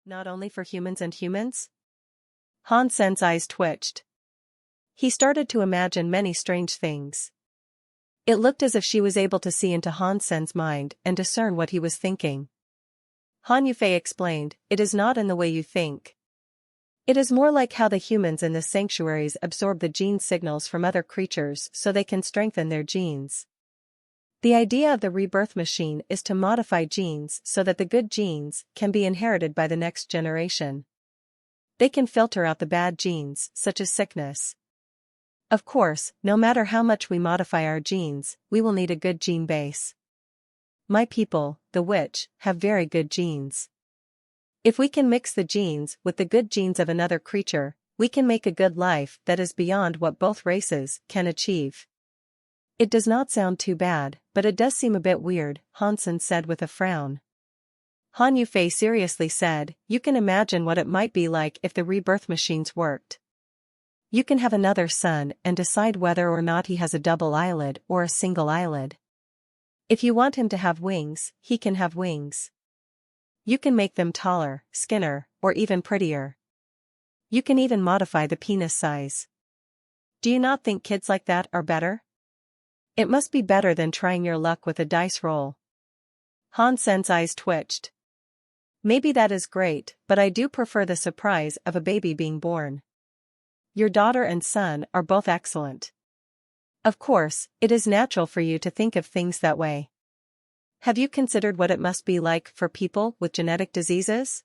not only for humans and humans? Han Sen's eyes twitched. He started to imagine many strange things. It looked as if she was able to see into Han Sen's mind and discern what he was thinking. Han Yufei explained, "It is not in the way you think. It is more like how the humans in the sanctuaries absorb the gene signals from other creatures so they can strengthen their genes. The idea of the rebirth machine is to modify genes so that the good genes can be inherited by the next generation. They can filter out the bad genes, such as sickness. Of course, no matter how much we modify our genes, we will need a good gene base. My people, the witch, have very good genes. If we can mix the genes with the good genes of another creature, we can make a good life that is beyond what both races can achieve." "It does not sound too bad, but it does seem a bit weird," Han Sen said with a frown. Han Yufei seriously said, "You can imagine what it might be like if the rebirth machines worked. You can have another son and decide whether or not he has a double eyelid or a single eyelid. If you want him to have wings, he can have wings. You can make them taller, skinnier, or even prettier. You can even modify the penis size. Do you not think kids like that are better? It must be better than trying your luck with a dice roll." Han Sen's eyes twitched. "Maybe that is great, but I do prefer the surprise of a baby being born. Your daughter and son are both excellent. Of course, it is natural for you to think of things that way. Have you considered what it must be like for people with genetic diseases?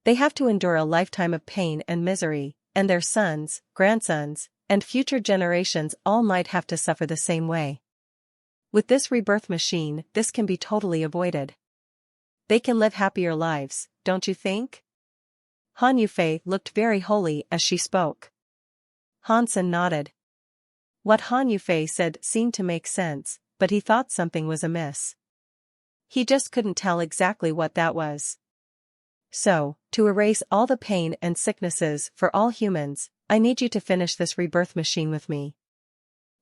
They have to endure a lifetime of pain and misery, and their sons, grandsons, and future generations all might have to suffer the same way. With this rebirth machine, this can be totally avoided. They can live happier lives, don't you think?" Han Yufei looked very holy as she spoke. Han Sen nodded. What Han Yufei said seemed to make sense, but he thought something was amiss. He just couldn't tell exactly what that was. "So, to erase all the pain and sicknesses for all humans, I need you to finish this rebirth machine with me.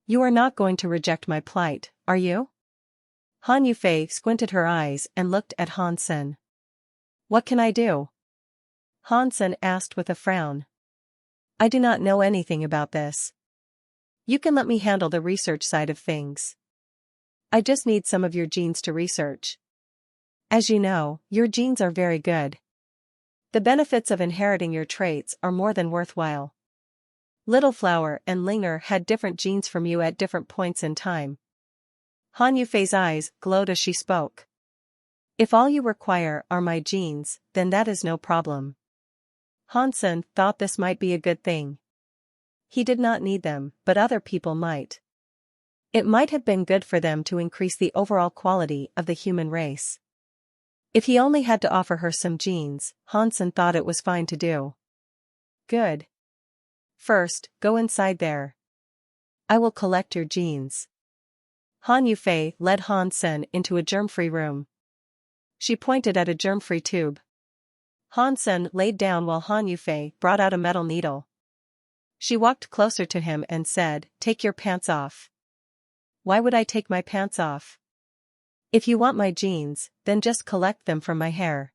You are not going to reject my plight, are you?" Han Yufei squinted her eyes and looked at Han Sen. "What can I do?" Han Sen asked with a frown. "I do not know anything about this. You can let me handle the research side of things. I just need some of your genes to research. As you know, your genes are very good. The benefits of inheriting your traits are more than worthwhile. Little Flower and Linger had different genes from you at different points in time." Han Yufei's eyes glowed as she spoke. "If all you require are my genes, then that is no problem." Han Sen thought this might be a good thing. He did not need them, but other people might. It might have been good for them to increase the overall quality of the human race. If he only had to offer her some genes, Han Sen thought it was fine to do. "Good. First, go inside there. I will collect your genes." Han Yufei led Han Sen into a germ-free room. She pointed at a germ-free tube. Han Sen laid down while Han Yufei brought out a metal needle. She walked closer to him and said, "Take your pants off." "Why would I take my pants off?" "If you want my genes, then just collect them from my hair."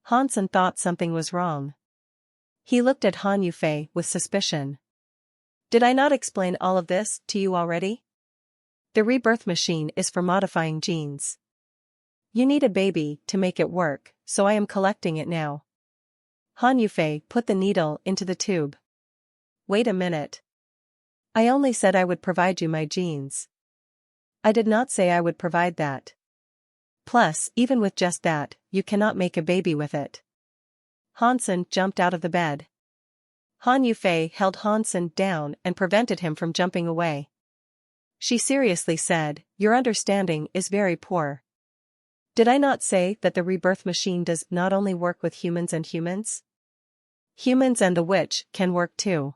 Han Sen thought something was wrong. He looked at Han Yufei with suspicion. "Did I not explain all of this to you already? The rebirth machine is for modifying genes. You need a baby to make it work, so I am collecting it now." Han Yufei put the needle into the tube. "Wait a minute. I only said I would provide you my genes. I did not say I would provide that. Plus, even with just that, you cannot make a baby with it." Han Sen jumped out of the bed. Han Yufei held Han Sen down and prevented him from jumping away. She seriously said, "Your understanding is very poor. Did I not say that the rebirth machine does not only work with humans and humans? Humans and the witch can work too.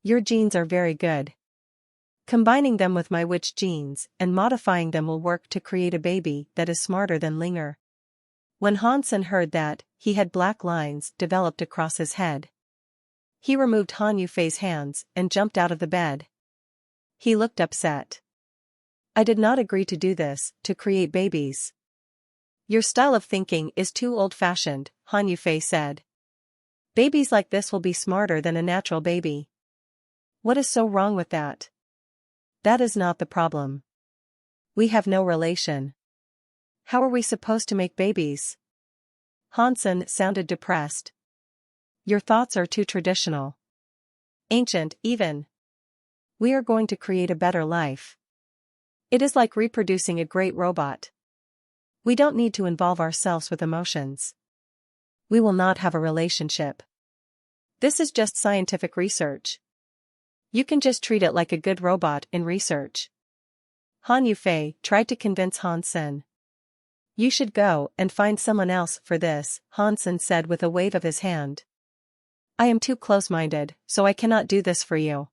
Your genes are very good. Combining them with my witch genes and modifying them will work to create a baby that is smarter than Linger." When Han Sen heard that, he had black lines developed across his head. He removed Han Yufei's hands and jumped out of the bed. He looked upset. "I did not agree to do this, to create babies. Your style of thinking is too old-fashioned," Han Yufei said. Babies like this will be smarter than a natural baby. What is so wrong with that? That is not the problem. We have no relation. How are we supposed to make babies? Hansen sounded depressed. Your thoughts are too traditional. Ancient, even. We are going to create a better life. It is like reproducing a great robot. We don't need to involve ourselves with emotions. We will not have a relationship. This is just scientific research. You can just treat it like a good robot in research. Han Yufei tried to convince Hansen. You should go and find someone else for this, Hansen said with a wave of his hand. I am too close-minded, so I cannot do this for you.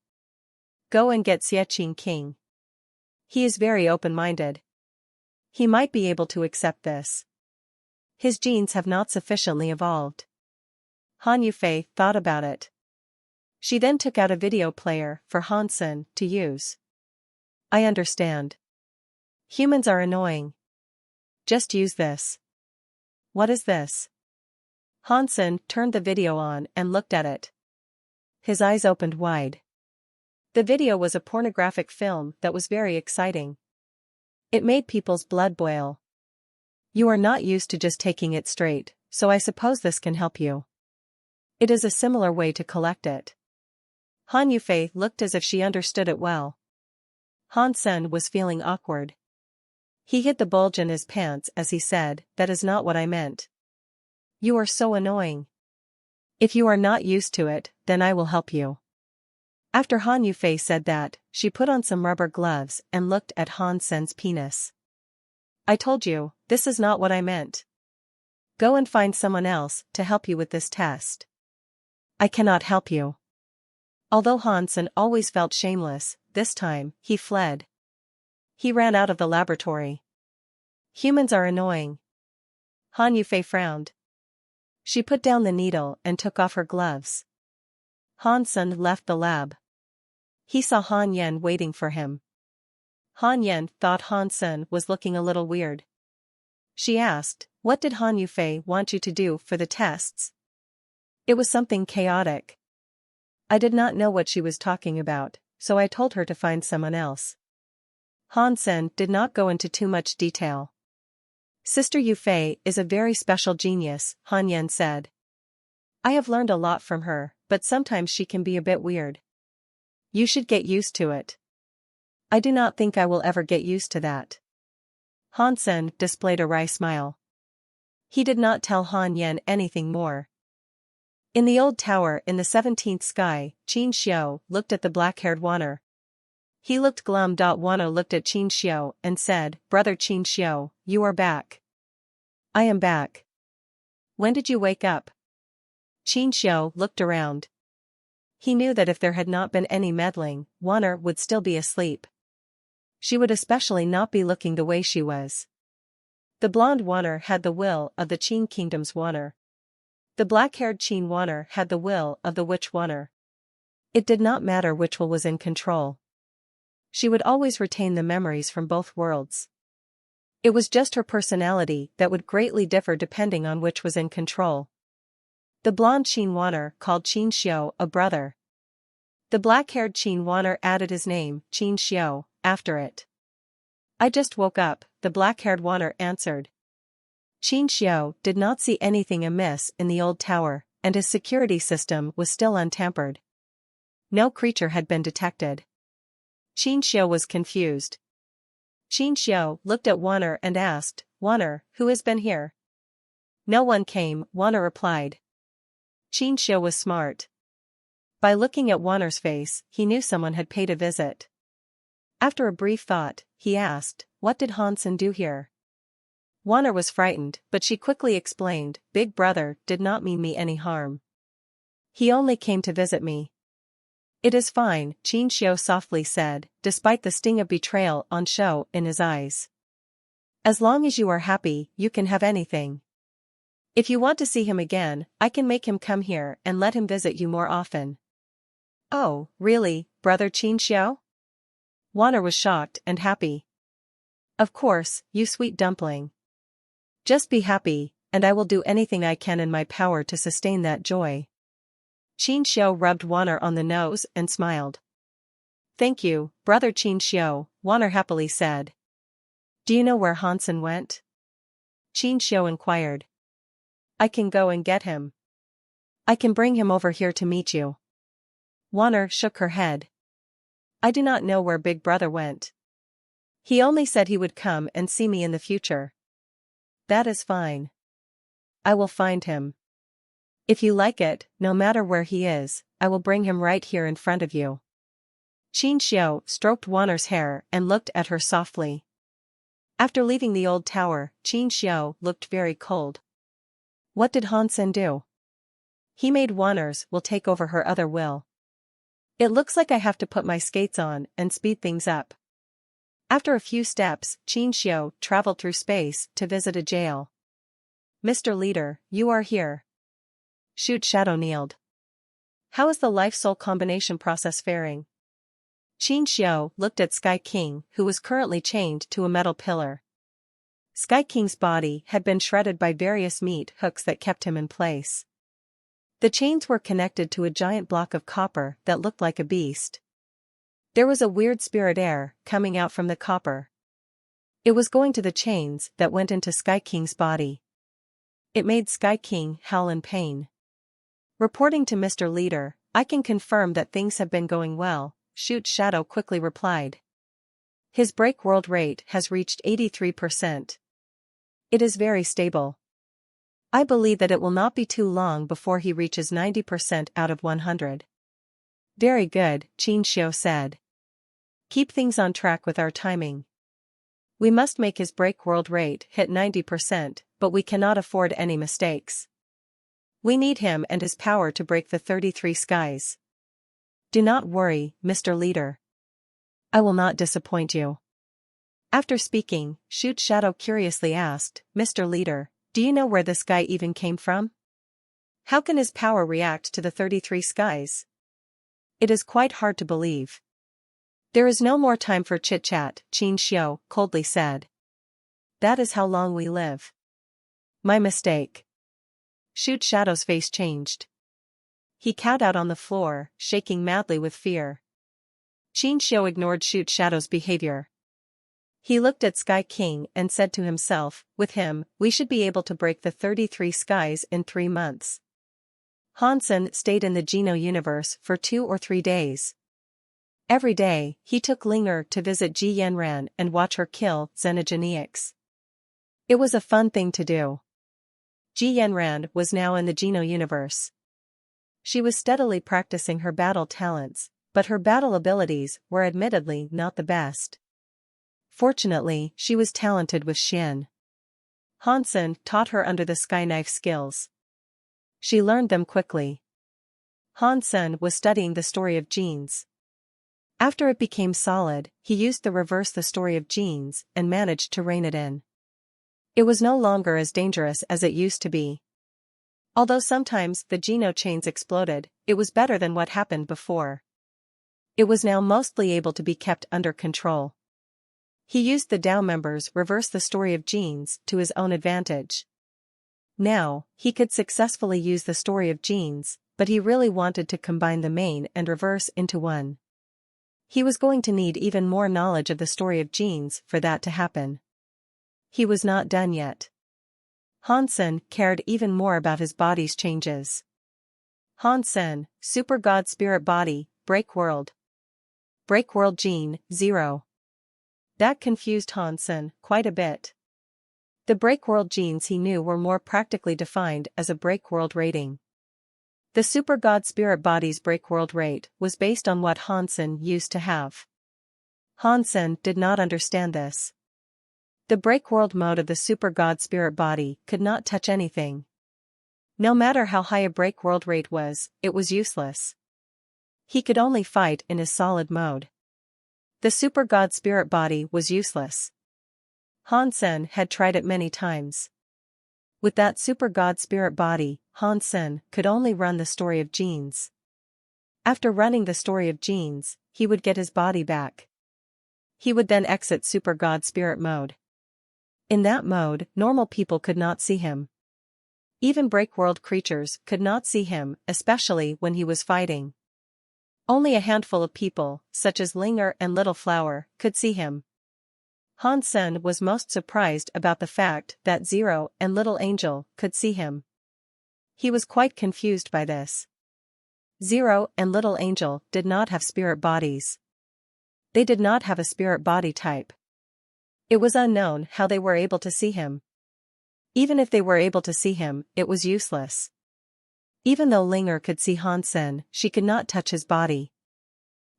Go and get Xie King. He is very open-minded. He might be able to accept this. His genes have not sufficiently evolved. Han Yufei thought about it. She then took out a video player for Hansen to use. I understand. Humans are annoying. Just use this. What is this? Hansen turned the video on and looked at it. His eyes opened wide. The video was a pornographic film that was very exciting. It made people's blood boil. You are not used to just taking it straight, so I suppose this can help you. It is a similar way to collect it. Han Yufei looked as if she understood it well. Hansen was feeling awkward. He hid the bulge in his pants as he said, that is not what I meant. You are so annoying. If you are not used to it, then I will help you. After Han Yufei said that, she put on some rubber gloves and looked at Hansen's penis. I told you, this is not what I meant. Go and find someone else to help you with this test. I cannot help you. Although Hansen always felt shameless, this time, he fled. He ran out of the laboratory. Humans are annoying. Han Yufei frowned. She put down the needle and took off her gloves. Hansen left the lab. He saw Han Yen waiting for him. Han Yen thought Hansen was looking a little weird. She asked, what did Han Yufei want you to do for the tests? It was something chaotic. I did not know what she was talking about, so I told her to find someone else. Hansen did not go into too much detail. Sister Yufei is a very special genius, Han Yen said. I have learned a lot from her, but sometimes she can be a bit weird. You should get used to it. I do not think I will ever get used to that. Hansen displayed a wry smile. He did not tell Han Yen anything more. In the old tower in the 17th sky, Qin Xiu looked at the black-haired Wanner. He looked glum. Wanner looked at Qin Xiu and said, Brother Qin Xiu, you are back. I am back. When did you wake up? Qin Xiu looked around. He knew that if there had not been any meddling, Wanner would still be asleep. She would especially not be looking the way she was. The blonde Wanner had the will of the Qin Kingdom's Wanner. The black-haired Qin Wanner had the will of the witch Wanner. It did not matter which will was in control. She would always retain the memories from both worlds. It was just her personality that would greatly differ depending on which was in control. The blonde Qin Wanner called Qin Xiu a brother. The black-haired Qin Wanner added his name, Qin Xiu, after it. I just woke up, the black-haired Wanner answered. Qin Xiu did not see anything amiss in the old tower, and his security system was still untampered. No creature had been detected. Qin Xiu was confused. Qin Xiu looked at Wanner and asked, Wanner, who has been here? No one came, Wanner replied. Qin Xiu was smart. By looking at Wanner's face, he knew someone had paid a visit. After a brief thought, he asked, what did Hansen do here? Wanner was frightened, but she quickly explained, Big Brother did not mean me any harm. He only came to visit me. It is fine, Qin Xiu softly said, despite the sting of betrayal on show in his eyes. As long as you are happy, you can have anything. If you want to see him again, I can make him come here and let him visit you more often. Oh, really, Brother Qin Xiu? Wanner was shocked and happy. Of course, you sweet dumpling. Just be happy, and I will do anything I can in my power to sustain that joy. Qin Xiu rubbed Wanner on the nose and smiled. Thank you, brother Qin Xiu, Wanner happily said. Do you know where Hansen went? Qin Xiu inquired. I can go and get him. I can bring him over here to meet you. Wanner shook her head. I do not know where Big Brother went. He only said he would come and see me in the future. That is fine. I will find him. If you like it, no matter where he is, I will bring him right here in front of you. Qin Xiu stroked Wanner's hair and looked at her softly. After leaving the old tower, Qin Xiu looked very cold. What did Hansen do? He made Wanner's will take over her other will. It looks like I have to put my skates on and speed things up. After a few steps, Qin Xiu traveled through space to visit a jail. Mr. Leader, you are here. Shoot Shadow kneeled. How is the life-soul combination process faring? Qin Xiu looked at Sky King, who was currently chained to a metal pillar. Sky King's body had been shredded by various meat hooks that kept him in place. The chains were connected to a giant block of copper that looked like a beast. There was a weird spirit air coming out from the copper. It was going to the chains that went into Sky King's body. It made Sky King howl in pain. Reporting to Mr. Leader, I can confirm that things have been going well, Shoot Shadow quickly replied. His break world rate has reached 83%. It is very stable. I believe that it will not be too long before he reaches 90% out of 100. Very good, Qin Xiu said. Keep things on track with our timing. We must make his break world rate hit 90%, but we cannot afford any mistakes. We need him and his power to break the 33 skies. Do not worry, Mr. Leader. I will not disappoint you. After speaking, Shoot Shadow curiously asked, Mr. Leader, do you know where this guy even came from? How can his power react to the 33 skies? It is quite hard to believe. There is no more time for chit-chat, Qin Xiu coldly said. That is how long we live. My mistake. Shoot Shadow's face changed. He cowed out on the floor, shaking madly with fear. Qin Xiu ignored Shoot Shadow's behavior. He looked at Sky King and said to himself, with him, we should be able to break the 33 skies in 3 months. Hansen stayed in the Geno universe for 2 or 3 days. Every day, he took Linger to visit Ji Yanran and watch her kill Xenogeneics. It was a fun thing to do. Ji Yanran was now in the Geno universe. She was steadily practicing her battle talents, but her battle abilities were admittedly not the best. Fortunately, she was talented with Xin. Hansen taught her under the sky knife skills. She learned them quickly. Hansen was studying the story of genes. After it became solid, he used the reverse the story of genes and managed to rein it in. It was no longer as dangerous as it used to be. Although sometimes the Geno chains exploded, it was better than what happened before. It was now mostly able to be kept under control. He used the Tao members reverse the story of genes to his own advantage. Now, he could successfully use the story of genes, but he really wanted to combine the main and reverse into one. He was going to need even more knowledge of the story of genes for that to happen. He was not done yet. Hansen cared even more about his body's changes. Hansen, Super God Spirit Body, Break World. Break World Gene, 0. That confused Hansen quite a bit. The break world genes he knew were more practically defined as a break world rating. The Super God Spirit Body's break world rate was based on what Hansen used to have. Hansen did not understand this. The break world mode of the Super God Spirit Body could not touch anything. No matter how high a break world rate was, it was useless. He could only fight in his solid mode. The Super God Spirit Body was useless. Hansen had tried it many times. With that Super God Spirit Body, Hansen could only run the story of genes. After running the story of genes, he would get his body back. He would then exit Super God Spirit mode. In that mode, normal people could not see him. Even break-world creatures could not see him, especially when he was fighting. Only a handful of people, such as Linger and Little Flower, could see him. Han Sen was most surprised about the fact that Zero and Little Angel could see him. He was quite confused by this. Zero and Little Angel did not have spirit bodies. They did not have a spirit body type. It was unknown how they were able to see him. Even if they were able to see him, it was useless. Even though Linger could see Han Sen, she could not touch his body.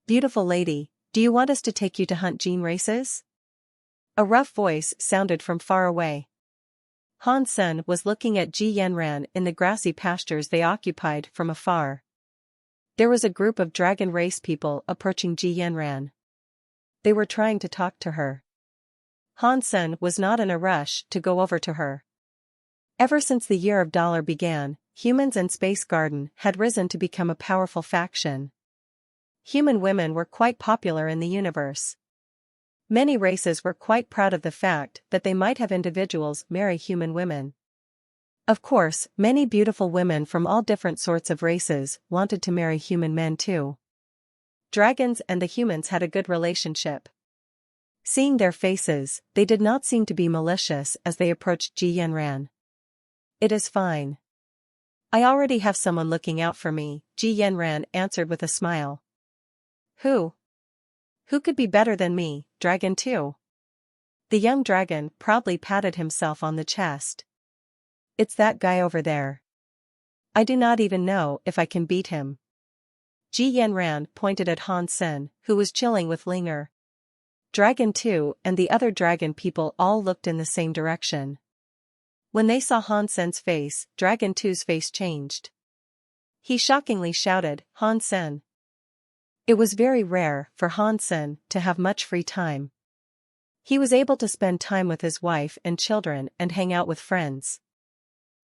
"Beautiful lady, do you want us to take you to hunt gene races?" A rough voice sounded from far away. Han Sen was looking at Ji Yanran in the grassy pastures they occupied from afar. There was a group of dragon race people approaching Ji Yanran. They were trying to talk to her. Han Sen was not in a rush to go over to her. Ever since the Year of Dollar began, humans and Space Garden had risen to become a powerful faction. Human women were quite popular in the universe. Many races were quite proud of the fact that they might have individuals marry human women. Of course, many beautiful women from all different sorts of races wanted to marry human men too. Dragons and the humans had a good relationship. Seeing their faces, they did not seem to be malicious as they approached Ji Yanran. "It is fine. I already have someone looking out for me," Ji Yanran answered with a smile. Who? Who could be better than me, Dragon 2? The young dragon proudly patted himself on the chest. "It's that guy over there. I do not even know if I can beat him." Ji Yanran pointed at Han Sen, who was chilling with Linger. Dragon 2 and the other dragon people all looked in the same direction. When they saw Han Sen's face, Dragon 2's face changed. He shockingly shouted, "Han Sen!" It was very rare for Han Sen to have much free time. He was able to spend time with his wife and children and hang out with friends.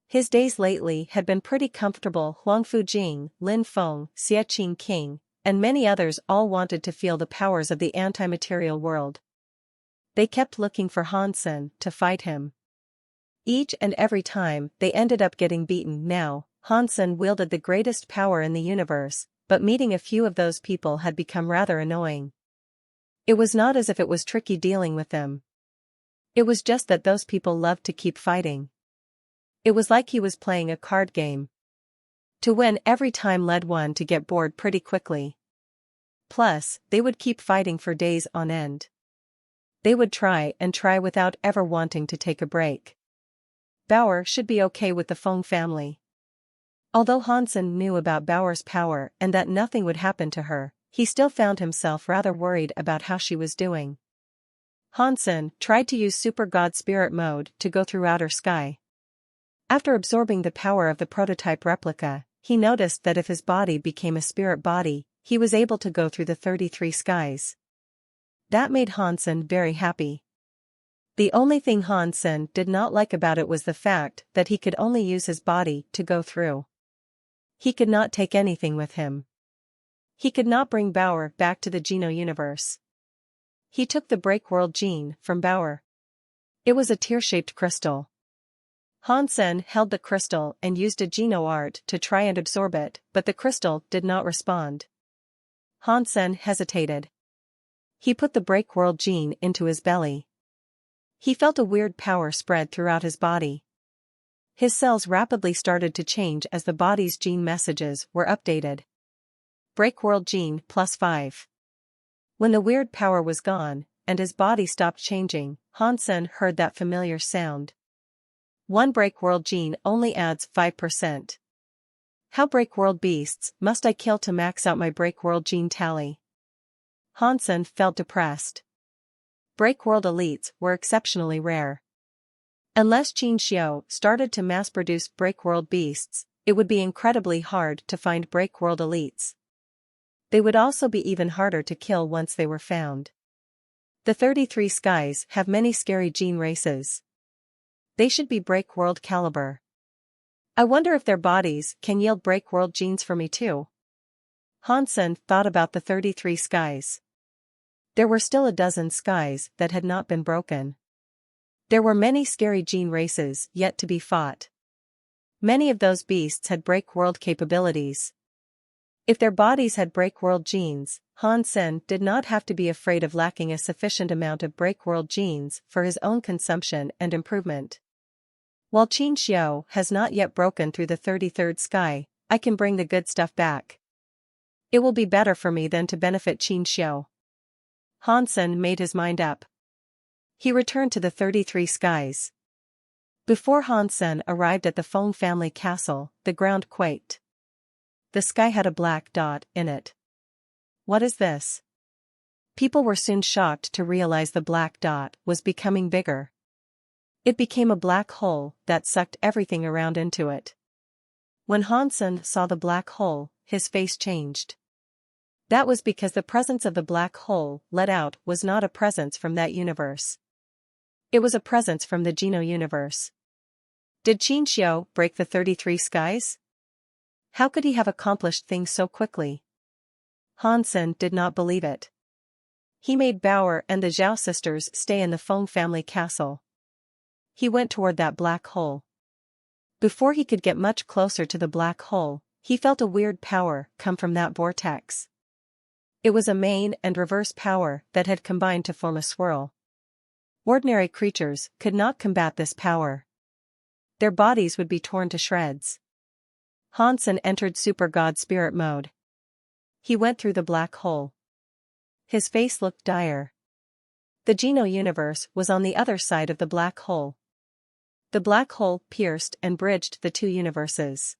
His days lately had been pretty comfortable. Huang Fujing, Lin Feng, Xie Qing King, and many others all wanted to feel the powers of the anti-material world. They kept looking for Han Sen to fight him. Each and every time they ended up getting beaten. Now, Han Sen wielded the greatest power in the universe, but meeting a few of those people had become rather annoying. It was not as if it was tricky dealing with them. It was just that those people loved to keep fighting. It was like he was playing a card game. To win every time led one to get bored pretty quickly. Plus, they would keep fighting for days on end. They would try and try without ever wanting to take a break. Bauer should be okay with the Feng family. Although Han Sen knew about Bauer's power and that nothing would happen to her, he still found himself rather worried about how she was doing. Han Sen tried to use Super God Spirit mode to go through outer sky. After absorbing the power of the prototype replica, he noticed that if his body became a spirit body, he was able to go through the 33 skies. That made Han Sen very happy. The only thing Han Sen did not like about it was the fact that he could only use his body to go through. He could not take anything with him. He could not bring Bauer back to the Geno universe. He took the Breakworld gene from Bauer. It was a tear-shaped crystal. Han Sen held the crystal and used a Geno art to try and absorb it, but the crystal did not respond. Han Sen hesitated. He put the Breakworld gene into his belly. He felt a weird power spread throughout his body. His cells rapidly started to change as the body's gene messages were updated. Breakworld gene +5. When the weird power was gone, and his body stopped changing, Han Sen heard that familiar sound. One Breakworld gene only adds 5%. How Breakworld beasts must I kill to max out my Breakworld gene tally? Han Sen felt depressed. Breakworld elites were exceptionally rare. Unless Qin Xiao started to mass-produce Breakworld beasts, it would be incredibly hard to find Breakworld elites. They would also be even harder to kill once they were found. The 33 skies have many scary gene races. They should be Breakworld caliber. I wonder if their bodies can yield Breakworld genes for me too. Han Sen thought about the 33 skies. There were still a dozen skies that had not been broken. There were many scary gene races yet to be fought. Many of those beasts had break-world capabilities. If their bodies had break-world genes, Han Sen did not have to be afraid of lacking a sufficient amount of break-world genes for his own consumption and improvement. While Qin Xiu has not yet broken through the 33rd sky, I can bring the good stuff back. It will be better for me than to benefit Qin Xiu. Han Sen made his mind up. He returned to the 33 skies. Before Han Sen arrived at the Feng family castle, the ground quaked. The sky had a black dot in it. What is this? People were soon shocked to realize the black dot was becoming bigger. It became a black hole that sucked everything around into it. When Han Sen saw the black hole, his face changed. That was because the presence of the black hole let out was not a presence from that universe. It was a presence from the Geno universe. Did Qin Xiu break the 33 skies? How could he have accomplished things so quickly? Han Sen did not believe it. He made Bauer and the Zhao sisters stay in the Feng family castle. He went toward that black hole. Before he could get much closer to the black hole, he felt a weird power come from that vortex. It was a main and reverse power that had combined to form a swirl. Ordinary creatures could not combat this power. Their bodies would be torn to shreds. Han Sen entered Super God Spirit mode. He went through the black hole. His face looked dire. The Geno universe was on the other side of the black hole. The black hole pierced and bridged the two universes.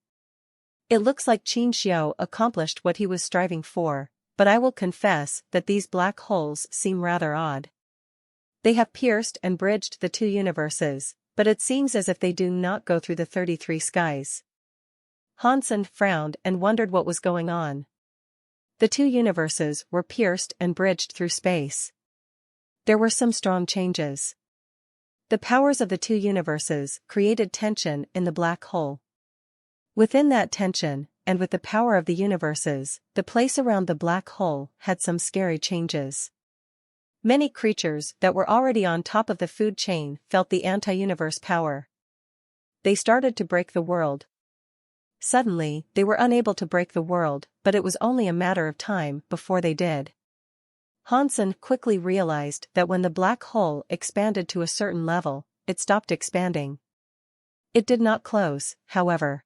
It looks like Qin Xiu accomplished what he was striving for, but I will confess that these black holes seem rather odd. They have pierced and bridged the two universes, but it seems as if they do not go through the 33 skies. Han Sen frowned and wondered what was going on. The two universes were pierced and bridged through space. There were some strong changes. The powers of the two universes created tension in the black hole. Within that tension, and with the power of the universes, the place around the black hole had some scary changes. Many creatures that were already on top of the food chain felt the anti-universe power. They started to break the world. Suddenly, they were unable to break the world, but it was only a matter of time before they did. Han Sen quickly realized that when the black hole expanded to a certain level, it stopped expanding. It did not close, however.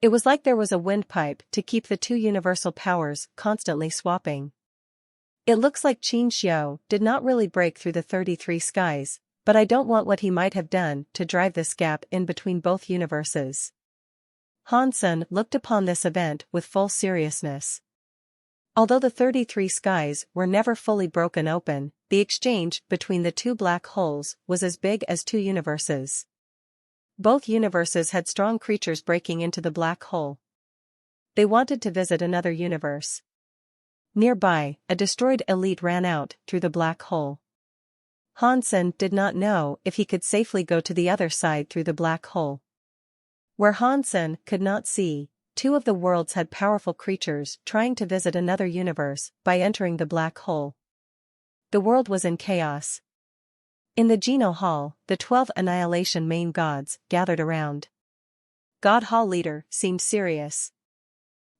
It was like there was a windpipe to keep the two universal powers constantly swapping. It looks like Qin Xiu did not really break through the 33 skies, but I don't want what he might have done to drive this gap in between both universes. Han Sen looked upon this event with full seriousness. Although the 33 skies were never fully broken open, the exchange between the two black holes was as big as two universes. Both universes had strong creatures breaking into the black hole. They wanted to visit another universe. Nearby, a destroyed elite ran out through the black hole. Han Sen did not know if he could safely go to the other side through the black hole. Where Han Sen could not see, two of the worlds had powerful creatures trying to visit another universe by entering the black hole. The world was in chaos. In the Geno Hall, the 12 Annihilation main gods gathered around. God Hall leader seemed serious.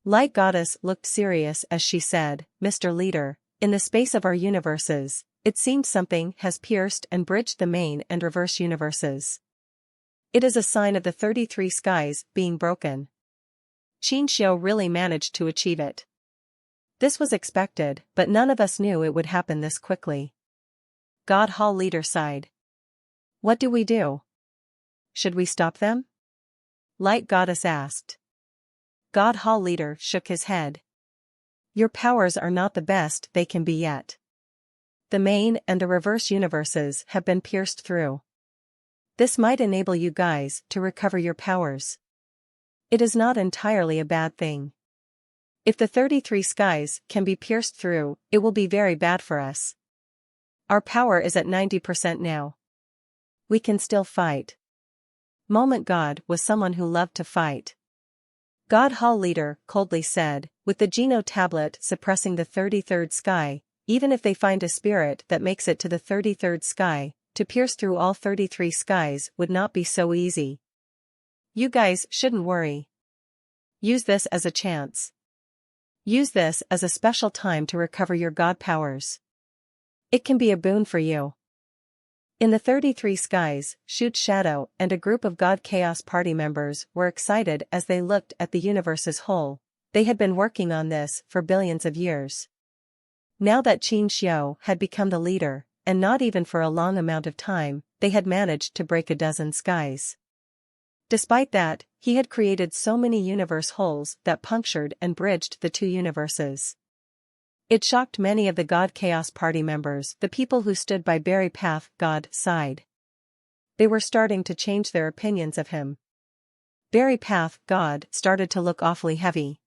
Light Goddess looked serious as she said, "Mr. Leader, in the space of our universes, it seems something has pierced and bridged the main and reverse universes. It is a sign of the 33 skies being broken. Qin Xiu really managed to achieve it. This was expected, but none of us knew it would happen this quickly." God Hall leader sighed. "What do we do? Should we stop them?" Light Goddess asked. God Hall leader shook his head. "Your powers are not the best they can be yet. The main and the reverse universes have been pierced through. This might enable you guys to recover your powers. It is not entirely a bad thing. If the 33 skies can be pierced through, it will be very bad for us. Our power is at 90% now. We can still fight." Moment God was someone who loved to fight. God Hall leader coldly said, "With the Geno tablet suppressing the 33rd sky, even if they find a spirit that makes it to the 33rd sky, to pierce through all 33 skies would not be so easy. You guys shouldn't worry. Use this as a chance. Use this as a special time to recover your god powers. It can be a boon for you. In the 33 skies, Shoot Shadow and a group of God Chaos party members were excited as they looked at the universe's whole. They had been working on this for billions of years. Now that Qin Xiu had become the leader, and not even for a long amount of time, they had managed to break a dozen skies. Despite that, he had created so many universe holes that punctured and bridged the two universes. It shocked many of the God Chaos party members, the people who stood by Berry Path God's side. They were starting to change their opinions of him. Berry Path God started to look awfully heavy.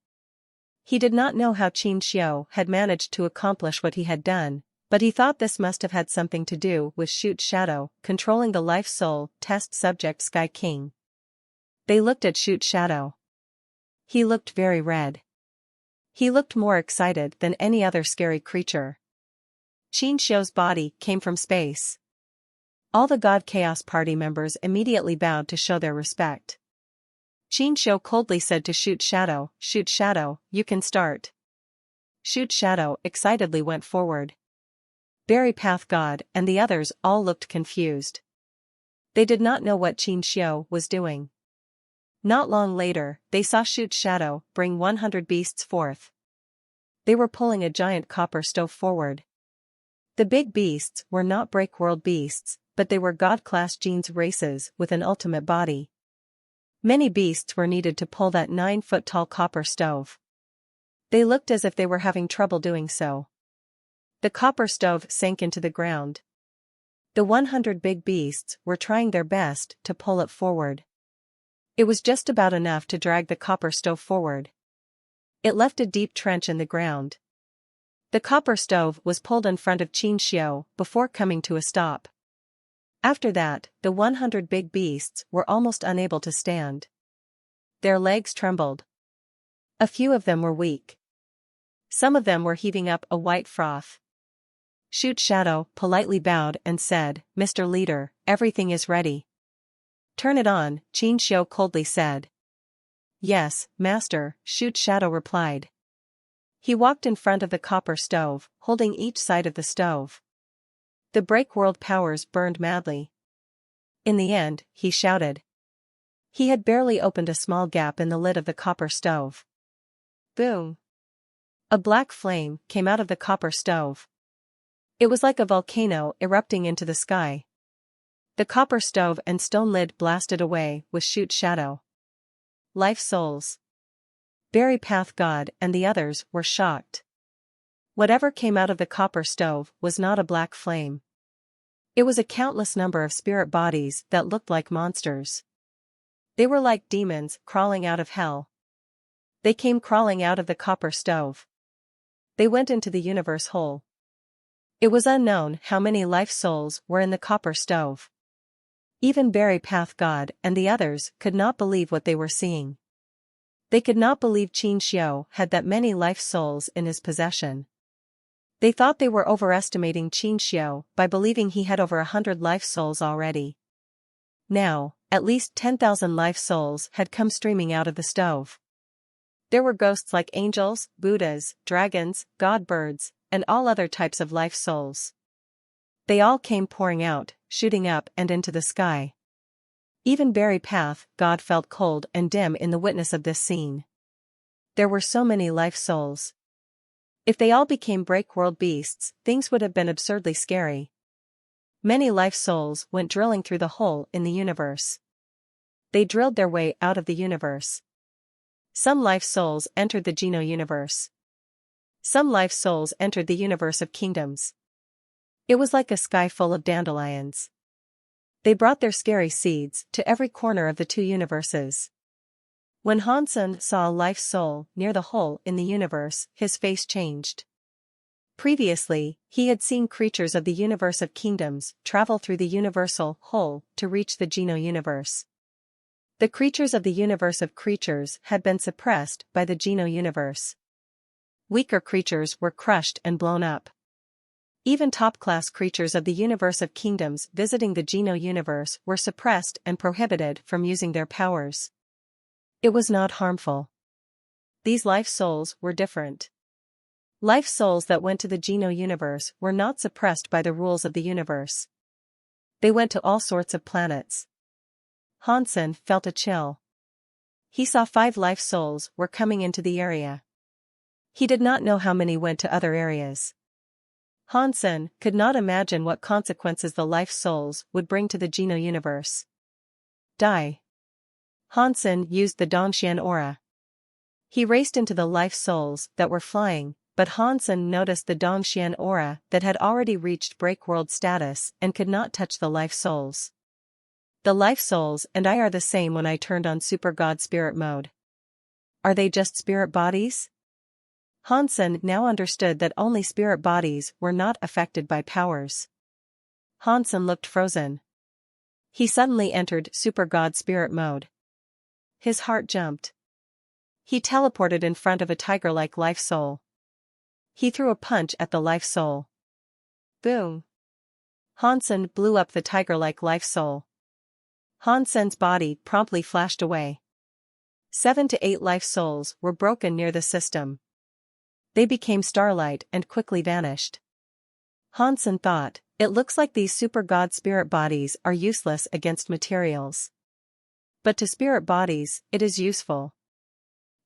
He did not know how Qin Xiu had managed to accomplish what he had done, but he thought this must have had something to do with Shoot Shadow controlling the life soul test subject Sky King. They looked at Shoot Shadow. He looked very red. He looked more excited than any other scary creature. Qin Xiu's body came from space. All the God Chaos party members immediately bowed to show their respect. Qin Xiu coldly said to Shoot Shadow, "Shoot Shadow, you can start." Shoot Shadow excitedly went forward. Berry Path God and the others all looked confused. They did not know what Qin Xiu was doing. Not long later, they saw Shoot Shadow bring 100 beasts forth. They were pulling a giant copper stove forward. The big beasts were not break-world beasts, but they were God-class genes races with an ultimate body. Many beasts were needed to pull that 9-foot-tall copper stove. They looked as if they were having trouble doing so. The copper stove sank into the ground. The 100 big beasts were trying their best to pull it forward. It was just about enough to drag the copper stove forward. It left a deep trench in the ground. The copper stove was pulled in front of Qin Xiu before coming to a stop. After that, the 100 big beasts were almost unable to stand. Their legs trembled. A few of them were weak. Some of them were heaving up a white froth. Shoot Shadow politely bowed and said, "Mr. Leader, everything is ready." "Turn it on," Qin Xiu coldly said. "Yes, Master," Shoot Shadow replied. He walked in front of the copper stove, holding each side of the stove. The break-world powers burned madly. In the end, he shouted. He had barely opened a small gap in the lid of the copper stove. Boom! A black flame came out of the copper stove. It was like a volcano erupting into the sky. The copper stove and stone lid blasted away with Shoot Shadow. Life souls. Berry Path God and the others were shocked. Whatever came out of the copper stove was not a black flame. It was a countless number of spirit bodies that looked like monsters. They were like demons crawling out of hell. They came crawling out of the copper stove. They went into the universe whole. It was unknown how many life souls were in the copper stove. Even Berry Path God and the others could not believe what they were seeing. They could not believe Qin Xiu had that many life souls in his possession. They thought they were overestimating Qin Xiu by believing he had over 100 life souls already. Now, at least 10,000 life souls had come streaming out of the stove. There were ghosts like angels, Buddhas, dragons, god birds, and all other types of life souls. They all came pouring out, shooting up and into the sky. Even Berry Path God felt cold and dim in the witness of this scene. There were so many life souls. If they all became break-world beasts, things would have been absurdly scary. Many life souls went drilling through the hole in the universe. They drilled their way out of the universe. Some life souls entered the Geno universe. Some life souls entered the universe of kingdoms. It was like a sky full of dandelions. They brought their scary seeds to every corner of the two universes. When Hansen saw a life soul near the hole in the universe, his face changed. Previously, he had seen creatures of the universe of kingdoms travel through the universal hole to reach the Geno universe. The creatures of the universe of creatures had been suppressed by the Geno universe. Weaker creatures were crushed and blown up. Even top-class creatures of the universe of kingdoms visiting the Geno universe were suppressed and prohibited from using their powers. It was not harmful. These life souls were different. Life souls that went to the Geno universe were not suppressed by the rules of the universe. They went to all sorts of planets. Hansen felt a chill. He saw 5 life souls were coming into the area. He did not know how many went to other areas. Hansen could not imagine what consequences the life souls would bring to the Geno universe. Die. Hansen used the Dongxian aura. He raced into the life souls that were flying, but Hansen noticed the Dongxian aura that had already reached break-world status and could not touch the life souls. The life souls and I are the same when I turned on Super God Spirit mode. Are they just spirit bodies? Hansen now understood that only spirit bodies were not affected by powers. Hansen looked frozen. He suddenly entered Super God Spirit mode. His heart jumped. He teleported in front of a tiger-like life soul. He threw a punch at the life soul. Boom! Hansen blew up the tiger-like life soul. Hansen's body promptly flashed away. 7 to 8 life souls were broken near the system. They became starlight and quickly vanished. Hansen thought, it looks like these super god spirit bodies are useless against materials. But to spirit bodies, it is useful.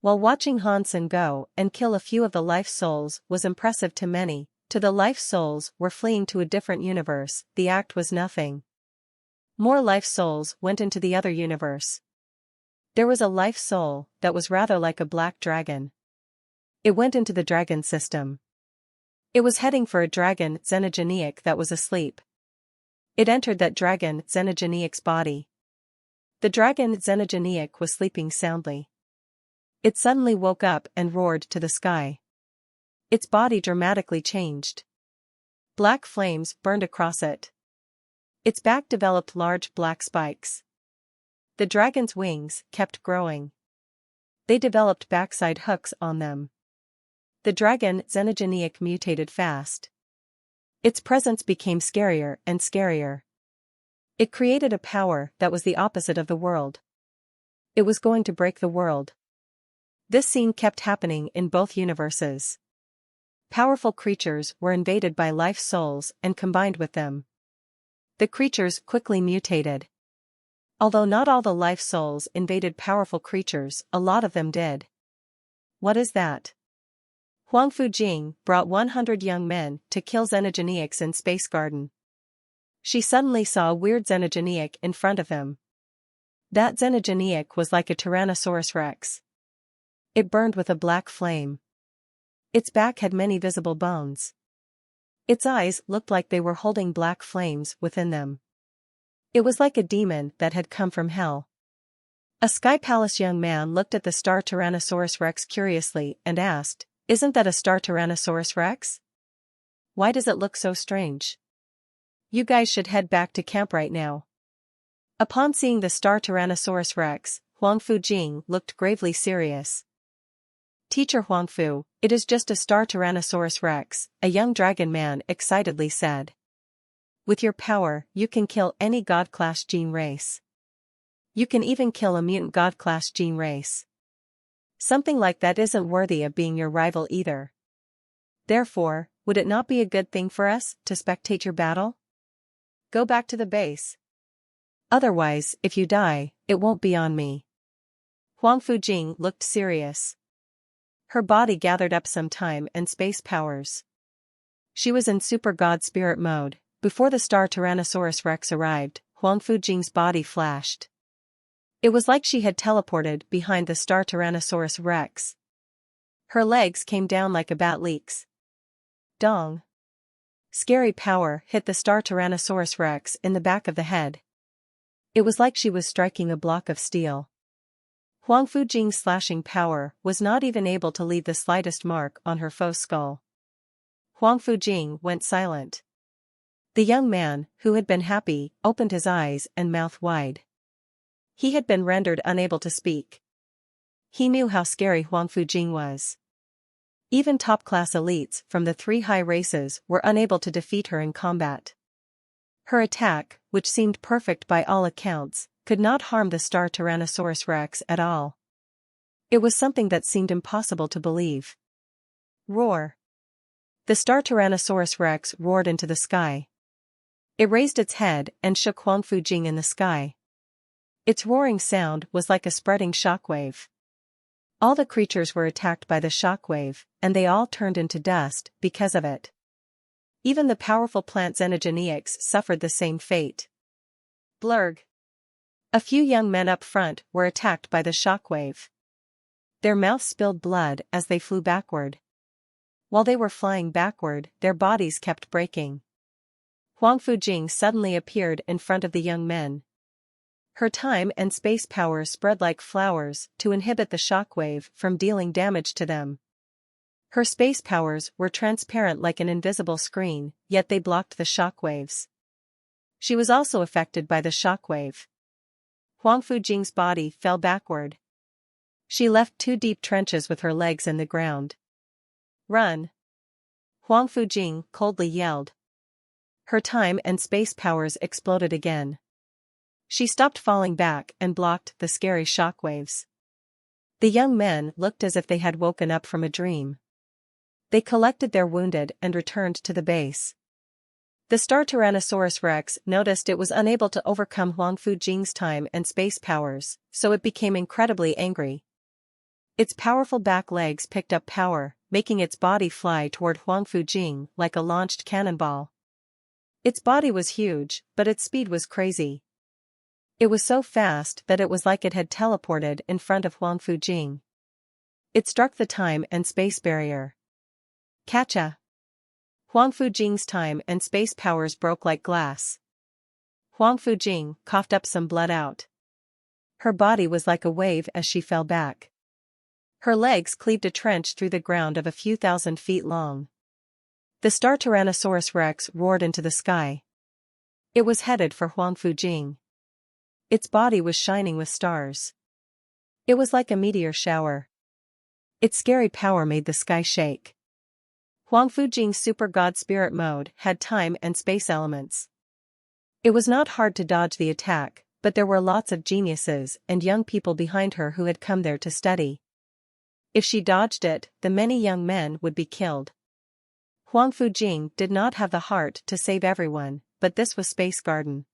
While watching Hansen go and kill a few of the life souls was impressive to many, to the life souls were fleeing to a different universe, the act was nothing. More life souls went into the other universe. There was a life soul that was rather like a black dragon. It went into the dragon system. It was heading for a dragon xenogeniac that was asleep. It entered that dragon xenogeniac's body. The dragon xenogeniac was sleeping soundly. It suddenly woke up and roared to the sky. Its body dramatically changed. Black flames burned across it. Its back developed large black spikes. The dragon's wings kept growing. They developed backside hooks on them. The dragon xenogeniac mutated fast. Its presence became scarier and scarier. It created a power that was the opposite of the world. It was going to break the world. This scene kept happening in both universes. Powerful creatures were invaded by life souls and combined with them. The creatures quickly mutated. Although not all the life souls invaded powerful creatures, a lot of them did. What is that? Huang Fujing brought 100 young men to kill xenogeniacs in Space Garden. She suddenly saw a weird xenogeniac in front of him. That xenogeniac was like a Tyrannosaurus rex. It burned with a black flame. Its back had many visible bones. Its eyes looked like they were holding black flames within them. It was like a demon that had come from hell. A Sky Palace young man looked at the star Tyrannosaurus rex curiously and asked, "Isn't that a star Tyrannosaurus rex? Why does it look so strange? You guys should head back to camp right now." Upon seeing the star Tyrannosaurus rex, Huang Fujing looked gravely serious. "Teacher Huangfu, it is just a star Tyrannosaurus rex," a young dragon man excitedly said. "With your power, you can kill any God-class gene race. You can even kill a mutant God-class gene race. Something like that isn't worthy of being your rival either. Therefore, would it not be a good thing for us to spectate your battle? Go back to the base. Otherwise, if you die, it won't be on me." Huang Fujing looked serious. Her body gathered up some time and space powers. She was in Super God Spirit mode. Before the star Tyrannosaurus rex arrived, Huang Fujing's body flashed. It was like she had teleported behind the star Tyrannosaurus rex. Her legs came down like a bat leaks. Dong. Scary power hit the star Tyrannosaurus rex in the back of the head. It was like she was striking a block of steel. Huang Fujing's slashing power was not even able to leave the slightest mark on her foe's skull. Huang Fujing went silent. The young man, who had been happy, opened his eyes and mouth wide. He had been rendered unable to speak. He knew how scary Huang Fujing was. Even top-class elites from the 3 high races were unable to defeat her in combat. Her attack, which seemed perfect by all accounts, could not harm the star Tyrannosaurus rex at all. It was something that seemed impossible to believe. Roar. The star Tyrannosaurus Rex roared into the sky. It raised its head and shook Huang Fujing in the sky. Its roaring sound was like a spreading shockwave. All the creatures were attacked by the shockwave, and they all turned into dust because of it. Even the powerful plant Xenogeneics suffered the same fate. Blurg. A few young men up front were attacked by the shockwave. Their mouths spilled blood as they flew backward. While they were flying backward, their bodies kept breaking. Huang Fujing suddenly appeared in front of the young men. Her time and space powers spread like flowers to inhibit the shockwave from dealing damage to them. Her space powers were transparent like an invisible screen, yet they blocked the shockwaves. She was also affected by the shockwave. Huang Fujing's body fell backward. She left 2 deep trenches with her legs in the ground. Run! Huang Fujing coldly yelled. Her time and space powers exploded again. She stopped falling back and blocked the scary shockwaves. The young men looked as if they had woken up from a dream. They collected their wounded and returned to the base. The star Tyrannosaurus Rex noticed it was unable to overcome Huang Fujing's time and space powers, so it became incredibly angry. Its powerful back legs picked up power, making its body fly toward Huang Fujing like a launched cannonball. Its body was huge, but its speed was crazy. It was so fast that it was like it had teleported in front of Huang Fujing. It struck the time and space barrier. Catcha! Huang Fujing's time and space powers broke like glass. Huang Fujing coughed up some blood out. Her body was like a wave as she fell back. Her legs cleaved a trench through the ground of a few thousand feet long. The star Tyrannosaurus Rex roared into the sky. It was headed for Huang Fujing. Its body was shining with stars. It was like a meteor shower. Its scary power made the sky shake. Huang Fujing's Super God Spirit mode had time and space elements. It was not hard to dodge the attack, but there were lots of geniuses and young people behind her who had come there to study. If she dodged it, the many young men would be killed. Huang Fujing did not have the heart to save everyone, but this was Space Garden.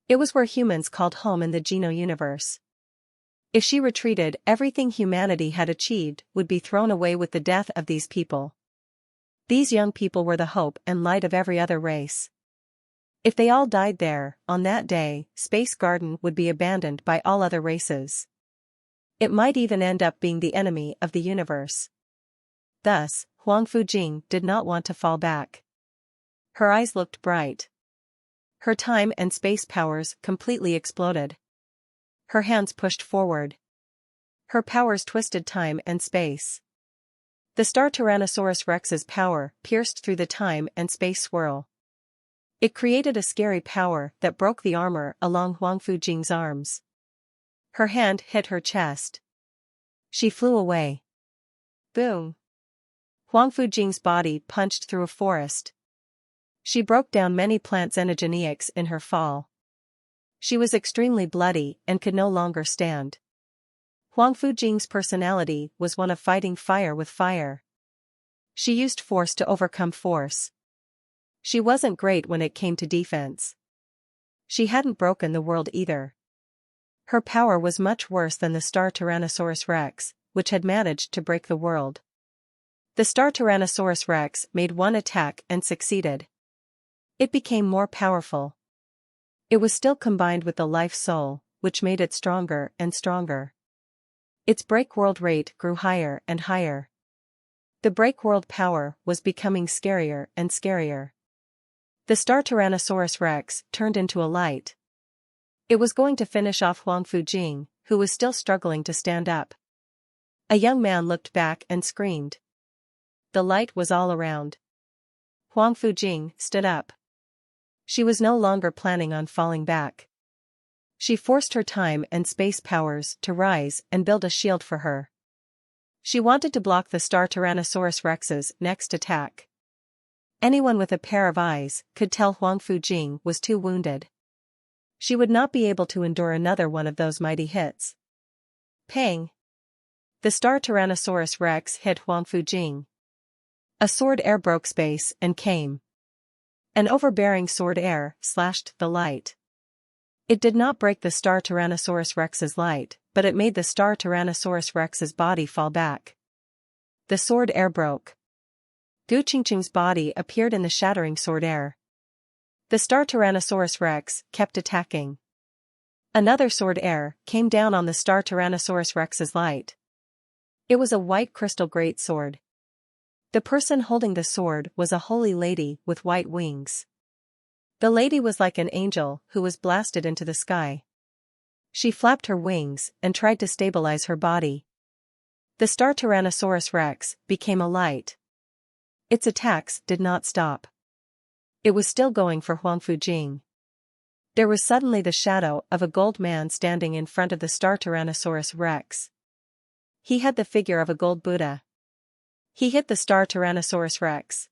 It was where humans called home in the Geno universe. If she retreated, everything humanity had achieved would be thrown away with the death of these people. These young people were the hope and light of every other race. If they all died there, on that day, Space Garden would be abandoned by all other races. It might even end up being the enemy of the universe. Thus, Huang Fujing did not want to fall back. Her eyes looked bright. Her time and space powers completely exploded. Her hands pushed forward. Her powers twisted time and space. The star Tyrannosaurus Rex's power pierced through the time and space swirl. It created a scary power that broke the armor along Huang Fujing's arms. Her hand hit her chest. She flew away. Boom! Huang Fujing's body punched through a forest. She broke down many plant Xenogeneics in her fall. She was extremely bloody and could no longer stand. Huang Fujing's personality was one of fighting fire with fire. She used force to overcome force. She wasn't great when it came to defense. She hadn't broken the world either. Her power was much worse than the star Tyrannosaurus Rex, which had managed to break the world. The star Tyrannosaurus Rex made one attack and succeeded. It became more powerful. It was still combined with the life soul, which made it stronger and stronger. Its break world rate grew higher and higher. The break world power was becoming scarier and scarier. The star Tyrannosaurus Rex turned into a light. It was going to finish off Huang Fujing, who was still struggling to stand up. A young man looked back and screamed. The light was all around. Huang Fujing stood up. She was no longer planning on falling back. She forced her time and space powers to rise and build a shield for her. She wanted to block the star Tyrannosaurus Rex's next attack. Anyone with a pair of eyes could tell Huang Fujing was too wounded. She would not be able to endure another one of those mighty hits. Pang! The star Tyrannosaurus Rex hit Huang Fujing. A sword air broke space and came. An overbearing sword air slashed the light. It did not break the star Tyrannosaurus Rex's light, but it made the star Tyrannosaurus Rex's body fall back. The sword air broke. Gu Qingqing's body appeared in the shattering sword air. The star Tyrannosaurus Rex kept attacking. Another sword air came down on the star Tyrannosaurus Rex's light. It was a white crystal great sword. The person holding the sword was a holy lady with white wings. The lady was like an angel who was blasted into the sky. She flapped her wings and tried to stabilize her body. The star Tyrannosaurus Rex became a light. Its attacks did not stop. It was still going for Huang Fujing. There was suddenly the shadow of a gold man standing in front of the star Tyrannosaurus Rex. He had the figure of a gold Buddha. He hit the star Tyrannosaurus Rex.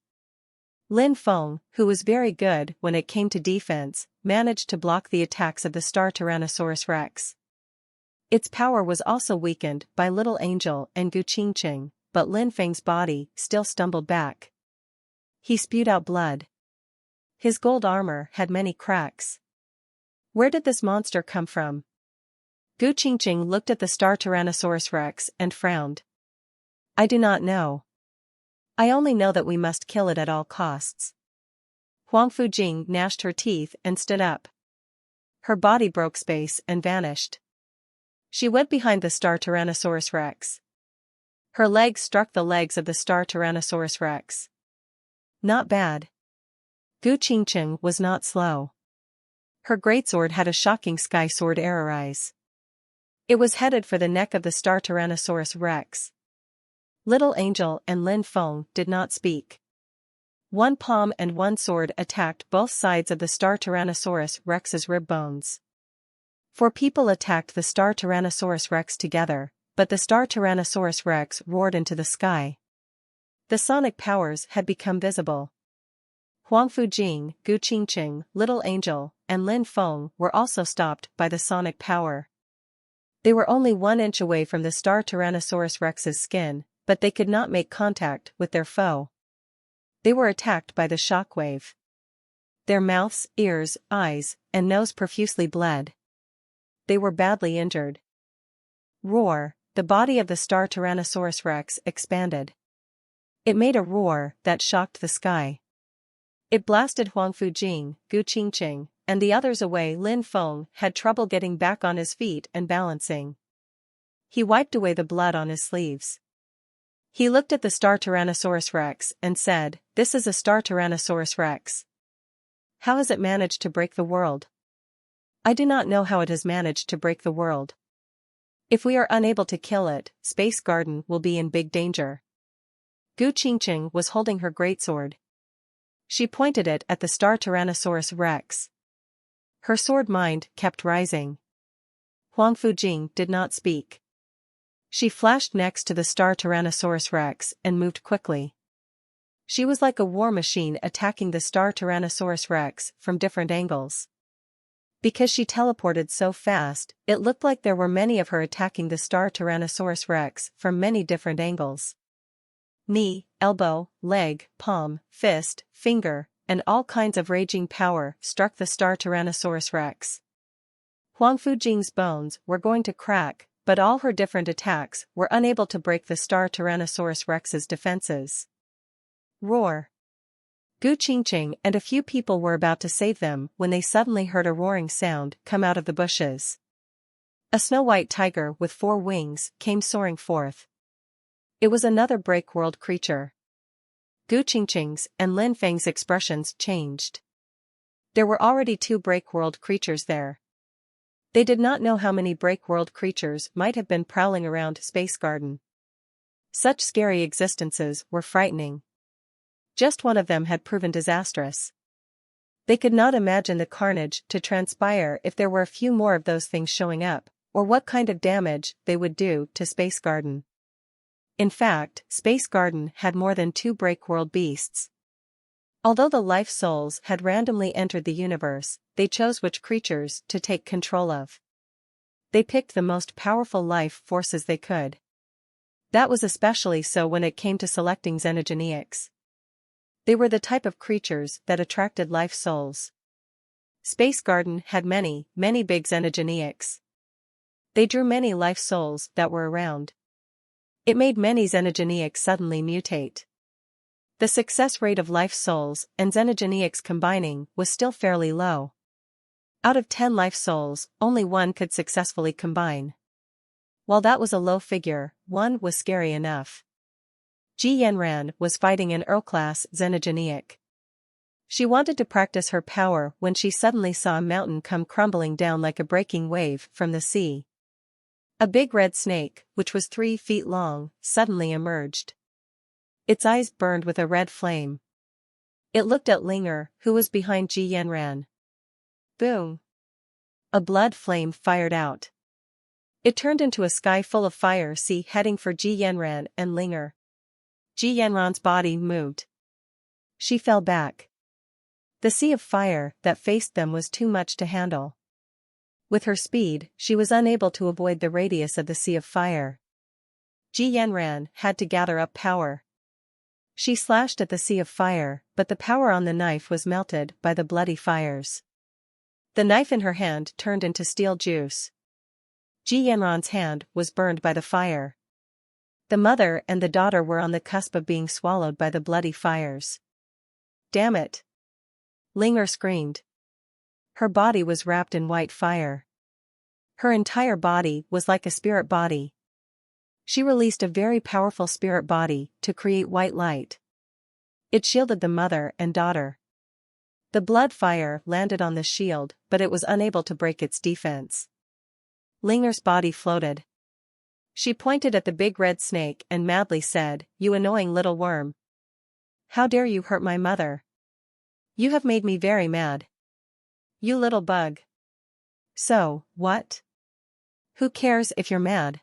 Lin Feng, who was very good when it came to defense, managed to block the attacks of the star Tyrannosaurus Rex. Its power was also weakened by Little Angel and Gu Qingqing, but Lin Feng's body still stumbled back. He spewed out blood. His gold armor had many cracks. Where did this monster come from? Gu Qingqing looked at the star Tyrannosaurus Rex and frowned. I do not know. I only know that we must kill it at all costs. Huang Fujing gnashed her teeth and stood up. Her body broke space and vanished. She went behind the star Tyrannosaurus Rex. Her legs struck the legs of the star Tyrannosaurus Rex. Not bad. Gu Qingqing was not slow. Her greatsword had a shocking sky sword arrow eyes. It was headed for the neck of the star Tyrannosaurus Rex. Little Angel and Lin Feng did not speak. One palm and one sword attacked both sides of the star Tyrannosaurus Rex's rib bones. 4 people attacked the star Tyrannosaurus Rex together, but the star Tyrannosaurus Rex roared into the sky. The sonic powers had become visible. Huang Fujing, Gu Qingqing, Little Angel, and Lin Feng were also stopped by the sonic power. They were only 1 inch away from the star Tyrannosaurus Rex's skin, but they could not make contact with their foe. They were attacked by the shockwave. Their mouths, ears, eyes, and nose profusely bled. They were badly injured. Roar! The body of the star Tyrannosaurus Rex expanded. It made a roar that shocked the sky. It blasted Huang Fujing, Gu Qingqing, and the others away. Lin Feng had trouble getting back on his feet and balancing. He wiped away the blood on his sleeves. He looked at the star Tyrannosaurus Rex and said, "This is a star Tyrannosaurus Rex. How has it managed to break the world? I do not know how it has managed to break the world. If we are unable to kill it, Space Garden will be in big danger." Gu Qingqing was holding her greatsword. She pointed it at the star Tyrannosaurus Rex. Her sword mind kept rising. Huang Fujing did not speak. She flashed next to the star Tyrannosaurus Rex and moved quickly. She was like a war machine attacking the star Tyrannosaurus Rex from different angles. Because she teleported so fast, it looked like there were many of her attacking the star Tyrannosaurus Rex from many different angles. Knee, elbow, leg, palm, fist, finger, and all kinds of raging power struck the star Tyrannosaurus Rex. Huang Fujing's bones were going to crack, but all her different attacks were unable to break the star Tyrannosaurus Rex's defenses. Roar! Gu Qingqing and a few people were about to save them when they suddenly heard a roaring sound come out of the bushes. A snow-white tiger with 4 wings came soaring forth. It was another break-world creature. Gu Qingqing's and Lin Feng's expressions changed. There were already 2 break-world creatures there. They did not know how many break-world creatures might have been prowling around Space Garden. Such scary existences were frightening. Just one of them had proven disastrous. They could not imagine the carnage to transpire if there were a few more of those things showing up, or what kind of damage they would do to Space Garden. In fact, Space Garden had more than 2 break-world beasts. Although the life souls had randomly entered the universe, they chose which creatures to take control of. They picked the most powerful life forces they could. That was especially so when it came to selecting xenogeneics. They were the type of creatures that attracted life souls. Space Garden had many big xenogeneics. They drew many life souls that were around. It made many xenogeneics suddenly mutate. The success rate of life souls and xenogeneics combining was still fairly low. Out of 10 life souls, only 1 could successfully combine. While that was a low figure, 1 was scary enough. Ji Yanran was fighting an Earl-class xenogeneic. She wanted to practice her power when she suddenly saw a mountain come crumbling down like a breaking wave from the sea. A big red snake, which was 3 feet long, suddenly emerged. Its eyes burned with a red flame. It looked at Linger, who was behind Ji Yanran. Boom! A blood flame fired out. It turned into a sky full of fire heading for Ji Yanran and Linger. Ji Yanran's body moved. She fell back. The sea of fire that faced them was too much to handle. With her speed, she was unable to avoid the radius of the sea of fire. Ji Yanran had to gather up power. She slashed at the sea of fire, but the power on the knife was melted by the bloody fires. The knife in her hand turned into steel juice. Ji Yanran's hand was burned by the fire. The mother and the daughter were on the cusp of being swallowed by the bloody fires. Damn it! Linger screamed. Her body was wrapped in white fire. Her entire body was like a spirit body. She released a very powerful spirit body to create white light. It shielded the mother and daughter. The blood fire landed on the shield, but it was unable to break its defense. Linger's body floated. She pointed at the big red snake and madly said, "You annoying little worm. How dare you hurt my mother? You have made me very mad. You little bug. So, what? Who cares if you're mad?"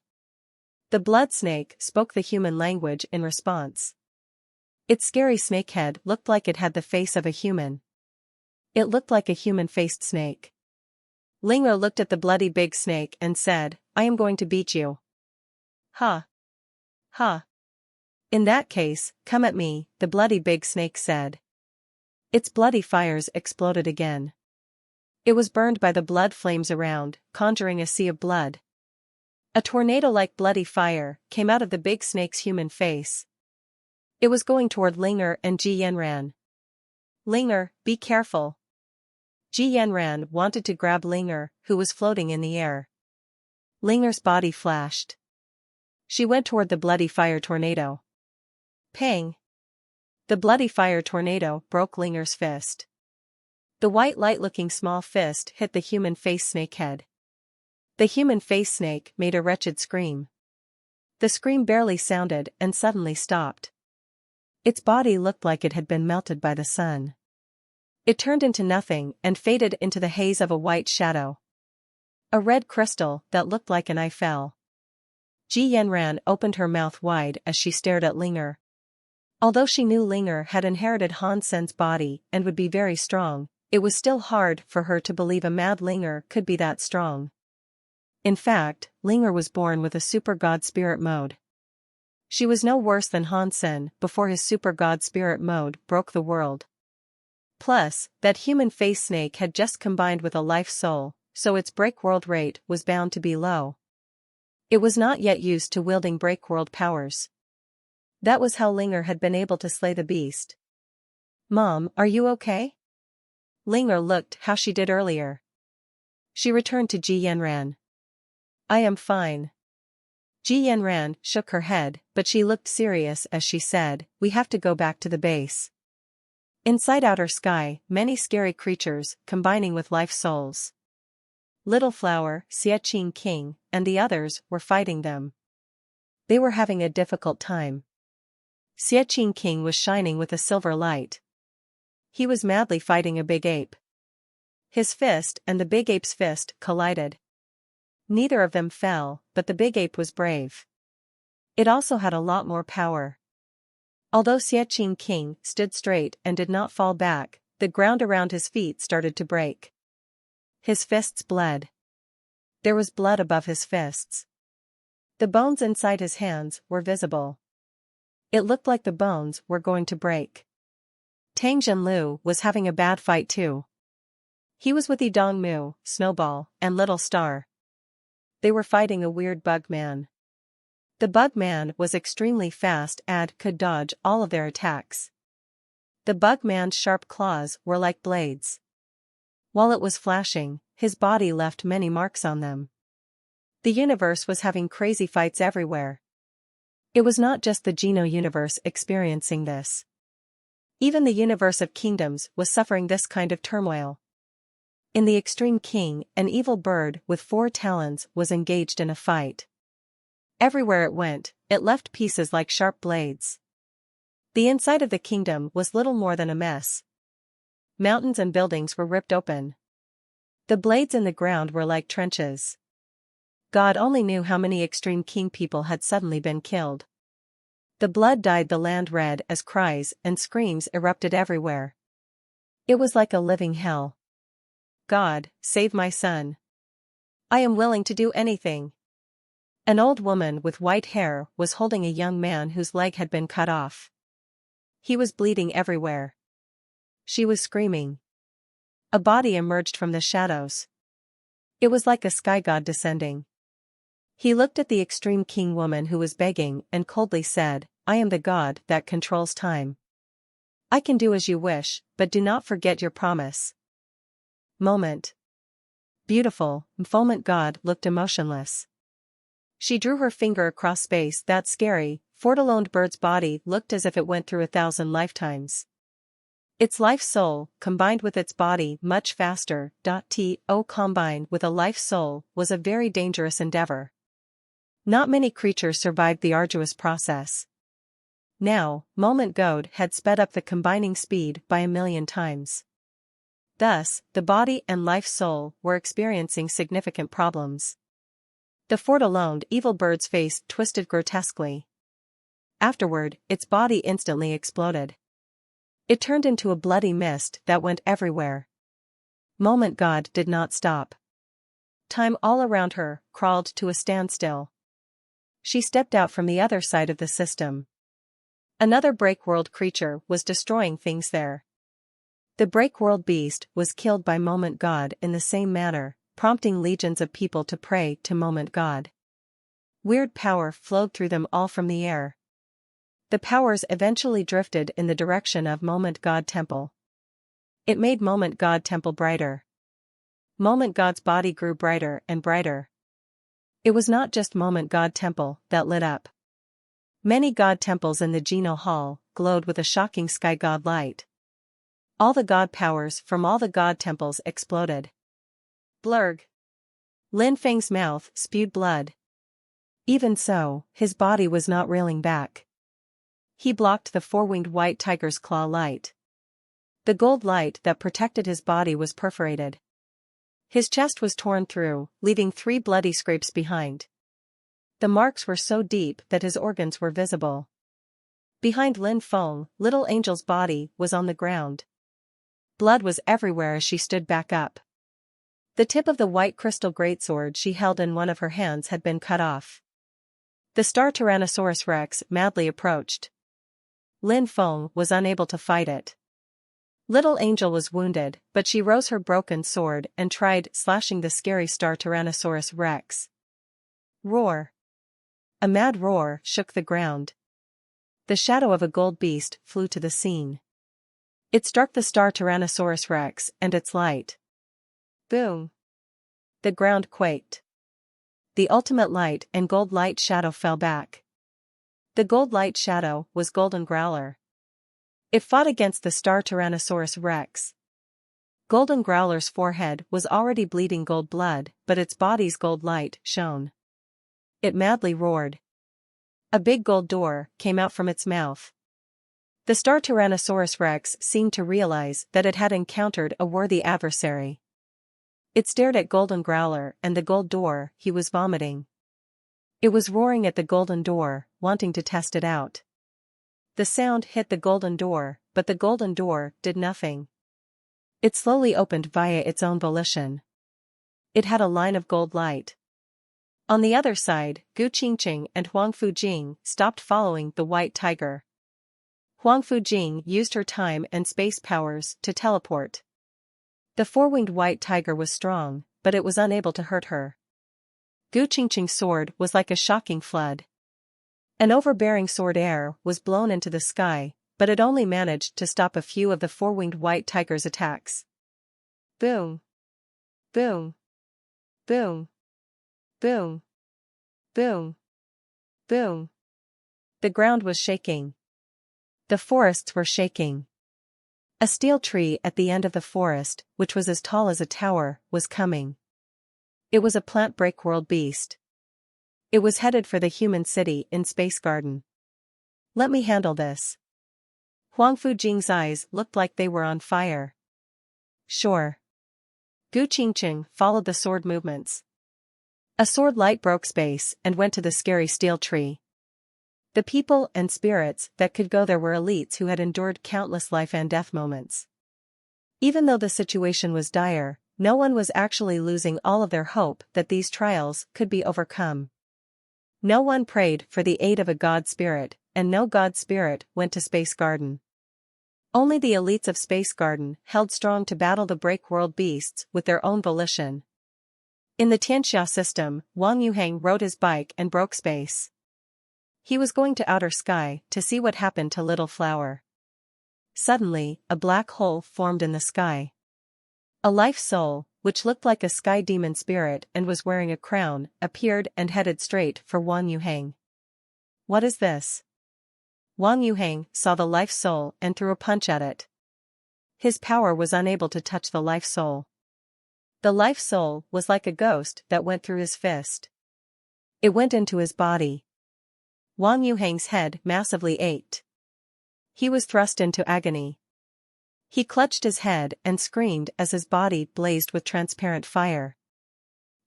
The blood snake spoke the human language in response. Its scary snakehead looked like it had the face of a human. It looked like a human-faced snake. Linger looked at the bloody big snake and said, "I am going to beat you." "Ha. Ha. In that case, come at me," the bloody big snake said. Its bloody fires exploded again. It was burned by the blood flames around, conjuring a sea of blood. A tornado-like bloody fire came out of the big snake's human face. It was going toward Linger and Ji Yanran. "Linger, be careful." Ji Yanran wanted to grab Linger, who was floating in the air. Linger's body flashed. She went toward the bloody fire tornado. Pang! The bloody fire tornado broke Linger's fist. The white light-looking small fist hit the human face snakehead. The human face snake made a wretched scream. The scream barely sounded and suddenly stopped. Its body looked like it had been melted by the sun. It turned into nothing and faded into the haze of a white shadow. A red crystal that looked like an eye fell. Ji Yanran opened her mouth wide as she stared at Linger. Although she knew Linger had inherited Han Sen's body and would be very strong, it was still hard for her to believe a mad Linger could be that strong. In fact, Linger was born with a super god spirit mode. She was no worse than Han Sen before his super god spirit mode broke the world. Plus, that human face snake had just combined with a life soul, so its break world rate was bound to be low. It was not yet used to wielding break world powers. That was how Linger had been able to slay the beast. "Mom, are you okay?" Linger looked how she did earlier. She returned to Ji Yanran. "I am fine." Ji Yanran shook her head, but she looked serious as she said, "We have to go back to the base." Inside outer sky, many scary creatures, combining with life souls. Little Flower, Xie King, and the others were fighting them. They were having a difficult time. Xie King was shining with a silver light. He was madly fighting a big ape. His fist and the big ape's fist collided. Neither of them fell, but the big ape was brave. It also had a lot more power. Although Xie King stood straight and did not fall back, the ground around his feet started to break. His fists bled. There was blood above his fists. The bones inside his hands were visible. It looked like the bones were going to break. Tang Jinlu was having a bad fight too. He was with Dongmu, Snowball, and Little Star. They were fighting a weird bug man. The bug man was extremely fast and could dodge all of their attacks. The bug man's sharp claws were like blades. While it was flashing, his body left many marks on them. The universe was having crazy fights everywhere. It was not just the Geno universe experiencing this. Even the universe of kingdoms was suffering this kind of turmoil. In the Extreme King, an evil bird with 4 talons was engaged in a fight. Everywhere it went, it left pieces like sharp blades. The inside of the kingdom was little more than a mess. Mountains and buildings were ripped open. The blades in the ground were like trenches. God only knew how many Extreme King people had suddenly been killed. The blood dyed the land red as cries and screams erupted everywhere. It was like a living hell. God, save my son. I am willing to do anything. An old woman with white hair was holding a young man whose leg had been cut off. He was bleeding everywhere. She was screaming. A body emerged from the shadows. It was like a sky god descending. He looked at the Extreme King woman who was begging and coldly said, I am the god that controls time. I can do as you wish, but do not forget your promise. Moment. Beautiful, Foment God looked emotionless. She drew her finger across space. That scary, fortaloned bird's body looked as if it went through 1,000 lifetimes. Its life soul, combined with its body much faster. Combined with a life soul was a very dangerous endeavor. Not many creatures survived the arduous process. Now, Moment God had sped up the combining speed by 1,000,000 times. Thus, the body and life soul were experiencing significant problems. The fortaloned evil bird's face twisted grotesquely. Afterward, its body instantly exploded. It turned into a bloody mist that went everywhere. Moment God did not stop. Time all around her crawled to a standstill. She stepped out from the other side of the system. Another break-world creature was destroying things there. The break-world beast was killed by Moment God in the same manner, prompting legions of people to pray to Moment God. Weird power flowed through them all from the air. The powers eventually drifted in the direction of Moment God Temple. It made Moment God Temple brighter. Moment God's body grew brighter and brighter. It was not just Moment God Temple that lit up. Many god temples in the Geno Hall glowed with a shocking sky god light. All the god powers from all the god temples exploded. Blurg. Lin Feng's mouth spewed blood. Even so, his body was not reeling back. He blocked the 4-winged white tiger's claw light. The gold light that protected his body was perforated. His chest was torn through, leaving 3 bloody scrapes behind. The marks were so deep that his organs were visible. Behind Lin Feng, Little Angel's body was on the ground. Blood was everywhere as she stood back up. The tip of the white crystal greatsword she held in one of her hands had been cut off. The star Tyrannosaurus Rex madly approached. Lin Feng was unable to fight it. Little Angel was wounded, but she rose her broken sword and tried slashing the scary star Tyrannosaurus Rex. Roar! A mad roar shook the ground. The shadow of a gold beast flew to the scene. It struck the star Tyrannosaurus Rex and its light. Boom! The ground quaked. The ultimate light and gold light shadow fell back. The gold light shadow was Golden Growler. It fought against the star Tyrannosaurus Rex. Golden Growler's forehead was already bleeding gold blood, but its body's gold light shone. It madly roared. A big gold door came out from its mouth. The star Tyrannosaurus Rex seemed to realize that it had encountered a worthy adversary. It stared at Golden Growler and the gold door. He was vomiting. It was roaring at the golden door, wanting to test it out. The sound hit the golden door, but the golden door did nothing. It slowly opened via its own volition. It had a line of gold light. On the other side, Gu Qingqing and Huang Fujing stopped following the white tiger. Huang Fujing used her time and space powers to teleport. The four-winged white tiger was strong, but it was unable to hurt her. Gu Qingqing's sword was like a shocking flood. An overbearing sword air was blown into the sky, but it only managed to stop a few of the four-winged white tiger's attacks. Boom! Boom! Boom! Boom! Boom! Boom! The ground was shaking. The forests were shaking. A steel tree at the end of the forest, which was as tall as a tower, was coming. It was a plant breakworld beast. It was headed for the human city in Space Garden. Let me handle this. Huang Fujing's eyes looked like they were on fire. Sure. Gu Qingqing followed the sword movements. A sword light broke space and went to the scary steel tree. The people and spirits that could go there were elites who had endured countless life and death moments. Even though the situation was dire, no one was actually losing all of their hope that these trials could be overcome. No one prayed for the aid of a god spirit, and no god spirit went to Space Garden. Only the elites of Space Garden held strong to battle the break-world beasts with their own volition. In the Tianxia system, Wang Yuhang rode his bike and broke space. He was going to outer sky to see what happened to Little Flower. Suddenly, a black hole formed in the sky. A life soul, which looked like a sky demon spirit and was wearing a crown, appeared and headed straight for Wang Yuhang. What is this? Wang Yuhang saw the life soul and threw a punch at it. His power was unable to touch the life soul. The life soul was like a ghost that went through his fist. It went into his body. Wang Yuhang's head massively ached. He was thrust into agony. He clutched his head and screamed as his body blazed with transparent fire.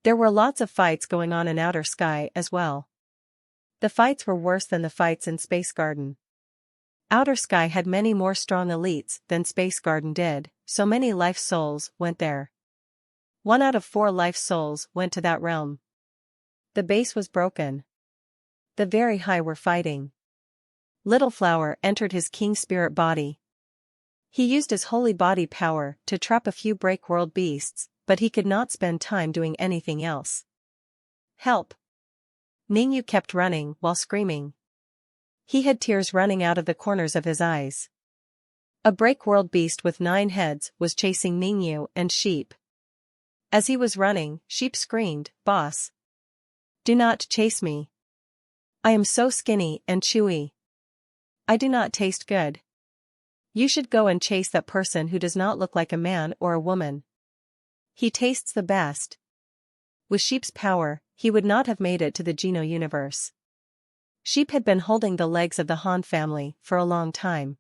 There were lots of fights going on in outer sky as well. The fights were worse than the fights in Space Garden. Outer sky had many more strong elites than Space Garden did, so many life souls went there. 1 out of 4 life souls went to that realm. The base was broken. The very high were fighting. Little Flower entered his king spirit body. He used his holy body power to trap a few break-world beasts, but he could not spend time doing anything else. Help! Ningyu kept running while screaming. He had tears running out of the corners of his eyes. A break-world beast with 9 heads was chasing Ningyu and Sheep. As he was running, Sheep screamed, "Boss! Do not chase me. I am so skinny and chewy. I do not taste good. You should go and chase that person who does not look like a man or a woman. He tastes the best." With Sheep's power, he would not have made it to the Geno universe. Sheep had been holding the legs of the Han family for a long time.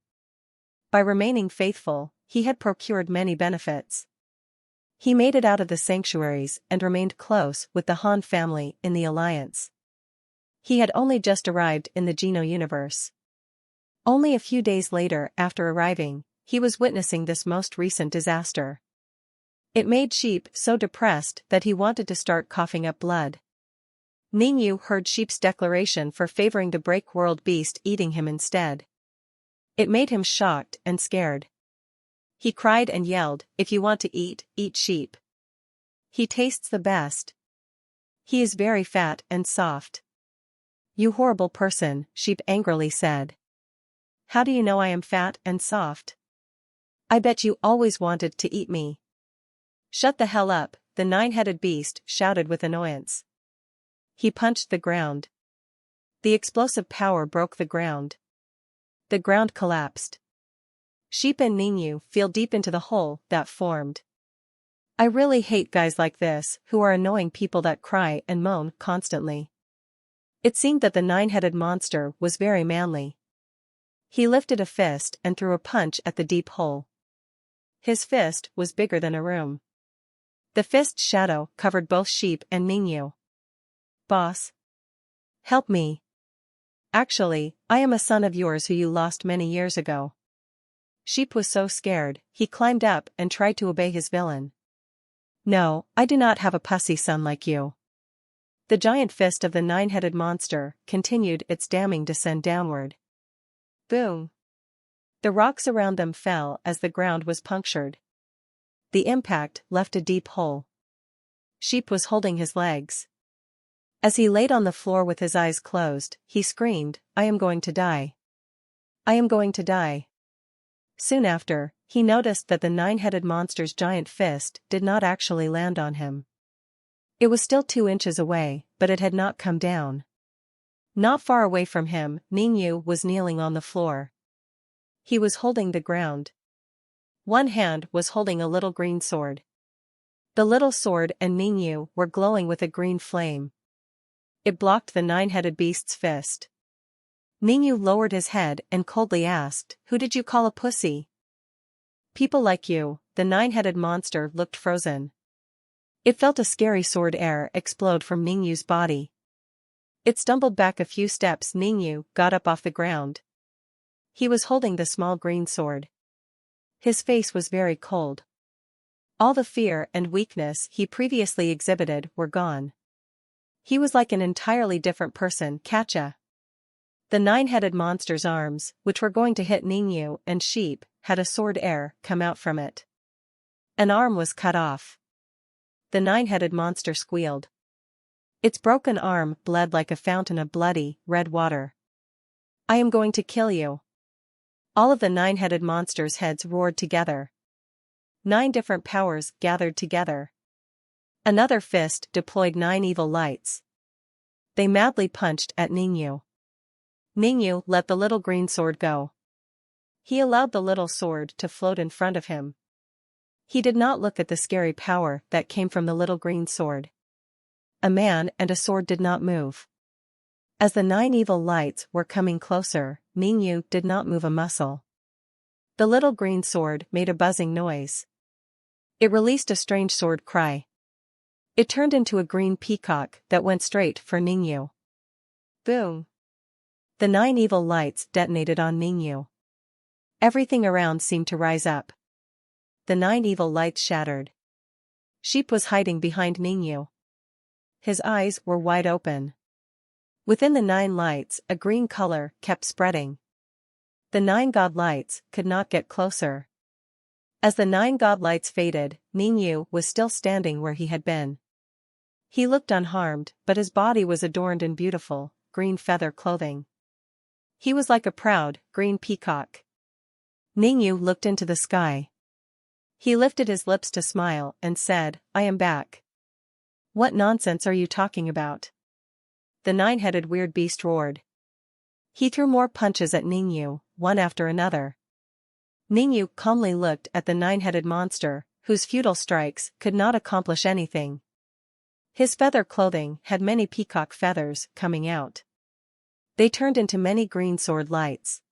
By remaining faithful, he had procured many benefits. He made it out of the sanctuaries and remained close with the Han family in the alliance. He had only just arrived in the Geno universe. Only a few days later after arriving, he was witnessing this most recent disaster. It made Sheep so depressed that he wanted to start coughing up blood. Ningyu heard Sheep's declaration for favoring the break-world beast eating him instead. It made him shocked and scared. He cried and yelled, "If you want to eat, eat Sheep. He tastes the best. He is very fat and soft." "You horrible person," Sheep angrily said. "How do you know I am fat and soft? I bet you always wanted to eat me." "Shut the hell up," the 9-headed beast shouted with annoyance. He punched the ground. The explosive power broke the ground. The ground collapsed. Sheep and Ningyu fell deep into the hole that formed. I really hate guys like this who are annoying people that cry and moan constantly. It seemed that the 9-headed monster was very manly. He lifted a fist and threw a punch at the deep hole. His fist was bigger than a room. The fist's shadow covered both Sheep and Ningyu. "Boss? Help me. Actually, I am a son of yours who you lost many years ago." Sheep was so scared, he climbed up and tried to obey his villain. "No, I do not have a pussy son like you. The giant fist of the nine-headed monster continued its damning descent downward. Boom! The rocks around them fell as the ground was punctured. The impact left a deep hole. Sheep was holding his legs. As he laid on the floor with his eyes closed, he screamed, "I am going to die. I am going to die." Soon after, he noticed that the nine-headed monster's giant fist did not actually land on him. It was still 2 inches away, but it had not come down. Not far away from him, Ningyu was kneeling on the floor. He was holding the ground. One hand was holding a little green sword. The little sword and Ningyu were glowing with a green flame. It blocked the nine-headed beast's fist. Ningyu lowered his head and coldly asked, "Who did you call a pussy?" "People like you." The nine-headed monster looked frozen. It felt a scary sword air explode from Ningyu's body. It stumbled back a few steps. Ningyu got up off the ground. He was holding the small green sword. His face was very cold. All the fear and weakness he previously exhibited were gone. He was like an entirely different person. Catcha! The nine-headed monster's arms, which were going to hit Ningyu and Sheep, had a sword air come out from it. An arm was cut off. The nine-headed monster squealed. Its broken arm bled like a fountain of bloody, red water. "I am going to kill you." All of the nine-headed monster's heads roared together. 9 different powers gathered together. Another fist deployed 9 evil lights. They madly punched at Ningyu. Ningyu let the little green sword go. He allowed the little sword to float in front of him. He did not look at the scary power that came from the little green sword. A man and a sword did not move. As the 9 evil lights were coming closer, Ningyu did not move a muscle. The little green sword made a buzzing noise. It released a strange sword cry. It turned into a green peacock that went straight for Ningyu. Boom! The 9 evil lights detonated on Ningyu. Everything around seemed to rise up. The 9 evil lights shattered. Sheep was hiding behind Ningyu. His eyes were wide open. Within the 9 lights, a green color kept spreading. The 9 god lights could not get closer. As the 9 god lights faded, Ningyu was still standing where he had been. He looked unharmed, but his body was adorned in beautiful, green feather clothing. He was like a proud, green peacock. Ningyu looked into the sky. He lifted his lips to smile and said, "I am back." "What nonsense are you talking about?" The 9-headed weird beast roared. He threw more punches at Ningyu, one after another. Ningyu calmly looked at the 9-headed monster, whose futile strikes could not accomplish anything. His feather clothing had many peacock feathers coming out. They turned into many green sword lights.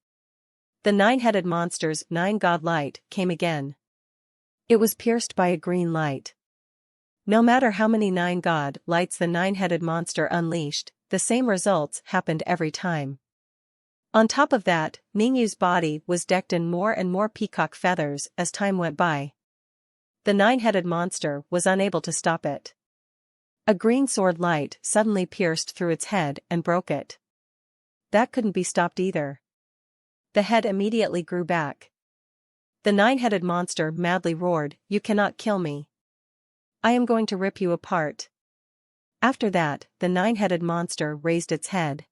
The 9-headed monster's 9 god light came again. It was pierced by a green light. No matter how many 9 god lights the 9-headed monster unleashed, the same results happened every time. On top of that, Ningyu's body was decked in more and more peacock feathers as time went by. The 9-headed monster was unable to stop it. A green sword light suddenly pierced through its head and broke it. That couldn't be stopped either. The head immediately grew back. The 9-headed monster madly roared, "You cannot kill me. I am going to rip you apart." After that, the 9-headed monster raised its head.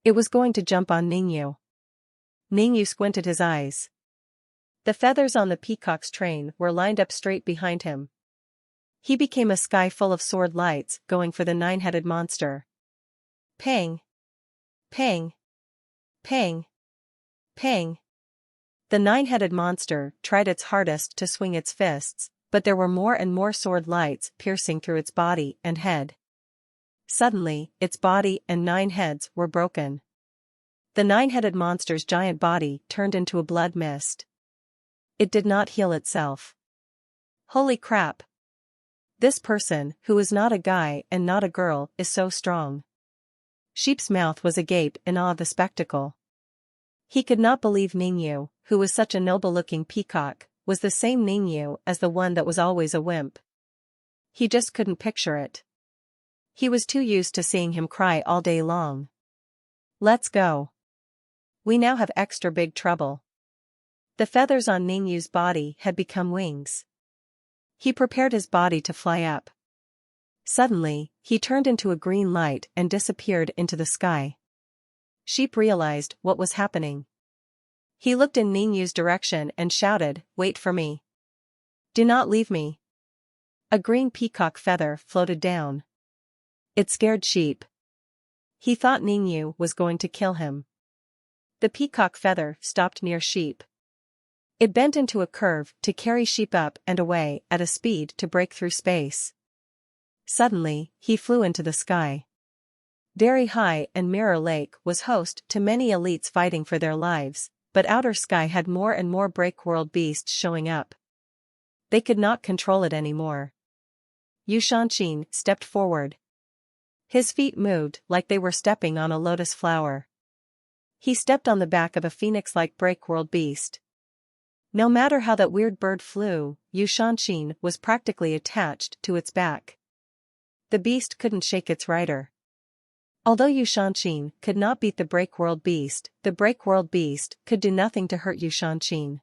It was going to jump on Ningyu. Ningyu squinted his eyes. The feathers on the peacock's train were lined up straight behind him. He became a sky full of sword lights going for the 9-headed monster. Pang! Pang! Pang! Pang! The 9-headed monster tried its hardest to swing its fists, but there were more and more sword lights piercing through its body and head. Suddenly, its body and 9 heads were broken. The 9-headed monster's giant body turned into a blood mist. It did not heal itself. Holy crap! This person, who is not a guy and not a girl, is so strong. Sheep's mouth was agape in awe of the spectacle. He could not believe Ningyu, who was such a noble-looking peacock, was the same Ningyu as the one that was always a wimp. He just couldn't picture it. He was too used to seeing him cry all day long. Let's go. We now have extra big trouble. The feathers on Ningyu's body had become wings. He prepared his body to fly up. Suddenly, he turned into a green light and disappeared into the sky. Sheep realized what was happening. He looked in Ningyu's direction and shouted, "Wait for me. Do not leave me." A green peacock feather floated down. It scared Sheep. He thought Ningyu was going to kill him. The peacock feather stopped near Sheep. It bent into a curve to carry Sheep up and away at a speed to break through space. Suddenly, he flew into the sky. Very High and Mirror Lake was host to many elites fighting for their lives, but Outer Sky had more and more break-world beasts showing up. They could not control it anymore. Yu Shanqin stepped forward. His feet moved like they were stepping on a lotus flower. He stepped on the back of a phoenix-like break-world beast. No matter how that weird bird flew, Yu Shanqin was practically attached to its back. The beast couldn't shake its rider. Although Yu Shanqin could not beat the break-world beast, the break-world beast could do nothing to hurt Yu Shanqin.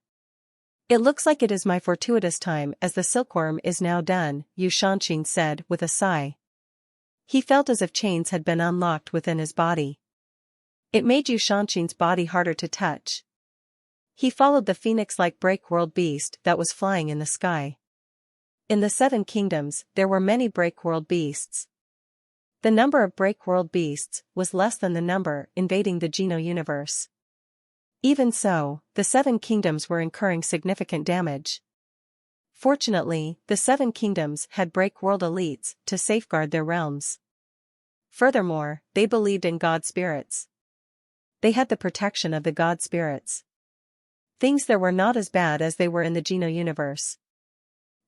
It looks like it is my fortuitous time as the silkworm is now done, Yu Shanqin said with a sigh. He felt as if chains had been unlocked within his body. It made Yu Shanqin's body harder to touch. He followed the phoenix-like break-world beast that was flying in the sky. In the Seven Kingdoms, there were many break-world beasts. The number of break-world beasts was less than the number invading the Geno universe. Even so, the Seven Kingdoms were incurring significant damage. Fortunately, the Seven Kingdoms had break-world elites to safeguard their realms. Furthermore, they believed in god spirits. They had the protection of the god spirits. Things there were not as bad as they were in the Geno universe.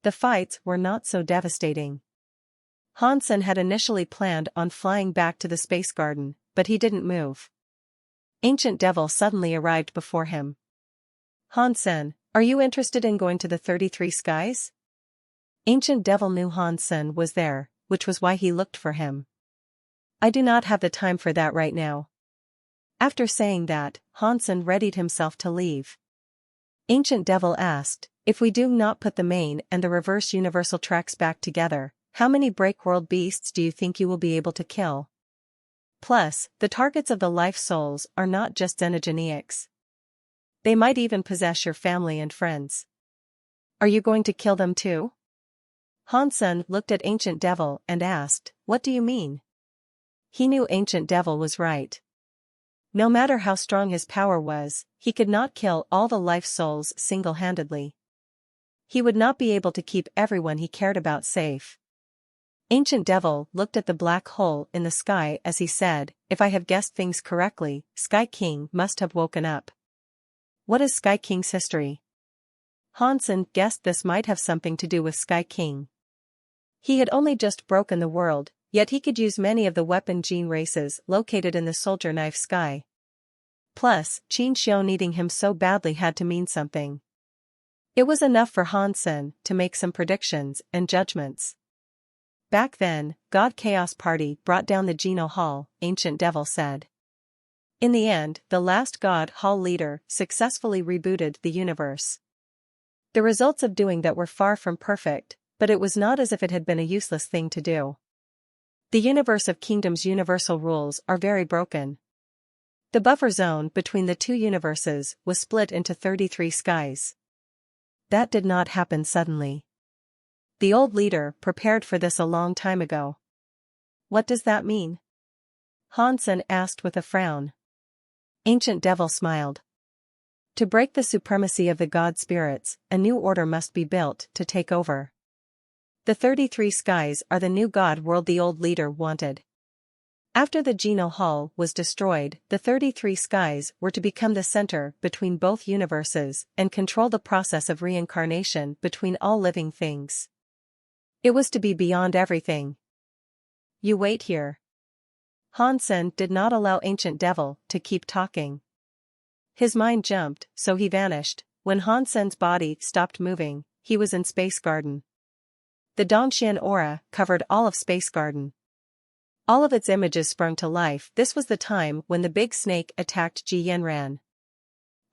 The fights were not so devastating. Hansen had initially planned on flying back to the space garden, but he didn't move. Ancient Devil suddenly arrived before him. Hansen, are you interested in going to the 33 skies? Ancient Devil knew Hansen was there, which was why he looked for him. I do not have the time for that right now. After saying that, Hansen readied himself to leave. Ancient Devil asked, if we do not put the main and the reverse universal tracks back together, how many break-world beasts do you think you will be able to kill? Plus, the targets of the life souls are not just xenogeneics. They might even possess your family and friends. Are you going to kill them too? Hansen looked at Ancient Devil and asked, what do you mean? He knew Ancient Devil was right. No matter how strong his power was, he could not kill all the life souls single-handedly. He would not be able to keep everyone he cared about safe. Ancient Devil looked at the black hole in the sky as he said, if I have guessed things correctly, Sky King must have woken up. What is Sky King's history? Hansen guessed this might have something to do with Sky King. He had only just broken the world, yet he could use many of the weapon gene races located in the soldier knife sky. Plus, Qin Xiao needing him so badly had to mean something. It was enough for Hansen to make some predictions and judgments. Back then, God Chaos Party brought down the Geno Hall, Ancient Devil said. In the end, the last God Hall leader successfully rebooted the universe. The results of doing that were far from perfect, but it was not as if it had been a useless thing to do. The universe of kingdoms' universal rules are very broken. The buffer zone between the two universes was split into 33 skies. That did not happen suddenly. The old leader prepared for this a long time ago. What does that mean? Hansen asked with a frown. Ancient Devil smiled. To break the supremacy of the god spirits, a new order must be built to take over. The 33 skies are the new god world the old leader wanted. After the Geno Hall was destroyed, the 33 skies were to become the center between both universes and control the process of reincarnation between all living things. It was to be beyond everything. You wait here. Hansen did not allow Ancient Devil to keep talking. His mind jumped, so he vanished. When Hansen's body stopped moving, he was in Space Garden. The Dongxian aura covered all of Space Garden. All of its images sprung to life. This was the time when the big snake attacked Ji Yanran.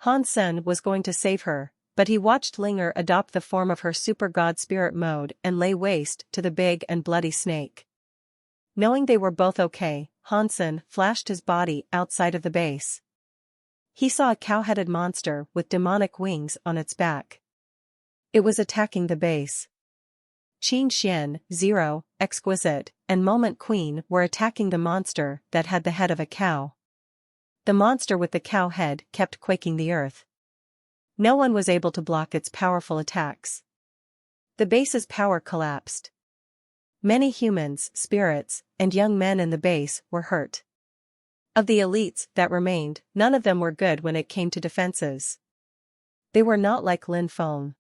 Han Sen was going to save her, but he watched Linger adopt the form of her super god spirit mode and lay waste to the big and bloody snake. Knowing they were both okay, Han Sen flashed his body outside of the base. He saw a cow-headed monster with demonic wings on its back. It was attacking the base. Qin Xian, Zero, Exquisite, and Moment Queen were attacking the monster that had the head of a cow. The monster with the cow head kept quaking the earth. No one was able to block its powerful attacks. The base's power collapsed. Many humans, spirits, and young men in the base were hurt. Of the elites that remained, none of them were good when it came to defenses. They were not like Lin Feng.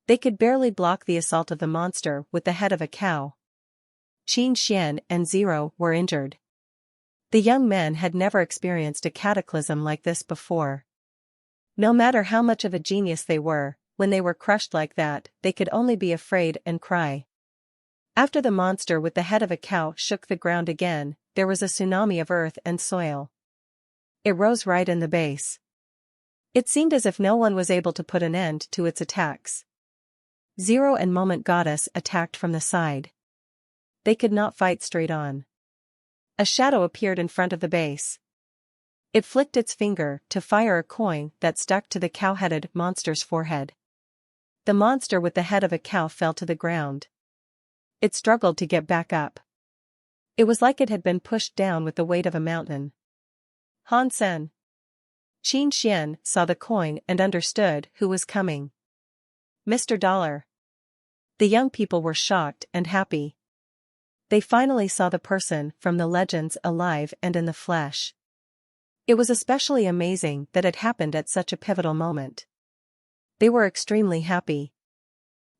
They could barely block the assault of the monster with the head of a cow. Qin Xian and Zero were injured. The young men had never experienced a cataclysm like this before. No matter how much of a genius they were, when they were crushed like that, they could only be afraid and cry. After the monster with the head of a cow shook the ground again, there was a tsunami of earth and soil. It rose right in the base. It seemed as if no one was able to put an end to its attacks. Zero and Moment Goddess attacked from the side. They could not fight straight on. A shadow appeared in front of the base. It flicked its finger to fire a coin that stuck to the cow-headed monster's forehead. The monster with the head of a cow fell to the ground. It struggled to get back up. It was like it had been pushed down with the weight of a mountain. Han Sen. Qin Xian saw the coin and understood who was coming. Mr. Dollar. The young people were shocked and happy. They finally saw the person from the legends alive and in the flesh. It was especially amazing that it happened at such a pivotal moment. They were extremely happy.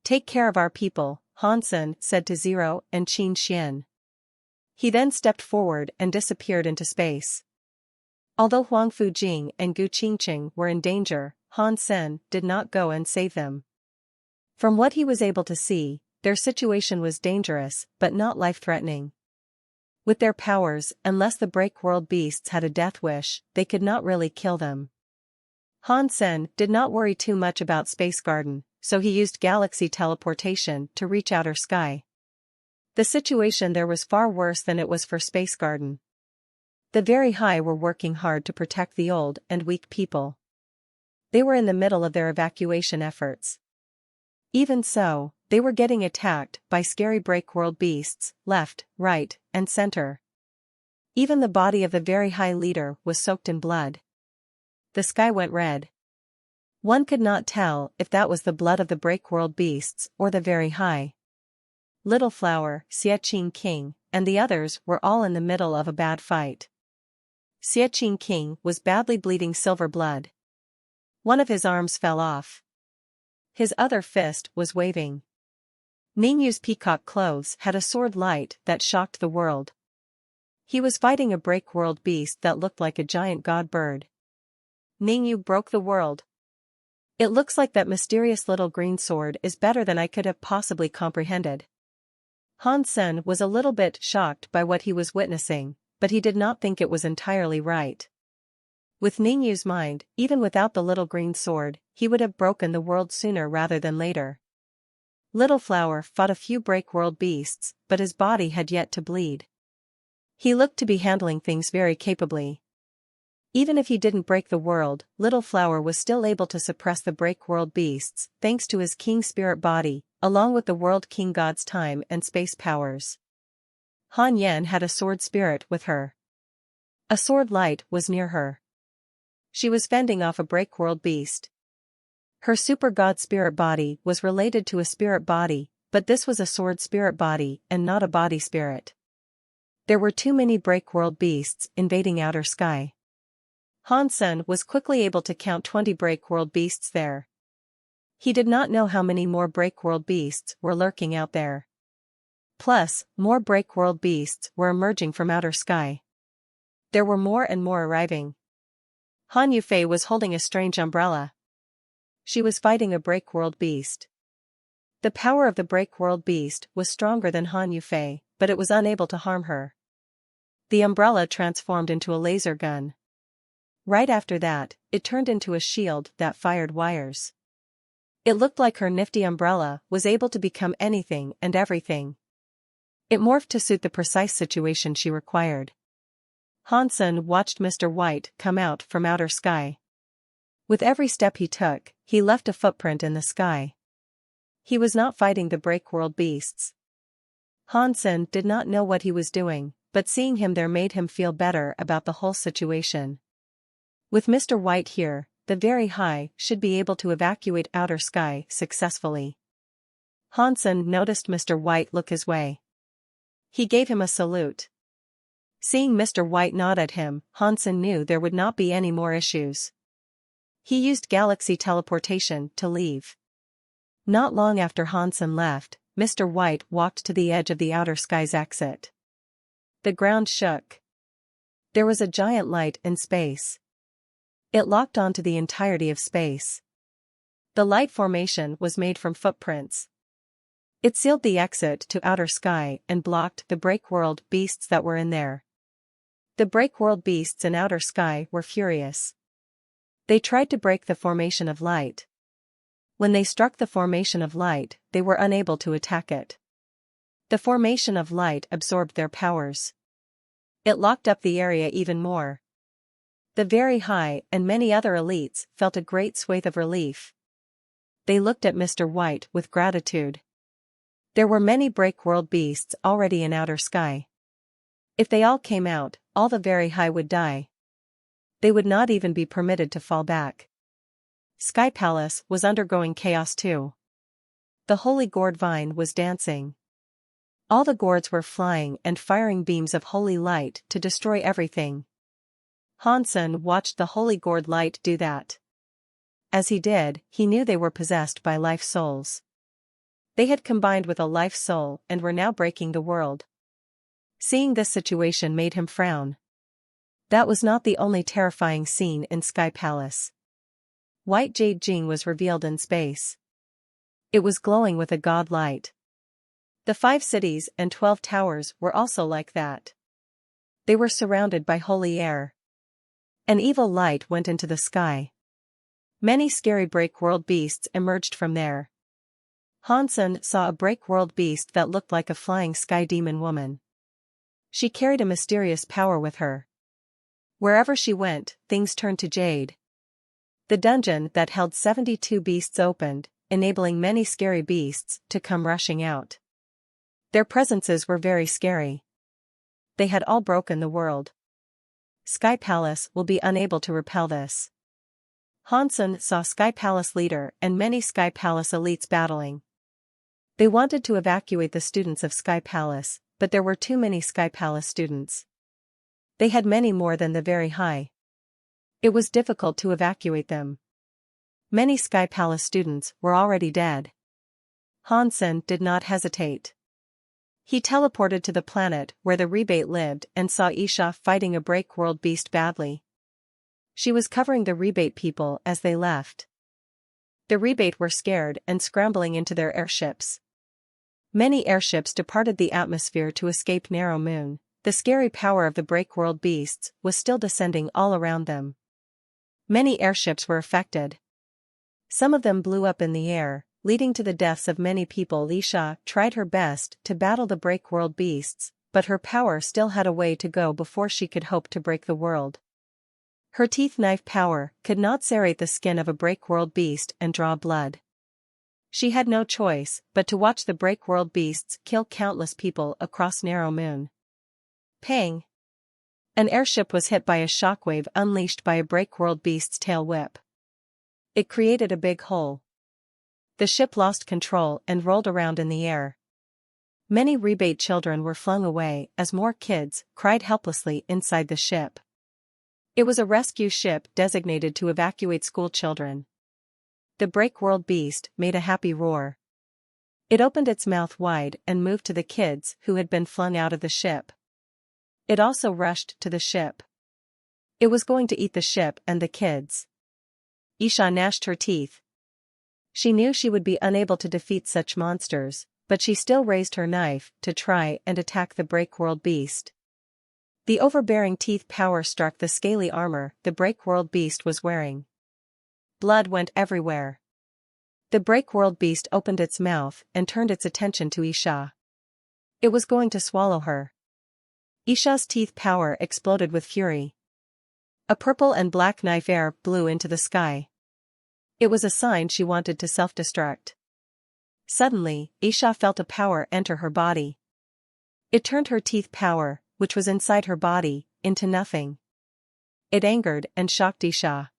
Take care of our people, Han Sen said to Zero and Qin Xian. He then stepped forward and disappeared into space. Although Huang Fujing and Gu Qingqing were in danger, Han Sen did not go and save them. From what he was able to see, their situation was dangerous but not life-threatening. With their powers, unless the break-world beasts had a death wish, they could not really kill them. Han Sen did not worry too much about Space Garden, so he used galaxy teleportation to reach outer sky. The situation there was far worse than it was for Space Garden. The Very High were working hard to protect the old and weak people. They were in the middle of their evacuation efforts. Even so, they were getting attacked by scary break-world beasts, left, right, and center. Even the body of the Very High leader was soaked in blood. The sky went red. One could not tell if that was the blood of the break-world beasts or the Very High. Little Flower, Xie King, and the others were all in the middle of a bad fight. Xie King was badly bleeding silver blood. One of his arms fell off. His other fist was waving. Ningyu's peacock clothes had a sword light that shocked the world. He was fighting a break-world beast that looked like a giant god bird. Ningyu broke the world. It looks like that mysterious little green sword is better than I could have possibly comprehended. Han Sen was a little bit shocked by what he was witnessing, but he did not think it was entirely right. With Ningyu's mind, even without the little green sword, he would have broken the world sooner rather than later. Little Flower fought a few break-world beasts, but his body had yet to bleed. He looked to be handling things very capably. Even if he didn't break the world, Little Flower was still able to suppress the break-world beasts, thanks to his king spirit body, along with the world king god's time and space powers. Han Yan had a sword spirit with her. A sword light was near her. She was fending off a break-world beast. Her super god spirit body was related to a spirit body, but this was a sword spirit body and not a body spirit. There were too many break-world beasts invading outer sky. Han Sen was quickly able to count 20 break-world beasts there. He did not know how many more break-world beasts were lurking out there. Plus, more break-world beasts were emerging from outer sky. There were more and more arriving. Han Yufei was holding a strange umbrella. She was fighting a break-world beast. The power of the break-world beast was stronger than Han Yufei, but it was unable to harm her. The umbrella transformed into a laser gun. Right after that, it turned into a shield that fired wires. It looked like her nifty umbrella was able to become anything and everything. It morphed to suit the precise situation she required. Hansen watched Mr. White come out from outer sky. With every step he took, he left a footprint in the sky. He was not fighting the break-world beasts. Hansen did not know what he was doing, but seeing him there made him feel better about the whole situation. With Mr. White here, the very high should be able to evacuate outer sky successfully. Hansen noticed Mr. White look his way. He gave him a salute. Seeing Mr. White nod at him, Hansen knew there would not be any more issues. He used galaxy teleportation to leave. Not long after Hansen left, Mr. White walked to the edge of the outer sky's exit. The ground shook. There was a giant light in space. It locked onto the entirety of space. The light formation was made from footprints. It sealed the exit to outer sky and blocked the break-world beasts that were in there. The break-world beasts in outer sky were furious. They tried to break the formation of light. When they struck the formation of light, they were unable to attack it. The formation of light absorbed their powers. It locked up the area even more. The very high and many other elites felt a great swathe of relief. They looked at Mr. White with gratitude. There were many break-world beasts already in outer sky. If they all came out, all the very high would die. They would not even be permitted to fall back. Sky Palace was undergoing chaos too. The holy gourd vine was dancing. All the gourds were flying and firing beams of holy light to destroy everything. Hansen watched the holy gourd light do that. As he did, he knew they were possessed by life souls. They had combined with a life soul and were now breaking the world. Seeing this situation made him frown. That was not the only terrifying scene in Sky Palace. White Jade Jing was revealed in space. It was glowing with a god light. The 5 cities and 12 towers were also like that. They were surrounded by holy air. An evil light went into the sky. Many scary break-world beasts emerged from there. Hansen saw a break-world beast that looked like a flying sky demon woman. She carried a mysterious power with her. Wherever she went, things turned to jade. The dungeon that held 72 beasts opened, enabling many scary beasts to come rushing out. Their presences were very scary. They had all broken the world. Sky Palace will be unable to repel this. Hansen saw Sky Palace leader and many Sky Palace elites battling. They wanted to evacuate the students of Sky Palace, but there were too many Sky Palace students. They had many more than the very high. It was difficult to evacuate them. Many Sky Palace students were already dead. Hansen did not hesitate. He teleported to the planet where the rebate lived and saw Isha fighting a break-world beast badly. She was covering the rebate people as they left. The rebate were scared and scrambling into their airships. Many airships departed the atmosphere to escape Narrow Moon. The scary power of the break-world beasts was still descending all around them. Many airships were affected. Some of them blew up in the air, leading to the deaths of many people. Isha tried her best to battle the break-world beasts, but her power still had a way to go before she could hope to break the world. Her teeth knife power could not serrate the skin of a break-world beast and draw blood. She had no choice but to watch the break-world beasts kill countless people across Narrow Moon. Pang! An airship was hit by a shockwave unleashed by a break-world beast's tail whip. It created a big hole. The ship lost control and rolled around in the air. Many rebate children were flung away as more kids cried helplessly inside the ship. It was a rescue ship designated to evacuate school children. The break-world beast made a happy roar. It opened its mouth wide and moved to the kids who had been flung out of the ship. It also rushed to the ship. It was going to eat the ship and the kids. Isha gnashed her teeth. She knew she would be unable to defeat such monsters, but she still raised her knife to try and attack the break-world beast. The overbearing teeth power struck the scaly armor the break-world beast was wearing. Blood went everywhere. The break-world beast opened its mouth and turned its attention to Isha. It was going to swallow her. Isha's teeth power exploded with fury. A purple and black knife air blew into the sky. It was a sign she wanted to self-destruct. Suddenly, Isha felt a power enter her body. It turned her teeth power, which was inside her body, into nothing. It angered and shocked Isha.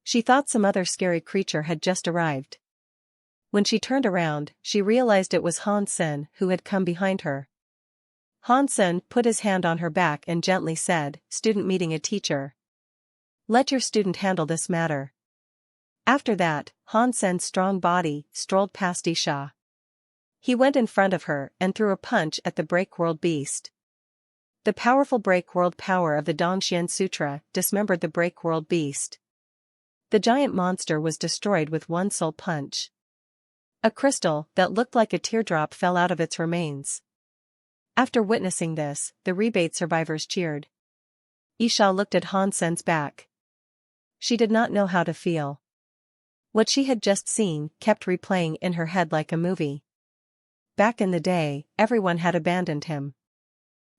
She thought some other scary creature had just arrived. When she turned around, she realized it was Hansen who had come behind her. Hansen put his hand on her back and gently said, "Student meeting a teacher. Let your student handle this matter." After that, Hansen's strong body strolled past Isha. He went in front of her and threw a punch at the break-world beast. The powerful break-world power of the Dongxian Sutra dismembered the break-world beast. The giant monster was destroyed with one sole punch. A crystal that looked like a teardrop fell out of its remains. After witnessing this, the rebate survivors cheered. Isha looked at Hansen's back. She did not know how to feel. What she had just seen kept replaying in her head like a movie. Back in the day, everyone had abandoned him.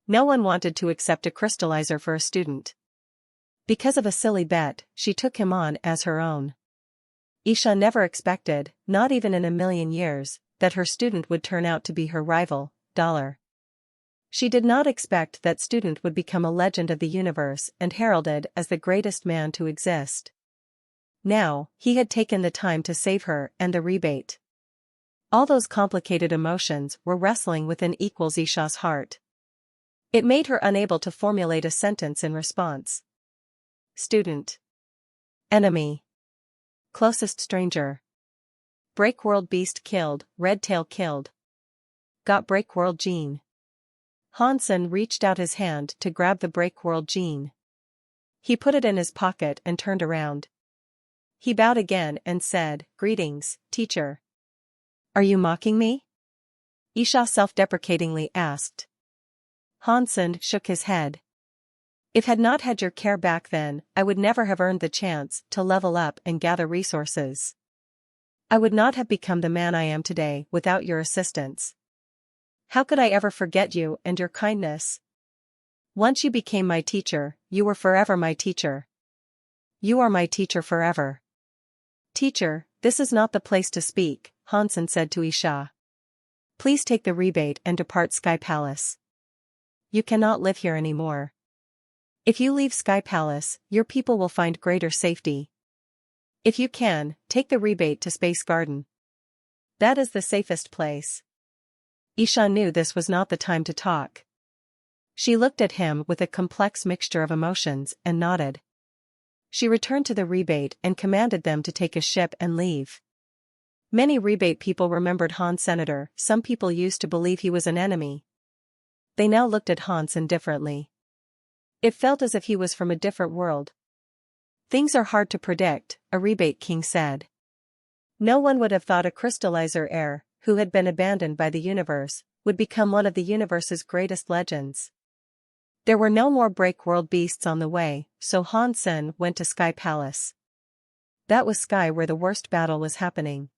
No one wanted to accept a crystallizer for a student. Because of a silly bet, she took him on as her own. Isha never expected, not even in a million years, that her student would turn out to be her rival, Dollar. She did not expect that student would become a legend of the universe and heralded as the greatest man to exist. Now, he had taken the time to save her and the rebate. All those complicated emotions were wrestling within Isha's heart. It made her unable to formulate a sentence in response. Student. Enemy. Closest stranger. Break-world beast killed, red tail killed. Got break-world gene. Hansen reached out his hand to grab the break-world gene. He put it in his pocket and turned around. He bowed again and said, "Greetings, teacher." "Are you mocking me?" Isha self-deprecatingly asked. Hansen shook his head. "If had not had your care back then, I would never have earned the chance to level up and gather resources. I would not have become the man I am today without your assistance. How could I ever forget you and your kindness? Once you became my teacher, you were forever my teacher. You are my teacher forever." "Teacher, this is not the place to speak," Hansen said to Isha. "Please take the rebate and depart Sky Palace. You cannot live here anymore. If you leave Sky Palace, your people will find greater safety. If you can, take the rebate to Space Garden. That is the safest place." Isha knew this was not the time to talk. She looked at him with a complex mixture of emotions and nodded. She returned to the rebate and commanded them to take a ship and leave. Many rebate people remembered Hans Senator. Some people used to believe he was an enemy. They now looked at Hansen differently. It felt as if he was from a different world. "Things are hard to predict," a rebate king said. No one would have thought a crystallizer heir, who had been abandoned by the universe, would become one of the universe's greatest legends. There were no more break-world beasts on the way, so Hansen went to Sky Palace. That was Sky where the worst battle was happening.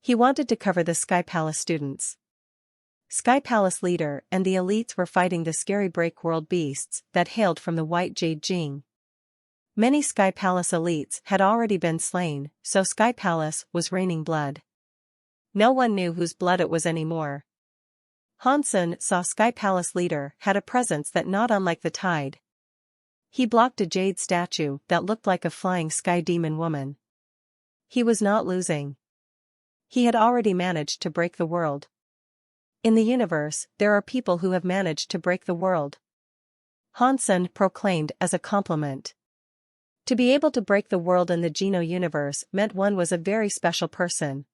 He wanted to cover the Sky Palace students. Sky Palace leader and the elites were fighting the scary break-world beasts that hailed from the White Jade Jing. Many Sky Palace elites had already been slain, so Sky Palace was raining blood. No one knew whose blood it was anymore. Hansen saw Sky Palace leader had a presence that not unlike the tide. He blocked a jade statue that looked like a flying sky demon woman. He was not losing. He had already managed to break the world. In the universe, there are people who have managed to break the world. Hansen proclaimed as a compliment. To be able to break the world in the Geno universe meant one was a very special person.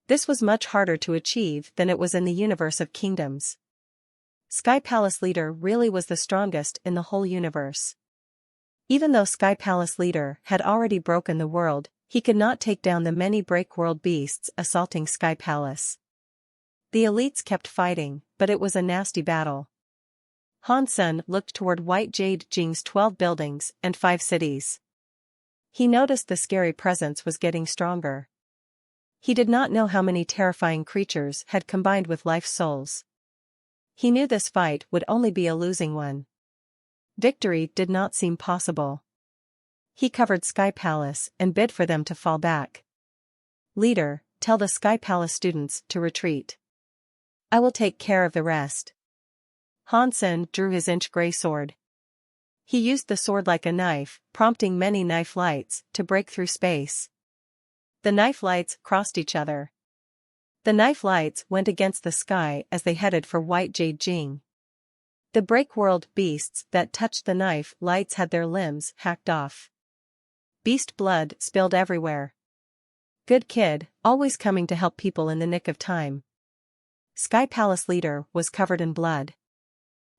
This was much harder to achieve than it was in the universe of kingdoms. Sky Palace leader really was the strongest in the whole universe. Even though Sky Palace leader had already broken the world, he could not take down the many break-world beasts assaulting Sky Palace. The elites kept fighting, but it was a nasty battle. Han Sen looked toward White Jade Jing's 12 buildings and 5 cities. He noticed the scary presence was getting stronger. He did not know how many terrifying creatures had combined with life's souls. He knew this fight would only be a losing one. Victory did not seem possible. He covered Sky Palace and bid for them to fall back. Leader, tell the Sky Palace students to retreat. I will take care of the rest. Han Sen drew his inch-gray sword. He used the sword like a knife, prompting many knife lights to break through space. The knife lights crossed each other. The knife lights went against the sky as they headed for White Jade Jing. The break-world beasts that touched the knife lights had their limbs hacked off. Beast blood spilled everywhere. Good kid, always coming to help people in the nick of time. Sky Palace leader was covered in blood.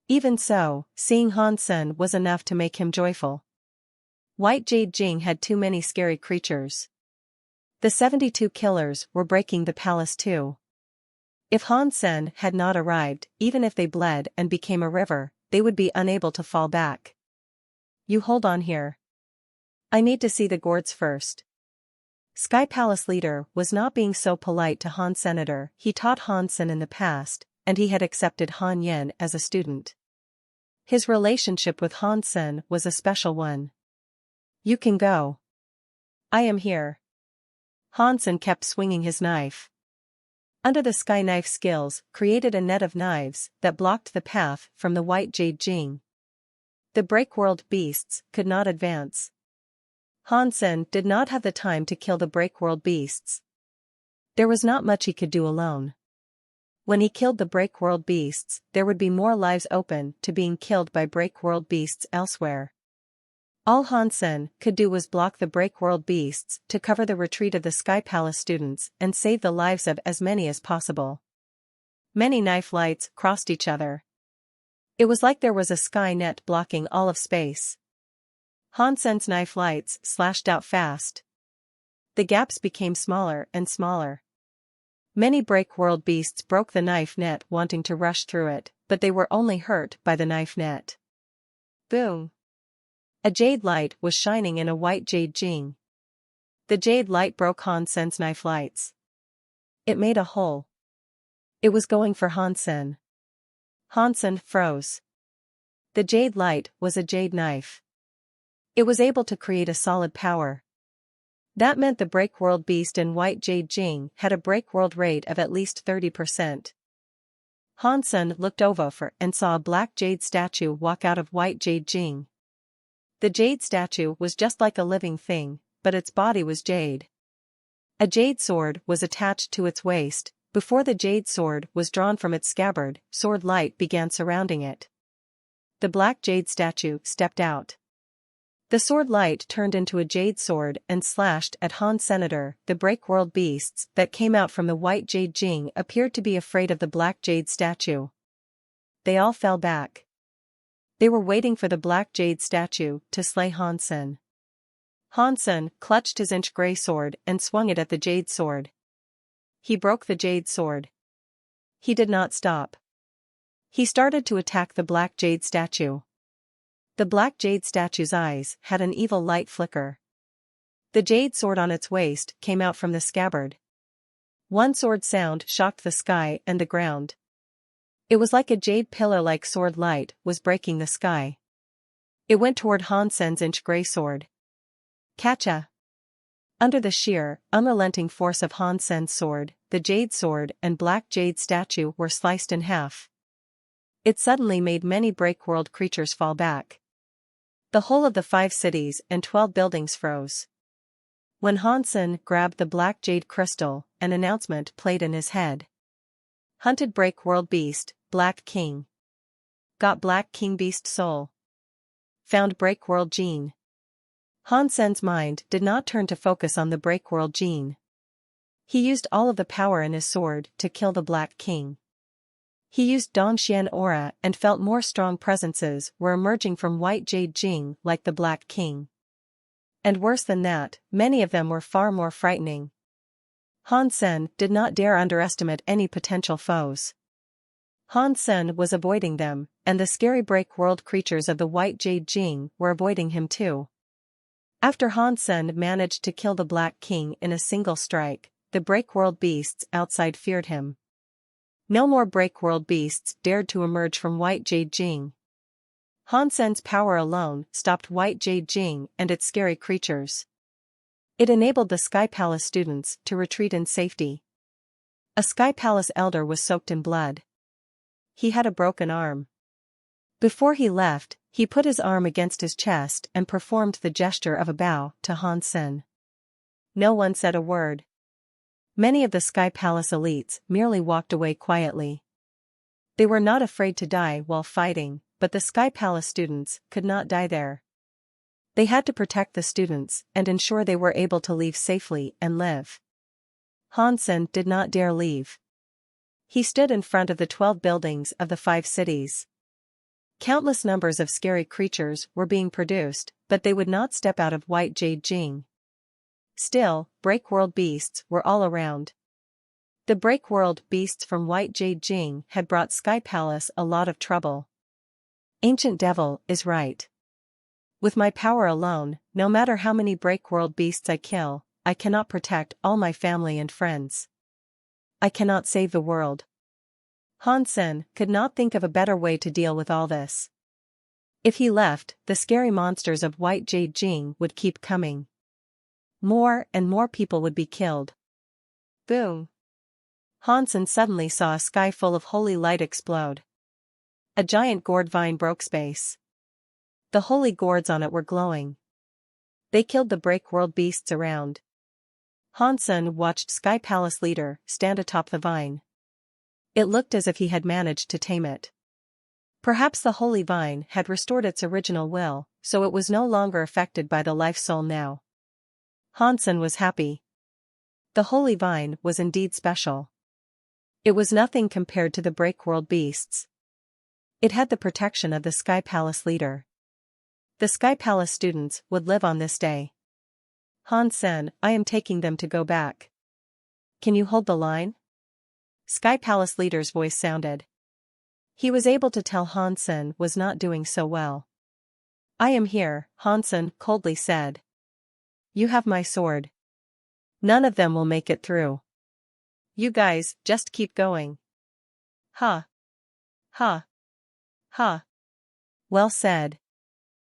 Even so, seeing Han Sen was enough to make him joyful. White Jade Jing had too many scary creatures. The 72 killers were breaking the palace too. If Han Sen had not arrived, even if they bled and became a river, they would be unable to fall back. You hold on here. I need to see the gourds first. Sky Palace leader was not being so polite to Han Senator. He taught Han Sen in the past, and he had accepted Han Yen as a student. His relationship with Han Sen was a special one. You can go. I am here. Han Sen kept swinging his knife. Under the sky knife skills created a net of knives that blocked the path from the White Jade Jing. The breakworld beasts could not advance. Han Sen did not have the time to kill the breakworld beasts. There was not much he could do alone. When he killed the breakworld beasts, there would be more lives open to being killed by breakworld beasts elsewhere. All Han Sen could do was block the breakworld beasts to cover the retreat of the Sky Palace students and save the lives of as many as possible. Many knife lights crossed each other. It was like there was a sky net blocking all of space. Han Sen's knife lights slashed out fast. The gaps became smaller and smaller. Many breakworld beasts broke the knife net wanting to rush through it, but they were only hurt by the knife net. Boom! A jade light was shining in a White Jade Jing. The jade light broke Han Sen's knife lights. It made a hole. It was going for Han Sen. Han Sen froze. The jade light was a jade knife. It was able to create a solid power. That meant the breakworld beast in White Jade Jing had a breakworld rate of at least 30%. Han Sen looked over and saw a black jade statue walk out of White Jade Jing. The jade statue was just like a living thing, but its body was jade. A jade sword was attached to its waist. Before the jade sword was drawn from its scabbard, sword light began surrounding it. The black jade statue stepped out. The sword light turned into a jade sword and slashed at Han Senator. The breakworld beasts that came out from the White Jade Jing appeared to be afraid of the black jade statue. They all fell back. They were waiting for the black jade statue to slay Han Sen. Han Sen clutched his inch-gray sword and swung it at the jade sword. He broke the jade sword. He did not stop. He started to attack the black jade statue. The black jade statue's eyes had an evil light flicker. The jade sword on its waist came out from the scabbard. One sword sound shocked the sky and the ground. It was like a jade pillar-like sword light was breaking the sky. It went toward Han Sen's inch-gray sword. Catcha! Under the sheer, unrelenting force of Han Sen's sword, the jade sword and black jade statue were sliced in half. It suddenly made many breakworld creatures fall back. The whole of the 5 cities and 12 buildings froze. When Han Sen grabbed the black jade crystal, an announcement played in his head. Hunted breakworld beast, Black King. Got Black King beast soul. Found breakworld gene. Han Sen's mind did not turn to focus on the breakworld gene. He used all of the power in his sword to kill the Black King. He used Dongxian aura and felt more strong presences were emerging from White Jade Jing like the Black King. And worse than that, many of them were far more frightening. Han Sen did not dare underestimate any potential foes. Han Sen was avoiding them, and the scary break world creatures of the White Jade Jing were avoiding him too. After Han Sen managed to kill the Black King in a single strike, the break world beasts outside feared him. No more break world beasts dared to emerge from White Jade Jing. Han Sen's power alone stopped White Jade Jing and its scary creatures. It enabled the Sky Palace students to retreat in safety. A Sky Palace elder was soaked in blood. He had a broken arm. Before he left, he put his arm against his chest and performed the gesture of a bow to Han Sen. No one said a word. Many of the Sky Palace elites merely walked away quietly. They were not afraid to die while fighting, but the Sky Palace students could not die there. They had to protect the students and ensure they were able to leave safely and live. Han Sen did not dare leave. He stood in front of the 12 buildings of the 5 cities. Countless numbers of scary creatures were being produced, but they would not step out of White Jade Jing. Still, break world beasts were all around. The break world beasts from White Jade Jing had brought Sky Palace a lot of trouble. Ancient Devil is right. With my power alone, no matter how many break world beasts I kill, I cannot protect all my family and friends. I cannot save the world. Han Sen could not think of a better way to deal with all this. If he left, the scary monsters of White Jade Jing would keep coming. More and more people would be killed. Boom! Han Sen suddenly saw a sky full of holy light explode. A giant gourd vine broke space. The holy gourds on it were glowing. They killed the break world beasts around. Han Sen watched Sky Palace leader stand atop the vine. It looked as if he had managed to tame it. Perhaps the holy vine had restored its original will, so it was no longer affected by the life soul now. Han Sen was happy. The holy vine was indeed special. It was nothing compared to the break world beasts. It had the protection of the Sky Palace leader. The Sky Palace students would live on this day. Han Sen, I am taking them to go back. Can you hold the line? Sky Palace leader's voice sounded. He was able to tell Han Sen was not doing so well. I am here, Han Sen coldly said. You have my sword. None of them will make it through. You guys, just keep going. Ha. Ha. Ha. Well said.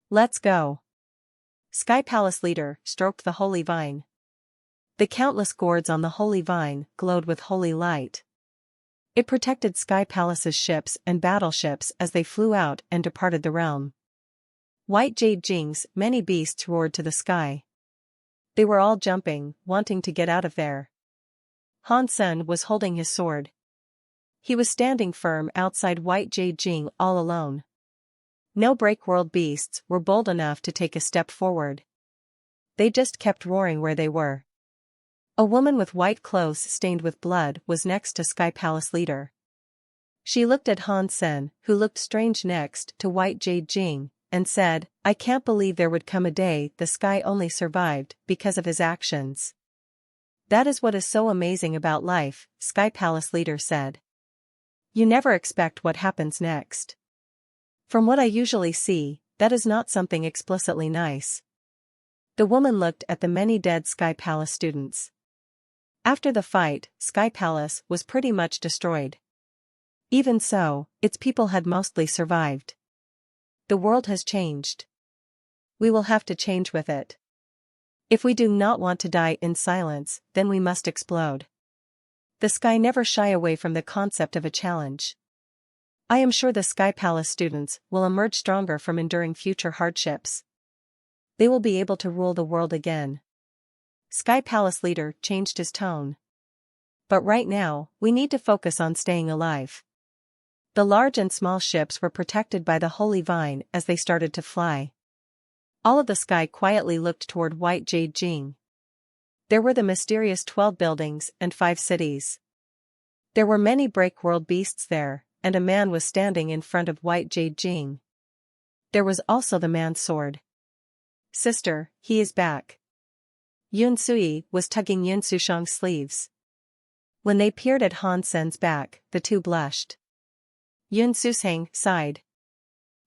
Let's go. Sky Palace leader stroked the holy vine. The countless gourds on the holy vine glowed with holy light. It protected Sky Palace's ships and battleships as they flew out and departed the realm. White Jade Jing's many beasts roared to the sky. They were all jumping, wanting to get out of there. Han Sen was holding his sword. He was standing firm outside White Jade Jing all alone. No break world beasts were bold enough to take a step forward. They just kept roaring where they were. A woman with white clothes stained with blood was next to Sky Palace leader. She looked at Han Sen, who looked strange next to White Jade Jing, and said, I can't believe there would come a day the sky only survived because of his actions. That is what is so amazing about life, Sky Palace leader said. You never expect what happens next. From what I usually see, that is not something explicitly nice. The woman looked at the many dead Sky Palace students. After the fight, Sky Palace was pretty much destroyed. Even so, its people had mostly survived. The world has changed. We will have to change with it. If we do not want to die in silence, then we must explode. The sky never shy away from the concept of a challenge. I am sure the Sky Palace students will emerge stronger from enduring future hardships. They will be able to rule the world again. Sky Palace leader changed his tone. But right now, we need to focus on staying alive. The large and small ships were protected by the holy vine as they started to fly. All of the sky quietly looked toward White Jade Jing. There were the mysterious 12 buildings and 5 cities. There were many break world beasts there, and a man was standing in front of White Jade Jing. There was also the man's sword. Sister, he is back. Yun Sui was tugging Yun Sushang's sleeves. When they peered at Han Sen's back, the two blushed. Yun Susang sighed.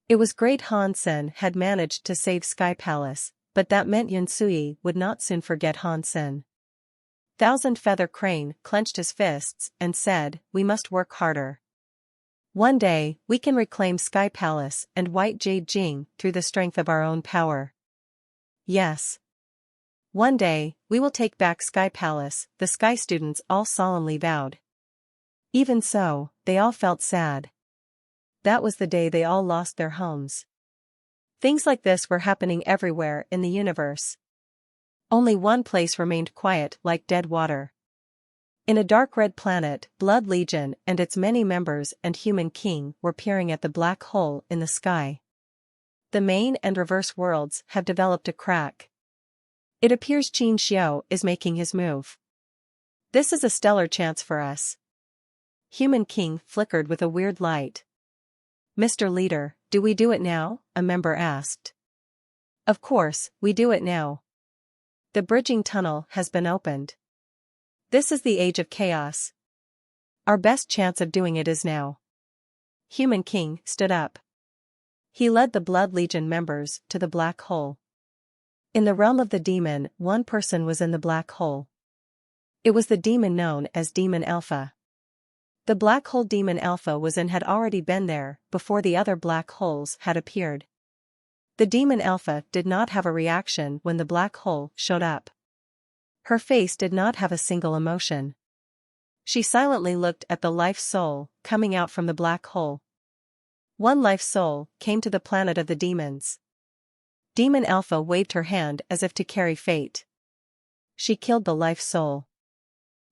It was great Han Sen had managed to save Sky Palace, but that meant Yun Sui would not soon forget Han Sen. Thousand Feather Crane clenched his fists and said, "We must work harder. One day, we can reclaim Sky Palace and White Jade Jing through the strength of our own power." Yes. One day, we will take back Sky Palace, the Sky students all solemnly vowed. Even so, they all felt sad. That was the day they all lost their homes. Things like this were happening everywhere in the universe. Only one place remained quiet like dead water. In a dark red planet, Blood Legion and its many members and Human King were peering at the black hole in the sky. The main and reverse worlds have developed a crack. It appears Qin Xiao is making his move. This is a stellar chance for us. Human King flickered with a weird light. "Mr. Leader, do we do it now?" a member asked. "Of course, we do it now. The bridging tunnel has been opened. This is the age of chaos. Our best chance of doing it is now." Human King stood up. He led the Blood Legion members to the black hole. In the realm of the demon, one person was in the black hole. It was the demon known as Demon Alpha. The black hole Demon Alpha was in had already been there before the other black holes had appeared. The Demon Alpha did not have a reaction when the black hole showed up. Her face did not have a single emotion. She silently looked at the life soul coming out from the black hole. One life soul came to the planet of the demons. Demon Alpha waved her hand as if to carry fate. She killed the life soul.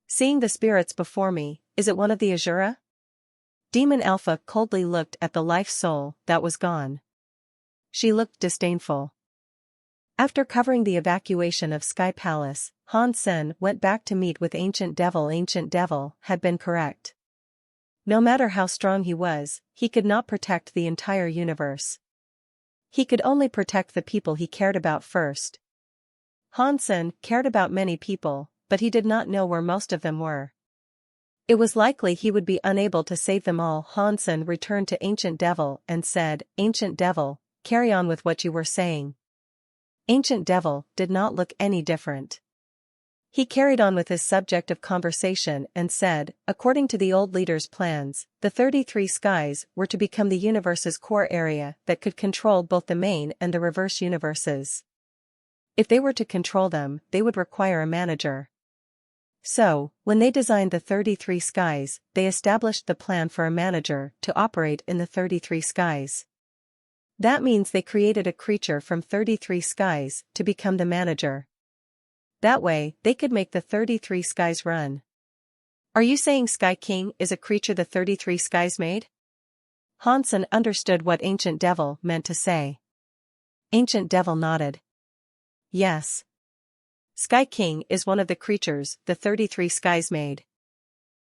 "Seeing the spirits before me, is it one of the Azura?" Demon Alpha coldly looked at the life soul that was gone. She looked disdainful. After covering the evacuation of Sky Palace, Han Sen went back to meet with Ancient Devil. Ancient Devil had been correct. No matter how strong he was, he could not protect the entire universe. He could only protect the people he cared about first. Han Sen cared about many people, but he did not know where most of them were. It was likely he would be unable to save them all. Han Sen returned to Ancient Devil and said, "Ancient Devil, carry on with what you were saying." Ancient Devil did not look any different. He carried on with his subject of conversation and said, "According to the old leader's plans, the 33 skies were to become the universe's core area that could control both the main and the reverse universes. If they were to control them, they would require a manager. So, when they designed the 33 skies, they established the plan for a manager to operate in the 33 skies. That means they created a creature from 33 skies to become the manager. That way, they could make the 33 skies run." "Are you saying Sky King is a creature the 33 skies made?" Han Sen understood what Ancient Devil meant to say. Ancient Devil nodded. "Yes. Sky King is one of the creatures the 33 skies made.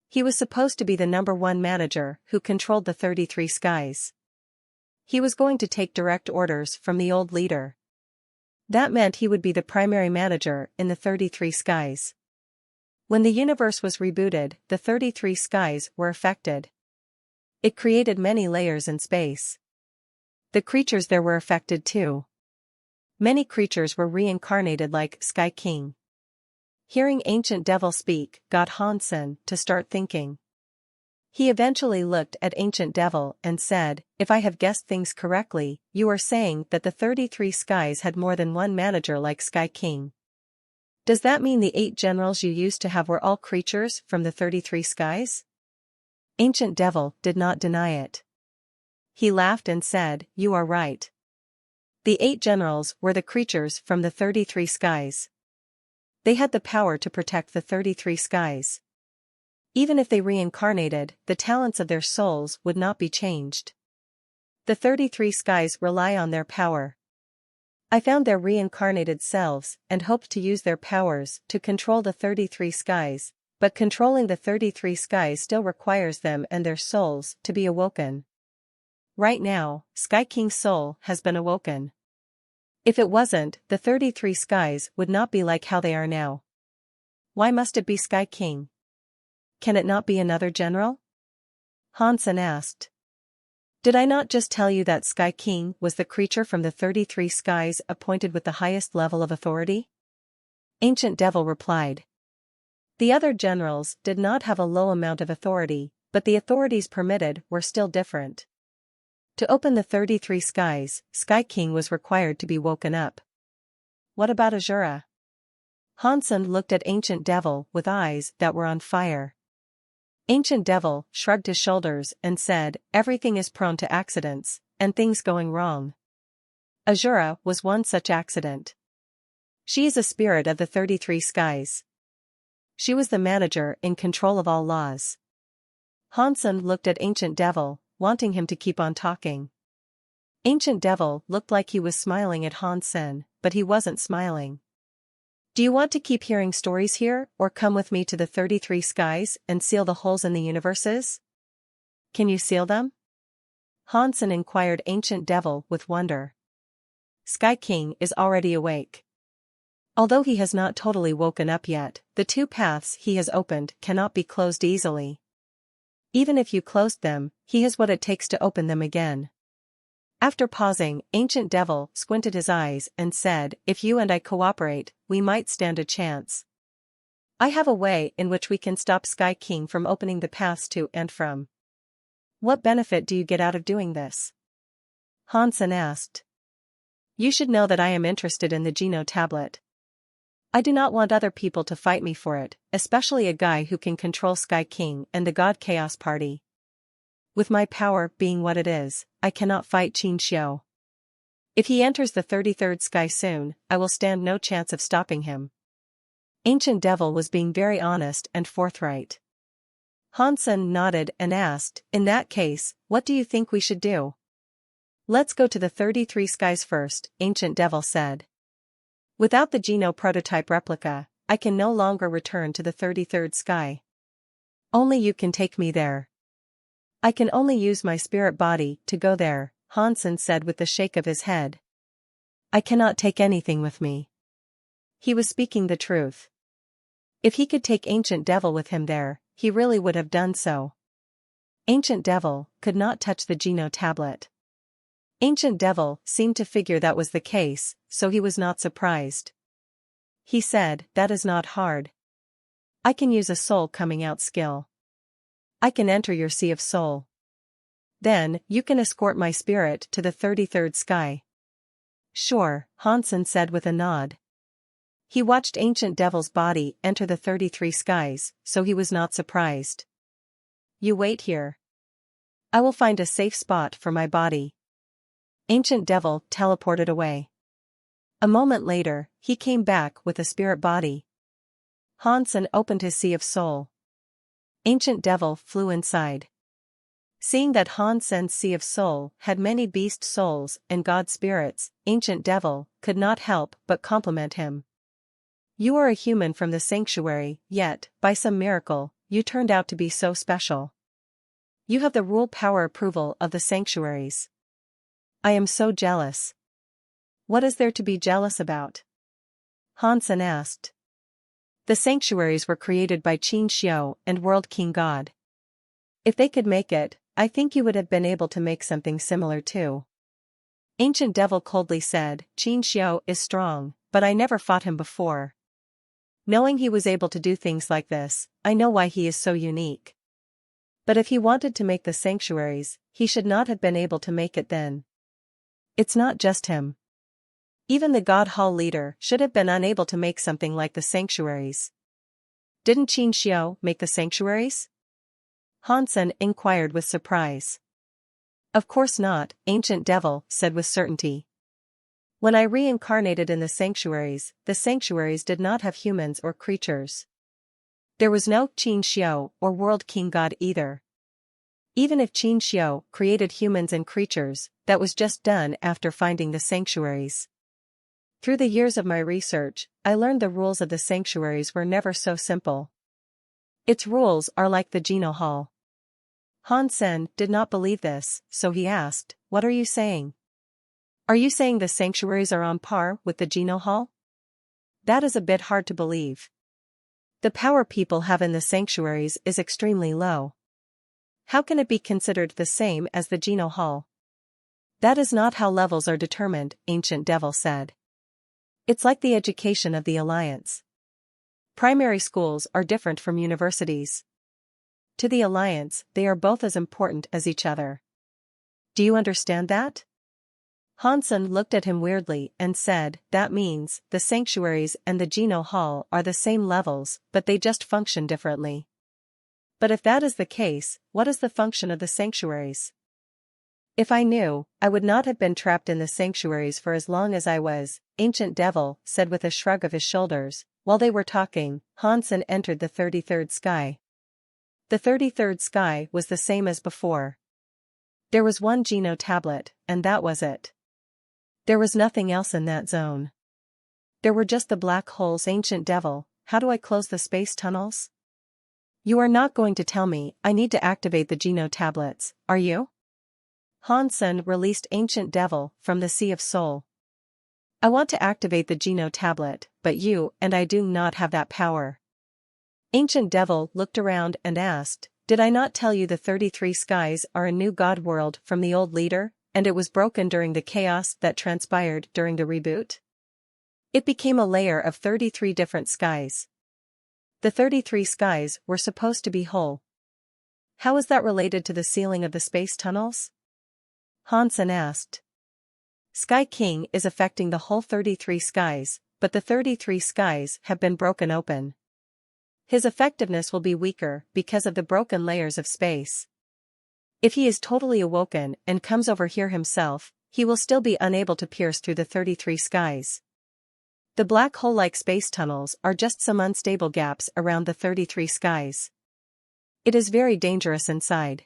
He was supposed to be the #1 manager who controlled the 33 skies. He was going to take direct orders from the old leader. That meant he would be the primary manager in the 33 skies. When the universe was rebooted, the 33 skies were affected. It created many layers in space. The creatures there were affected too. Many creatures were reincarnated like Sky King." Hearing Ancient Devil speak got Han Sen to start thinking. He eventually looked at Ancient Devil and said, "If I have guessed things correctly, you are saying that the 33 skies had more than one manager like Sky King. Does that mean the 8 generals you used to have were all creatures from the 33 skies?" Ancient Devil did not deny it. He laughed and said, "You are right. The 8 generals were the creatures from the 33 skies. They had the power to protect the 33 skies. Even if they reincarnated, the talents of their souls would not be changed. The 33 skies rely on their power. I found their reincarnated selves and hoped to use their powers to control the 33 skies, but controlling the 33 skies still requires them and their souls to be awoken. Right now, Sky King's soul has been awoken. If it wasn't, the 33 skies would not be like how they are now. Why must it be Sky King? Can it not be another general?" Han Sen asked. Did I not just tell you that Sky King was the creature from the 33 skies appointed with the highest level of authority? Ancient Devil replied. The other generals did not have a low amount of authority, but the authorities permitted were still different. To open the 33 skies, Sky King was required to be woken up. What about Azura? Hansen looked at Ancient Devil with eyes that were on fire. Ancient Devil shrugged his shoulders and said, everything is prone to accidents, and things going wrong. Azura was one such accident. She is a spirit of the 33 skies. She was the manager in control of all laws. Hansen looked at Ancient Devil, wanting him to keep on talking. Ancient Devil looked like he was smiling at Hansen, but he wasn't smiling. Do you want to keep hearing stories here, or come with me to the 33 skies and seal the holes in the universes? Can you seal them? Hansen inquired Ancient Devil with wonder. Sky King is already awake. Although he has not totally woken up yet, the two paths he has opened cannot be closed easily. Even if you closed them, he has what it takes to open them again. After pausing, Ancient Devil squinted his eyes and said, if you and I cooperate, we might stand a chance. I have a way in which we can stop Sky King from opening the paths to and from. What benefit do you get out of doing this? Hansen asked. You should know that I am interested in the Geno tablet. I do not want other people to fight me for it, especially a guy who can control Sky King and the God Chaos Party. With my power being what it is, I cannot fight Qin Xiu. If he enters the 33rd sky soon, I will stand no chance of stopping him. Ancient Devil was being very honest and forthright. Hansen nodded and asked, in that case, what do you think we should do? Let's go to the 33 skies first, Ancient Devil said. Without the Geno prototype replica, I can no longer return to the 33rd sky. Only you can take me there. I can only use my spirit body to go there, Hansen said with a shake of his head. I cannot take anything with me. He was speaking the truth. If he could take Ancient Devil with him there, he really would have done so. Ancient Devil could not touch the Geno tablet. Ancient Devil seemed to figure that was the case, so he was not surprised. He said, that is not hard. I can use a soul coming out skill. I can enter your sea of soul. Then, you can escort my spirit to the 33rd sky. Sure, Hansen said with a nod. He watched Ancient Devil's body enter the 33 skies, so he was not surprised. You wait here. I will find a safe spot for my body. Ancient Devil teleported away. A moment later, he came back with a spirit body. Hansen opened his sea of soul. Ancient Devil flew inside. Seeing that Hansen's sea of soul had many beast souls and god spirits, Ancient Devil could not help but compliment him. You are a human from the sanctuary, yet, by some miracle, you turned out to be so special. You have the rule power approval of the sanctuaries. I am so jealous. What is there to be jealous about? Hansen asked. The sanctuaries were created by Qin Xiu and World King God. If they could make it, I think you would have been able to make something similar too. Ancient Devil coldly said, Qin Xiu is strong, but I never fought him before. Knowing he was able to do things like this, I know why he is so unique. But if he wanted to make the sanctuaries, he should not have been able to make it then. It's not just him. Even the God Hall leader should have been unable to make something like the sanctuaries. Didn't Qin Xiu make the sanctuaries? Hansen inquired with surprise. Of course not, Ancient Devil said with certainty. When I reincarnated in the sanctuaries did not have humans or creatures. There was no Qin Xiu or World King God either. Even if Qin Xiu created humans and creatures, that was just done after finding the sanctuaries. Through the years of my research, I learned the rules of the sanctuaries were never so simple. Its rules are like the Geno Hall. Hansen did not believe this, so he asked, what are you saying? Are you saying the sanctuaries are on par with the Geno Hall? That is a bit hard to believe. The power people have in the sanctuaries is extremely low. How can it be considered the same as the Geno Hall? That is not how levels are determined, Ancient Devil said. It's like the education of the Alliance. Primary schools are different from universities. To the Alliance, they are both as important as each other. Do you understand that? Hansen looked at him weirdly and said, that means, the sanctuaries and the Geno Hall are the same levels, but they just function differently. But if that is the case, what is the function of the sanctuaries? If I knew, I would not have been trapped in the sanctuaries for as long as I was, Ancient Devil said with a shrug of his shoulders. While they were talking, Hansen entered the 33rd sky. The 33rd sky was the same as before. There was one Geno tablet, and that was it. There was nothing else in that zone. There were just the black holes. Ancient Devil, how do I close the space tunnels? You are not going to tell me I need to activate the Geno tablets, are you? Hansen released Ancient Devil from the Sea of Soul. I want to activate the Geno tablet, but you and I do not have that power. Ancient Devil looked around and asked, did I not tell you the 33 skies are a new god world from the old leader, and it was broken during the chaos that transpired during the reboot? It became a layer of 33 different skies. The 33 skies were supposed to be whole. How is that related to the sealing of the space tunnels? Hansen asked. Sky King is affecting the whole 33 skies, but the 33 skies have been broken open. His effectiveness will be weaker because of the broken layers of space. If he is totally awoken and comes over here himself, he will still be unable to pierce through the 33 skies. The black hole-like space tunnels are just some unstable gaps around the 33 skies. It is very dangerous inside.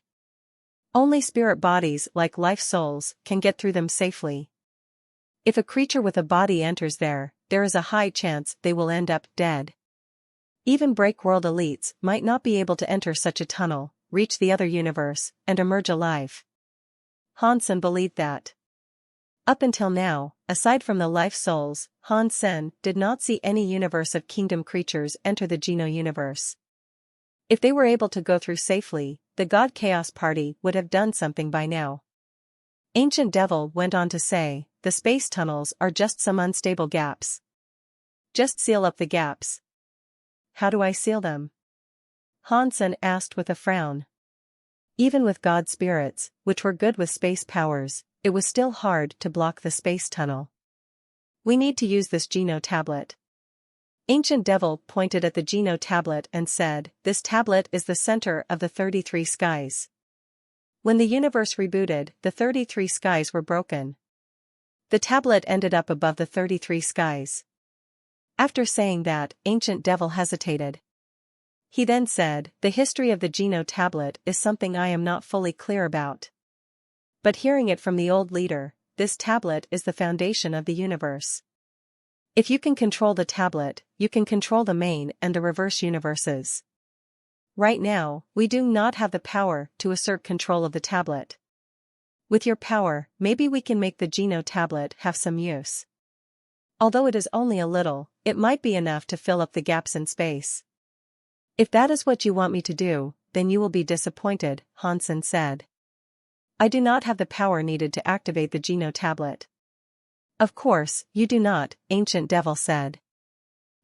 Only spirit bodies like life souls can get through them safely. If a creature with a body enters there, there is a high chance they will end up dead. Even Breakworld elites might not be able to enter such a tunnel, reach the other universe, and emerge alive. Hansen believed that. Up until now, aside from the life souls, Hansen did not see any universe of kingdom creatures enter the Geno universe. If they were able to go through safely, the God Chaos Party would have done something by now. Ancient Devil went on to say, the space tunnels are just some unstable gaps. Just seal up the gaps. How do I seal them? Hansen asked with a frown. Even with god spirits, which were good with space powers, it was still hard to block the space tunnel. We need to use this Geno tablet. Ancient Devil pointed at the Geno tablet and said, this tablet is the center of the 33 skies. When the universe rebooted, the 33 skies were broken. The tablet ended up above the 33 skies. After saying that, Ancient Devil hesitated. He then said, the history of the Geno tablet is something I am not fully clear about. But hearing it from the old leader, this tablet is the foundation of the universe. If you can control the tablet, you can control the main and the reverse universes. Right now, we do not have the power to assert control of the tablet. With your power, maybe we can make the Geno tablet have some use. Although it is only a little, it might be enough to fill up the gaps in space. If that is what you want me to do, then you will be disappointed, Hansen said. I do not have the power needed to activate the Geno tablet. Of course, you do not, Ancient Devil said.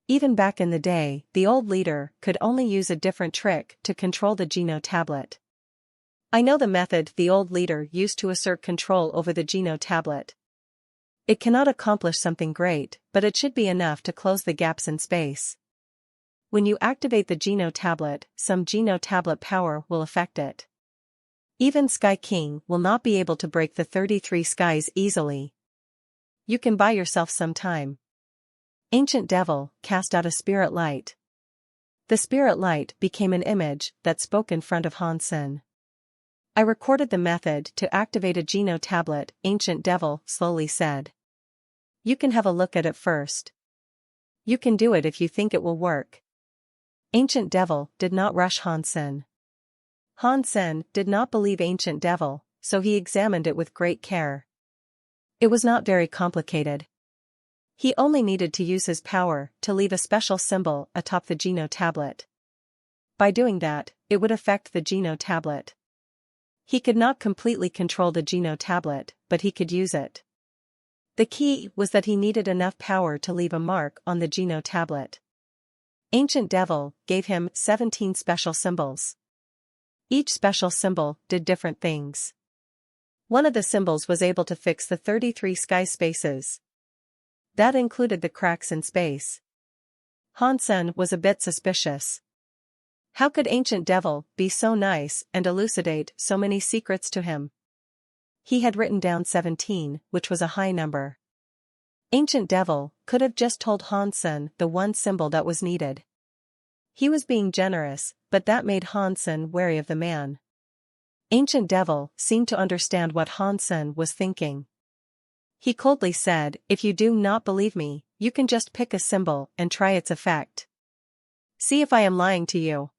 Even back in the day, the old leader could only use a different trick to control the Geno tablet. I know the method the old leader used to assert control over the Geno tablet. It cannot accomplish something great, but it should be enough to close the gaps in space. When you activate the Geno tablet, some Geno tablet power will affect it. Even Sky King will not be able to break the 33 skies easily. You can buy yourself some time. Ancient Devil cast out a spirit light. The spirit light became an image that spoke in front of Hansen. I recorded the method to activate a Geno tablet, Ancient Devil slowly said. You can have a look at it first. You can do it if you think it will work. Ancient Devil did not rush Hansen. Hansen did not believe Ancient Devil, so he examined it with great care. It was not very complicated. He only needed to use his power to leave a special symbol atop the Geno tablet. By doing that, it would affect the Geno tablet. He could not completely control the Geno tablet, but he could use it. The key was that he needed enough power to leave a mark on the Geno tablet. Ancient Devil gave him 17 special symbols. Each special symbol did different things. One of the symbols was able to fix the 33 sky spaces. That included the cracks in space. Hansen was a bit suspicious. How could Ancient Devil be so nice and elucidate so many secrets to him? He had written down 17, which was a high number. Ancient Devil could have just told Hansen the one symbol that was needed. He was being generous, but that made Hansen wary of the man. Ancient Devil seemed to understand what Hansen was thinking. He coldly said, "If you do not believe me, you can just pick a symbol and try its effect. See if I am lying to you."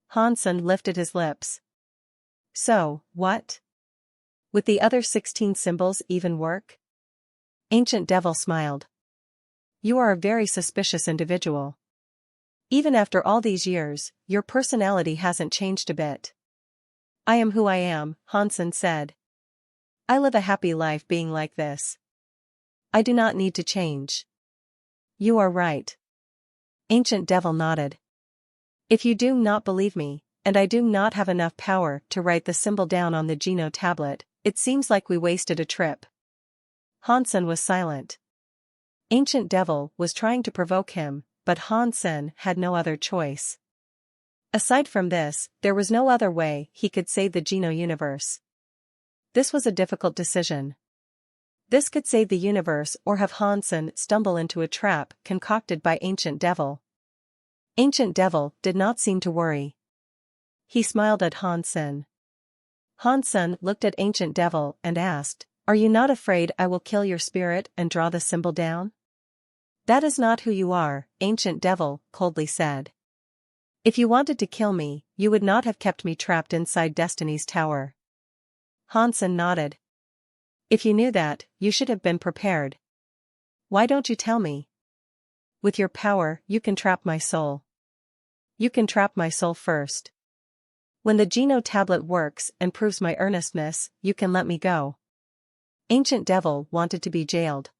Hansen lifted his lips. "So, what? Would the other 16 symbols even work?" Ancient Devil smiled. "You are a very suspicious individual. Even after all these years, your personality hasn't changed a bit." "I am who I am," Hansen said. "I live a happy life being like this. I do not need to change." "You are right." Ancient Devil nodded. "If you do not believe me, and I do not have enough power to write the symbol down on the Geno tablet, it seems like we wasted a trip." Hansen was silent. Ancient Devil was trying to provoke him, but Hansen had no other choice. Aside from this, there was no other way he could save the Geno universe. This was a difficult decision. This could save the universe or have Hansen stumble into a trap concocted by Ancient Devil. Ancient Devil did not seem to worry. He smiled at Hansen. Hansen looked at Ancient Devil and asked, "Are you not afraid I will kill your spirit and draw the symbol down?" "That is not who you are," Ancient Devil coldly said. "If you wanted to kill me, you would not have kept me trapped inside Destiny's Tower." Hansen nodded. "If you knew that, you should have been prepared. Why don't you tell me? With your power, you can trap my soul. You can trap my soul first. When the Geno tablet works and proves my earnestness, you can let me go." Ancient Devil wanted to be jailed.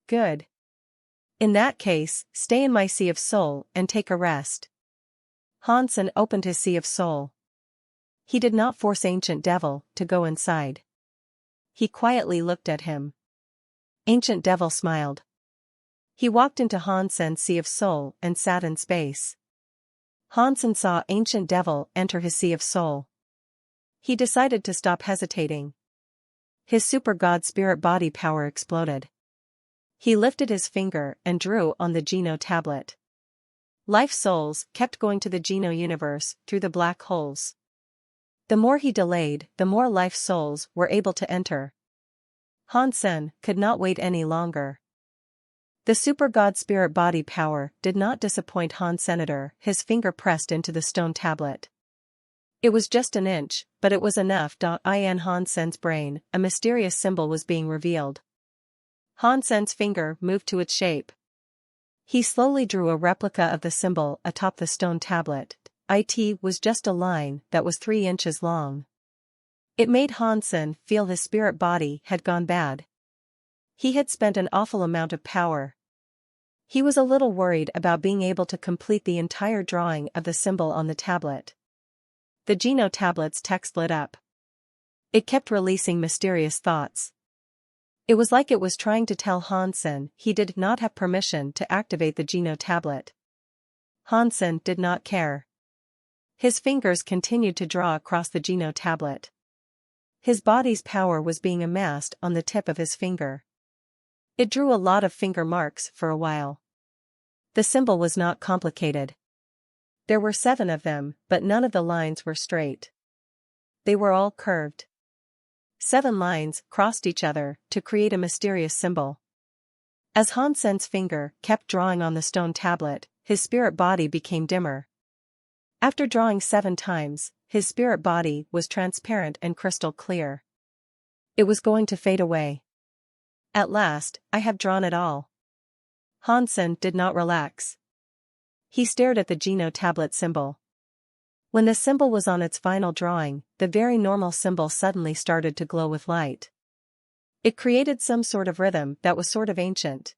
"Good. In that case, stay in my Sea of Soul and take a rest." Hansen opened his Sea of Soul. He did not force Ancient Devil to go inside. He quietly looked at him. Ancient Devil smiled. He walked into Hansen's Sea of Soul and sat in space. Hansen saw Ancient Devil enter his Sea of Soul. He decided to stop hesitating. His super god spirit body power exploded. He lifted his finger and drew on the Geno tablet. Life souls kept going to the Geno universe through the black holes. The more he delayed, the more life souls were able to enter. Hansen could not wait any longer. The super god spirit body power did not disappoint Hansenator. His finger pressed into the stone tablet. It was just an inch, but it was enough. In Hansen's brain, a mysterious symbol was being revealed. Hansen's finger moved to its shape. He slowly drew a replica of the symbol atop the stone tablet. It was just a line that was 3 inches long. It made Hansen feel his spirit body had gone bad. He had spent an awful amount of power. He was a little worried about being able to complete the entire drawing of the symbol on the tablet. The Geno tablet's text lit up. It kept releasing mysterious thoughts. It was like it was trying to tell Hansen he did not have permission to activate the Geno tablet. Hansen did not care. His fingers continued to draw across the Geno tablet. His body's power was being amassed on the tip of his finger. It drew a lot of finger marks for a while. The symbol was not complicated. There were 7 of them, but none of the lines were straight. They were all curved. 7 lines crossed each other to create a mysterious symbol. As Hansen's finger kept drawing on the stone tablet, his spirit body became dimmer. After drawing 7 times, his spirit body was transparent and crystal clear. It was going to fade away. At last, I have drawn it all. Hansen did not relax. He stared at the Geno tablet symbol. When the symbol was on its final drawing, the very normal symbol suddenly started to glow with light. It created some sort of rhythm that was sort of ancient.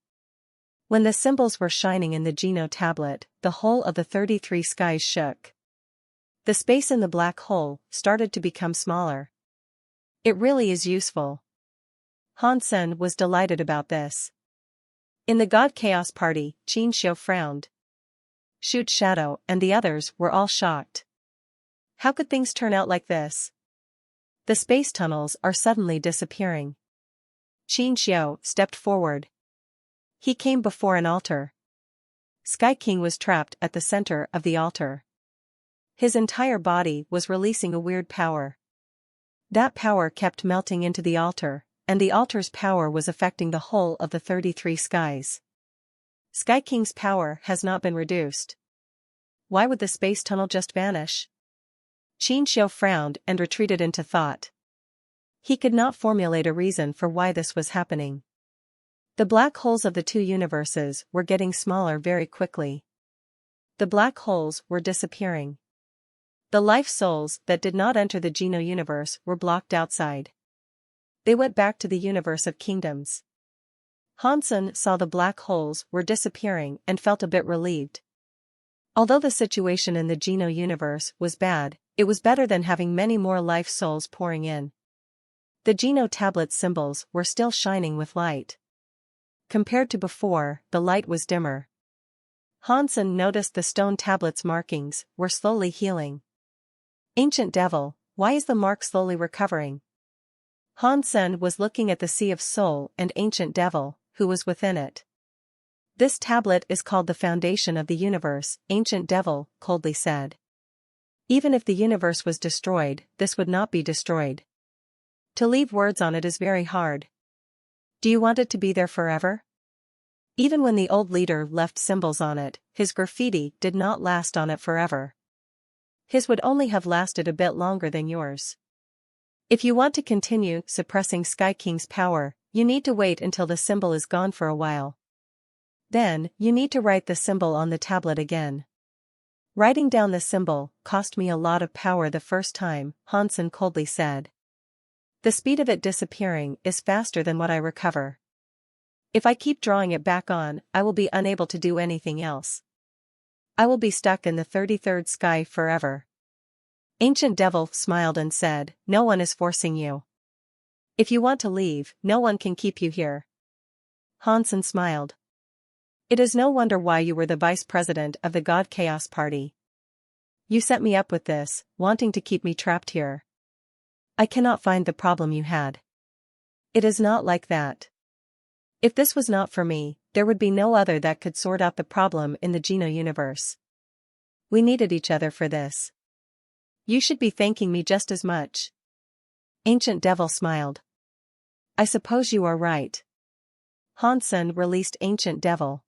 When the symbols were shining in the Geno tablet, the whole of the 33 skies shook. The space in the black hole started to become smaller. It really is useful. Hansen was delighted about this. In the God Chaos Party, Qin Xiu frowned. Shoot Shadow and the others were all shocked. How could things turn out like this? The space tunnels are suddenly disappearing. Qin Xiu stepped forward. He came before an altar. Sky King was trapped at the center of the altar. His entire body was releasing a weird power. That power kept melting into the altar, and the altar's power was affecting the whole of the 33 skies. Sky King's power has not been reduced. Why would the space tunnel just vanish? Qin Xiu frowned and retreated into thought. He could not formulate a reason for why this was happening. The black holes of the two universes were getting smaller very quickly. The black holes were disappearing. The life souls that did not enter the Geno universe were blocked outside. They went back to the universe of kingdoms. Hansen saw the black holes were disappearing and felt a bit relieved. Although the situation in the Geno universe was bad, it was better than having many more life souls pouring in. The Geno tablet symbols were still shining with light. Compared to before, the light was dimmer. Hansen noticed the stone tablet's markings were slowly healing. Ancient Devil, why is the mark slowly recovering? Hansen was looking at the Sea of Soul and Ancient Devil, who was within it. This tablet is called the foundation of the universe, Ancient Devil coldly said. Even if the universe was destroyed, this would not be destroyed. To leave words on it is very hard. Do you want it to be there forever? Even when the old leader left symbols on it, his graffiti did not last on it forever. His would only have lasted a bit longer than yours. If you want to continue suppressing Sky King's power, you need to wait until the symbol is gone for a while. Then, you need to write the symbol on the tablet again. Writing down the symbol cost me a lot of power the first time, Hansen coldly said. The speed of it disappearing is faster than what I recover. If I keep drawing it back on, I will be unable to do anything else. I will be stuck in the 33rd sky forever. Ancient Devil smiled and said, no one is forcing you. If you want to leave, no one can keep you here. Hansen smiled. It is no wonder why you were the vice president of the God Chaos Party. You set me up with this, wanting to keep me trapped here. I cannot find the problem you had. It is not like that. If this was not for me, there would be no other that could sort out the problem in the Geno universe. We needed each other for this. You should be thanking me just as much. Ancient Devil smiled. I suppose you are right. Hansen released Ancient Devil.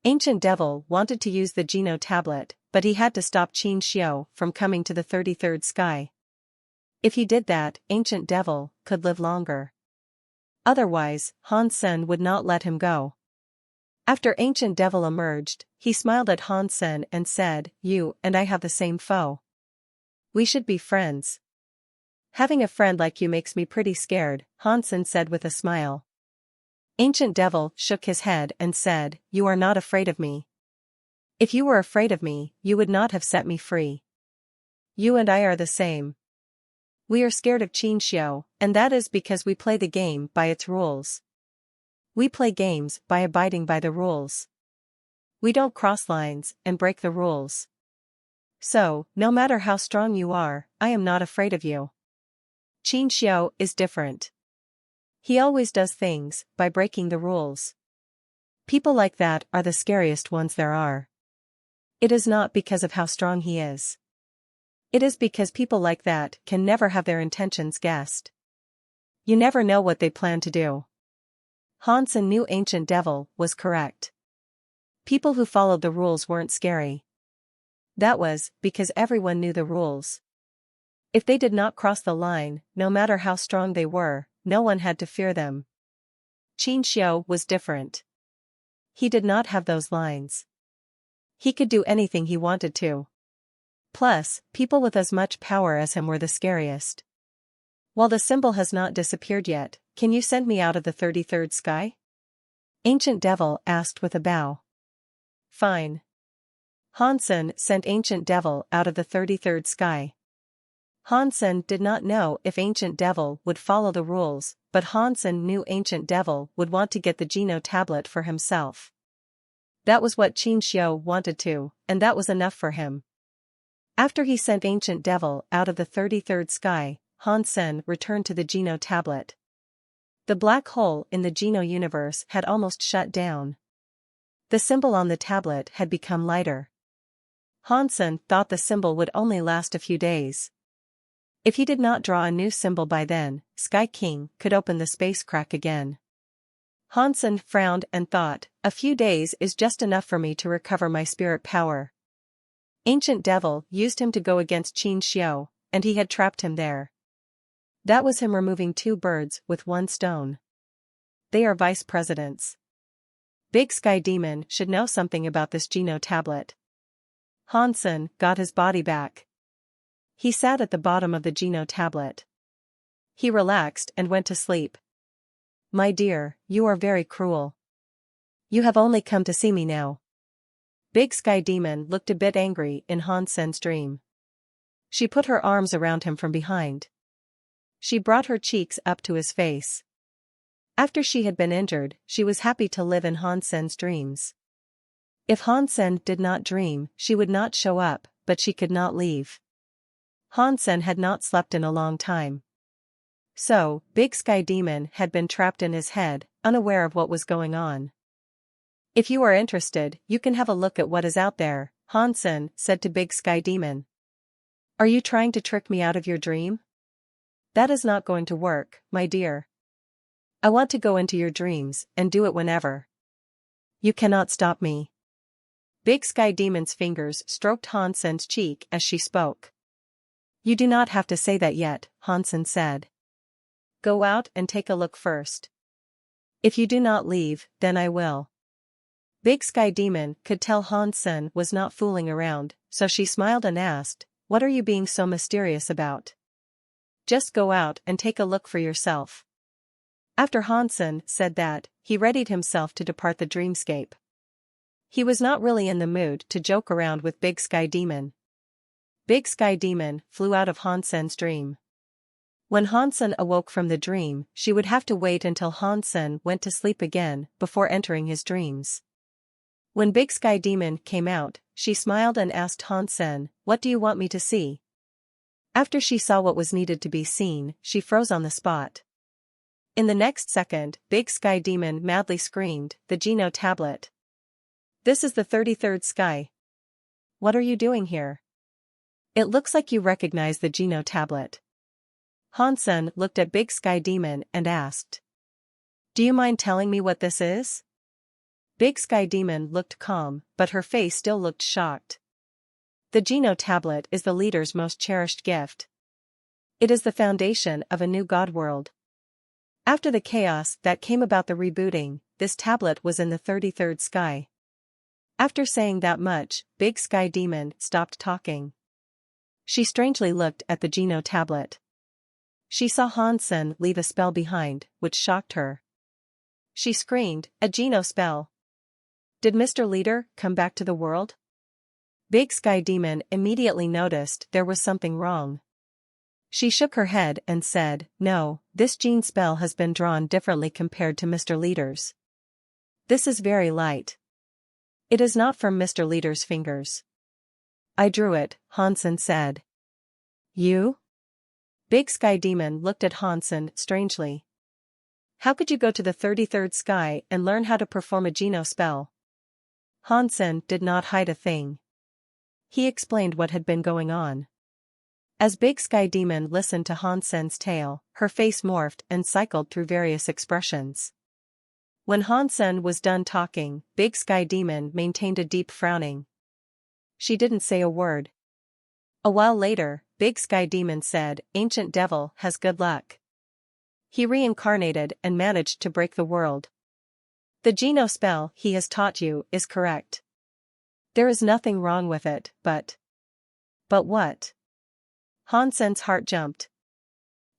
Ancient Devil wanted to use the Geno tablet, but he had to stop Qin Xiu from coming to the 33rd sky. If he did that, Ancient Devil could live longer. Otherwise, Hansen would not let him go. After Ancient Devil emerged, he smiled at Hansen and said, you and I have the same foe. We should be friends. Having a friend like you makes me pretty scared, Hansen said with a smile. Ancient Devil shook his head and said, you are not afraid of me. If you were afraid of me, you would not have set me free. You and I are the same. We are scared of Qin Xiu, and that is because we play the game by its rules. We play games by abiding by the rules. We don't cross lines and break the rules. So, no matter how strong you are, I am not afraid of you. Qin Xiu is different. He always does things by breaking the rules. People like that are the scariest ones there are. It is not because of how strong he is. It is because people like that can never have their intentions guessed. You never know what they plan to do. Hansen knew Ancient Devil was correct. People who followed the rules weren't scary. That was because everyone knew the rules. If they did not cross the line, no matter how strong they were, no one had to fear them. Qin Xiu was different. He did not have those lines. He could do anything he wanted to. Plus, people with as much power as him were the scariest. While the symbol has not disappeared yet, can you send me out of the 33rd sky? Ancient Devil asked with a bow. Fine. Hansen sent Ancient Devil out of the 33rd sky. Hansen did not know if Ancient Devil would follow the rules, but Hansen knew Ancient Devil would want to get the Geno tablet for himself. That was what Qin Xiu wanted to, and that was enough for him. After he sent Ancient Devil out of the 33rd sky, Hansen returned to the Geno tablet. The black hole in the Geno universe had almost shut down. The symbol on the tablet had become lighter. Hansen thought the symbol would only last a few days. If he did not draw a new symbol by then, Sky King could open the space crack again. Hansen frowned and thought, a few days is just enough for me to recover my spirit power. Ancient Devil used him to go against Qin Xiu, and he had trapped him there. That was him removing 2 birds with 1 stone. They are vice presidents. Big Sky Demon should know something about this Geno tablet. Hansen got his body back. He sat at the bottom of the Geno tablet. He relaxed and went to sleep. My dear, you are very cruel. You have only come to see me now. Big Sky Demon looked a bit angry in Hansen's dream. She put her arms around him from behind. She brought her cheeks up to his face. After she had been injured, she was happy to live in Hansen's dreams. If Hansen did not dream, she would not show up, but she could not leave. Hansen had not slept in a long time. So, Big Sky Demon had been trapped in his head, unaware of what was going on. If you are interested, you can have a look at what is out there, Hansen said to Big Sky Demon. Are you trying to trick me out of your dream? That is not going to work, my dear. I want to go into your dreams and do it whenever. You cannot stop me. Big Sky Demon's fingers stroked Hansen's cheek as she spoke. You do not have to say that yet, Hansen said. Go out and take a look first. If you do not leave, then I will. Big Sky Demon could tell Hansen was not fooling around, so she smiled and asked, what are you being so mysterious about? Just go out and take a look for yourself. After Hansen said that, he readied himself to depart the dreamscape. He was not really in the mood to joke around with Big Sky Demon. Big Sky Demon flew out of Hansen's dream. When Hansen awoke from the dream, she would have to wait until Hansen went to sleep again before entering his dreams. When Big Sky Demon came out, she smiled and asked Hansen, what do you want me to see? After she saw what was needed to be seen, she froze on the spot. In the next second, Big Sky Demon madly screamed, the Geno tablet. This is the 33rd sky. What are you doing here? It looks like you recognize the Geno tablet. Hansen looked at Big Sky Demon and asked. Do you mind telling me what this is? Big Sky Demon looked calm, but her face still looked shocked. The Geno tablet is the leader's most cherished gift. It is the foundation of a new god world. After the chaos that came about the rebooting, this tablet was in the 33rd sky. After saying that much, Big Sky Demon stopped talking. She strangely looked at the Geno tablet. She saw Hansen leave a spell behind, which shocked her. She screamed, a Geno spell. Did Mr. Leader come back to the world? Big Sky Demon immediately noticed there was something wrong. She shook her head and said, no, this gene spell has been drawn differently compared to Mr. Leader's. This is very light. It is not from Mr. Leader's fingers. I drew it, Hansen said. You? Big Sky Demon looked at Hansen strangely. How could you go to the 33rd sky and learn how to perform a Geno spell? Hansen did not hide a thing. He explained what had been going on. As Big Sky Demon listened to Hansen's tale, her face morphed and cycled through various expressions. When Hansen was done talking, Big Sky Demon maintained a deep frowning. She didn't say a word. A while later, Big Sky Demon said, Ancient Devil has good luck. He reincarnated and managed to break the world. The Geno spell he has taught you is correct. There is nothing wrong with it, but But what? Hansen's heart jumped.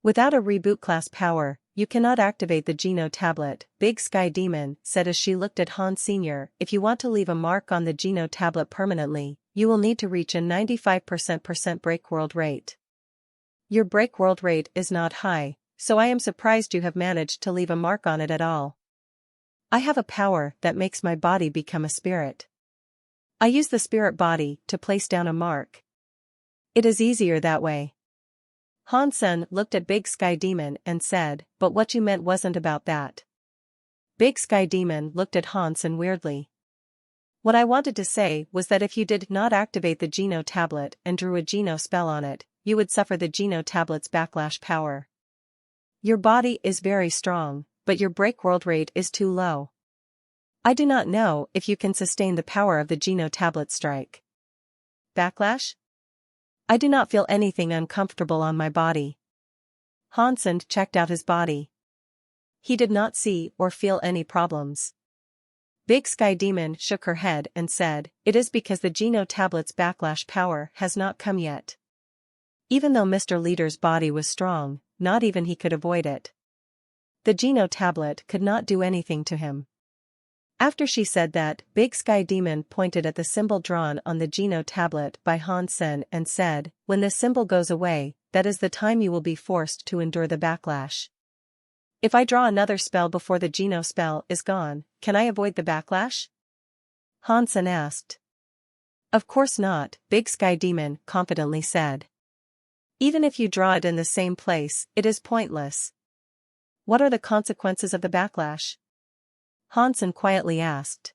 Without a reboot class power, you cannot activate the Geno tablet, Big Sky Demon said as she looked at Han Sr. If you want to leave a mark on the Geno tablet permanently, you will need to reach a 95% break world rate. Your break world rate is not high, so I am surprised you have managed to leave a mark on it at all. I have a power that makes my body become a spirit. I use the spirit body to place down a mark. It is easier that way. Hansen looked at Big Sky Demon and said, but what you meant wasn't about that. Big Sky Demon looked at Hansen weirdly. What I wanted to say was that if you did not activate the Geno tablet and drew a Geno spell on it, you would suffer the Geno tablet's backlash power. Your body is very strong, but your break world rate is too low. I do not know if you can sustain the power of the Geno tablet strike. Backlash? I do not feel anything uncomfortable on my body. Hansen checked out his body. He did not see or feel any problems. Big Sky Demon shook her head and said, it is because the Geno tablet's backlash power has not come yet. Even though Mr. Leader's body was strong, not even he could avoid it. The Geno tablet could not do anything to him. After she said that, Big Sky Demon pointed at the symbol drawn on the Geno tablet by Hansen and said, when this symbol goes away, that is the time you will be forced to endure the backlash. If I draw another spell before the Geno spell is gone, can I avoid the backlash? Hansen asked. Of course not, Big Sky Demon confidently said. Even if you draw it in the same place, it is pointless. What are the consequences of the backlash? Hansen quietly asked.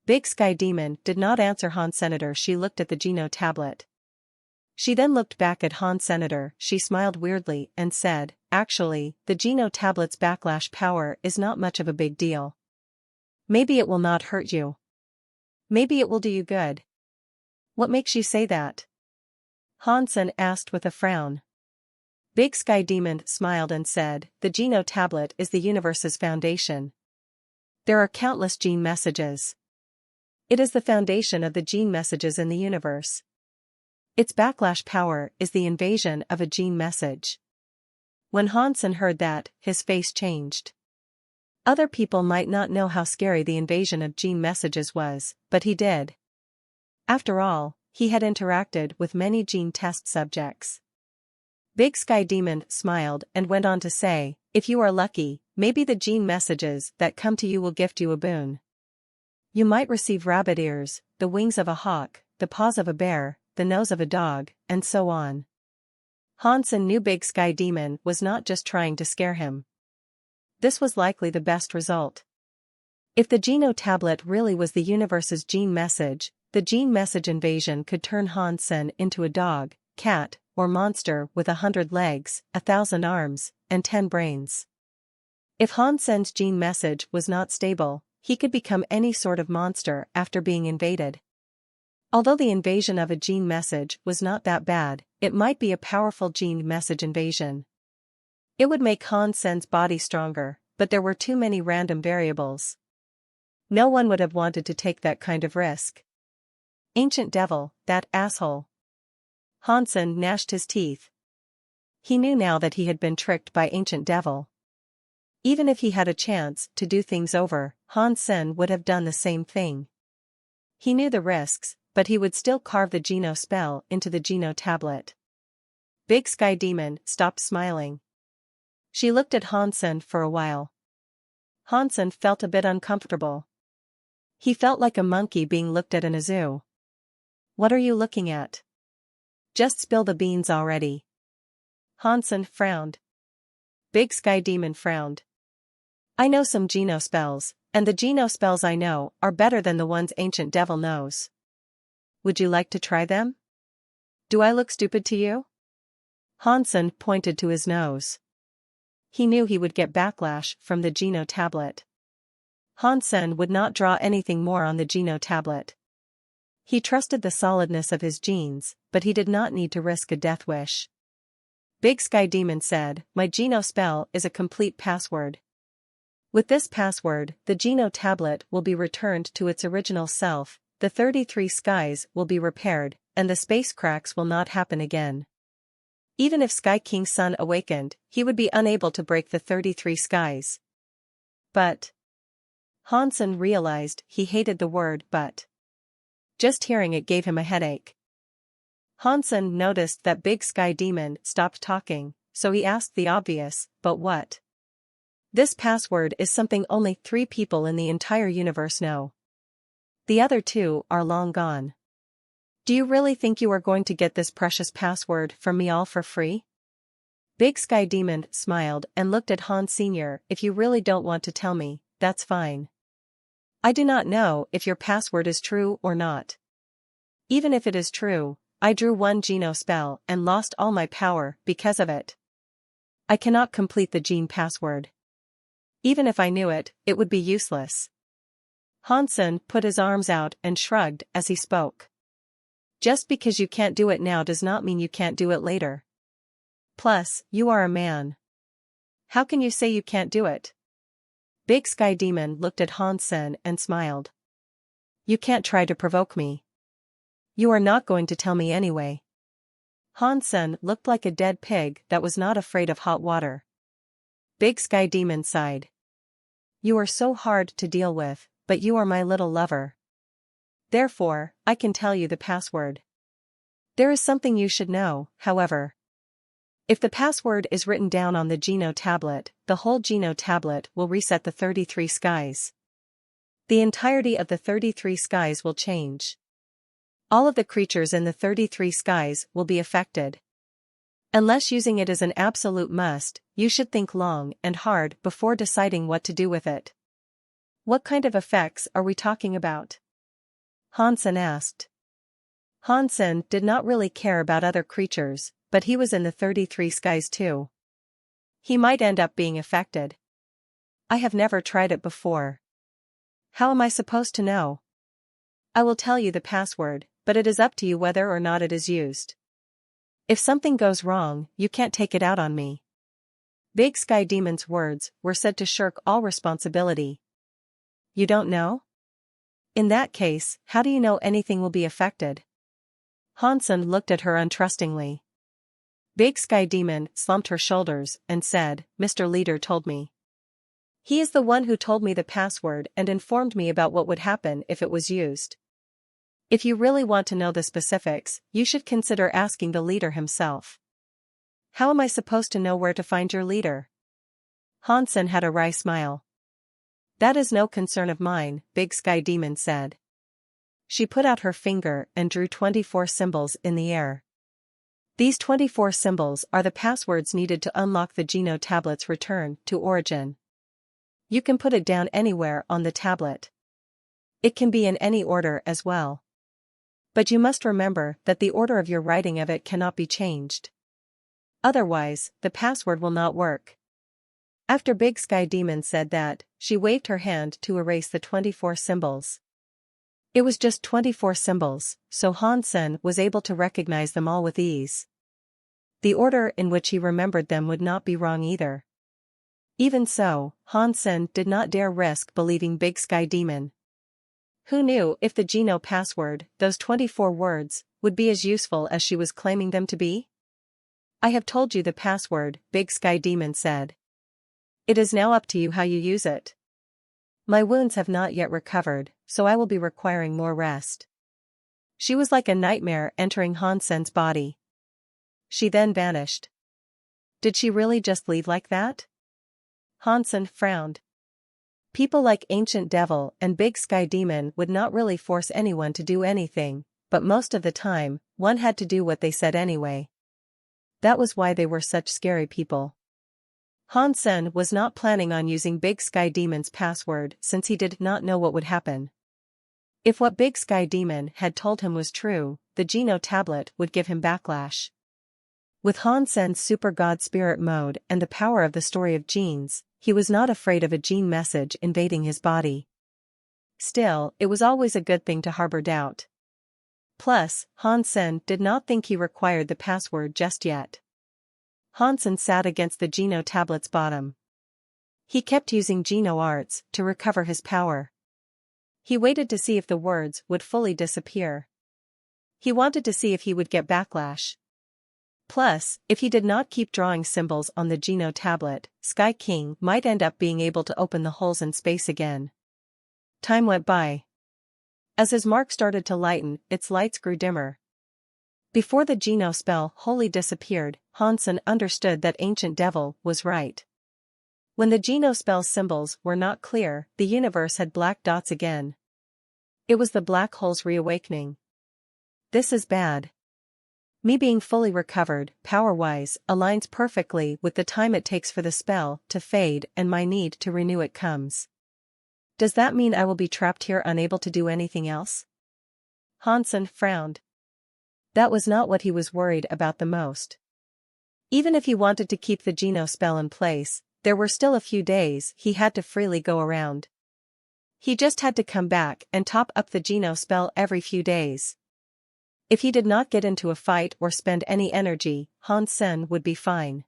Big Sky Demon did not answer Han Senator. She looked at the Geno tablet. She then looked back at Han Senator. She smiled weirdly and said, actually, the Geno tablet's backlash power is not much of a big deal. Maybe it will not hurt you. Maybe it will do you good. What makes you say that? Hansen asked with a frown. Big Sky Demon smiled and said, the Geno tablet is the universe's foundation. There are countless gene messages. It is the foundation of the gene messages in the universe. Its backlash power is the invasion of a gene message. When Hansen heard that, his face changed. Other people might not know how scary the invasion of gene messages was, but he did. After all, he had interacted with many gene test subjects. Big Sky Demon smiled and went on to say, if you are lucky, maybe the gene messages that come to you will gift you a boon. You might receive rabbit ears, the wings of a hawk, the paws of a bear, the nose of a dog, and so on. Hansen knew Big Sky Demon was not just trying to scare him. This was likely the best result. If the Geno tablet really was the universe's gene message, the gene message invasion could turn Hansen into a dog, cat, or monster with 100 legs, 1,000 arms, and 10 brains. If Hansen's gene message was not stable, he could become any sort of monster after being invaded. Although the invasion of a gene message was not that bad, it might be a powerful gene message invasion. It would make Hansen's body stronger, but there were too many random variables. No one would have wanted to take that kind of risk. Ancient Devil, that asshole. Hansen gnashed his teeth. He knew now that he had been tricked by Ancient Devil. Even if he had a chance to do things over, Hansen would have done the same thing. He knew the risks, but he would still carve the Geno spell into the Geno tablet. Big Sky Demon stopped smiling. She looked at Hansen for a while. Hansen felt a bit uncomfortable. He felt like a monkey being looked at in a zoo. What are you looking at? Just spill the beans already. Hansen frowned. Big Sky Demon frowned. I know some Geno spells, and the Geno spells I know are better than the ones Ancient Devil knows. Would you like to try them? Do I look stupid to you? Hansen pointed to his nose. He knew he would get backlash from the Geno tablet. Hansen would not draw anything more on the Geno tablet. He trusted the solidness of his genes, but he did not need to risk a death wish. Big Sky Demon said, my Geno spell is a complete password. With this password, the Geno tablet will be returned to its original self, the 33 skies will be repaired, and the space cracks will not happen again. Even if Sky King's son awakened, he would be unable to break the 33 skies. But Hansen realized he hated the word but. Just hearing it gave him a headache. Hansen noticed that Big Sky Demon stopped talking, so he asked the obvious, but what? This password is something only 3 people in the entire universe know. The other 2 are long gone. Do you really think you are going to get this precious password from me all for free? Big Sky Demon smiled and looked at Han Sr. If you really don't want to tell me, that's fine. I do not know if your password is true or not. Even if it is true, I drew 1 Geno spell and lost all my power because of it. I cannot complete the Gene password. Even if I knew it, it would be useless. Hansen put his arms out and shrugged as he spoke. Just because you can't do it now does not mean you can't do it later. Plus, you are a man. How can you say you can't do it? Big Sky Demon looked at Hansen and smiled. You can't try to provoke me. You are not going to tell me anyway. Hansen looked like a dead pig that was not afraid of hot water. Big Sky Demon sighed. You are so hard to deal with, but you are my little lover. Therefore, I can tell you the password. There is something you should know, however. If the password is written down on the Geno tablet, the whole Geno tablet will reset the 33 skies. The entirety of the 33 skies will change. All of the creatures in the 33 skies will be affected. Unless using it is an absolute must, you should think long and hard before deciding what to do with it. What kind of effects are we talking about? Hansen asked. Hansen did not really care about other creatures, but he was in the 33 skies too. He might end up being affected. I have never tried it before. How am I supposed to know? I will tell you the password, but it is up to you whether or not it is used. If something goes wrong, you can't take it out on me. Big Sky Demon's words were said to shirk all responsibility. You don't know? In that case, how do you know anything will be affected? Hansen looked at her untrustingly. Big Sky Demon slumped her shoulders and said, Mr. Leader told me. He is the one who told me the password and informed me about what would happen if it was used. If you really want to know the specifics, you should consider asking the leader himself. How am I supposed to know where to find your leader? Hansen had a wry smile. That is no concern of mine, Big Sky Demon said. She put out her finger and drew 24 symbols in the air. These 24 symbols are the passwords needed to unlock the Geno tablet's return to origin. You can put it down anywhere on the tablet. It can be in any order as well. But you must remember that the order of your writing of it cannot be changed. Otherwise, the password will not work. After Big Sky Demon said that, she waved her hand to erase the 24 symbols. It was just 24 symbols, so Hansen was able to recognize them all with ease. The order in which he remembered them would not be wrong either. Even so, Hansen did not dare risk believing Big Sky Demon. Who knew if the Geno password, those 24 words, would be as useful as she was claiming them to be? I have told you the password, Big Sky Demon said. It is now up to you how you use it. My wounds have not yet recovered, so I will be requiring more rest. She was like a nightmare entering Hansen's body. She then vanished. Did she really just leave like that? Hansen frowned. People like Ancient Devil and Big Sky Demon would not really force anyone to do anything, but most of the time, one had to do what they said anyway. That was why they were such scary people. Hansen was not planning on using Big Sky Demon's password since he did not know what would happen. If what Big Sky Demon had told him was true, the Geno tablet would give him backlash. With Hansen's super god spirit mode and the power of the story of genes, he was not afraid of a gene message invading his body. Still, it was always a good thing to harbor doubt. Plus, Hansen did not think he required the password just yet. Hansen sat against the Geno tablet's bottom. He kept using Geno arts to recover his power. He waited to see if the words would fully disappear. He wanted to see if he would get backlash. Plus, if he did not keep drawing symbols on the Geno tablet, Sky King might end up being able to open the holes in space again. Time went by. As his mark started to lighten, its lights grew dimmer. Before the Geno spell wholly disappeared, Hansen understood that Ancient Devil was right. When the Geno spell's symbols were not clear, the universe had black dots again. It was the black hole's reawakening. This is bad. Me being fully recovered, power-wise, aligns perfectly with the time it takes for the spell to fade and my need to renew it comes. Does that mean I will be trapped here unable to do anything else? Hansen frowned. That was not what he was worried about the most. Even if he wanted to keep the Geno spell in place, there were still a few days he had to freely go around. He just had to come back and top up the Geno spell every few days. If he did not get into a fight or spend any energy, Hansen would be fine.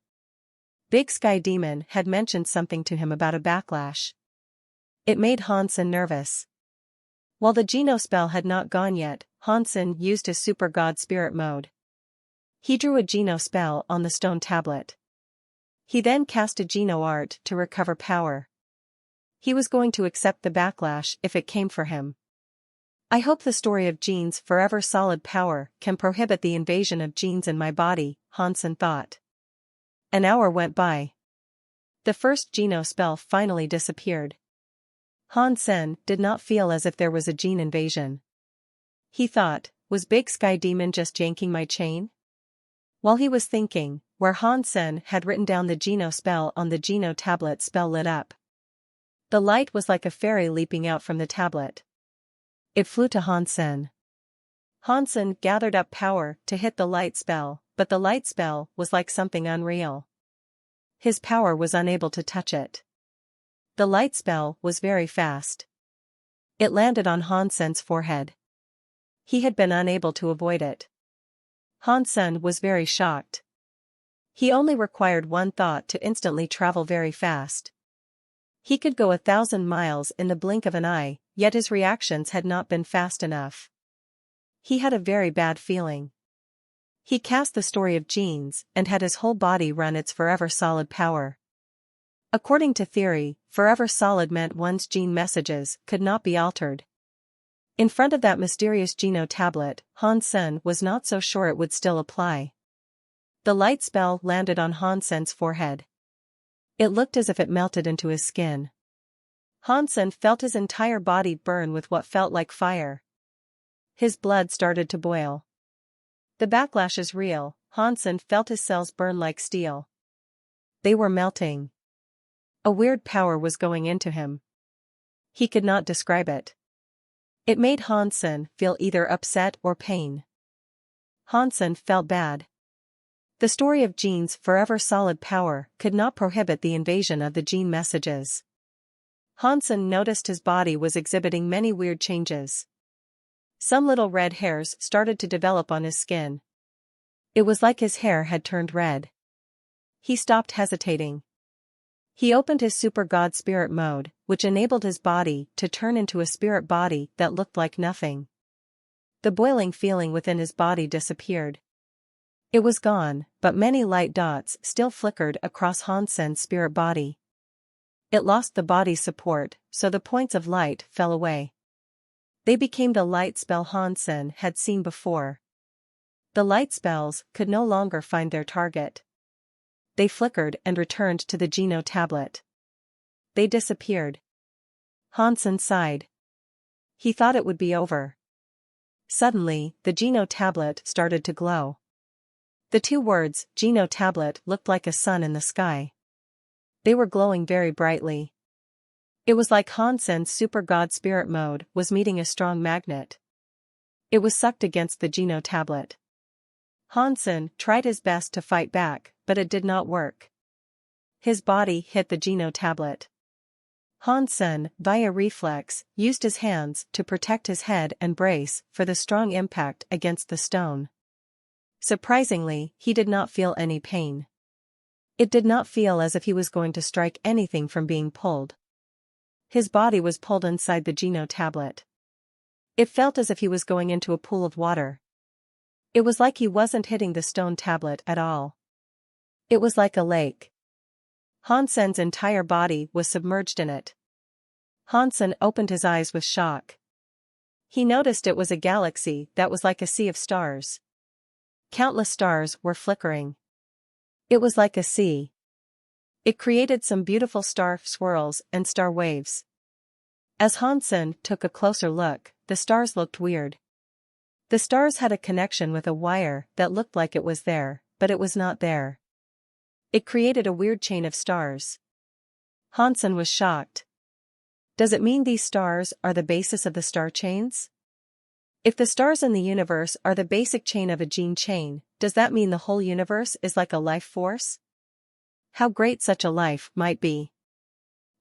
Big Sky Demon had mentioned something to him about a backlash. It made Hansen nervous. While the Geno spell had not gone yet, Hansen used his Super God Spirit mode. He drew a Geno spell on the stone tablet. He then cast a Geno art to recover power. He was going to accept the backlash if it came for him. I hope the story of Gene's forever solid power can prohibit the invasion of genes in my body, Hansen thought. An hour went by. The first Geno spell finally disappeared. Hansen did not feel as if there was a gene invasion. He thought, was Big Sky Demon just yanking my chain? While he was thinking, where Hansen had written down the Geno spell on the Geno tablet spell lit up. The light was like a fairy leaping out from the tablet. It flew to Hansen. Hansen gathered up power to hit the light spell, but the light spell was like something unreal. His power was unable to touch it. The light spell was very fast. It landed on Hansen's forehead. He had been unable to avoid it. Hansen was very shocked. He only required one thought to instantly travel very fast. He could go 1,000 miles in the blink of an eye, yet his reactions had not been fast enough. He had a very bad feeling. He cast the story of genes and had his whole body run its forever solid power. According to theory, forever solid meant one's gene messages could not be altered. In front of that mysterious Geno tablet, Hansen was not so sure it would still apply. The light spell landed on Hansen's forehead. It looked as if it melted into his skin. Hansen felt his entire body burn with what felt like fire. His blood started to boil. The backlash is real, Hansen felt his cells burn like steel. They were melting. A weird power was going into him. He could not describe it. It made Hansen feel either upset or pain. Hansen felt bad. The story of Gene's forever solid power could not prohibit the invasion of the gene messages. Hansen noticed his body was exhibiting many weird changes. Some little red hairs started to develop on his skin. It was like his hair had turned red. He stopped hesitating. He opened his Super God Spirit mode, which enabled his body to turn into a spirit body that looked like nothing. The boiling feeling within his body disappeared. It was gone, but many light dots still flickered across Hansen's spirit body. It lost the body's support, so the points of light fell away. They became the light spell Hansen had seen before. The light spells could no longer find their target. They flickered and returned to the Geno tablet. They disappeared. Hansen sighed. He thought it would be over. Suddenly, the Geno tablet started to glow. The two words, Geno tablet, looked like a sun in the sky. They were glowing very brightly. It was like Hansen's Super God Spirit mode was meeting a strong magnet. It was sucked against the Geno tablet. Hansen tried his best to fight back, but it did not work. His body hit the Geno tablet. Hansen, via reflex, used his hands to protect his head and brace for the strong impact against the stone. Surprisingly, he did not feel any pain. It did not feel as if he was going to strike anything from being pulled. His body was pulled inside the Geno tablet. It felt as if he was going into a pool of water. It was like he wasn't hitting the stone tablet at all. It was like a lake. Hansen's entire body was submerged in it. Hansen opened his eyes with shock. He noticed it was a galaxy that was like a sea of stars. Countless stars were flickering. It was like a sea. It created some beautiful star swirls and star waves. As Hansen took a closer look, the stars looked weird. The stars had a connection with a wire that looked like it was there, but it was not there. It created a weird chain of stars. Hansen was shocked. Does it mean these stars are the basis of the star chains? If the stars in the universe are the basic chain of a gene chain, does that mean the whole universe is like a life force? How great such a life might be.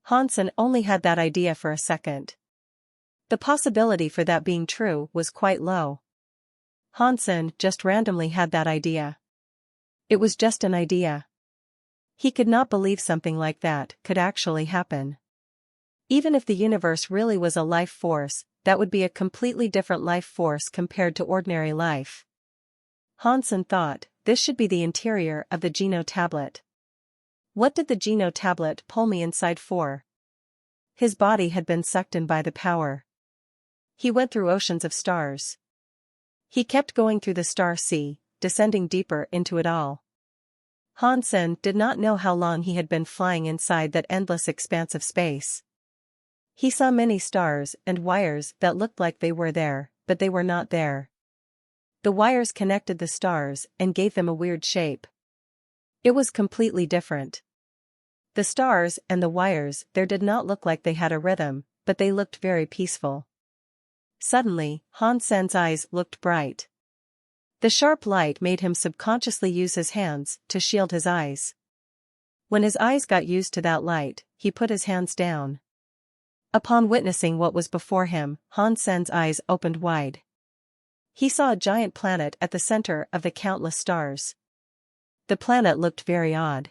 Hansen only had that idea for a second. The possibility for that being true was quite low. Hansen just randomly had that idea. It was just an idea. He could not believe something like that could actually happen. Even if the universe really was a life force, that would be a completely different life force compared to ordinary life. Hansen thought, this should be the interior of the Geno tablet. What did the Geno tablet pull me inside for? His body had been sucked in by the power. He went through oceans of stars. He kept going through the star sea, descending deeper into it all. Hansen did not know how long he had been flying inside that endless expanse of space. He saw many stars and wires that looked like they were there, but they were not there. The wires connected the stars and gave them a weird shape. It was completely different. The stars and the wires there did not look like they had a rhythm, but they looked very peaceful. Suddenly, Hansen's eyes looked bright. The sharp light made him subconsciously use his hands to shield his eyes. When his eyes got used to that light, he put his hands down. Upon witnessing what was before him, Hansen's eyes opened wide. He saw a giant planet at the center of the countless stars. The planet looked very odd.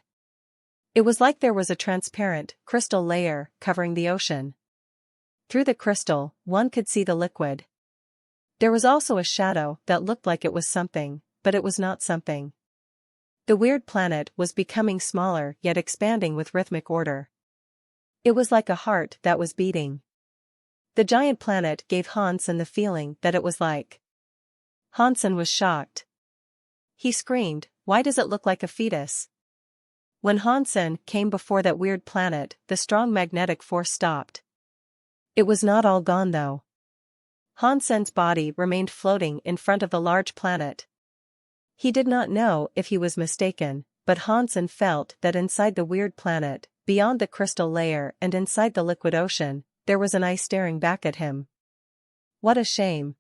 It was like there was a transparent, crystal layer covering the ocean. Through the crystal, one could see the liquid. There was also a shadow that looked like it was something, but it was not something. The weird planet was becoming smaller yet expanding with rhythmic order. It was like a heart that was beating. The giant planet gave Hansen the feeling that it was like. Hansen was shocked. He screamed, "Why does it look like a fetus?" When Hansen came before that weird planet, the strong magnetic force stopped. It was not all gone though. Hansen's body remained floating in front of the large planet. He did not know if he was mistaken, but Hansen felt that inside the weird planet, beyond the crystal layer and inside the liquid ocean, there was an eye staring back at him. What a shame.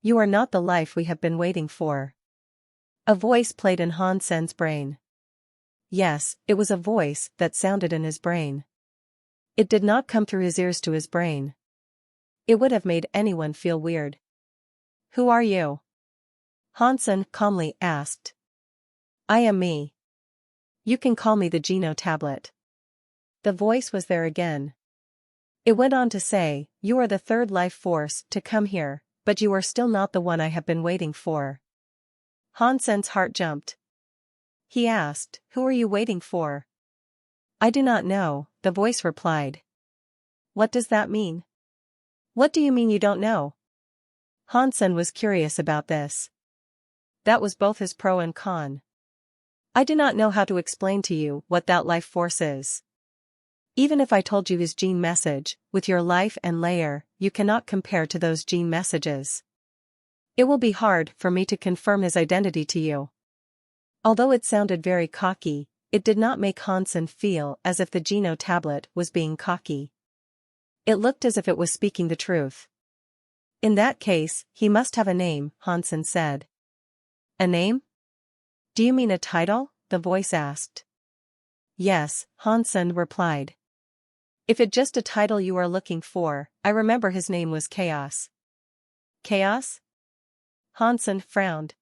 You are not the life we have been waiting for. A voice played in Hansen's brain. Yes, it was a voice that sounded in his brain. It did not come through his ears to his brain. It would have made anyone feel weird. Who are you? Hansen calmly asked. I am me. You can call me the Geno tablet. The voice was there again. It went on to say, you are the third life force to come here, but you are still not the one I have been waiting for. Hansen's heart jumped. He asked, who are you waiting for? I do not know, the voice replied. What does that mean? What do you mean you don't know? Hansen was curious about this. That was both his pro and con. I do not know how to explain to you what that life force is. Even if I told you his gene message, with your life and layer, you cannot compare to those gene messages. It will be hard for me to confirm his identity to you. Although it sounded very cocky, it did not make Hansen feel as if the Geno tablet was being cocky. It looked as if it was speaking the truth. In that case, he must have a name, Hansen said. A name? Do you mean a title? The voice asked. Yes, Hansen replied. If it's just a title you are looking for, I remember his name was Chaos. Chaos? Hansen frowned.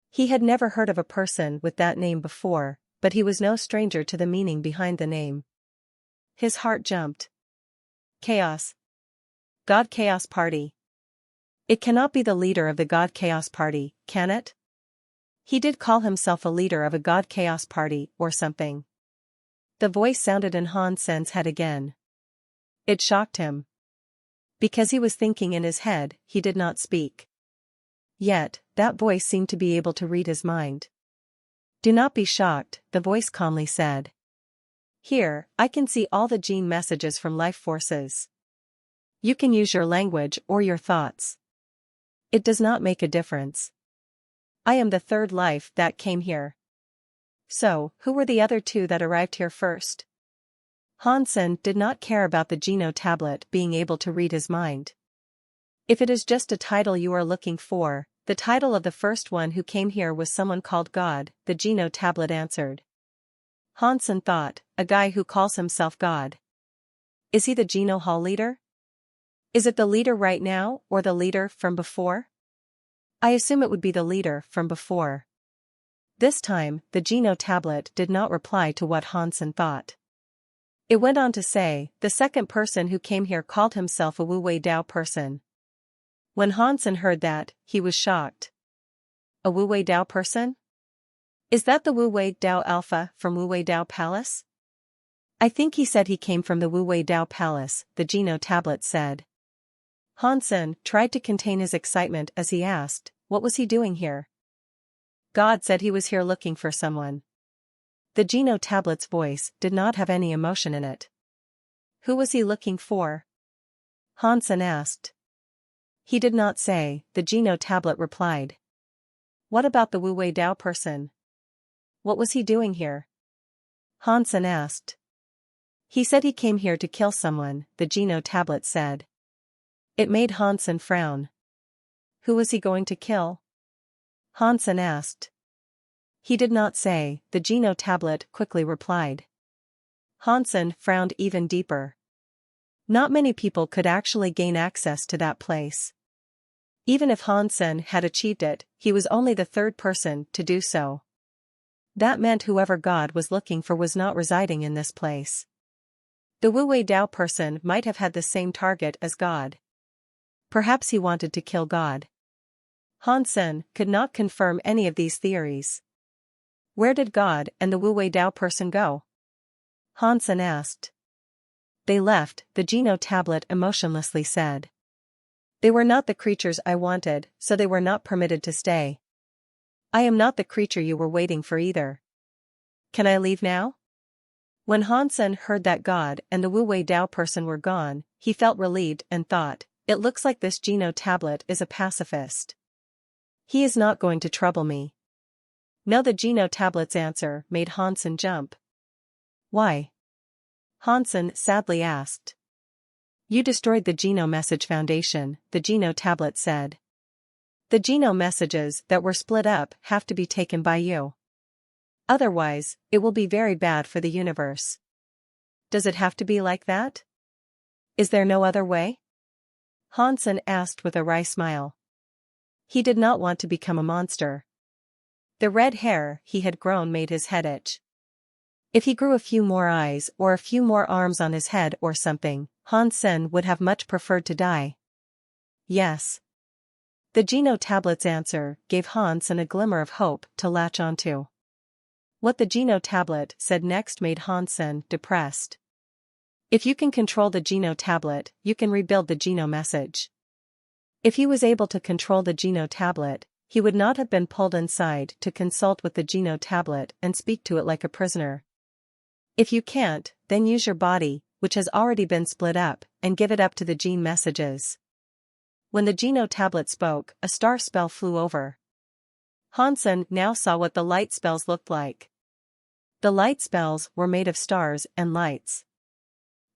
He had never heard of a person with that name before, but he was no stranger to the meaning behind the name. His heart jumped. Chaos. God Chaos Party. It cannot be the leader of the God Chaos Party, can it? He did call himself a leader of a God Chaos Party, or something. The voice sounded in Han Sen's head again. It shocked him. Because he was thinking in his head, he did not speak. Yet, that voice seemed to be able to read his mind. Do not be shocked, the voice calmly said. Here, I can see all the gene messages from life forces. You can use your language or your thoughts. It does not make a difference. I am the third life that came here. So, who were the other two that arrived here first? Han Sen did not care about the Geno tablet being able to read his mind. If it is just a title you are looking for, the title of the first one who came here was someone called God, the Geno tablet answered. Han Sen thought, a guy who calls himself God. Is he the Geno Hall leader? Is it the leader right now, or the leader from before? I assume it would be the leader from before. This time, the Geno tablet did not reply to what Han Sen thought. It went on to say, the second person who came here called himself a Wu Wei Dao person. When Han Sen heard that, he was shocked. A Wu Wei Dao person? Is that the Wu Wei Dao Alpha from Wu Wei Dao Palace? I think he said he came from the Wu Wei Dao Palace, the Geno tablet said. Han Sen tried to contain his excitement as he asked, what was he doing here? God said he was here looking for someone. The Geno tablet's voice did not have any emotion in it. Who was he looking for? Han Sen asked. He did not say, the Geno tablet replied. What about the Wu Wei Dao person? What was he doing here? Han Sen asked. He said he came here to kill someone, the Geno tablet said. It made Han Sen frown. Who was he going to kill? Han Sen asked. He did not say, the Geno tablet quickly replied. Han Sen frowned even deeper. Not many people could actually gain access to that place. Even if Han Sen had achieved it, he was only the third person to do so. That meant whoever God was looking for was not residing in this place. The Wu Wei Dao person might have had the same target as God. Perhaps he wanted to kill God. Han Sen could not confirm any of these theories. Where did God and the Wu Wei Dao person go? Han Sen asked. They left, the Geno tablet emotionlessly said. They were not the creatures I wanted, so they were not permitted to stay. I am not the creature you were waiting for either. Can I leave now? When Han Sen heard that God and the Wu Wei Dao person were gone, he felt relieved and thought, it looks like this Geno tablet is a pacifist. He is not going to trouble me. No, the Geno tablet's answer made Han Sen jump. Why? Han Sen sadly asked. You destroyed the Geno Message Foundation, the Geno tablet said. The Geno messages that were split up have to be taken by you. Otherwise, it will be very bad for the universe. Does it have to be like that? Is there no other way? Han Sen asked with a wry smile. He did not want to become a monster. The red hair he had grown made his head itch. If he grew a few more eyes or a few more arms on his head or something, Han Sen would have much preferred to die. Yes. The Geno tablet's answer gave Han Sen a glimmer of hope to latch onto. What the Geno tablet said next made Han Sen depressed. If you can control the Geno tablet, you can rebuild the Geno message. If he was able to control the Geno tablet, he would not have been pulled inside to consult with the Geno tablet and speak to it like a prisoner. If you can't, then use your body, which has already been split up, and give it up to the gene messages. When the Geno tablet spoke, a star spell flew over. Han Sen now saw what the light spells looked like. The light spells were made of stars and lights.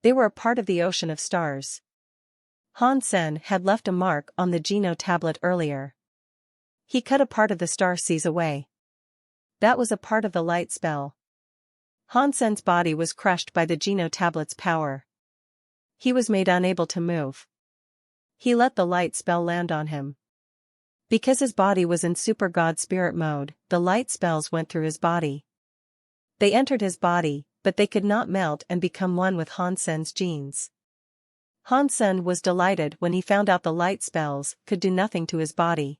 They were a part of the ocean of stars. Han Sen had left a mark on the Geno tablet earlier. He cut a part of the star seas away. That was a part of the light spell. Han Sen's body was crushed by the Geno tablet's power. He was made unable to move. He let the light spell land on him. Because his body was in super God spirit mode, the light spells went through his body. They entered his body, but they could not melt and become one with Han Sen's genes. Hansen was delighted when he found out the light spells could do nothing to his body.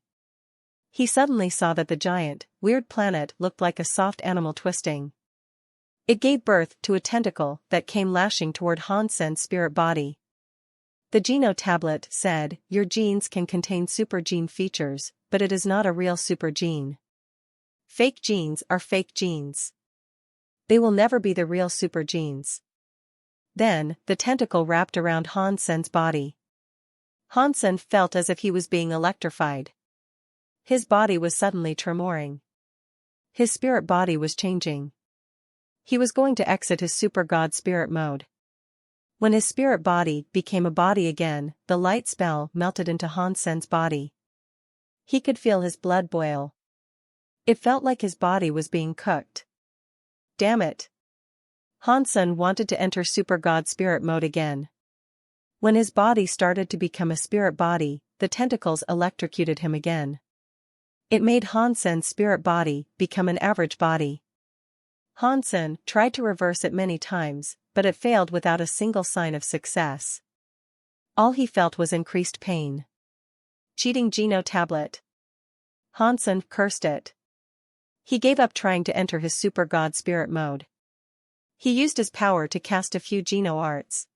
He suddenly saw that the giant, weird planet looked like a soft animal twisting. It gave birth to a tentacle that came lashing toward Hansen's spirit body. The Geno tablet said, "Your genes can contain super gene features, but it is not a real super gene. Fake genes are fake genes. They will never be the real super genes." Then, the tentacle wrapped around Hansen's body. Hansen felt as if he was being electrified. His body was suddenly tremoring. His spirit body was changing. He was going to exit his super god spirit mode. When his spirit body became a body again, the light spell melted into Hansen's body. He could feel his blood boil. It felt like his body was being cooked. Damn it! Hansen wanted to enter super god spirit mode again. When his body started to become a spirit body, the tentacles electrocuted him again. It made Hansen's spirit body become an average body. Hansen tried to reverse it many times, but it failed without a single sign of success. All he felt was increased pain. Cheating Geno tablet. Hansen cursed it. He gave up trying to enter his super god spirit mode. He used his power to cast a few Geno arts.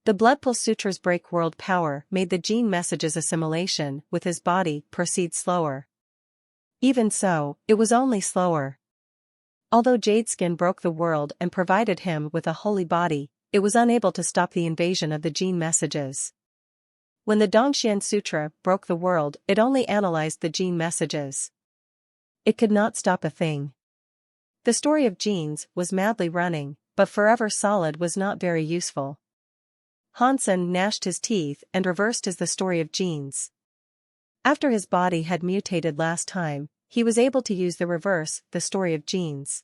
The Bloodpool Sutra's break world power made the gene messages assimilation with his body proceed slower. Even so, it was only slower. Although Jadeskin broke the world and provided him with a holy body, it was unable to stop the invasion of the gene messages. When the Dongxian Sutra broke the world, it only analyzed the gene messages. It could not stop a thing. The story of genes was madly running, but Forever Solid was not very useful. Hansen gnashed his teeth and reversed as the story of genes. After his body had mutated last time, he was able to use the reverse, the story of genes.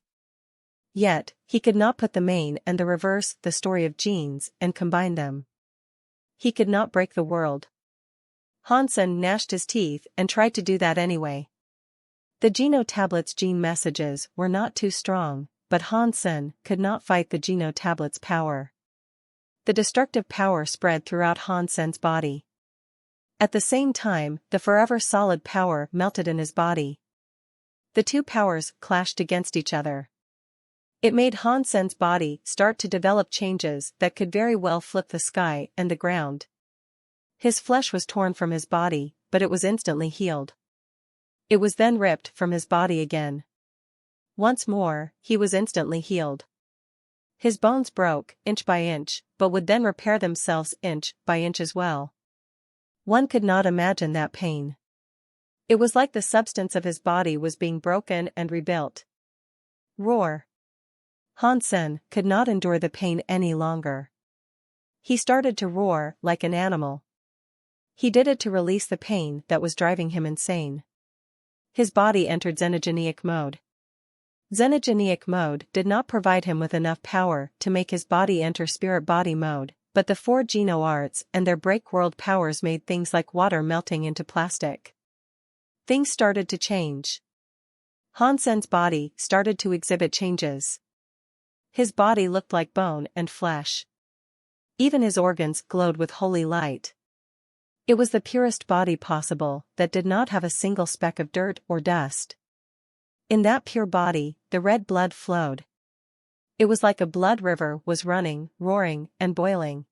Yet, he could not put the main and the reverse, the story of genes, and combine them. He could not break the world. Hansen gnashed his teeth and tried to do that anyway. The Geno tablet's gene messages were not too strong, but Hansen could not fight the Geno tablet's power. The destructive power spread throughout Hansen's body. At the same time, the Forever Solid power melted in his body. The two powers clashed against each other. It made Hansen's body start to develop changes that could very well flip the sky and the ground. His flesh was torn from his body, but it was instantly healed. It was then ripped from his body again. Once more, he was instantly healed. His bones broke, inch by inch, but would then repair themselves inch by inch as well. One could not imagine that pain. It was like the substance of his body was being broken and rebuilt. Roar! Hansen could not endure the pain any longer. He started to roar like an animal. He did it to release the pain that was driving him insane. His body entered xenogenic mode. Xenogenic mode did not provide him with enough power to make his body enter spirit body mode, but the 4 Geno arts and their break world powers made things like water melting into plastic. Things started to change. Hansen's body started to exhibit changes. His body looked like bone and flesh. Even his organs glowed with holy light. It was the purest body possible that did not have a single speck of dirt or dust. In that pure body, the red blood flowed. It was like a blood river was running, roaring, and boiling.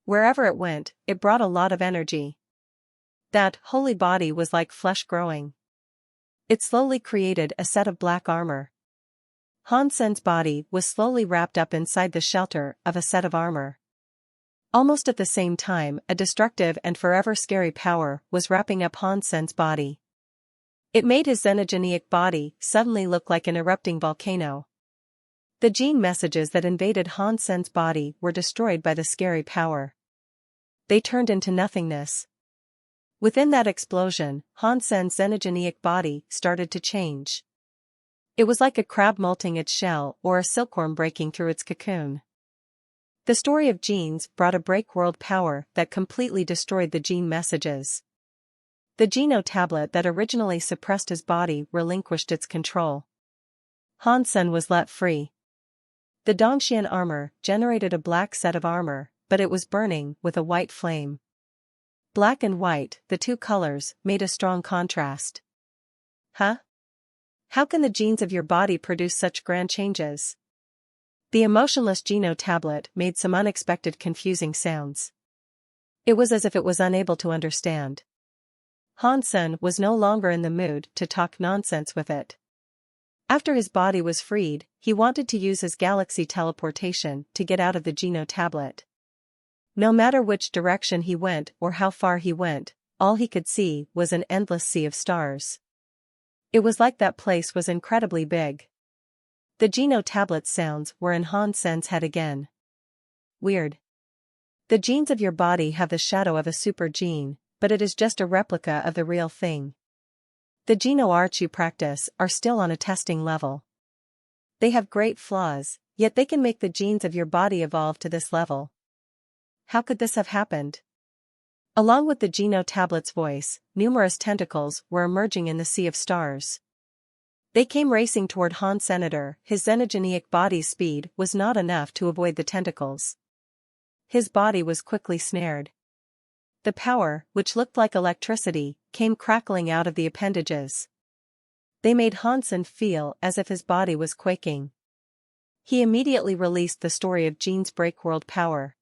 Wherever it went, it brought a lot of energy. That holy body was like flesh growing. It slowly created a set of black armor. Hansen's body was slowly wrapped up inside the shelter of a set of armor. Almost at the same time, a destructive and forever scary power was wrapping up Hansen's body. It made his xenogenic body suddenly look like an erupting volcano. The gene messages that invaded Hansen's body were destroyed by the scary power. They turned into nothingness. Within that explosion, Hansen's xenogenic body started to change. It was like a crab molting its shell or a silkworm breaking through its cocoon. The story of genes brought a break world power that completely destroyed the gene messages. The Geno tablet that originally suppressed his body relinquished its control. Hansen was let free. The Dongxian armor generated a black set of armor, but it was burning with a white flame. Black and white, the two colors, made a strong contrast. Huh? How can the genes of your body produce such grand changes? The emotionless Geno tablet made some unexpected confusing sounds. It was as if it was unable to understand. Hansen was no longer in the mood to talk nonsense with it. After his body was freed, he wanted to use his galaxy teleportation to get out of the Geno tablet. No matter which direction he went or how far he went, all he could see was an endless sea of stars. It was like that place was incredibly big. The Geno tablet's sounds were in Hansen's head again. Weird. The genes of your body have the shadow of a super gene, but it is just a replica of the real thing. The Geno arts you practice are still on a testing level. They have great flaws, yet they can make the genes of your body evolve to this level. How could this have happened? Along with the Geno tablet's voice, numerous tentacles were emerging in the sea of stars. They came racing toward Han Senator. His xenogeneic body's speed was not enough to avoid the tentacles. His body was quickly snared. The power, which looked like electricity, came crackling out of the appendages. They made Hansen feel as if his body was quaking. He immediately released the story of Gene's breakworld power.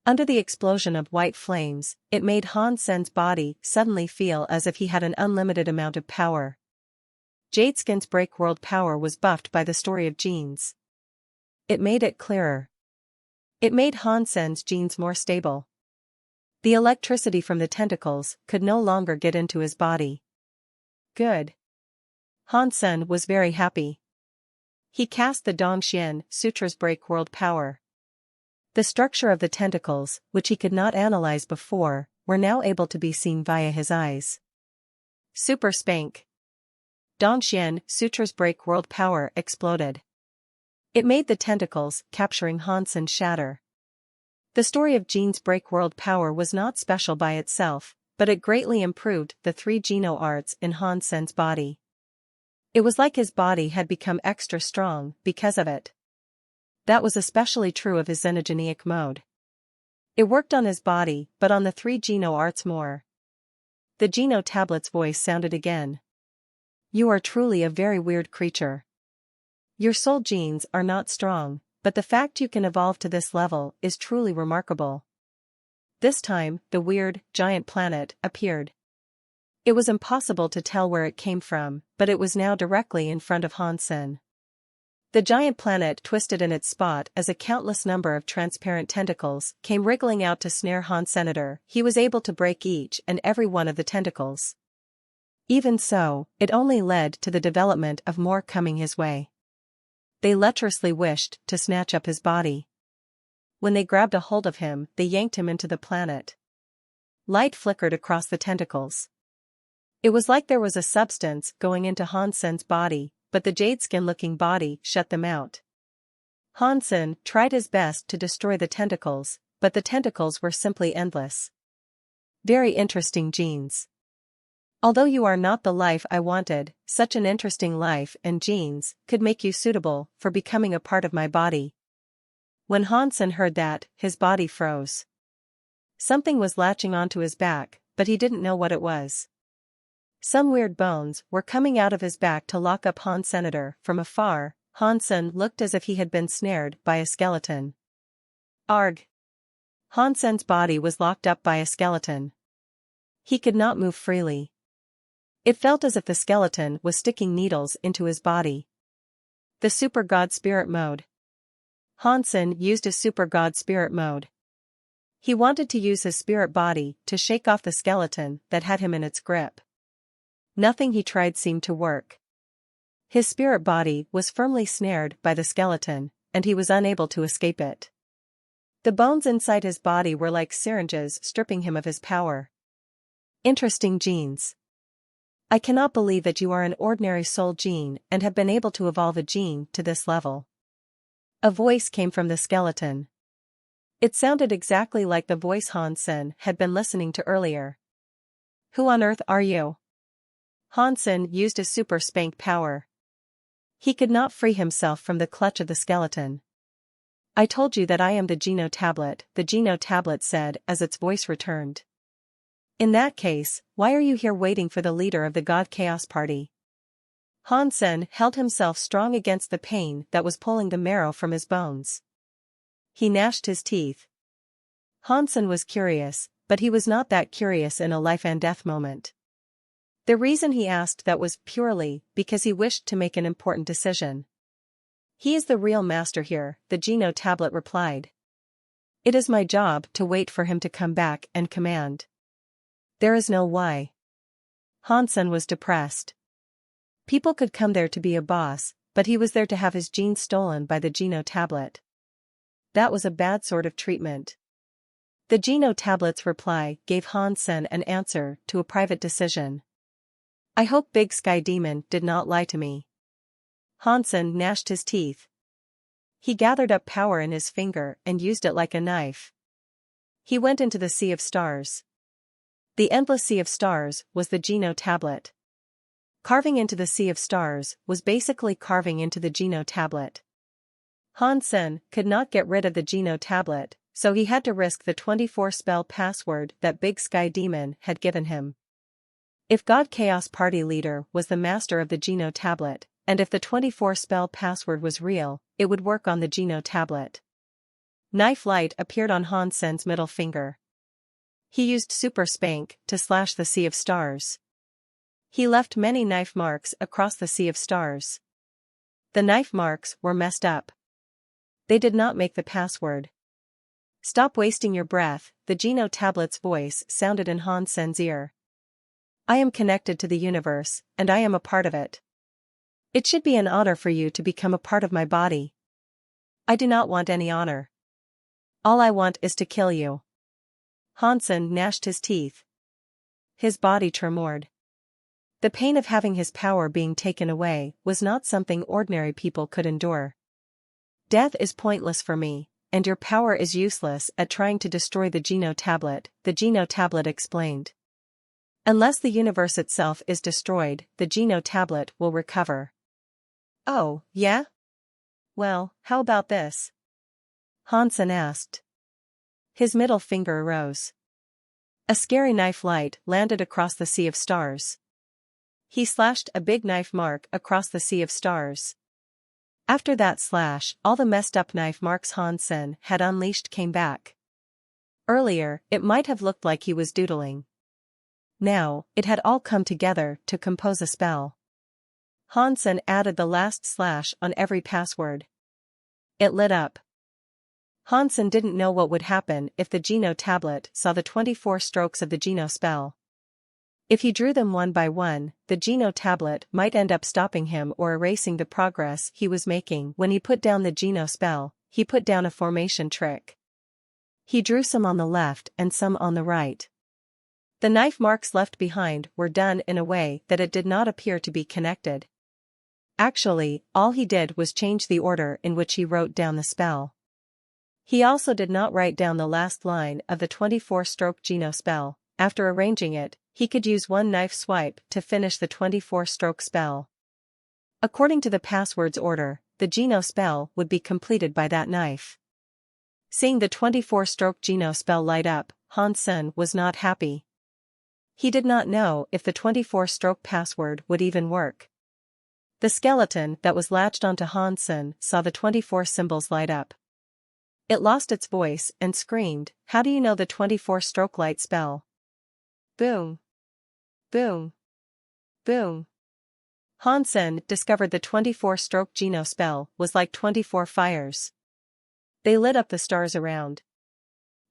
Under the explosion of white flames, it made Hansen's body suddenly feel as if he had an unlimited amount of power. Jadeskin's breakworld power was buffed by the story of genes. It made it clearer. It made Hansen's genes more stable. The electricity from the tentacles could no longer get into his body. Good. Hansen was very happy. He cast the Dongxian Sutra's breakworld power. The structure of the tentacles, which he could not analyze before, were now able to be seen via his eyes. Super Spank. Dongxian Sutra's breakworld power exploded. It made the tentacles, capturing Hansen, shatter. The story of Gene's breakworld power was not special by itself, but it greatly improved the three Geno arts in Hansen's body. It was like his body had become extra strong because of it. That was especially true of his xenogeneic mode. It worked on his body, but on the three Geno arts more. The Geno tablet's voice sounded again. You are truly a very weird creature. Your soul genes are not strong, but the fact you can evolve to this level is truly remarkable. This time, the weird, giant planet appeared. It was impossible to tell where it came from, but it was now directly in front of Hansen. The giant planet twisted in its spot as a countless number of transparent tentacles came wriggling out to snare Han Senator. He was able to break each and every one of the tentacles. Even so, it only led to the development of more coming his way. They lecherously wished to snatch up his body. When they grabbed a hold of him, they yanked him into the planet. Light flickered across the tentacles. It was like there was a substance going into Hansen's body, but the jadeskin-looking body shut them out. Hansen tried his best to destroy the tentacles, but the tentacles were simply endless. Very interesting genes. Although you are not the life I wanted, such an interesting life and genes could make you suitable for becoming a part of my body. When Hansen heard that, his body froze. Something was latching onto his back, but he didn't know what it was. Some weird bones were coming out of his back to lock up Han Senator. From afar, Hansen looked as if he had been snared by a skeleton. Arg! Hansen's body was locked up by a skeleton. He could not move freely. It felt as if the skeleton was sticking needles into his body. The Super God Spirit Mode. Hansen used his Super God Spirit Mode. He wanted to use his spirit body to shake off the skeleton that had him in its grip. Nothing he tried seemed to work. His spirit body was firmly snared by the skeleton, and he was unable to escape it. The bones inside his body were like syringes stripping him of his power. Interesting genes. I cannot believe that you are an ordinary soul gene and have been able to evolve a gene to this level. A voice came from the skeleton. It sounded exactly like the voice Hansen had been listening to earlier. Who on earth are you? Hansen used his super spank power. He could not free himself from the clutch of the skeleton. I told you that I am the Geno tablet, the Geno tablet said as its voice returned. In that case, why are you here waiting for the leader of the God Chaos Party? Hansen held himself strong against the pain that was pulling the marrow from his bones. He gnashed his teeth. Hansen was curious, but he was not that curious in a life-and-death moment. The reason he asked that was purely because he wished to make an important decision. He is the real master here, the Geno tablet replied. It is my job to wait for him to come back and command. There is no why. Hansen was depressed. People could come there to be a boss, but he was there to have his genes stolen by the Geno tablet. That was a bad sort of treatment. The Geno tablet's reply gave Hansen an answer to a private decision. I hope Big Sky Demon did not lie to me. Hansen gnashed his teeth. He gathered up power in his finger and used it like a knife. He went into the sea of stars. The endless sea of stars was the Geno tablet. Carving into the sea of stars was basically carving into the Geno tablet. Hansen could not get rid of the Geno tablet, so he had to risk the 24-spell password that Big Sky Demon had given him. If God Chaos Party leader was the master of the Geno tablet, and if the 24-spell password was real, it would work on the Geno tablet. Knife light appeared on Hansen's middle finger. He used Super Spank to slash the sea of stars. He left many knife marks across the sea of stars. The knife marks were messed up. They did not make the password. Stop wasting your breath, the Geno tablet's voice sounded in Hansen's ear. I am connected to the universe, and I am a part of it. It should be an honor for you to become a part of my body. I do not want any honor. All I want is to kill you. Hansen gnashed his teeth. His body tremored. The pain of having his power being taken away was not something ordinary people could endure. Death is pointless for me, and your power is useless at trying to destroy the Geno tablet, the Geno tablet explained. Unless the universe itself is destroyed, the Geno tablet will recover. Oh, yeah? Well, how about this? Hansen asked. His middle finger arose. A scary knife light landed across the sea of stars. He slashed a big knife mark across the sea of stars. After that slash, all the messed up knife marks Hansen had unleashed came back. Earlier, it might have looked like he was doodling. Now, it had all come together to compose a spell. Hansen added the last slash on every password. It lit up. Hansen didn't know what would happen if the Geno tablet saw the 24 strokes of the Geno spell. If he drew them one by one, the Geno tablet might end up stopping him or erasing the progress he was making. When he put down the Geno spell, he put down a formation trick. He drew some on the left and some on the right. The knife marks left behind were done in a way that it did not appear to be connected. Actually, all he did was change the order in which he wrote down the spell. He also did not write down the last line of the 24-stroke Geno spell. After arranging it, he could use one knife swipe to finish the 24-stroke spell. According to the password's order, the Geno spell would be completed by that knife. Seeing the 24-stroke Geno spell light up, Hansen was not happy. He did not know if the 24-stroke password would even work. The skeleton that was latched onto Hansen saw the 24 symbols light up. It lost its voice and screamed, "How do you know the 24-stroke light spell?" Boom. Boom. Boom. Hansen discovered the 24-stroke Geno spell was like 24 fires. They lit up the stars around.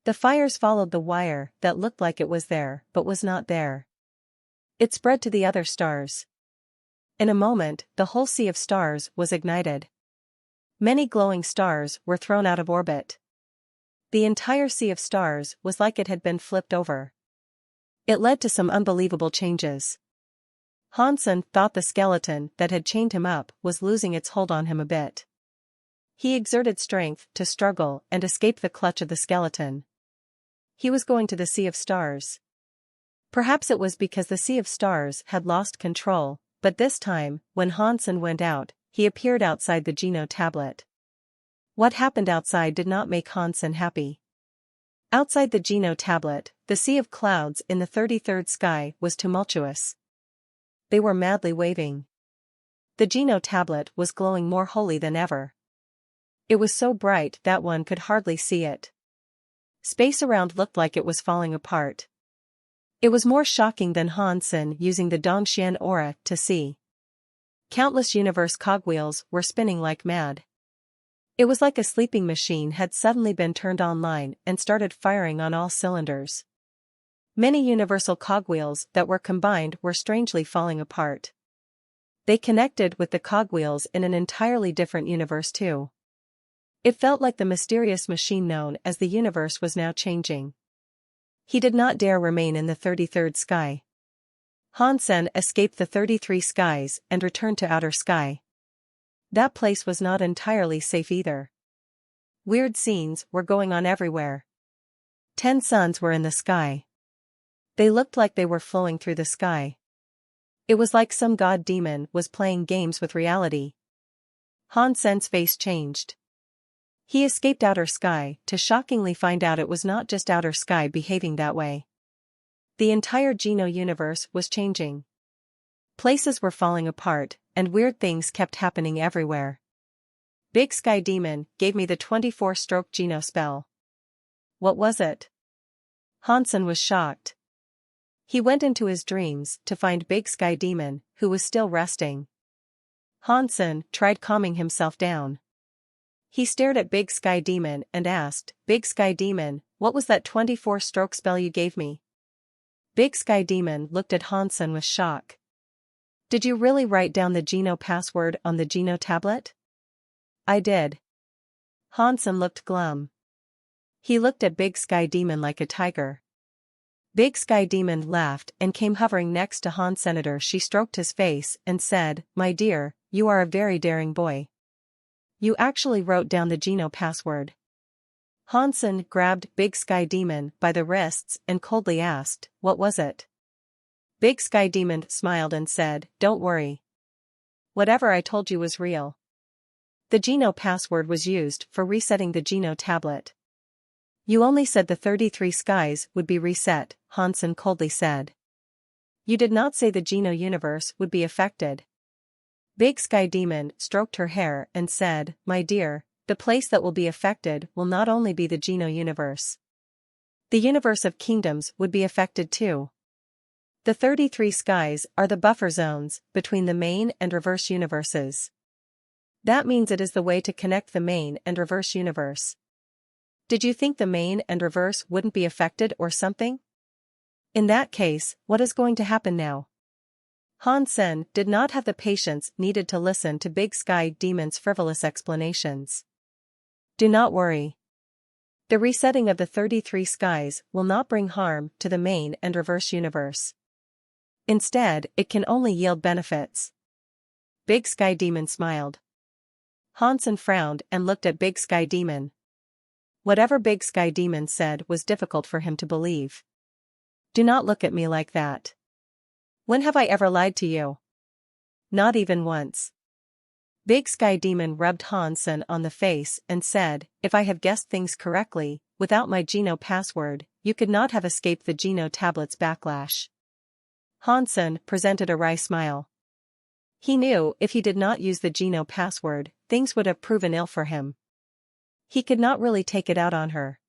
The fires followed the wire that looked like it was there but was not there. It spread to the other stars. In a moment, the whole sea of stars was ignited. Many glowing stars were thrown out of orbit. The entire sea of stars was like it had been flipped over. It led to some unbelievable changes. Hansen thought the skeleton that had chained him up was losing its hold on him a bit. He exerted strength to struggle and escape the clutch of the skeleton. He was going to the sea of stars. Perhaps it was because the sea of stars had lost control, but this time, when Hansen went out, he appeared outside the Geno tablet. What happened outside did not make Hansen happy. Outside the Geno tablet, the sea of clouds in the 33rd sky was tumultuous. They were madly waving. The Geno tablet was glowing more holy than ever. It was so bright that one could hardly see it. Space around looked like it was falling apart. It was more shocking than Hansen using the Dongxian aura to see. Countless universe cogwheels were spinning like mad. It was like a sleeping machine had suddenly been turned online and started firing on all cylinders. Many universal cogwheels that were combined were strangely falling apart. They connected with the cogwheels in an entirely different universe too. It felt like the mysterious machine known as the universe was now changing. He did not dare remain in the 33rd sky. Hansen escaped the 33 skies and returned to outer sky. That place was not entirely safe either. Weird scenes were going on everywhere. 10 suns were in the sky. They looked like they were flowing through the sky. It was like some god demon was playing games with reality. Hansen's face changed. He escaped outer sky to shockingly find out it was not just outer sky behaving that way. The entire Geno universe was changing. Places were falling apart, and weird things kept happening everywhere. Big Sky Demon gave me the 24-stroke Geno spell. What was it? Hansen was shocked. He went into his dreams to find Big Sky Demon, who was still resting. Hansen tried calming himself down. He stared at Big Sky Demon and asked, "Big Sky Demon, what was that 24-stroke spell you gave me?" Big Sky Demon looked at Hansen with shock. "Did you really write down the Geno password on the Geno tablet?" "I did." Hansen looked glum. He looked at Big Sky Demon like a tiger. Big Sky Demon laughed and came hovering next to Hansen. She stroked his face and said, "My dear, you are a very daring boy. You actually wrote down the Geno password." Hansen grabbed Big Sky Demon by the wrists and coldly asked, "What was it?" Big Sky Demon smiled and said, "Don't worry. Whatever I told you was real. The Geno password was used for resetting the Geno tablet." "You only said the 33 skies would be reset," Hansen coldly said. "You did not say the Geno universe would be affected." Big Sky Demon stroked her hair and said, "My dear, the place that will be affected will not only be the Geno universe. The universe of kingdoms would be affected too. The 33 skies are the buffer zones between the main and reverse universes. That means it is the way to connect the main and reverse universe. Did you think the main and reverse wouldn't be affected or something? In that case, what is going to happen now?" Hansen did not have the patience needed to listen to Big Sky Demon's frivolous explanations. "Do not worry. The resetting of the 33 skies will not bring harm to the main and reverse universe. Instead, it can only yield benefits." Big Sky Demon smiled. Hansen frowned and looked at Big Sky Demon. Whatever Big Sky Demon said was difficult for him to believe. "Do not look at me like that. When have I ever lied to you?" "Not even once." Big Sky Demon rubbed Hansen on the face and said, "If I have guessed things correctly, without my Geno password, you could not have escaped the Geno tablet's backlash." Hansen presented a wry smile. He knew if he did not use the Geno password, things would have proven ill for him. He could not really take it out on her.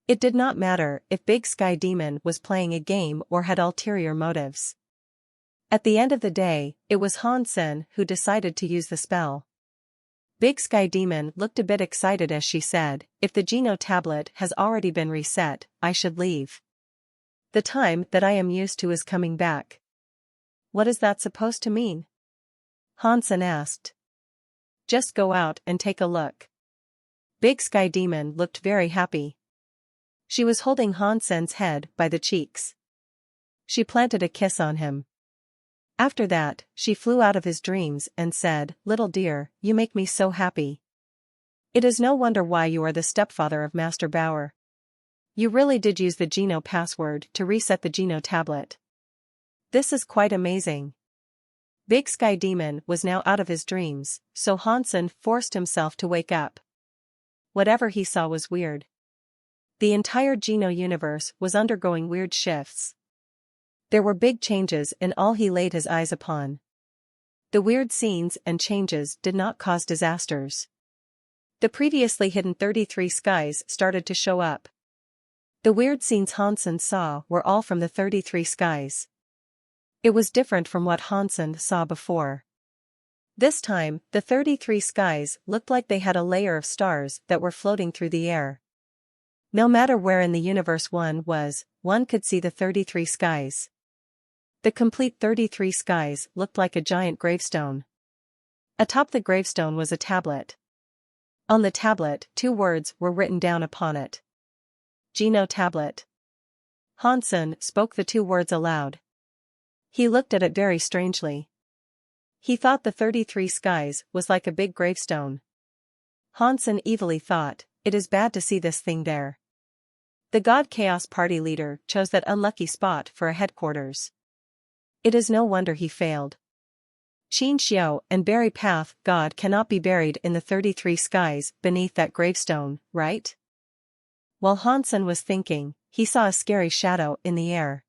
It did not matter if Big Sky Demon was playing a game or had ulterior motives. At the end of the day, it was Hansen who decided to use the spell. Big Sky Demon looked a bit excited as she said, "If the Geno tablet has already been reset, I should leave. The time that I am used to is coming back." "What is that supposed to mean?" Hansen asked. "Just go out and take a look." Big Sky Demon looked very happy. She was holding Hansen's head by the cheeks. She planted a kiss on him. After that, she flew out of his dreams and said, "Little dear, you make me so happy. It is no wonder why you are the stepfather of Master Bauer. You really did use the Geno password to reset the Geno tablet. This is quite amazing." Big Sky Demon was now out of his dreams, so Hansen forced himself to wake up. whatever he saw was weird. The entire Geno universe was undergoing weird shifts. There were big changes in all he laid his eyes upon. The weird scenes and changes did not cause disasters. The previously hidden 33 skies started to show up. The weird scenes Hansen saw were all from the 33 skies. It was different from what Hansen saw before. This time, the 33 skies looked like they had a layer of stars that were floating through the air. No matter where in the universe one was, one could see the 33 skies. The complete 33 skies looked like a giant gravestone. Atop the gravestone was a tablet. On the tablet, 2 words were written down upon it. Geno tablet. Hansen spoke the 2 words aloud. He looked at it very strangely. He thought the 33 skies was like a big gravestone. Hansen evilly thought, it is bad to see this thing there. The God Chaos Party leader chose that unlucky spot for a headquarters. It is no wonder he failed. Qin Xiao and Barry Path God cannot be buried in the 33 skies beneath that gravestone, right? While Hansen was thinking, he saw a scary shadow in the air.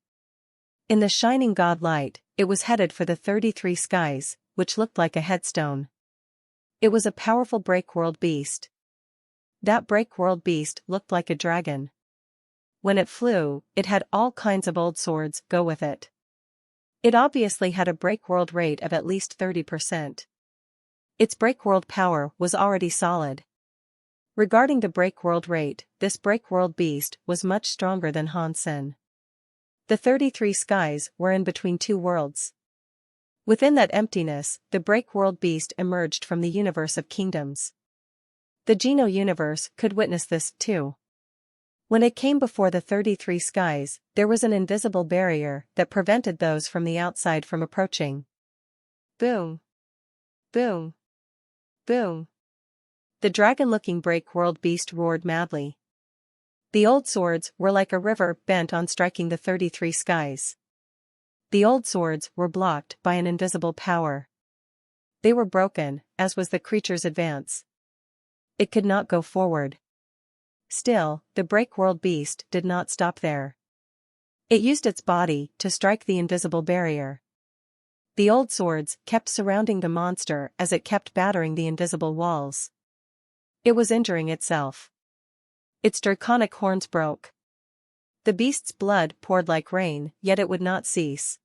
In the shining God light, it was headed for the 33 skies, which looked like a headstone. It was a powerful breakworld beast. That breakworld beast looked like a dragon. When it flew, it had all kinds of old swords go with it. It obviously had a breakworld rate of at least 30%. Its breakworld power was already solid. Regarding the breakworld rate, this breakworld beast was much stronger than Hansen. The 33 skies were in between 2 worlds. Within that emptiness, the breakworld beast emerged from the universe of kingdoms. The Geno universe could witness this too. When it came before the 33 skies, there was an invisible barrier that prevented those from the outside from approaching. Boom! Boom! Boom! The dragon-looking break-world beast roared madly. The old swords were like a river bent on striking the 33 skies. The old swords were blocked by an invisible power. They were broken, as was the creature's advance. It could not go forward. Still, the breakworld beast did not stop there. It used its body to strike the invisible barrier. The old swords kept surrounding the monster as it kept battering the invisible walls. It was injuring itself. Its draconic horns broke. The beast's blood poured like rain, yet it would not cease.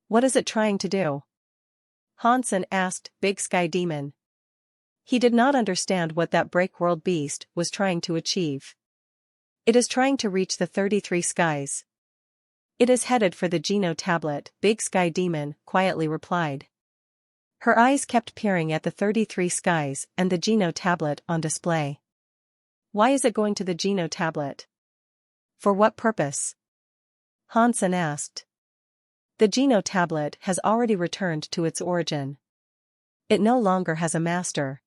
What is it trying to do? Hansen asked Big Sky Demon. He did not understand what that breakworld beast was trying to achieve. It is trying to reach the 33 skies. It is headed for the Geno tablet, Big Sky Demon quietly replied. Her eyes kept peering at the 33 skies and the Geno tablet on display. Why is it going to the Geno tablet? For what purpose? Hansen asked. The Geno tablet has already returned to its origin. It no longer has a master.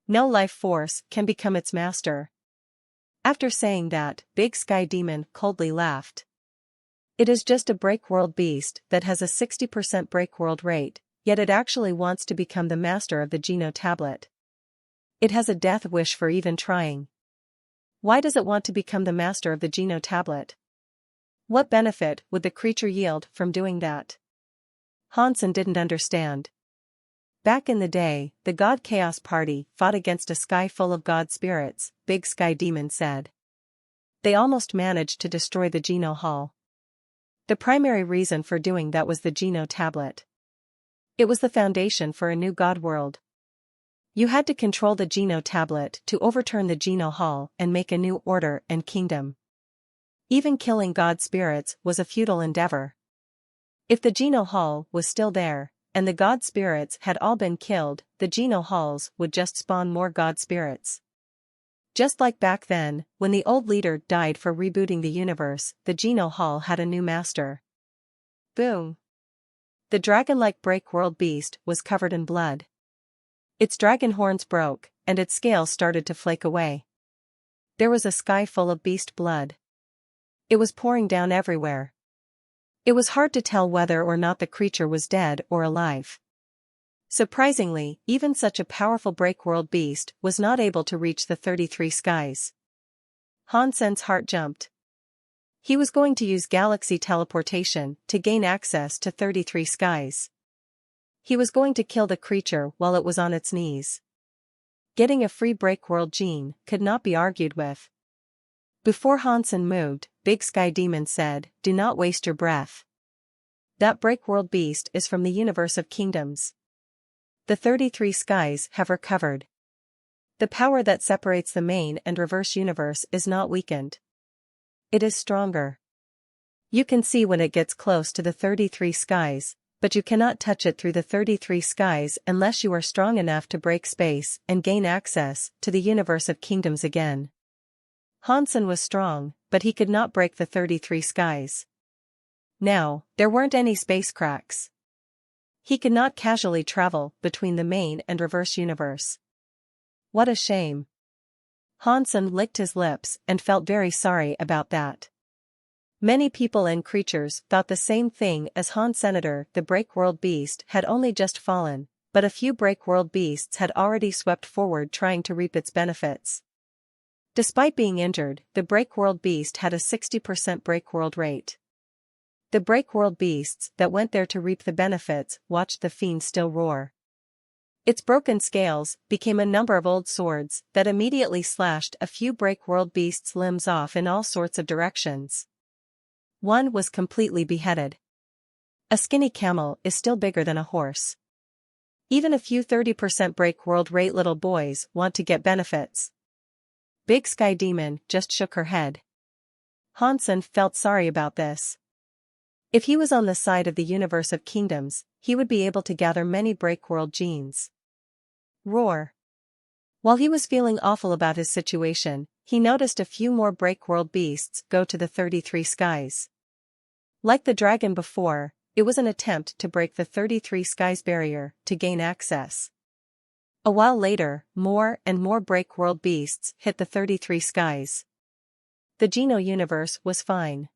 No life force can become its master. After saying that, Big Sky Demon coldly laughed. It is just a breakworld beast that has a 60% breakworld rate, yet it actually wants to become the master of the Geno tablet. It has a death wish for even trying. Why does it want to become the master of the Geno tablet? What benefit would the creature yield from doing that? Hansen didn't understand. Back in the day, the God Chaos Party fought against a sky full of God spirits, Big Sky Demon said. They almost managed to destroy the Geno Hall. The primary reason for doing that was the Geno tablet. It was the foundation for a new God world. You had to control the Geno tablet to overturn the Geno Hall and make a new order and kingdom. Even killing God spirits was a futile endeavor. If the Geno Hall was still there, and the God spirits had all been killed, the Geno Halls would just spawn more God spirits. Just like back then, when the old leader died for rebooting the universe, the Geno Hall had a new master. Boom! The dragon-like break-world beast was covered in blood. Its dragon horns broke, and its scales started to flake away. There was a sky full of beast blood. It was pouring down everywhere. It was hard to tell whether or not the creature was dead or alive. Surprisingly, even such a powerful break-world beast was not able to reach the 33 skies. Hansen's heart jumped. He was going to use galaxy teleportation to gain access to 33 skies. He was going to kill the creature while it was on its knees. Getting a free break-world gene could not be argued with. Before Hansen moved, Big Sky Demon said, "Do not waste your breath. That break-world beast is from the universe of kingdoms. The 33 skies have recovered. The power that separates the main and reverse universe is not weakened. It is stronger. You can see when it gets close to the 33 skies, but you cannot touch it through the 33 skies unless you are strong enough to break space and gain access to the universe of kingdoms again." Hansen was strong, but he could not break the 33 skies. Now, there weren't any space cracks. He could not casually travel between the main and reverse universe. What a shame. Hansen licked his lips and felt very sorry about that. Many people and creatures thought the same thing as Han Senator. The break-world beast had only just fallen, but a few break-world beasts had already swept forward trying to reap its benefits. Despite being injured, the break-world beast had a 60% break-world rate. The break-world beasts that went there to reap the benefits watched the fiend still roar. Its broken scales became a number of old swords that immediately slashed a few break-world beasts' limbs off in all sorts of directions. One was completely beheaded. A skinny camel is still bigger than a horse. Even a few 30% break-world rate little boys want to get benefits. Big Sky Demon just shook her head. Hansen felt sorry about this. If he was on the side of the universe of kingdoms, he would be able to gather many break-world genes. Roar. While he was feeling awful about his situation, he noticed a few more break-world beasts go to the 33 skies. Like the dragon before, it was an attempt to break the 33 skies barrier to gain access. A while later, more and more break-world beasts hit the 33 skies. The Geno universe was fine.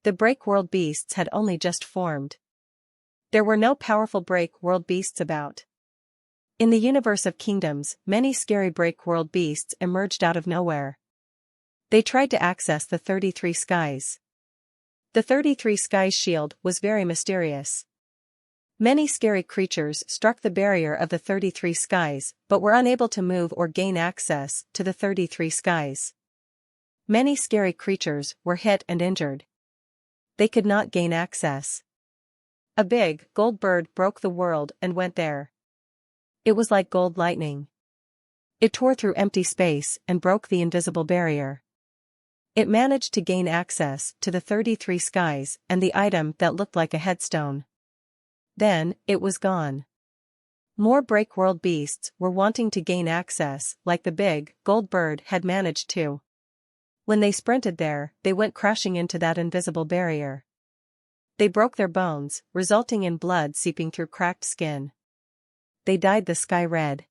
The break-world beasts had only just formed. There were no powerful break-world beasts about. In the universe of kingdoms, many scary break-world beasts emerged out of nowhere. They tried to access the 33 skies. The 33 skies shield was very mysterious. Many scary creatures struck the barrier of the 33 skies but were unable to move or gain access to the 33 skies. Many scary creatures were hit and injured. They could not gain access. A big, gold bird broke the world and went there. It was like gold lightning. It tore through empty space and broke the invisible barrier. It managed to gain access to the 33 skies and the item that looked like a headstone. Then, it was gone. More break-world beasts were wanting to gain access like the big, gold bird had managed to. When they sprinted there, they went crashing into that invisible barrier. They broke their bones, resulting in blood seeping through cracked skin. They dyed the sky red.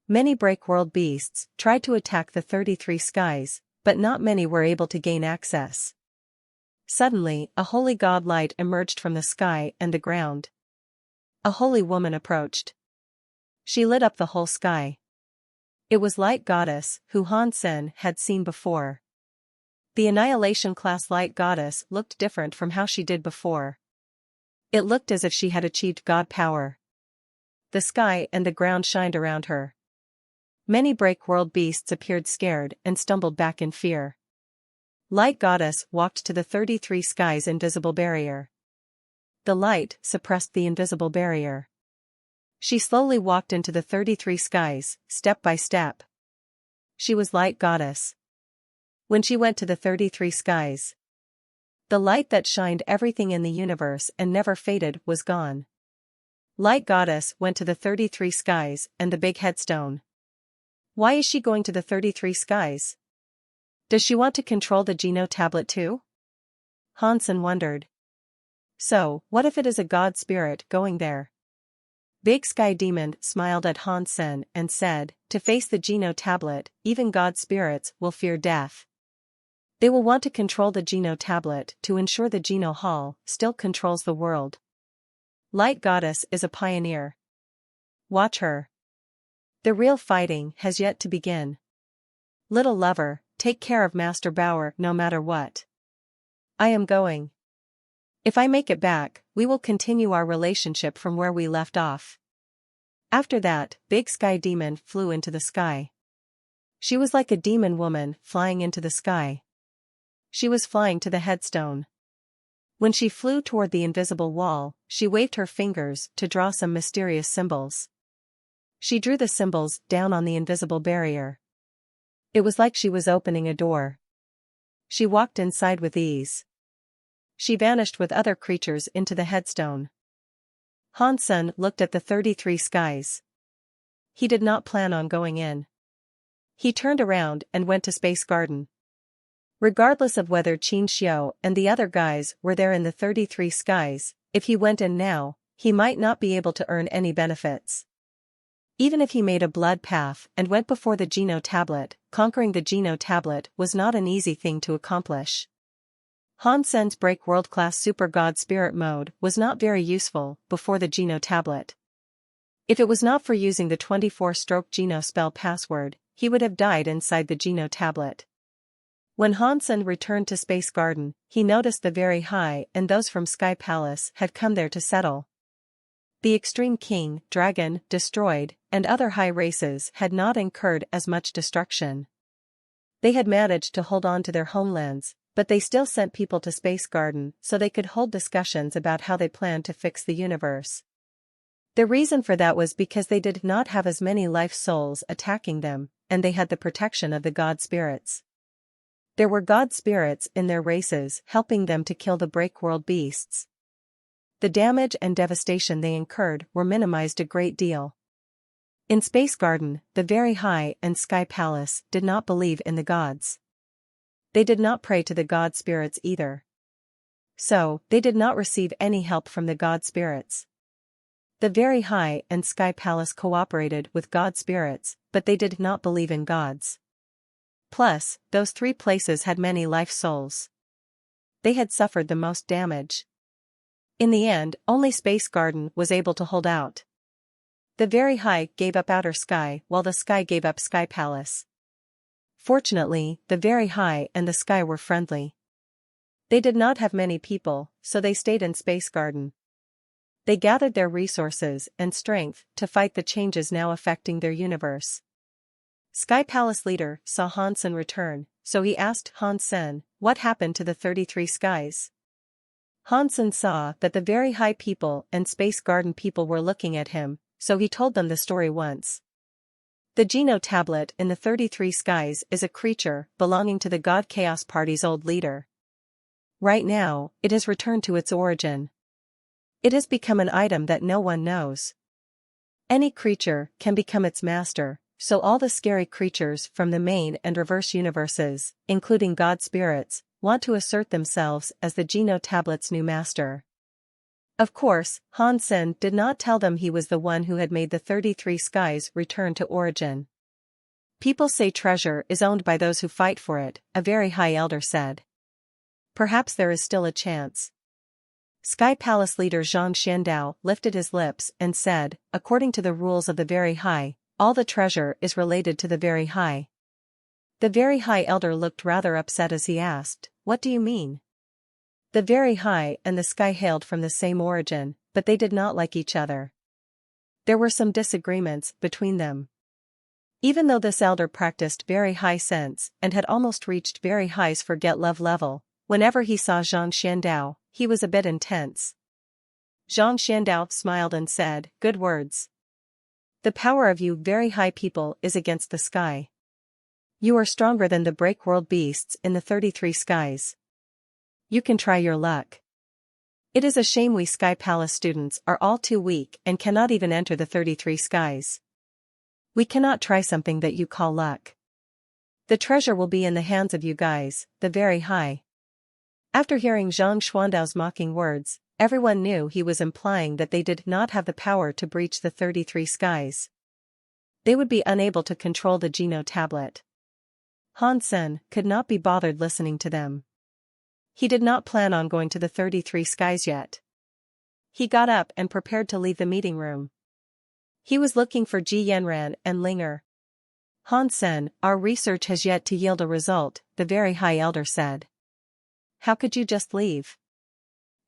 Many break-world beasts tried to attack the 33 skies, but not many were able to gain access. Suddenly, a holy god light emerged from the sky and the ground. A holy woman approached. She lit up the whole sky. It was Light Goddess, who Hansen had seen before. The Annihilation class Light Goddess looked different from how she did before. It looked as if she had achieved god power. The sky and the ground shined around her. Many break-world beasts appeared scared and stumbled back in fear. Light Goddess walked to the 33 skies invisible barrier. The light suppressed the invisible barrier. She slowly walked into the 33 skies, step by step. She was Light Goddess. When she went to the 33 skies, the light that shined everything in the universe and never faded was gone. Light Goddess went to the 33 skies and the big headstone. Why is she going to the 33 skies? Does she want to control the Geno tablet too? Hansen wondered. So, what if it is a god spirit going there? Big Sky Demon smiled at Hansen and said, "To face the Geno tablet, even god spirits will fear death. They will want to control the Geno tablet to ensure the Geno Hall still controls the world. Light Goddess is a pioneer. watch her. The real fighting has yet to begin. Little lover, take care of Master Bauer no matter what. I am going. If I make it back, we will continue our relationship from where we left off. After that, Big Sky Demon flew into the sky. She was like a demon woman flying into the sky. She was flying to the headstone. When she flew toward the invisible wall, she waved her fingers to draw some mysterious symbols. She drew the symbols down on the invisible barrier. It was like she was opening a door. She walked inside with ease. She vanished with other creatures into the headstone. Hansen looked at the 33 skies. He did not plan on going in. He turned around and went to Space Garden. Regardless of whether Qin Xiu and the other guys were there in the 33 skies, if he went in now, he might not be able to earn any benefits. Even if he made a blood path and went before the Geno tablet, conquering the Geno tablet was not an easy thing to accomplish. Hansen's break world-class super god spirit mode was not very useful before the Geno tablet. If it was not for using the 24-stroke Geno spell password, he would have died inside the Geno tablet. When Hansen returned to Space Garden, he noticed the very high and those from Sky Palace had come there to settle. The Extreme King, Dragon, Destroyed, and other high races had not incurred as much destruction. They had managed to hold on to their homelands, but they still sent people to Space Garden so they could hold discussions about how they planned to fix the universe. The reason for that was because they did not have as many life souls attacking them, and they had the protection of the god spirits. There were god spirits in their races helping them to kill the break-world beasts. The damage and devastation they incurred were minimized a great deal. In Space Garden, the Very High and Sky Palace did not believe in the gods. They did not pray to the god spirits either. So, they did not receive any help from the god spirits. The Very High and Sky Palace cooperated with god spirits, but they did not believe in gods. Plus, those three places had many life souls. They had suffered the most damage. In the end, only Space Garden was able to hold out. The Very High gave up Outer Sky while the Sky gave up Sky Palace. Fortunately, the Very High and the Sky were friendly. They did not have many people, so they stayed in Space Garden. They gathered their resources and strength to fight the changes now affecting their universe. Sky Palace leader saw Hansen return, so he asked Hansen, what happened to the 33 skies? Hansen saw that the Very High people and Space Garden people were looking at him, so he told them the story once. The Geno tablet in the 33 skies is a creature belonging to the God Chaos Party's old leader. Right now, it has returned to its origin. It has become an item that no one knows. Any creature can become its master, so all the scary creatures from the main and reverse universes, including god spirits, want to assert themselves as the Geno tablet's new master. Of course, Hansen did not tell them he was the one who had made the 33 skies return to origin. People say treasure is owned by those who fight for it, a Very High elder said. Perhaps there is still a chance. Sky Palace leader Zhang Xiandao lifted his lips and said, according to the rules of the Very High, all the treasure is related to the Very High. The Very High elder looked rather upset as he asked, what do you mean? The Very High and the Sky hailed from the same origin, but they did not like each other. There were some disagreements between them. Even though this elder practiced Very High sense and had almost reached Very High's forget love level, whenever he saw Zhang Xiandao, he was a bit intense. Zhang Xiandao smiled and said, good words. The power of you Very High people is against the Sky. You are stronger than the break-world beasts in the 33 skies. You can try your luck. It is a shame we Sky Palace students are all too weak and cannot even enter the 33 skies. We cannot try something that you call luck. The treasure will be in the hands of you guys, the Very High. After hearing Zhang Xuandao's mocking words, everyone knew he was implying that they did not have the power to breach the 33 skies. They would be unable to control the Geno tablet. Hansen could not be bothered listening to them. He did not plan on going to the 33 skies yet. He got up and prepared to leave the meeting room. He was looking for Ji Yanran and Linger. Hansen, our research has yet to yield a result, the very high elder said. How could you just leave?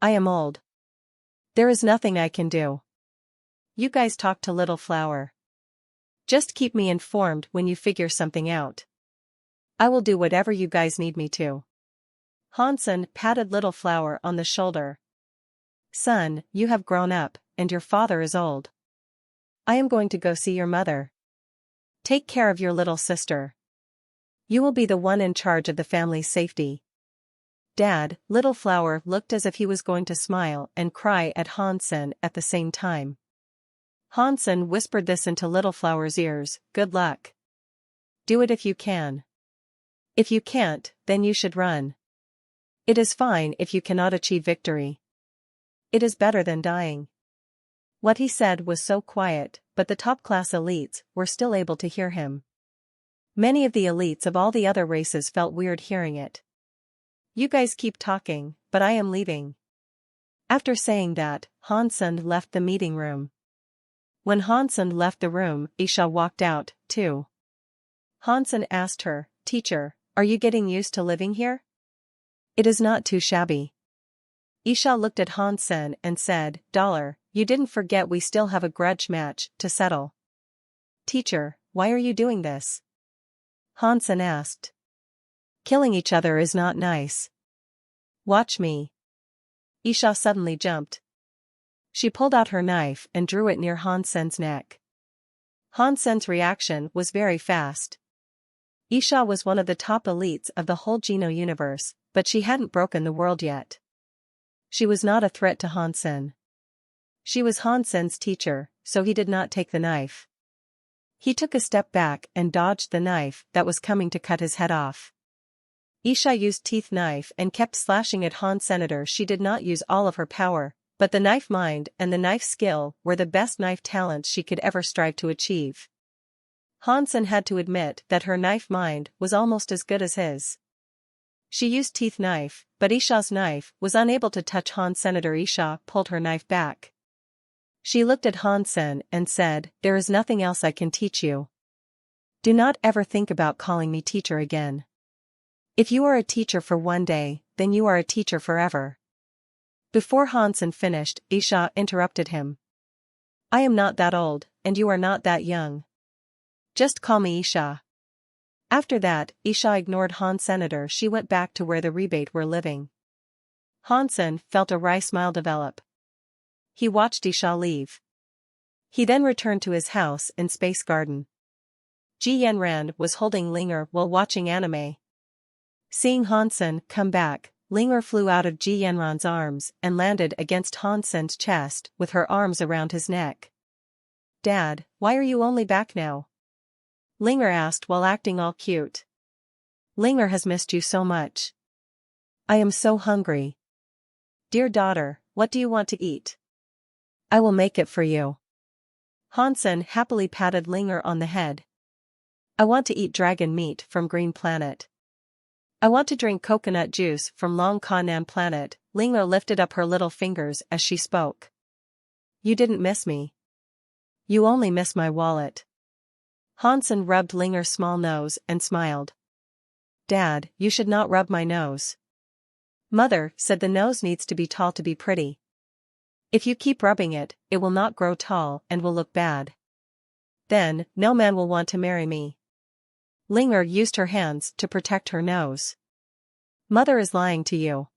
I am old. There is nothing I can do. You guys talk to Little Flower. Just keep me informed when you figure something out. I will do whatever you guys need me to. Hansen patted Little Flower on the shoulder. Son, you have grown up, and your father is old. I am going to go see your mother. Take care of your little sister. You will be the one in charge of the family's safety. Dad, Little Flower looked as if he was going to smile and cry at Hansen at the same time. Hansen whispered this into Little Flower's ears, good luck. Do it if you can. If you can't, then you should run. It is fine if you cannot achieve victory. It is better than dying. What he said was so quiet, but the top-class elites were still able to hear him. Many of the elites of all the other races felt weird hearing it. You guys keep talking, but I am leaving. After saying that, Hansen left the meeting room. When Hansen left the room, Isha walked out, too. Hansen asked her, Teacher, are you getting used to living here? It is not too shabby. Isha looked at Hansen and said, Dollar, you didn't forget we still have a grudge match to settle. Teacher, why are you doing this? Hansen asked. Killing each other is not nice. Watch me. Isha suddenly jumped. She pulled out her knife and drew it near Hansen's neck. Hansen's reaction was very fast. Isha was one of the top elites of the whole Geno universe, but she hadn't broken the world yet. She was not a threat to Hansen. She was Hansen's teacher, so he did not take the knife. He took a step back and dodged the knife that was coming to cut his head off. Isha used teeth knife and kept slashing at Hansen. She did not use all of her power, but the knife mind and the knife skill were the best knife talents she could ever strive to achieve. Hansen had to admit that her knife mind was almost as good as his. She used teeth knife, but Isha's knife was unable to touch Hansen. Isha pulled her knife back. She looked at Hansen and said, There is nothing else I can teach you. Do not ever think about calling me teacher again. If you are a teacher for one day, then you are a teacher forever. Before Hansen finished, Isha interrupted him. I am not that old, and you are not that young. Just call me Isha. After that, Isha ignored Hansen. She went back to where the rebate were living. Hansen felt a wry smile develop. He watched Isha leave. He then returned to his house in Space Garden. Ji Yanran was holding Linger while watching anime. Seeing Hansen come back, Linger flew out of Ji Yanran's arms and landed against Hansen's chest with her arms around his neck. Dad, why are you only back now? Linger asked while acting all cute. Linger has missed you so much. I am so hungry. Dear daughter, what do you want to eat? I will make it for you. Hansen happily patted Linger on the head. I want to eat dragon meat from Green Planet. I want to drink coconut juice from Long Kanan Planet. Linger lifted up her little fingers as she spoke. You didn't miss me. You only miss my wallet. Hansen rubbed Linger's small nose and smiled. Dad, you should not rub my nose. Mother said the nose needs to be tall to be pretty. If you keep rubbing it, it will not grow tall and will look bad. Then, no man will want to marry me. Linger used her hands to protect her nose. Mother is lying to you.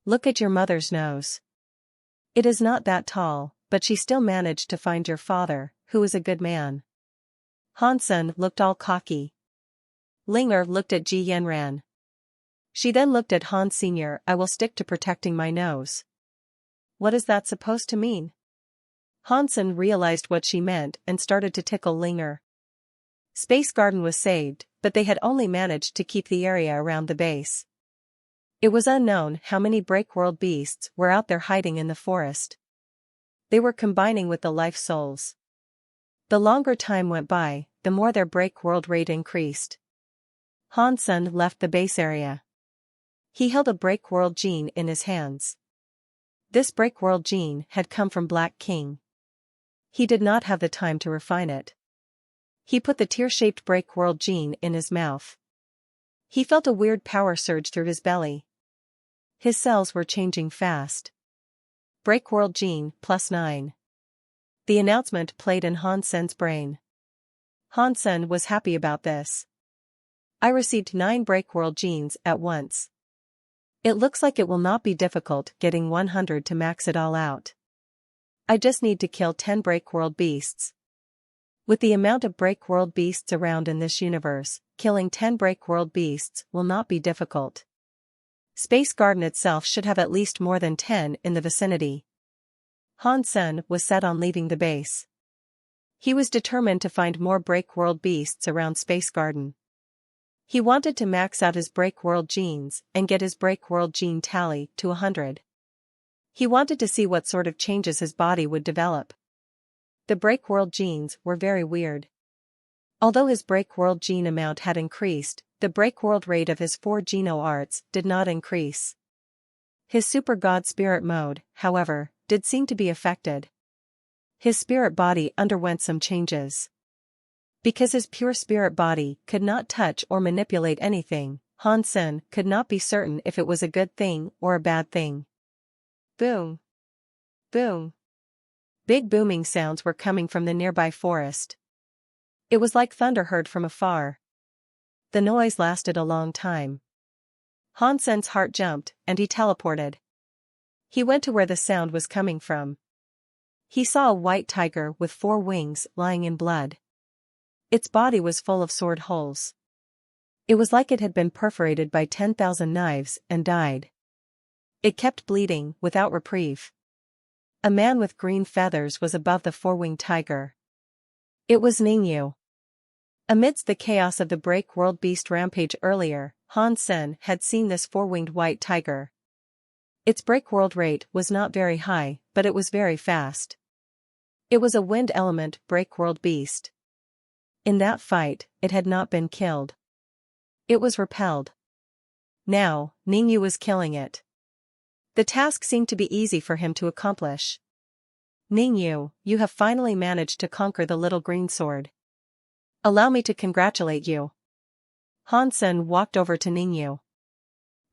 Look at your mother's nose. It is not that tall, but she still managed to find your father, who is a good man. Hansen looked all cocky. Linger looked at Ji Yanran. She then looked at Han Sr. I will stick to protecting my nose. What is that supposed to mean? Hansen realized what she meant and started to tickle Linger. Space Garden was saved, but they had only managed to keep the area around the base. It was unknown how many break-world beasts were out there hiding in the forest. They were combining with the life souls. The longer time went by, the more their break-world rate increased. Hansen left the base area. He held a break-world gene in his hands. This break-world gene had come from Black King. He did not have the time to refine it. He put the tear-shaped break world gene in his mouth. He felt a weird power surge through his belly. His cells were changing fast. Break world gene +9. The announcement played in Han Sen's brain. Han Sen was happy about this. I received 9 break world genes at once. It looks like it will not be difficult getting 100 to max it all out. I just need to kill 10 break world beasts. With the amount of break world beasts around in this universe, killing 10 break world beasts will not be difficult. Space Garden itself should have at least more than 10 in the vicinity. Han Sen was set on leaving the base. He was determined to find more break world beasts around Space Garden. He wanted to max out his break world genes and get his break world gene tally to 100. He wanted to see what sort of changes his body would develop. The break world genes were very weird. Although his break world gene amount had increased, the break world rate of his 4 geno arts did not increase. His super god spirit mode, however, did seem to be affected. His spirit body underwent some changes. Because his pure spirit body could not touch or manipulate anything, Han Sen could not be certain if it was a good thing or a bad thing. Boom. Boom. Big booming sounds were coming from the nearby forest. It was like thunder heard from afar. The noise lasted a long time. Han Sen's heart jumped, and he teleported. He went to where the sound was coming from. He saw a white tiger with 4 wings lying in blood. Its body was full of sword holes. It was like it had been perforated by 10,000 knives and died. It kept bleeding without reprieve. A man with green feathers was above the 4-winged tiger. It was Ningyu. Amidst the chaos of the break world beast rampage earlier, Han Sen had seen this 4-winged white tiger. Its break world rate was not very high, but it was very fast. It was a wind element break world beast. In that fight, it had not been killed. It was repelled. Now, Ningyu was killing it. The task seemed to be easy for him to accomplish. Ningyu, you have finally managed to conquer the little green sword. Allow me to congratulate you. Han Sen walked over to Ningyu.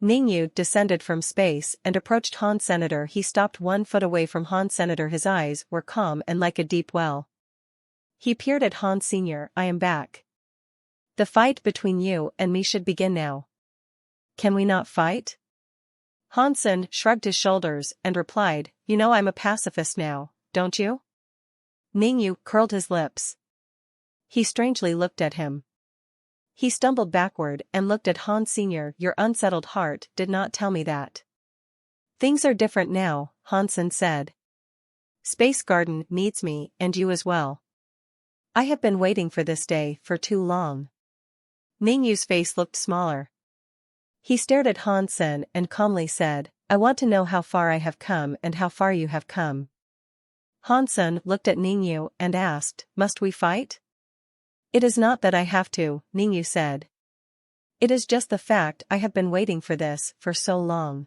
Ningyu descended from space and approached Han Senator. He stopped 1 foot away from Han Senator. His eyes were calm and like a deep well. He peered at Han Sr. I am back. The fight between you and me should begin now. Can we not fight? Han Sen shrugged his shoulders and replied, you know I'm a pacifist now, don't you? Ningyu curled his lips. He strangely looked at him. He stumbled backward and looked at Han Sr. Your unsettled heart did not tell me that. Things are different now, Han Sen said. Space Garden needs me and you as well. I have been waiting for this day for too long. Ningyu's face looked smaller. He stared at Han Sen and calmly said, I want to know how far I have come and how far you have come. Han Sen looked at Ningyu and asked, must we fight? It is not that I have to, Ningyu said. It is just the fact I have been waiting for this for so long.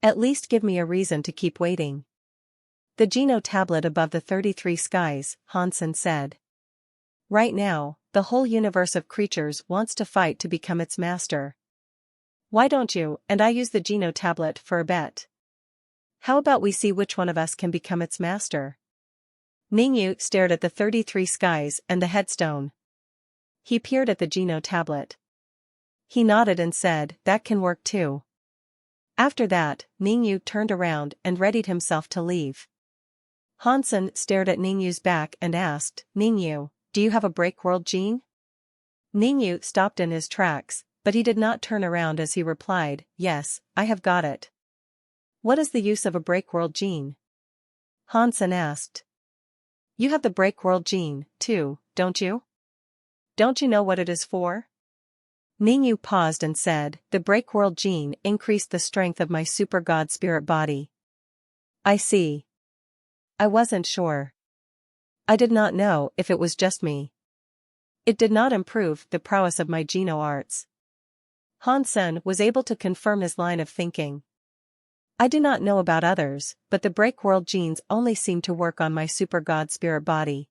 At least give me a reason to keep waiting. The Geno tablet above the 33 skies, Han Sen said. Right now, the whole universe of creatures wants to fight to become its master. Why don't you and I use the Geno tablet for a bet? How about we see which one of us can become its master? Ningyu stared at the 33 skies and the headstone. He peered at the Geno tablet. He nodded and said, that can work too. After that, Ningyu turned around and readied himself to leave. Han Sen stared at Ningyu's back and asked, Ningyu, do you have a break-world gene? Ningyu stopped in his tracks, but he did not turn around as he replied, yes, I have got it. What is the use of a break-world gene? Han Sen asked. You have the break-world gene, too, don't you? Don't you know what it is for? Ningyu paused and said, the break-world gene increased the strength of my super god spirit body. I see. I wasn't sure. I did not know if it was just me. It did not improve the prowess of my Geno arts. Han Sen was able to confirm his line of thinking. I do not know about others, but the break world genes only seem to work on my super god spirit body.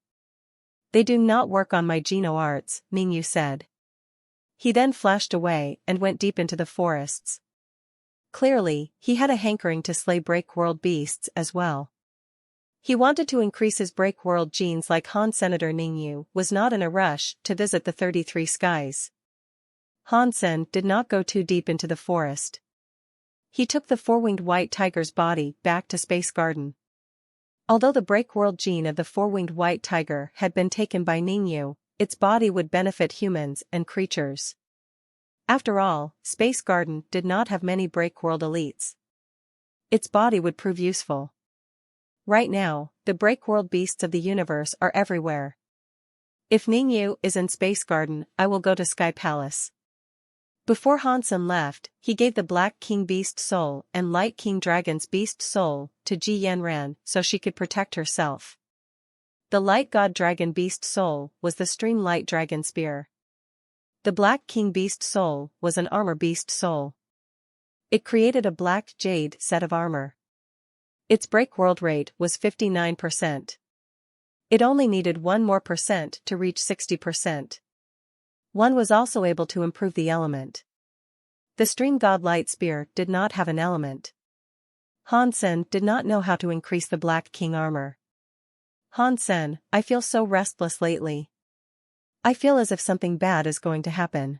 They do not work on my geno arts, Ningyu said. He then flashed away and went deep into the forests. Clearly, he had a hankering to slay break world beasts as well. He wanted to increase his break world genes like Han. Senator Ningyu was not in a rush to visit the 33 skies. Hansen did not go too deep into the forest. He took the four-winged white tiger's body back to Space Garden. Although the break world gene of the four-winged white tiger had been taken by Ningyu, its body would benefit humans and creatures. After all, Space Garden did not have many break world elites. Its body would prove useful. Right now, the break world beasts of the universe are everywhere. If Ningyu is in Space Garden, I will go to Sky Palace. Before Hansen left, he gave the Black King Beast Soul and Light King Dragon's Beast Soul to Ji Yanran so she could protect herself. The Light God Dragon Beast Soul was the Stream Light Dragon Spear. The Black King Beast Soul was an Armor Beast Soul. It created a black jade set of armor. Its break world rate was 59%. It only needed 1 more percent to reach 60%. One was also able to improve the element. The Stream God Light Spear did not have an element. Hansen did not know how to increase the Black King armor. Hansen, I feel so restless lately. I feel as if something bad is going to happen.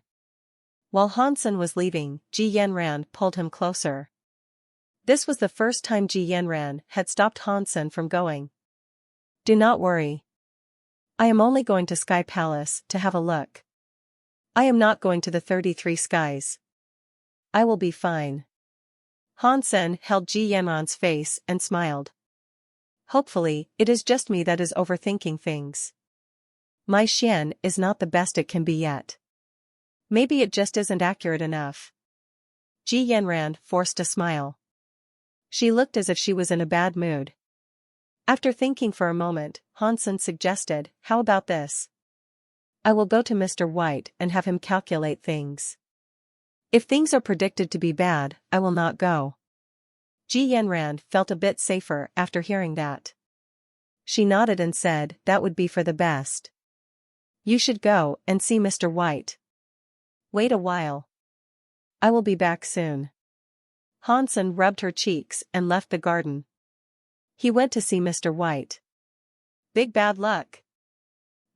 While Hansen was leaving, Ji Yanran pulled him closer. This was the first time Ji Yanran had stopped Hansen from going. Do not worry. I am only going to Sky Palace to have a look. I am not going to the 33 skies. I will be fine. Hansen held Ji Yanran's face and smiled. Hopefully, it is just me that is overthinking things. My Xian is not the best it can be yet. Maybe it just isn't accurate enough. Ji Yanran forced a smile. She looked as if she was in a bad mood. After thinking for a moment, Hansen suggested, how about this? I will go to Mr. White and have him calculate things. If things are predicted to be bad, I will not go. Ji Yanran felt a bit safer after hearing that. She nodded and said that would be for the best. You should go and see Mr. White. Wait a while. I will be back soon. Hansen rubbed her cheeks and left the garden. He went to see Mr. White. Big bad luck.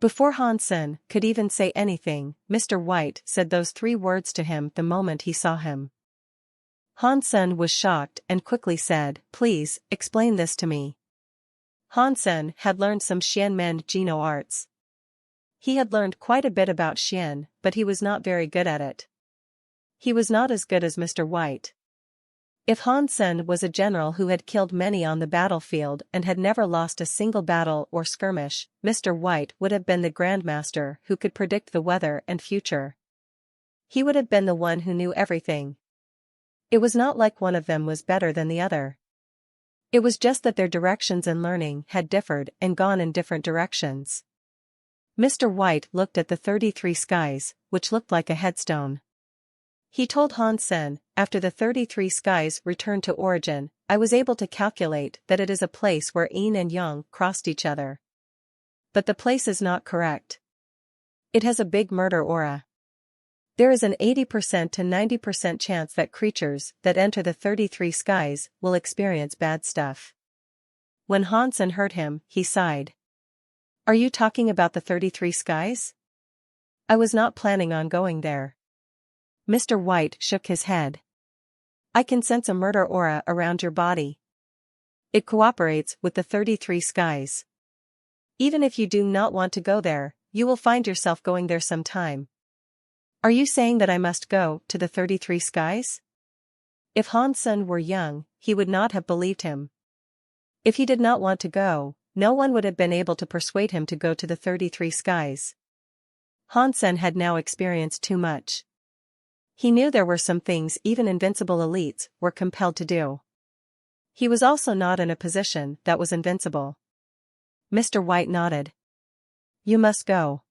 Before Hansen could even say anything, Mr. White said those 3 words to him the moment he saw him. Hansen was shocked and quickly said, please, explain this to me. Hansen had learned some Xianmen Geno arts. He had learned quite a bit about Xian, but he was not very good at it. He was not as good as Mr. White. If Hansen was a general who had killed many on the battlefield and had never lost a single battle or skirmish, Mr. White would have been the grandmaster who could predict the weather and future. He would have been the one who knew everything. It was not like one of them was better than the other. It was just that their directions in learning had differed and gone in different directions. Mr. White looked at the 33 skies, which looked like a headstone. He told Hansen, after the 33 skies returned to origin, I was able to calculate that it is a place where yin and yang crossed each other. But the place is not correct. It has a big murder aura. There is an 80% to 90% chance that creatures that enter the 33 skies will experience bad stuff. When Hansen heard him, he sighed. Are you talking about the 33 skies? I was not planning on going there. Mr. White shook his head. I can sense a murder aura around your body. It cooperates with the 33 skies. Even if you do not want to go there, you will find yourself going there sometime. Are you saying that I must go to the 33 skies? If Hansen were young, he would not have believed him. If he did not want to go, no one would have been able to persuade him to go to the 33 skies. Hansen had now experienced too much. He knew there were some things even invincible elites were compelled to do. He was also not in a position that was invincible. Mr. White nodded. You must go.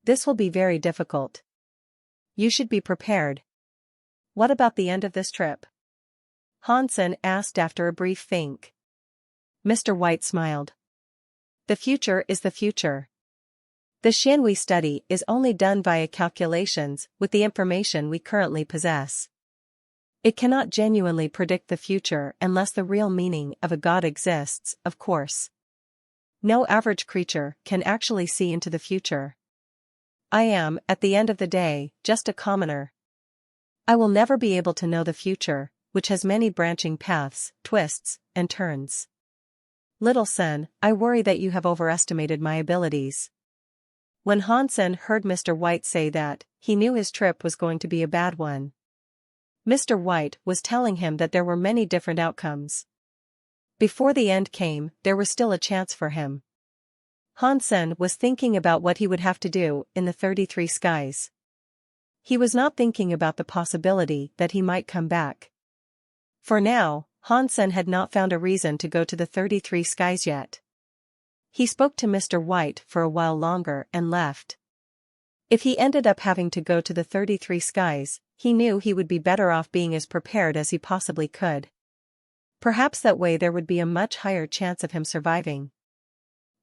This will be very difficult. You should be prepared. What about the end of this trip? Hansen asked after a brief think. Mr. White smiled. The future is the future. The Shin we study is only done via calculations with the information we currently possess. It cannot genuinely predict the future unless the real meaning of a god exists, of course. No average creature can actually see into the future. I am, at the end of the day, just a commoner. I will never be able to know the future, which has many branching paths, twists, and turns. Little son, I worry that you have overestimated my abilities. When Hansen heard Mr. White say that, he knew his trip was going to be a bad one. Mr. White was telling him that there were many different outcomes. Before the end came, there was still a chance for him. Hansen was thinking about what he would have to do in the 33 skies. He was not thinking about the possibility that he might come back. For now, Hansen had not found a reason to go to the 33 skies yet. He spoke to Mr. White for a while longer and left. If he ended up having to go to the 33 skies, he knew he would be better off being as prepared as he possibly could. Perhaps that way there would be a much higher chance of him surviving.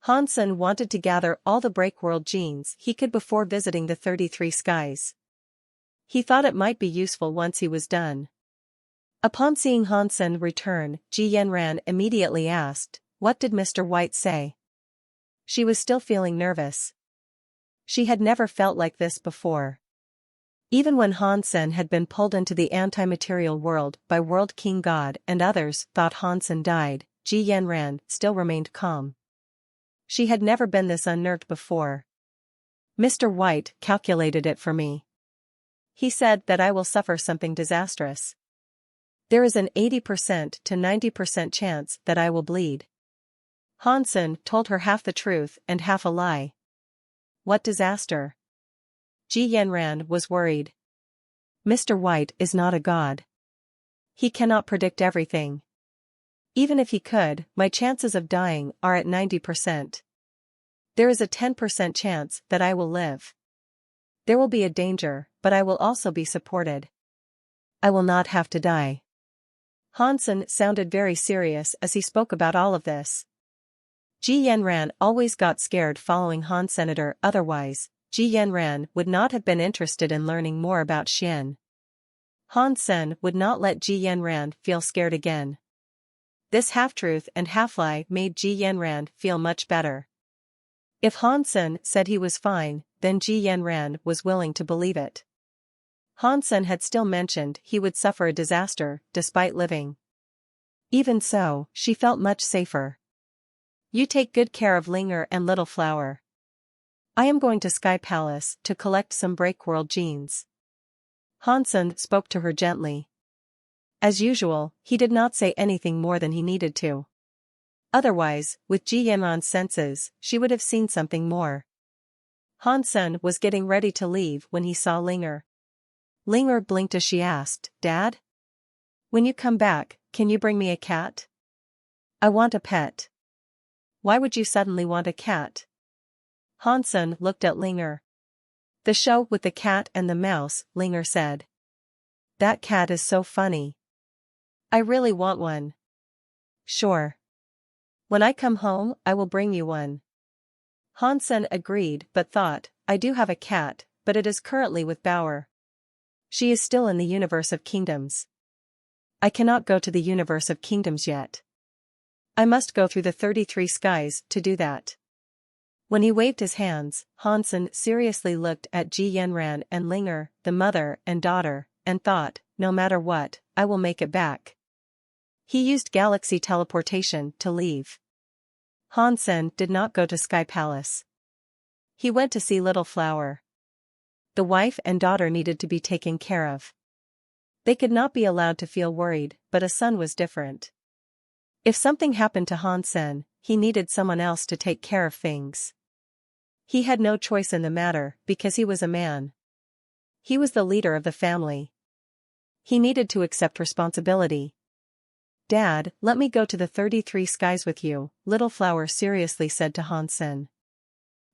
Hansen wanted to gather all the Breakworld genes he could before visiting the 33 skies. He thought it might be useful once he was done. Upon seeing Hansen return, Ji Yanran immediately asked, "What did Mr. White say?" She was still feeling nervous. She had never felt like this before. Even when Hansen had been pulled into the anti-material world by World King God and others thought Hansen died, Ji Yanran still remained calm. She had never been this unnerved before. Mr. White calculated it for me. He said that I will suffer something disastrous. There is an 80% to 90% chance that I will bleed. Hansen told her half the truth and half a lie. What disaster? Ji Yanran was worried. Mr. White is not a god. He cannot predict everything. Even if he could, my chances of dying are at 90%. There is a 10% chance that I will live. There will be a danger, but I will also be supported. I will not have to die. Hansen sounded very serious as he spoke about all of this. Ji Yanran always got scared following Han Senator, otherwise, Ji Yanran would not have been interested in learning more about Shin. Hansen would not let Ji Yanran feel scared again. This half-truth and half-lie made Ji Yanran feel much better. If Hansen said he was fine, then Ji Yanran was willing to believe it. Hansen had still mentioned he would suffer a disaster, despite living. Even so, she felt much safer. You take good care of Linger and Little Flower. I am going to Sky Palace to collect some Breakworld genes. Hansen spoke to her gently. As usual, he did not say anything more than he needed to. Otherwise, with Ji Yanran's senses, she would have seen something more. Hansen was getting ready to leave when he saw Linger. Linger blinked as she asked, "Dad? When you come back, can you bring me a cat? I want a pet." Why would you suddenly want a cat? Hansen looked at Linger. The show with the cat and the mouse, Linger said. That cat is so funny. I really want one. Sure. When I come home, I will bring you one. Hansen agreed but thought, I do have a cat, but it is currently with Bauer. She is still in the universe of kingdoms. I cannot go to the universe of kingdoms yet. I must go through the 33 skies to do that. When he waved his hands, Hansen seriously looked at Ji Yanran and Linger, the mother and daughter, and thought, no matter what, I will make it back. He used galaxy teleportation to leave. Hansen did not go to Sky Palace. He went to see Little Flower. The wife and daughter needed to be taken care of. They could not be allowed to feel worried, but a son was different. If something happened to Hansen, he needed someone else to take care of things. He had no choice in the matter because he was a man. He was the leader of the family. He needed to accept responsibility. Dad, let me go to the 33 skies with you, Little Flower seriously said to Hansen.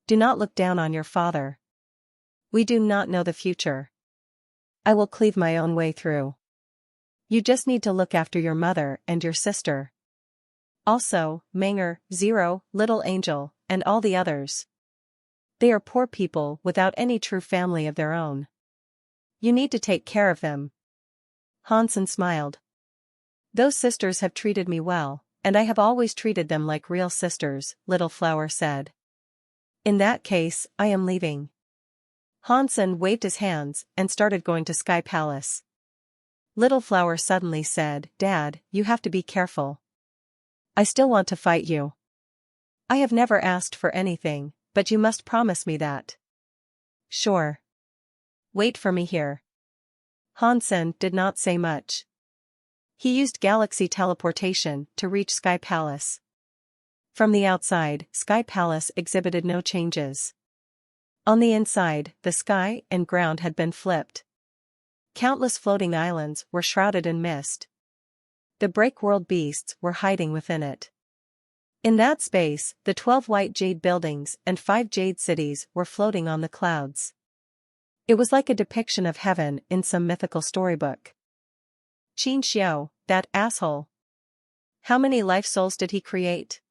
Do not look down on your father. We do not know the future. I will cleave my own way through. You just need to look after your mother and your sister. Also, Manger, Zero, Little Angel, and all the others. They are poor people without any true family of their own. You need to take care of them. Hansen smiled. Those sisters have treated me well, and I have always treated them like real sisters, Little Flower said. In that case, I am leaving. Hansen waved his hands and started going to Sky Palace. Little Flower suddenly said, Dad, you have to be careful. I still want to fight you. I have never asked for anything, but you must promise me that. Sure. Wait for me here. Hansen did not say much. He used galaxy teleportation to reach Sky Palace. From the outside, Sky Palace exhibited no changes. On the inside, the sky and ground had been flipped. Countless floating islands were shrouded in mist. The break-world beasts were hiding within it. In that space, the 12 white jade buildings and 5 jade cities were floating on the clouds. It was like a depiction of heaven in some mythical storybook. Qin Xiao, that asshole. How many life souls did he create?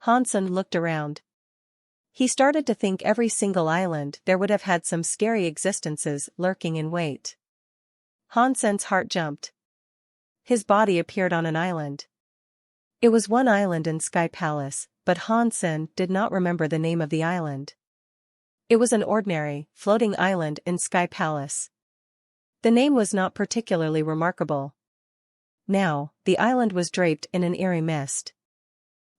Hansen looked around. He started to think every single island there would have had some scary existences lurking in wait. Hansen's heart jumped. His body appeared on an island. It was one island in Sky Palace, but Hansen did not remember the name of the island. It was an ordinary, floating island in Sky Palace. The name was not particularly remarkable. Now, the island was draped in an eerie mist.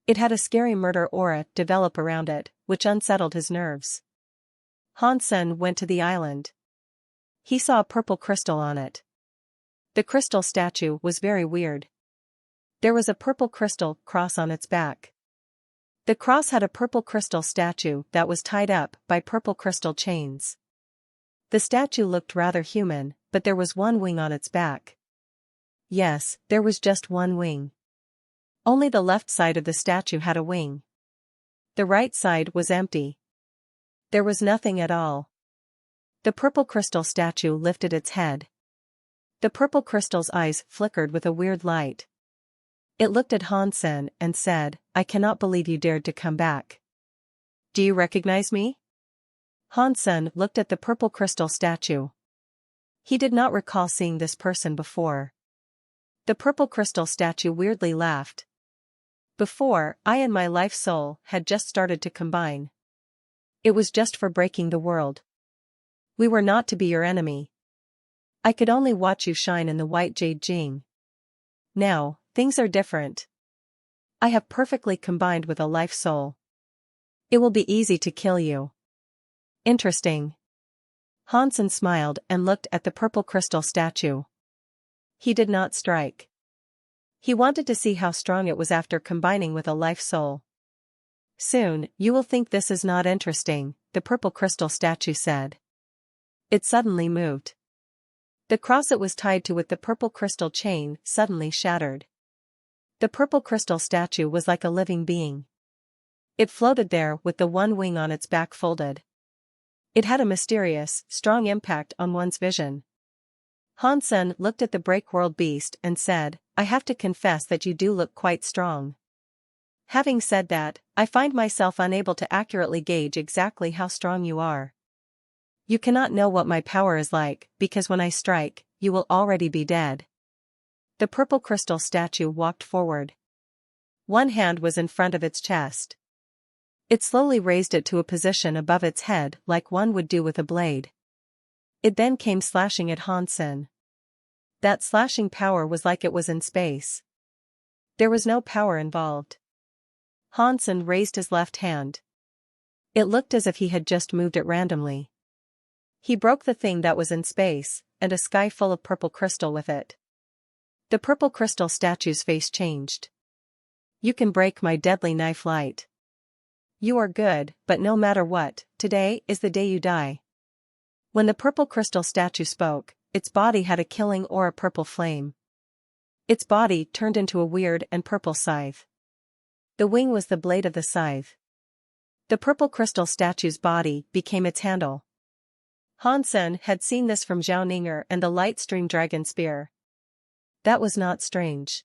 It had a scary murder aura develop around it, which unsettled his nerves. Hansen went to the island. He saw a purple crystal on it. The crystal statue was very weird. There was a purple crystal cross on its back. The cross had a purple crystal statue that was tied up by purple crystal chains. The statue looked rather human, but there was one wing on its back. Yes, there was just one wing. Only the left side of the statue had a wing. The right side was empty. There was nothing at all. The purple crystal statue lifted its head. The purple crystal's eyes flickered with a weird light. It looked at Hansen and said, I cannot believe you dared to come back. Do you recognize me? Hansen looked at the purple crystal statue. He did not recall seeing this person before. The purple crystal statue weirdly laughed. Before, I and my life soul had just started to combine. It was just for breaking the world. We were not to be your enemy. I could only watch you shine in the white jade Jing. Now, things are different. I have perfectly combined with a life soul. It will be easy to kill you. Interesting. Hansen smiled and looked at the purple crystal statue. He did not strike. He wanted to see how strong it was after combining with a life soul. Soon, you will think this is not interesting, the purple crystal statue said. It suddenly moved. The cross it was tied to with the purple crystal chain suddenly shattered. The purple crystal statue was like a living being. It floated there with the one wing on its back folded. It had a mysterious, strong impact on one's vision. Hansen looked at the break-world beast and said, I have to confess that you do look quite strong. Having said that, I find myself unable to accurately gauge exactly how strong you are. You cannot know what my power is like, because when I strike, you will already be dead. The purple crystal statue walked forward. One hand was in front of its chest. It slowly raised it to a position above its head like one would do with a blade. It then came slashing at Hansen. That slashing power was like it was in space. There was no power involved. Hansen raised his left hand. It looked as if he had just moved it randomly. He broke the thing that was in space, and a sky full of purple crystal with it. The purple crystal statue's face changed. You can break my deadly knife light. You are good, but no matter what, today is the day you die. When the purple crystal statue spoke, its body had a killing aura purple flame. Its body turned into a weird and purple scythe. The wing was the blade of the scythe. The purple crystal statue's body became its handle. Hansen had seen this from Zhao Ninger and the light stream dragon spear. That was not strange.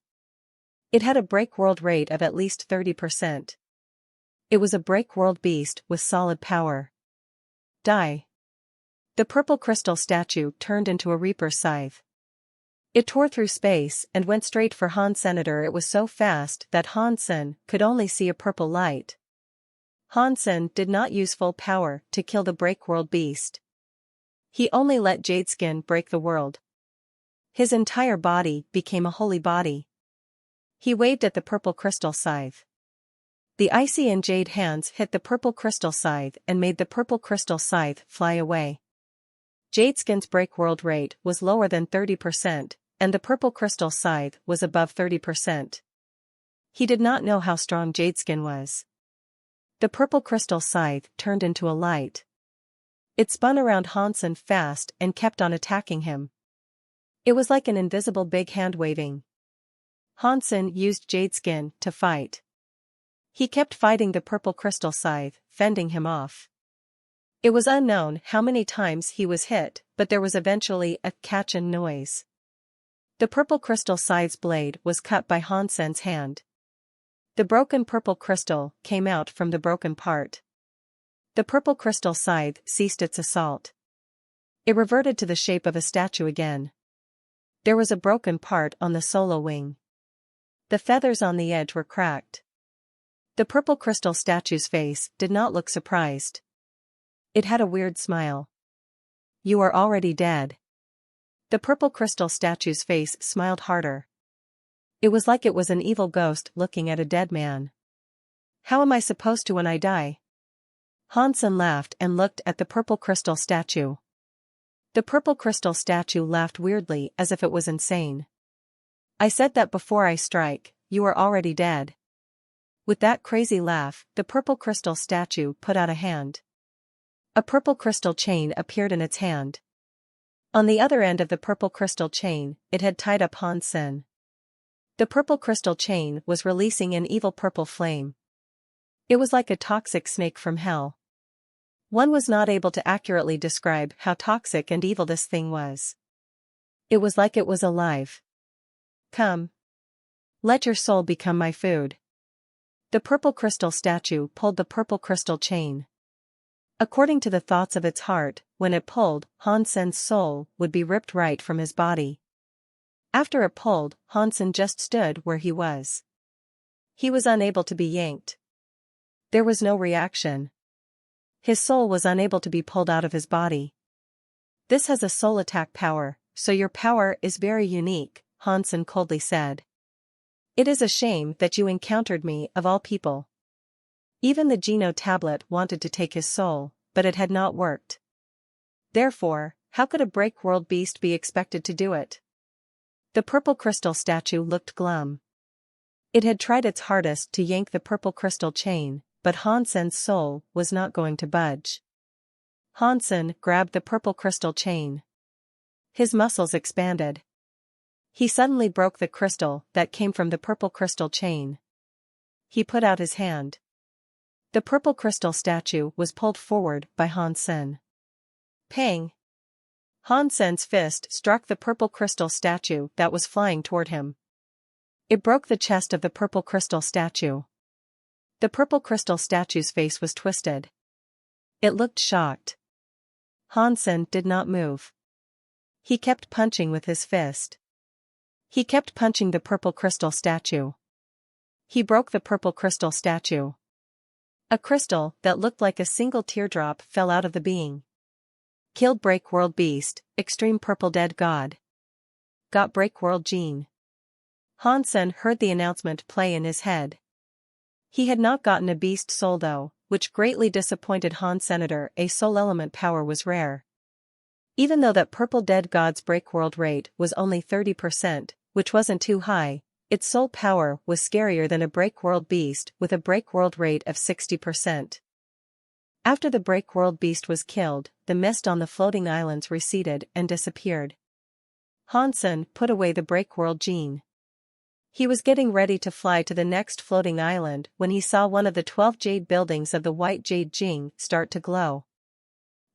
It had a break world rate of at least 30%. It was a break world beast with solid power. Die. The purple crystal statue turned into a reaper's scythe. It tore through space and went straight for Han Senator. It was so fast that Hansen could only see a purple light. Hansen did not use full power to kill the break world beast. He only let Jadeskin break the world. His entire body became a holy body. He waved at the purple crystal scythe. The icy and jade hands hit the purple crystal scythe and made the purple crystal scythe fly away. Jadeskin's break world rate was lower than 30%, and the purple crystal scythe was above 30%. He did not know how strong Jadeskin was. The purple crystal scythe turned into a light. It spun around Hansen fast and kept on attacking him. It was like an invisible big hand waving. Hansen used Jadeskin to fight. He kept fighting the purple crystal scythe, fending him off. It was unknown how many times he was hit, but there was eventually a catch-in noise. The purple crystal scythe's blade was cut by Hansen's hand. The broken purple crystal came out from the broken part. The purple crystal scythe ceased its assault. It reverted to the shape of a statue again. There was a broken part on the solo wing. The feathers on the edge were cracked. The purple crystal statue's face did not look surprised. It had a weird smile. You are already dead. The purple crystal statue's face smiled harder. It was like it was an evil ghost looking at a dead man. How am I supposed to when I die? Hansen laughed and looked at the purple crystal statue. The purple crystal statue laughed weirdly as if it was insane. I said that before I strike, you are already dead. With that crazy laugh, the purple crystal statue put out a hand. A purple crystal chain appeared in its hand. On the other end of the purple crystal chain, it had tied up Hansen. The purple crystal chain was releasing an evil purple flame. It was like a toxic snake from hell. One was not able to accurately describe how toxic and evil this thing was. It was like it was alive. Come. Let your soul become my food. The purple crystal statue pulled the purple crystal chain. According to the thoughts of its heart, when it pulled, Hansen's soul would be ripped right from his body. After it pulled, Hansen just stood where he was. He was unable to be yanked. There was no reaction. His soul was unable to be pulled out of his body. This has a soul attack power, so your power is very unique, Hansen coldly said. It is a shame that you encountered me of all people. Even the Geno tablet wanted to take his soul, but it had not worked. Therefore, how could a break world beast be expected to do it? The purple crystal statue looked glum. It had tried its hardest to yank the purple crystal chain, but Hansen's soul was not going to budge. Hansen grabbed the purple crystal chain. His muscles expanded. He suddenly broke the crystal that came from the purple crystal chain. He put out his hand. The purple crystal statue was pulled forward by Hansen. Pang! Hansen's fist struck the purple crystal statue that was flying toward him. It broke the chest of the purple crystal statue. The purple crystal statue's face was twisted. It looked shocked. Hansen did not move. He kept punching with his fist. He kept punching the purple crystal statue. He broke the purple crystal statue. A crystal that looked like a single teardrop fell out of the being. Killed break world beast, extreme purple dead god. Got break world gene. Hansen heard the announcement play in his head. He had not gotten a beast soul though, which greatly disappointed Hans Senator. A soul element power was rare. Even though that purple dead god's break world rate was only 30%, which wasn't too high, its soul power was scarier than a break world beast with a break world rate of 60%. After the break world beast was killed, the mist on the floating islands receded and disappeared. Hansen put away the break world gene. He was getting ready to fly to the next floating island when he saw one of the 12 jade buildings of the white jade Jing start to glow.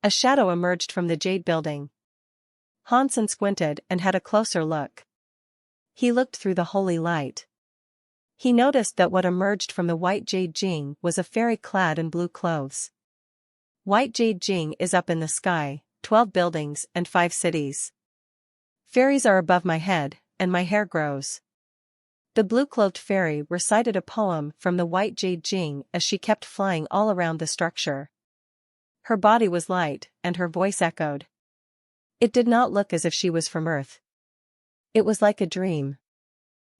A shadow emerged from the jade building. Hansen squinted and had a closer look. He looked through the holy light. He noticed that what emerged from the white jade Jing was a fairy clad in blue clothes. White jade Jing is up in the sky, 12 buildings and 5 cities. Fairies are above my head, and my hair grows. The blue-cloaked fairy recited a poem from the white jade Jing as she kept flying all around the structure. Her body was light, and her voice echoed. It did not look as if she was from Earth. It was like a dream.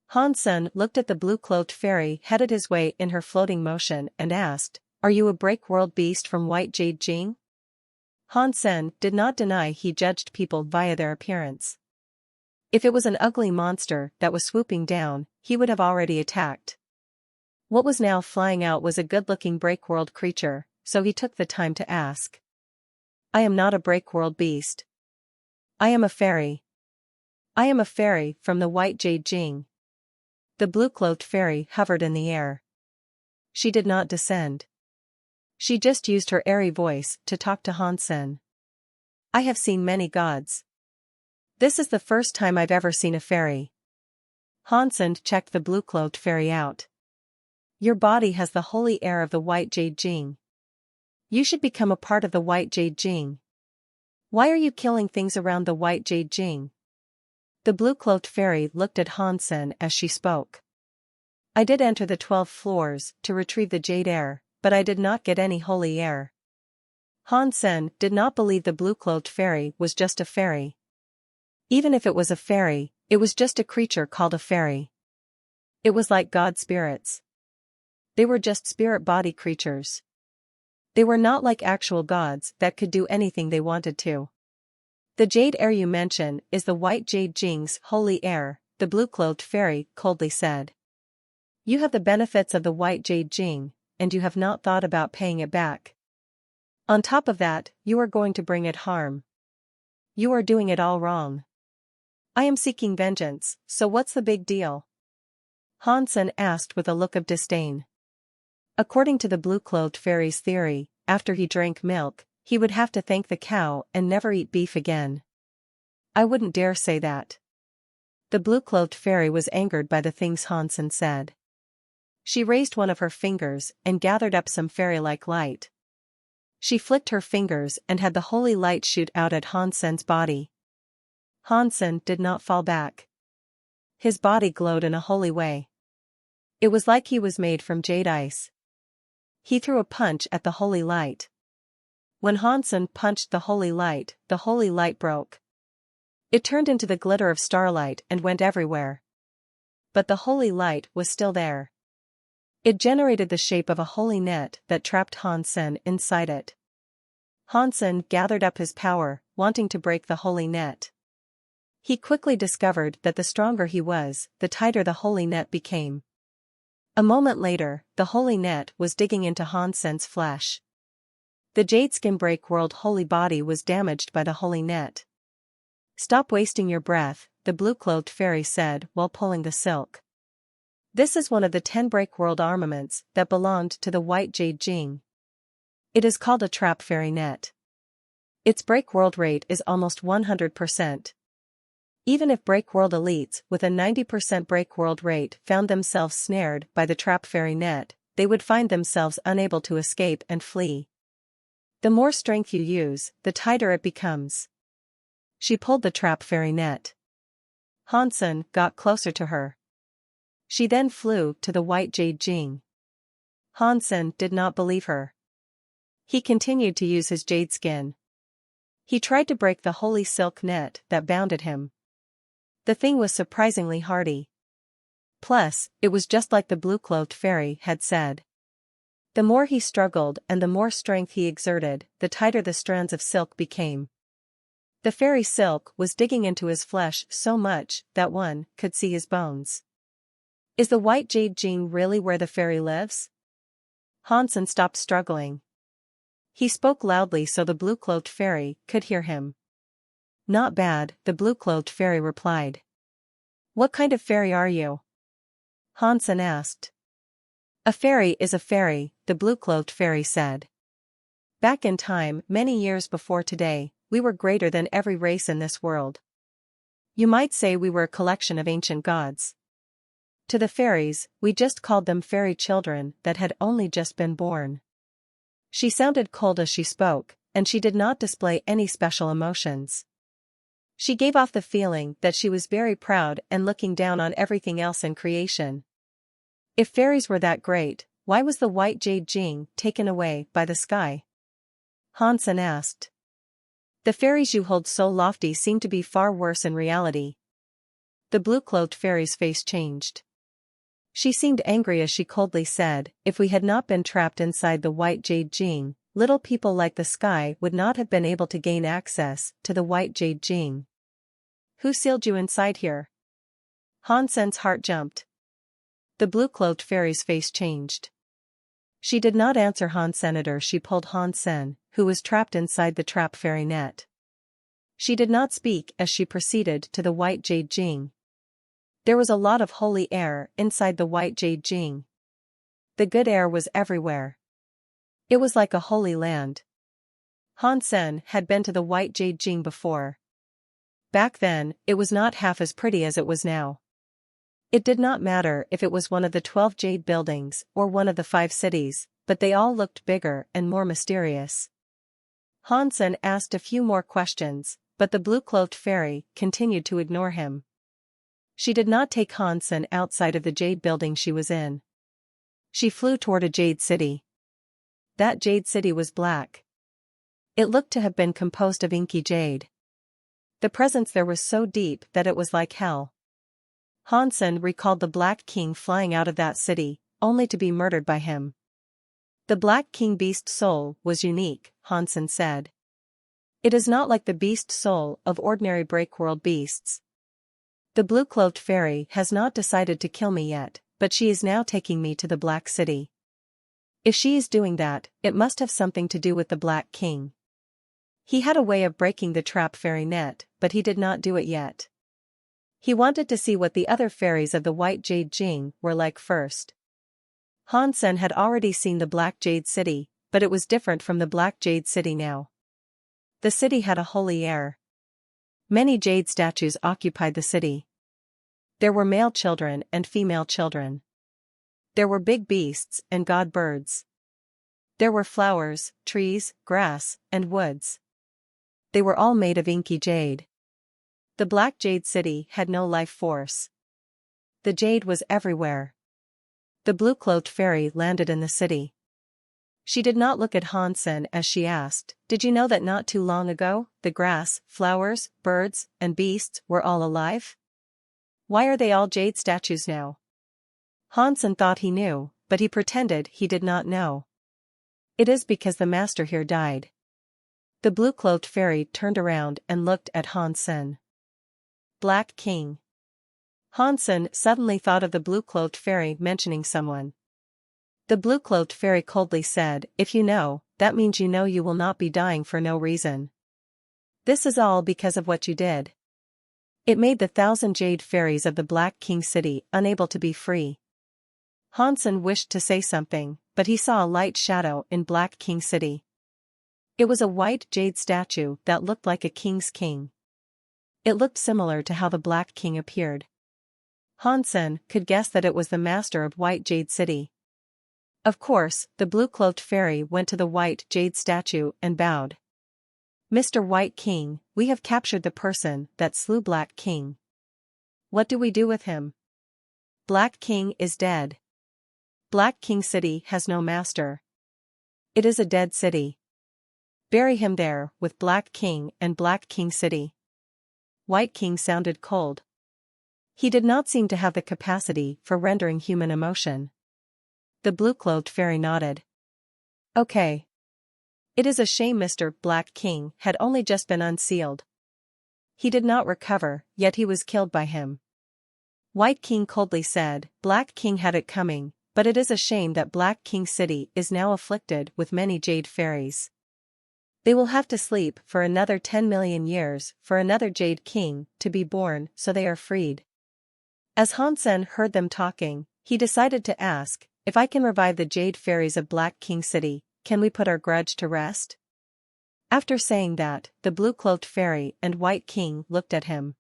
Han Sen looked at the blue-cloaked fairy headed his way in her floating motion and asked, "Are you a break-world beast from white jade Jing?" Han Sen did not deny he judged people via their appearance. If it was an ugly monster that was swooping down, he would have already attacked. What was now flying out was a good-looking break-world creature, so he took the time to ask. "I am not a break-world beast. I am a fairy. I am a fairy from the white jade Jing." The blue-cloaked fairy hovered in the air. She did not descend. She just used her airy voice to talk to Han Sen. "I have seen many gods. This is the first time I've ever seen a fairy." Han Sen checked the blue-cloaked fairy out. "Your body has the holy air of the white jade Jing. You should become a part of the white jade Jing. Why are you killing things around the white jade Jing?" The blue-cloaked fairy looked at Han Sen as she spoke. "I did enter the 12 floors to retrieve the jade air, but I did not get any holy air." Han Sen did not believe the blue-cloaked fairy was just a fairy. Even if it was a fairy, it was just a creature called a fairy. It was like god spirits. They were just spirit body creatures. They were not like actual gods that could do anything they wanted to. "The jade air you mention is the white jade Jing's holy air," the blue-cloaked fairy coldly said. "You have the benefits of the white jade Jing, and you have not thought about paying it back. On top of that, you are going to bring it harm. You are doing it all wrong. I am seeking vengeance, so what's the big deal?" Han Sen asked with a look of disdain. According to the blue-cloaked fairy's theory, after he drank milk, he would have to thank the cow and never eat beef again. "I wouldn't dare say that." The blue-cloaked fairy was angered by the things Han Sen said. She raised one of her fingers and gathered up some fairy-like light. She flicked her fingers and had the holy light shoot out at Han Sen's body. Han Sen did not fall back. His body glowed in a holy way. It was like he was made from jade ice. He threw a punch at the holy light. When Han Sen punched the holy light broke. It turned into the glitter of starlight and went everywhere. But the holy light was still there. It generated the shape of a holy net that trapped Han Sen inside it. Han Sen gathered up his power, wanting to break the holy net. He quickly discovered that the stronger he was, the tighter the holy net became. A moment later, the holy net was digging into Han Sen's flesh. The jade-skin break-world holy body was damaged by the holy net. "Stop wasting your breath," the blue-cloaked fairy said while pulling the silk. "This is one of the 10 break-world armaments that belonged to the white jade Jing. It is called a trap fairy net. Its break-world rate is almost 100%. Even if break-world elites with a 90% break-world rate found themselves snared by the trap fairy net, they would find themselves unable to escape and flee. The more strength you use, the tighter it becomes." She pulled the trap fairy net. Han Sen got closer to her. She then flew to the white jade Jing. Han Sen did not believe her. He continued to use his jade skin. He tried to break the holy silk net that bounded him. The thing was surprisingly hardy. Plus, it was just like the blue-cloaked fairy had said. The more he struggled and the more strength he exerted, the tighter the strands of silk became. The fairy silk was digging into his flesh so much that one could see his bones. "Is the white jade Jing really where the fairy lives?" Han Sen stopped struggling. He spoke loudly so the blue-cloaked fairy could hear him. "Not bad," the blue-cloaked fairy replied. "What kind of fairy are you?" Han Sen asked. "A fairy is a fairy," the blue-cloaked fairy said. "Back in time, many years before today, we were greater than every race in this world. You might say we were a collection of ancient gods. To the fairies, we just called them fairy children that had only just been born. She sounded cold as she spoke, and she did not display any special emotions. She gave off the feeling that she was very proud and looking down on everything else in creation. If fairies were that great, why was the white jade Jing taken away by the sky? Hansen asked. The fairies you hold so lofty seem to be far worse in reality. The blue-cloaked fairy's face changed. She seemed angry as she coldly said, if we had not been trapped inside the white jade Jing, little people like the sky would not have been able to gain access to the white jade Jing. Who sealed you inside here? Hansen's heart jumped. The blue-cloaked fairy's face changed. She did not answer Hansen. She pulled Hansen, who was trapped inside the trap fairy net. She did not speak as she proceeded to the white jade Jing. There was a lot of holy air inside the white jade Jing. The good air was everywhere. It was like a holy land. Hansen had been to the white jade Jing before. Back then, it was not half as pretty as it was now. It did not matter if it was one of the 12 jade buildings or one of the 5 cities, but they all looked bigger and more mysterious. Hansen asked a few more questions, but the blue-cloaked fairy continued to ignore him. She did not take Hansen outside of the jade building she was in. She flew toward a jade city. That jade city was black. It looked to have been composed of inky jade. The presence there was so deep that it was like hell. Hansen recalled the Black King flying out of that city, only to be murdered by him. The Black King beast soul was unique, Hansen said. It is not like the beast soul of ordinary breakworld beasts. The blue-cloaked fairy has not decided to kill me yet, but she is now taking me to the Black City. If she is doing that, it must have something to do with the Black King. He had a way of breaking the trap fairy net, but he did not do it yet. He wanted to see what the other fairies of the white jade Jing were like first. Hansen had already seen the Black Jade City, but it was different from the Black Jade City now. The city had a holy air. Many jade statues occupied the city. There were male children and female children. There were big beasts and god birds. There were flowers, trees, grass, and woods. They were all made of inky jade. The Black Jade City had no life force. The jade was everywhere. The blue-cloaked fairy landed in the city. She did not look at Hansen as she asked, "Did you know that not too long ago, the grass, flowers, birds, and beasts were all alive? Why are they all jade statues now?" Hansen thought he knew, but he pretended he did not know. "It is because the master here died." The blue-cloaked fairy turned around and looked at Hansen. Black King. Hansen suddenly thought of the blue-cloaked fairy mentioning someone. The blue-cloaked fairy coldly said, "If you know, that means you know you will not be dying for no reason. This is all because of what you did." It made the 1,000 jade fairies of the Black King City unable to be free. Hansen wished to say something, but he saw a light shadow in Black King City. It was a white jade statue that looked like a king's king. It looked similar to how the Black King appeared. Hansen could guess that it was the master of White Jade City. Of course, the blue-cloaked fairy went to the white jade statue and bowed. "Mr. White King, we have captured the person that slew Black King. What do we do with him? Black King is dead. Black King City has no master. It is a dead city. Bury him there with Black King and Black King City." White King sounded cold. He did not seem to have the capacity for rendering human emotion. The blue-cloaked fairy nodded. "Okay. It is a shame Mr. Black King had only just been unsealed. He did not recover, yet he was killed by him." White King coldly said, "Black King had it coming, but it is a shame that Black King City is now afflicted with many jade fairies. They will have to sleep for another 10 million years for another Jade King to be born so they are freed." As Hansen heard them talking, he decided to ask, "If I can revive the jade fairies of Black King City, can we put our grudge to rest?" After saying that, the blue-cloaked fairy and White King looked at him.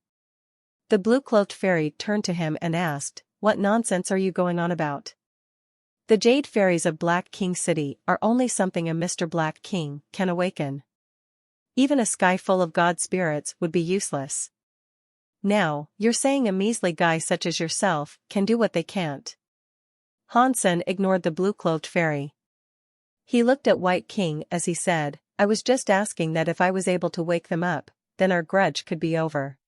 The blue-cloaked fairy turned to him and asked, "What nonsense are you going on about? The jade fairies of Black King City are only something a Mr. Black King can awaken. Even a sky full of god spirits would be useless. Now, you're saying a measly guy such as yourself can do what they can't." Hansen ignored the blue-cloaked fairy. He looked at White King as he said, "I was just asking that if I was able to wake them up, then our grudge could be over."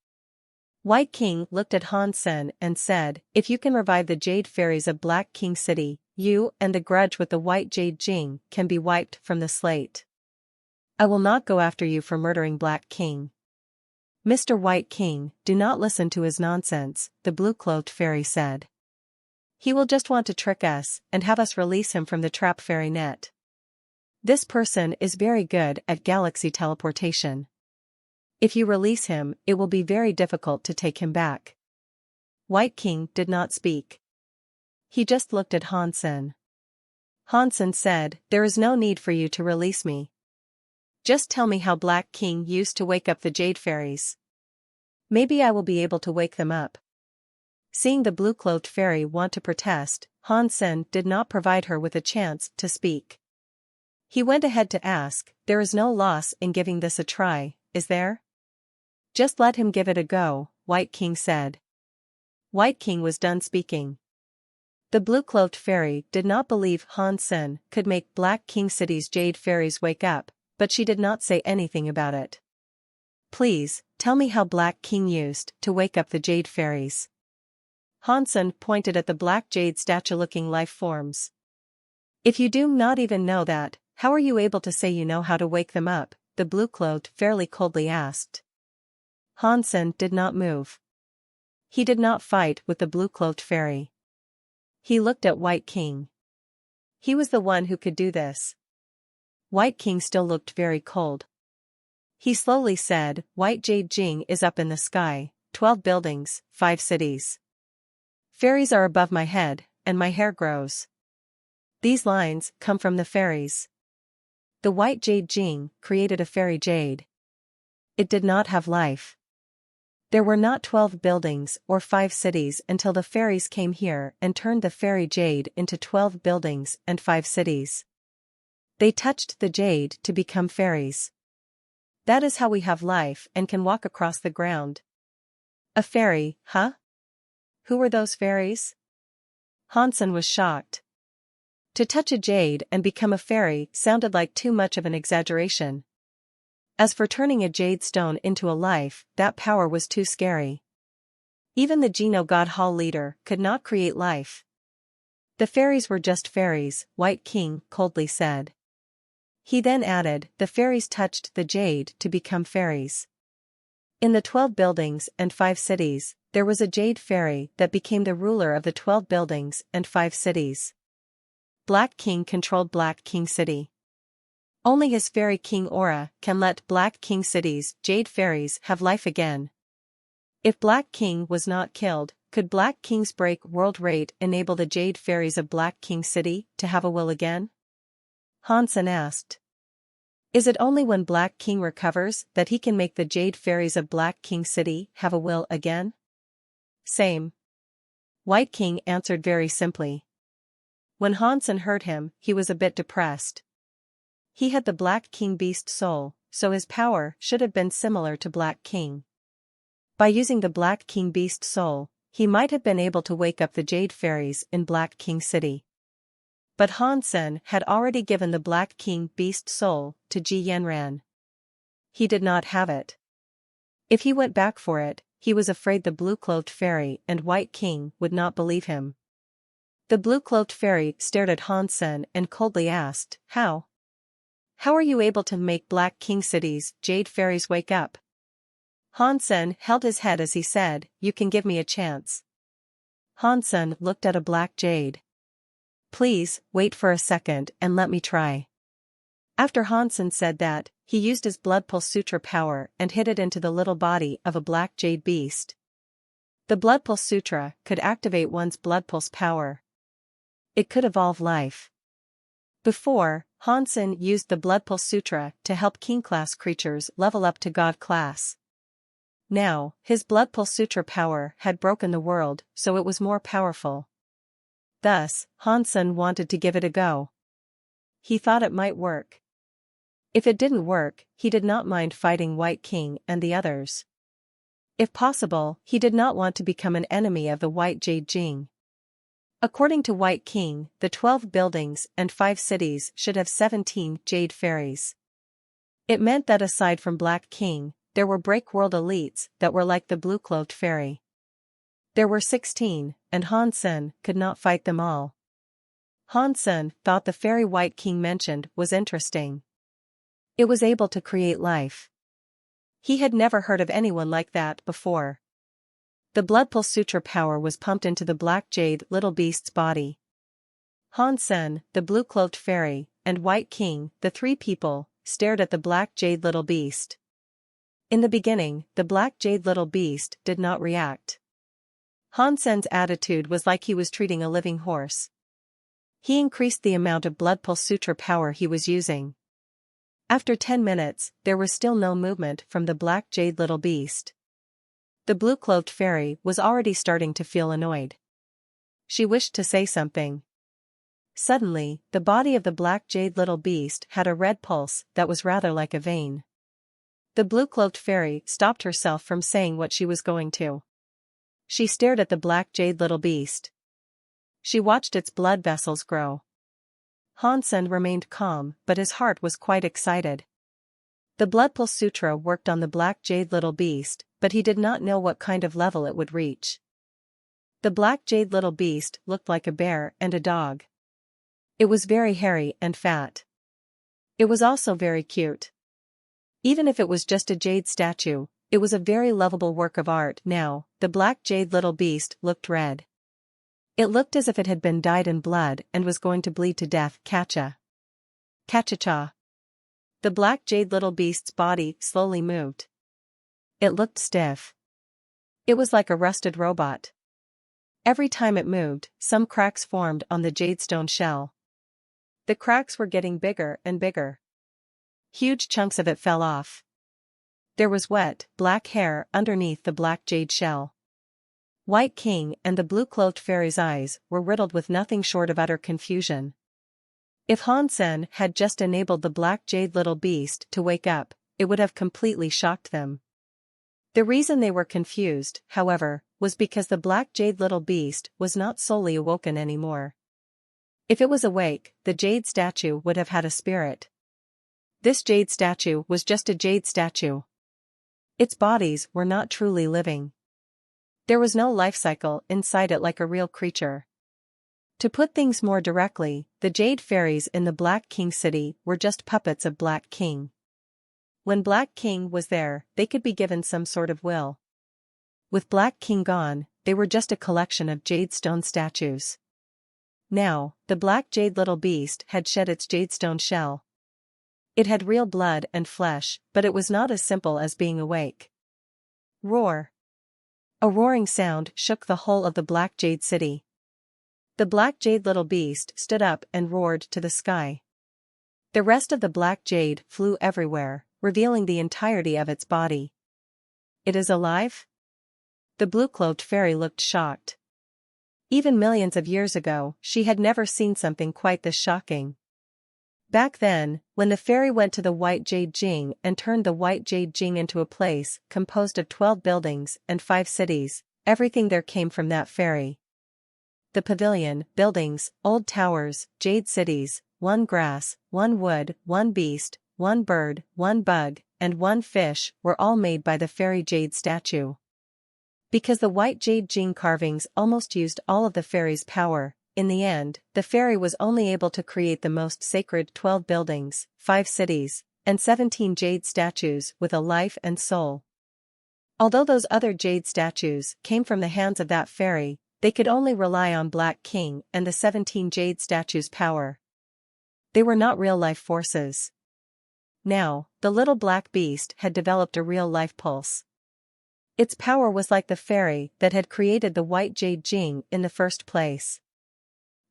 White King looked at Hansen and said, "If you can revive the jade fairies of Black King City, you and the grudge with the white jade Jing can be wiped from the slate. I will not go after you for murdering Black King." "Mr. White King, do not listen to his nonsense," the blue-cloaked fairy said. "He will just want to trick us and have us release him from the trap fairy net. This person is very good at galaxy teleportation. If you release him, it will be very difficult to take him back." White King did not speak. He just looked at Hansen. Hansen said, "There is no need for you to release me. Just tell me how Black King used to wake up the jade fairies. Maybe I will be able to wake them up." Seeing the blue-cloaked fairy want to protest, Hansen did not provide her with a chance to speak. He went ahead to ask, "There is no loss in giving this a try, is there?" "Just let him give it a go," White King said. White King was done speaking. The blue-cloaked fairy did not believe Hansen could make Black King City's jade fairies wake up, but she did not say anything about it. "Please, tell me how Black King used to wake up the jade fairies." Hansen pointed at the black jade statue-looking life forms. "If you do not even know that, how are you able to say you know how to wake them up?" the blue-cloaked fairy coldly asked. Hansen did not move. He did not fight with the blue-cloaked fairy. He looked at White King. He was the one who could do this. White King still looked very cold. He slowly said, "White jade Jing is up in the sky, 12 buildings, 5 cities. Fairies are above my head, and my hair grows. These lines come from the fairies. The white jade Jing created a fairy jade. It did not have life. There were not 12 buildings or 5 cities until the fairies came here and turned the fairy jade into 12 buildings and 5 cities. They touched the jade to become fairies. That is how we have life and can walk across the ground." "A fairy, huh? Who were those fairies?" Hansen was shocked. To touch a jade and become a fairy sounded like too much of an exaggeration. As for turning a jade stone into a life, that power was too scary. Even the Geno God Hall leader could not create life. "The fairies were just fairies," White King coldly said. He then added, "The fairies touched the jade to become fairies. In the 12 buildings and 5 cities, there was a jade fairy that became the ruler of the 12 buildings and 5 cities. Black King controlled Black King City. Only his fairy king aura can let Black King City's jade fairies have life again. If Black King was not killed, could Black King's break world rate enable the jade fairies of Black King City to have a will again?" Hansen asked. "Is it only when Black King recovers that he can make the jade fairies of Black King City have a will again?" "Same." White King answered very simply. When Hansen heard him, he was a bit depressed. He had the Black King beast soul, so his power should have been similar to Black King. By using the Black King beast soul, he might have been able to wake up the jade fairies in Black King City. But Hansen had already given the Black King beast soul to Ji Yanran. He did not have it. If he went back for it, he was afraid the blue-cloaked fairy and White King would not believe him. The blue-cloaked fairy stared at Hansen and coldly asked, "How? How are you able to make Black King City's jade fairies wake up?" Hansen held his head as he said, "You can give me a chance." Hansen looked at a black jade. "Please, wait for a second and let me try." After Hansen said that, he used his blood pulse sutra power and hid it into the little body of a black jade beast. The blood pulse sutra could activate one's blood pulse power. It could evolve life. Before, Hansen used the blood pulse sutra to help king class creatures level up to god class. Now, his blood pulse suture power had broken the world, so it was more powerful. Thus, Hansen wanted to give it a go. He thought it might work. If it didn't work, he did not mind fighting White King and the others. If possible, he did not want to become an enemy of the White Jade Jing. According to White King, the 12 buildings and 5 cities should have 17 Jade Fairies. It meant that aside from Black King, there were Breakworld elites that were like the Blue-Cloaked Fairy. There were 16, and Hansen could not fight them all. Hansen thought the fairy White King mentioned was interesting. It was able to create life. He had never heard of anyone like that before. The blood pulse suture power was pumped into the Black Jade Little Beast's body. Hansen, the Blue-Cloaked Fairy, and White King, the 3 people, stared at the Black Jade Little Beast. In the beginning, the Black Jade Little Beast did not react. Hansen's attitude was like he was treating a living horse. He increased the amount of blood pulse suture power he was using. After 10 minutes, there was still no movement from the Black Jade Little Beast. The Blue-Cloaked Fairy was already starting to feel annoyed. She wished to say something. Suddenly, the body of the Black Jade Little Beast had a red pulse that was rather like a vein. The Blue-Cloaked Fairy stopped herself from saying what she was going to. She stared at the Black Jade Little Beast. She watched its blood vessels grow. Hansen remained calm, but his heart was quite excited. The blood pulse sutra worked on the Black Jade Little Beast, but he did not know what kind of level it would reach. The Black Jade Little Beast looked like a bear and a dog. It was very hairy and fat. It was also very cute. Even if it was just a jade statue, it was a very lovable work of art. Now, the Black Jade Little Beast looked red. It looked as if it had been dyed in blood and was going to bleed to death. Cha-cha-cha. The Black Jade Little Beast's body slowly moved. It looked stiff. It was like a rusted robot. Every time it moved, some cracks formed on the jadestone shell. The cracks were getting bigger and bigger. Huge chunks of it fell off. There was wet, black hair underneath the black jade shell. White King and the Blue-Cloaked Fairy's eyes were riddled with nothing short of utter confusion. If Hansen had just enabled the Black Jade Little Beast to wake up, it would have completely shocked them. The reason they were confused, however, was because the Black Jade Little Beast was not solely awoken anymore. If it was awake, the jade statue would have had a spirit. This jade statue was just a jade statue. Its bodies were not truly living. There was no life cycle inside it like a real creature. To put things more directly, the Jade Fairies in the Black King City were just puppets of Black King. When Black King was there, they could be given some sort of will. With Black King gone, they were just a collection of jadestone statues. Now, the Black Jade Little Beast had shed its jadestone shell. It had real blood and flesh, but it was not as simple as being awake. Roar. A roaring sound shook the whole of the Black Jade City. The Black Jade Little Beast stood up and roared to the sky. The rest of the Black Jade flew everywhere, revealing the entirety of its body. It is alive? The Blue-Cloaked Fairy looked shocked. Even millions of years ago, she had never seen something quite this shocking. Back then, when the fairy went to the White Jade Jing and turned the White Jade Jing into a place composed of 12 buildings and 5 cities, everything there came from that fairy. The pavilion, buildings, old towers, jade cities, 1 grass, 1 wood, 1 beast, 1 bird, 1 bug, and 1 fish were all made by the fairy jade statue. Because the White Jade Jing carvings almost used all of the fairy's power, in the end, the fairy was only able to create the most sacred 12 buildings, 5 cities, and 17 jade statues with a life and soul. Although those other jade statues came from the hands of that fairy, they could only rely on Black King and the 17 jade statues' power. They were not real-life forces. Now, the little black beast had developed a real-life pulse. Its power was like the fairy that had created the White Jade Jing in the first place.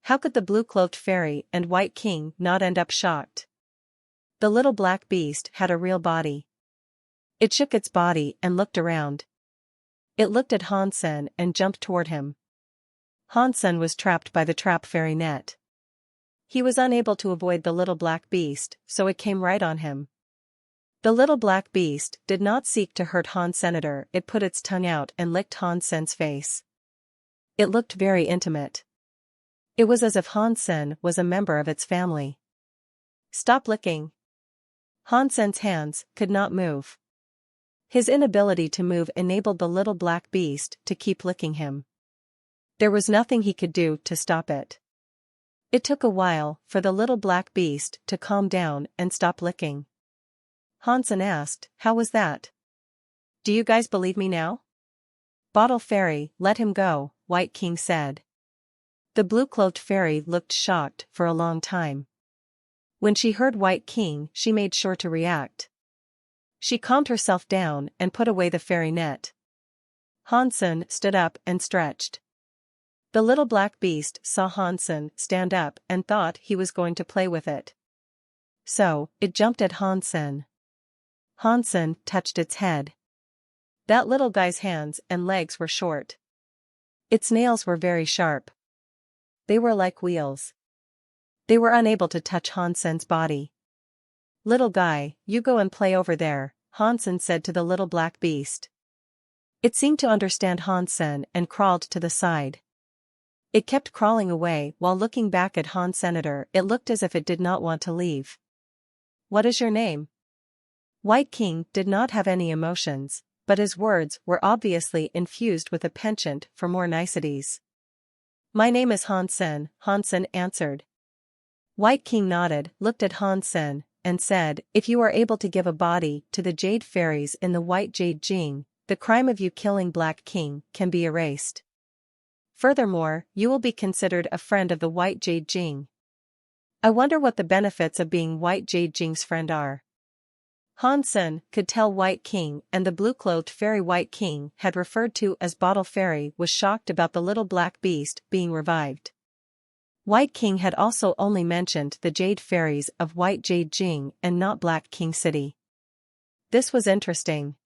How could the Blue-Cloaked Fairy and White King not end up shocked? The little black beast had a real body. It shook its body and looked around, It looked at Hansen and jumped toward him. Hansen was trapped by the trap fairy net. He was unable to avoid the little black beast, so it came right on him. The little black beast did not seek to hurt Hansen. It put its tongue out and licked Hansen's face. It looked very intimate. It was as if Hansen was a member of its family. Stop licking. Hansen's hands could not move. His inability to move enabled the little black beast to keep licking him. There was nothing he could do to stop it. It took a while for the little black beast to calm down and stop licking. Hansen asked, "How was that? Do you guys believe me now?" "Bottle Fairy, let him go," White King said. The blue-cloaked fairy looked shocked for a long time. When she heard White King, she made sure to react. She calmed herself down and put away the fairy net. Hansen stood up and stretched. The little black beast saw Hansen stand up and thought he was going to play with it. So, it jumped at Hansen. Hansen touched its head. That little guy's hands and legs were short. Its nails were very sharp. They were like wheels. They were unable to touch Hansen's body. "Little guy, you go and play over there," Hansen said to the little black beast. It seemed to understand Hansen and crawled to the side. It kept crawling away while looking back at Hansen. It looked as if it did not want to leave. "What is your name?" White King did not have any emotions, but his words were obviously infused with a penchant for more niceties. "My name is Hansen," Hansen answered. White King nodded, looked at Hansen, and said, "If you are able to give a body to the jade fairies in the white jade jing, the crime of you killing Black King can be erased. Furthermore, you will be considered a friend of the white jade jing. I wonder what the benefits of being white jade jing's friend are." Hansen could tell White King and the blue-clothed fairy White King had referred to as Bottle Fairy was shocked about the little black beast being revived. White King had also only mentioned the jade fairies of White Jade Jing and not Black King City. This was interesting.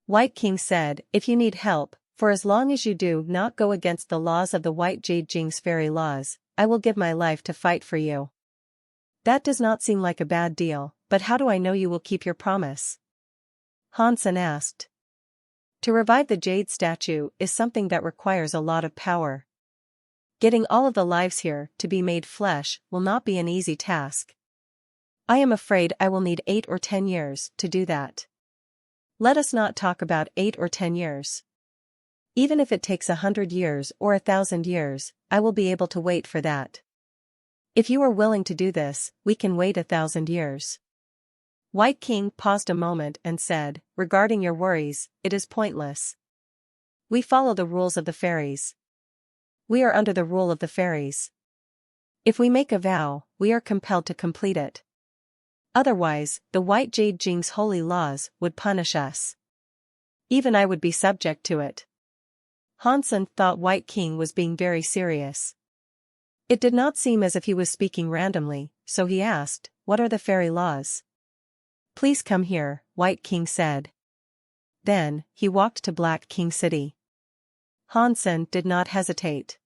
White King said, "If you need help, for as long as you do not go against the laws of the White Jade Jing's fairy laws, I will give my life to fight for you." That does not seem like a bad deal, but how do I know you will keep your promise? Hansen asked. To revive the jade statue is something that requires a lot of power. Getting all of the lives here to be made flesh will not be an easy task. I am afraid I will need 8 or 10 years to do that. Let us not talk about 8 or 10 years. Even if it takes 100 years or 1,000 years, I will be able to wait for that. If you are willing to do this, we can wait 1,000 years. White King paused a moment and said, "Regarding your worries, it is pointless. We follow the rules of the fairies. We are under the rule of the fairies. If we make a vow, we are compelled to complete it. Otherwise, the White Jade Jing's holy laws would punish us. Even I would be subject to it." Hansen thought White King was being very serious. It did not seem as if he was speaking randomly, so he asked, "What are the fairy laws?" "Please come here," White King said. Then, he walked to Black King City. Hansen did not hesitate.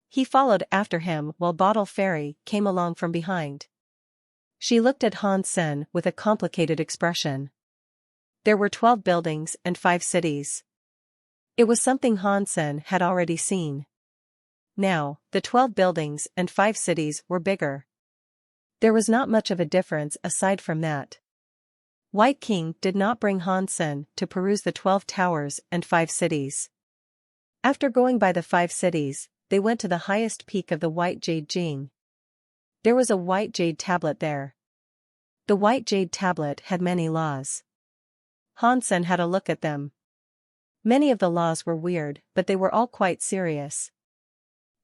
He followed after him while Bottle Fairy came along from behind. She looked at Hansen with a complicated expression. There were 12 buildings and 5 cities. It was something Hansen had already seen. Now, the 12 buildings and 5 cities were bigger. There was not much of a difference aside from that. White King did not bring Hansen to peruse the 12 towers and 5 cities. After going by the 5 cities, they went to the highest peak of the White Jade Jing. There was a white jade tablet there. The white jade tablet had many laws. Hansen had a look at them. Many of the laws were weird, but they were all quite serious.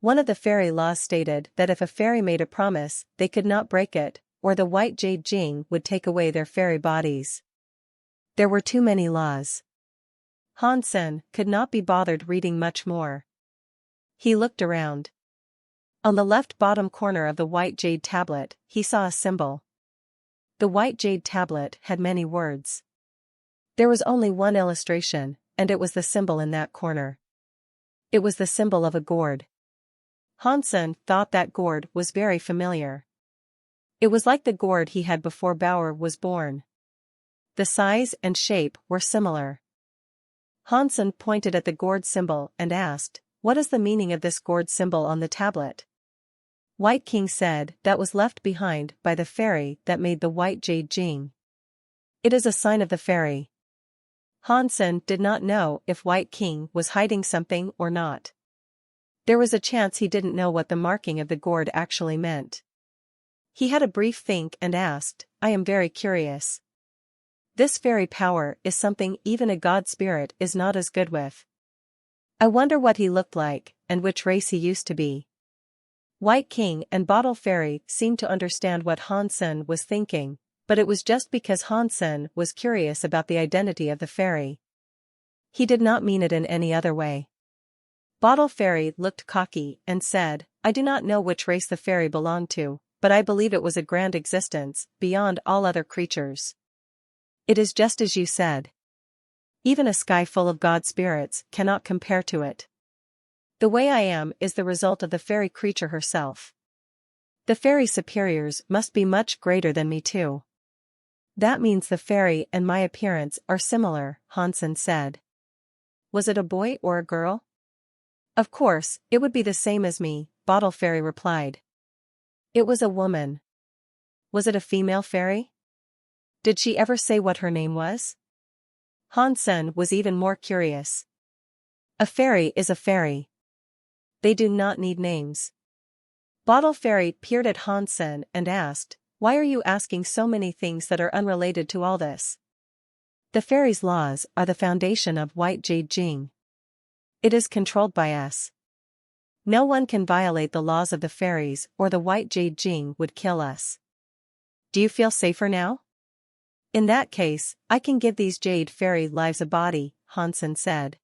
One of the fairy laws stated that if a fairy made a promise, they could not break it, or the White Jade Jing would take away their fairy bodies. There were too many laws. Hansen could not be bothered reading much more. He looked around. On the left bottom corner of the White Jade tablet, he saw a symbol. The White Jade tablet had many words. There was only one illustration, and it was the symbol in that corner. It was the symbol of a gourd. Hansen thought that gourd was very familiar. It was like the gourd he had before Bauer was born. The size and shape were similar. Hansen pointed at the gourd symbol and asked, "What is the meaning of this gourd symbol on the tablet?" White King said that was left behind by the fairy that made the white jade jing. It is a sign of the fairy. Hansen did not know if White King was hiding something or not. There was a chance he didn't know what the marking of the gourd actually meant. He had a brief think and asked, "I am very curious. This fairy power is something even a god spirit is not as good with. I wonder what he looked like, and which race he used to be." White King and Bottle Fairy seemed to understand what Hansen was thinking, but it was just because Hansen was curious about the identity of the fairy. He did not mean it in any other way. Bottle Fairy looked cocky and said, "I do not know which race the fairy belonged to, but I believe it was a grand existence, beyond all other creatures. It is just as you said. Even a sky full of god spirits cannot compare to it. The way I am is the result of the fairy creature herself. The fairy superiors must be much greater than me too." "That means the fairy and my appearance are similar," Hansen said. "Was it a boy or a girl?" "Of course, it would be the same as me," Bottle Fairy replied. "It was a woman." "Was it a female fairy? Did she ever say what her name was?" Hansen was even more curious. "A fairy is a fairy. They do not need names." Bottle Fairy peered at Hansen and asked, "Why are you asking so many things that are unrelated to all this?" "The fairy's laws are the foundation of White Jade Jing. It is controlled by us. No one can violate the laws of the fairies or the White Jade Jing would kill us. Do you feel safer now?" "In that case, I can give these Jade Fairy lives a body," Hansen said.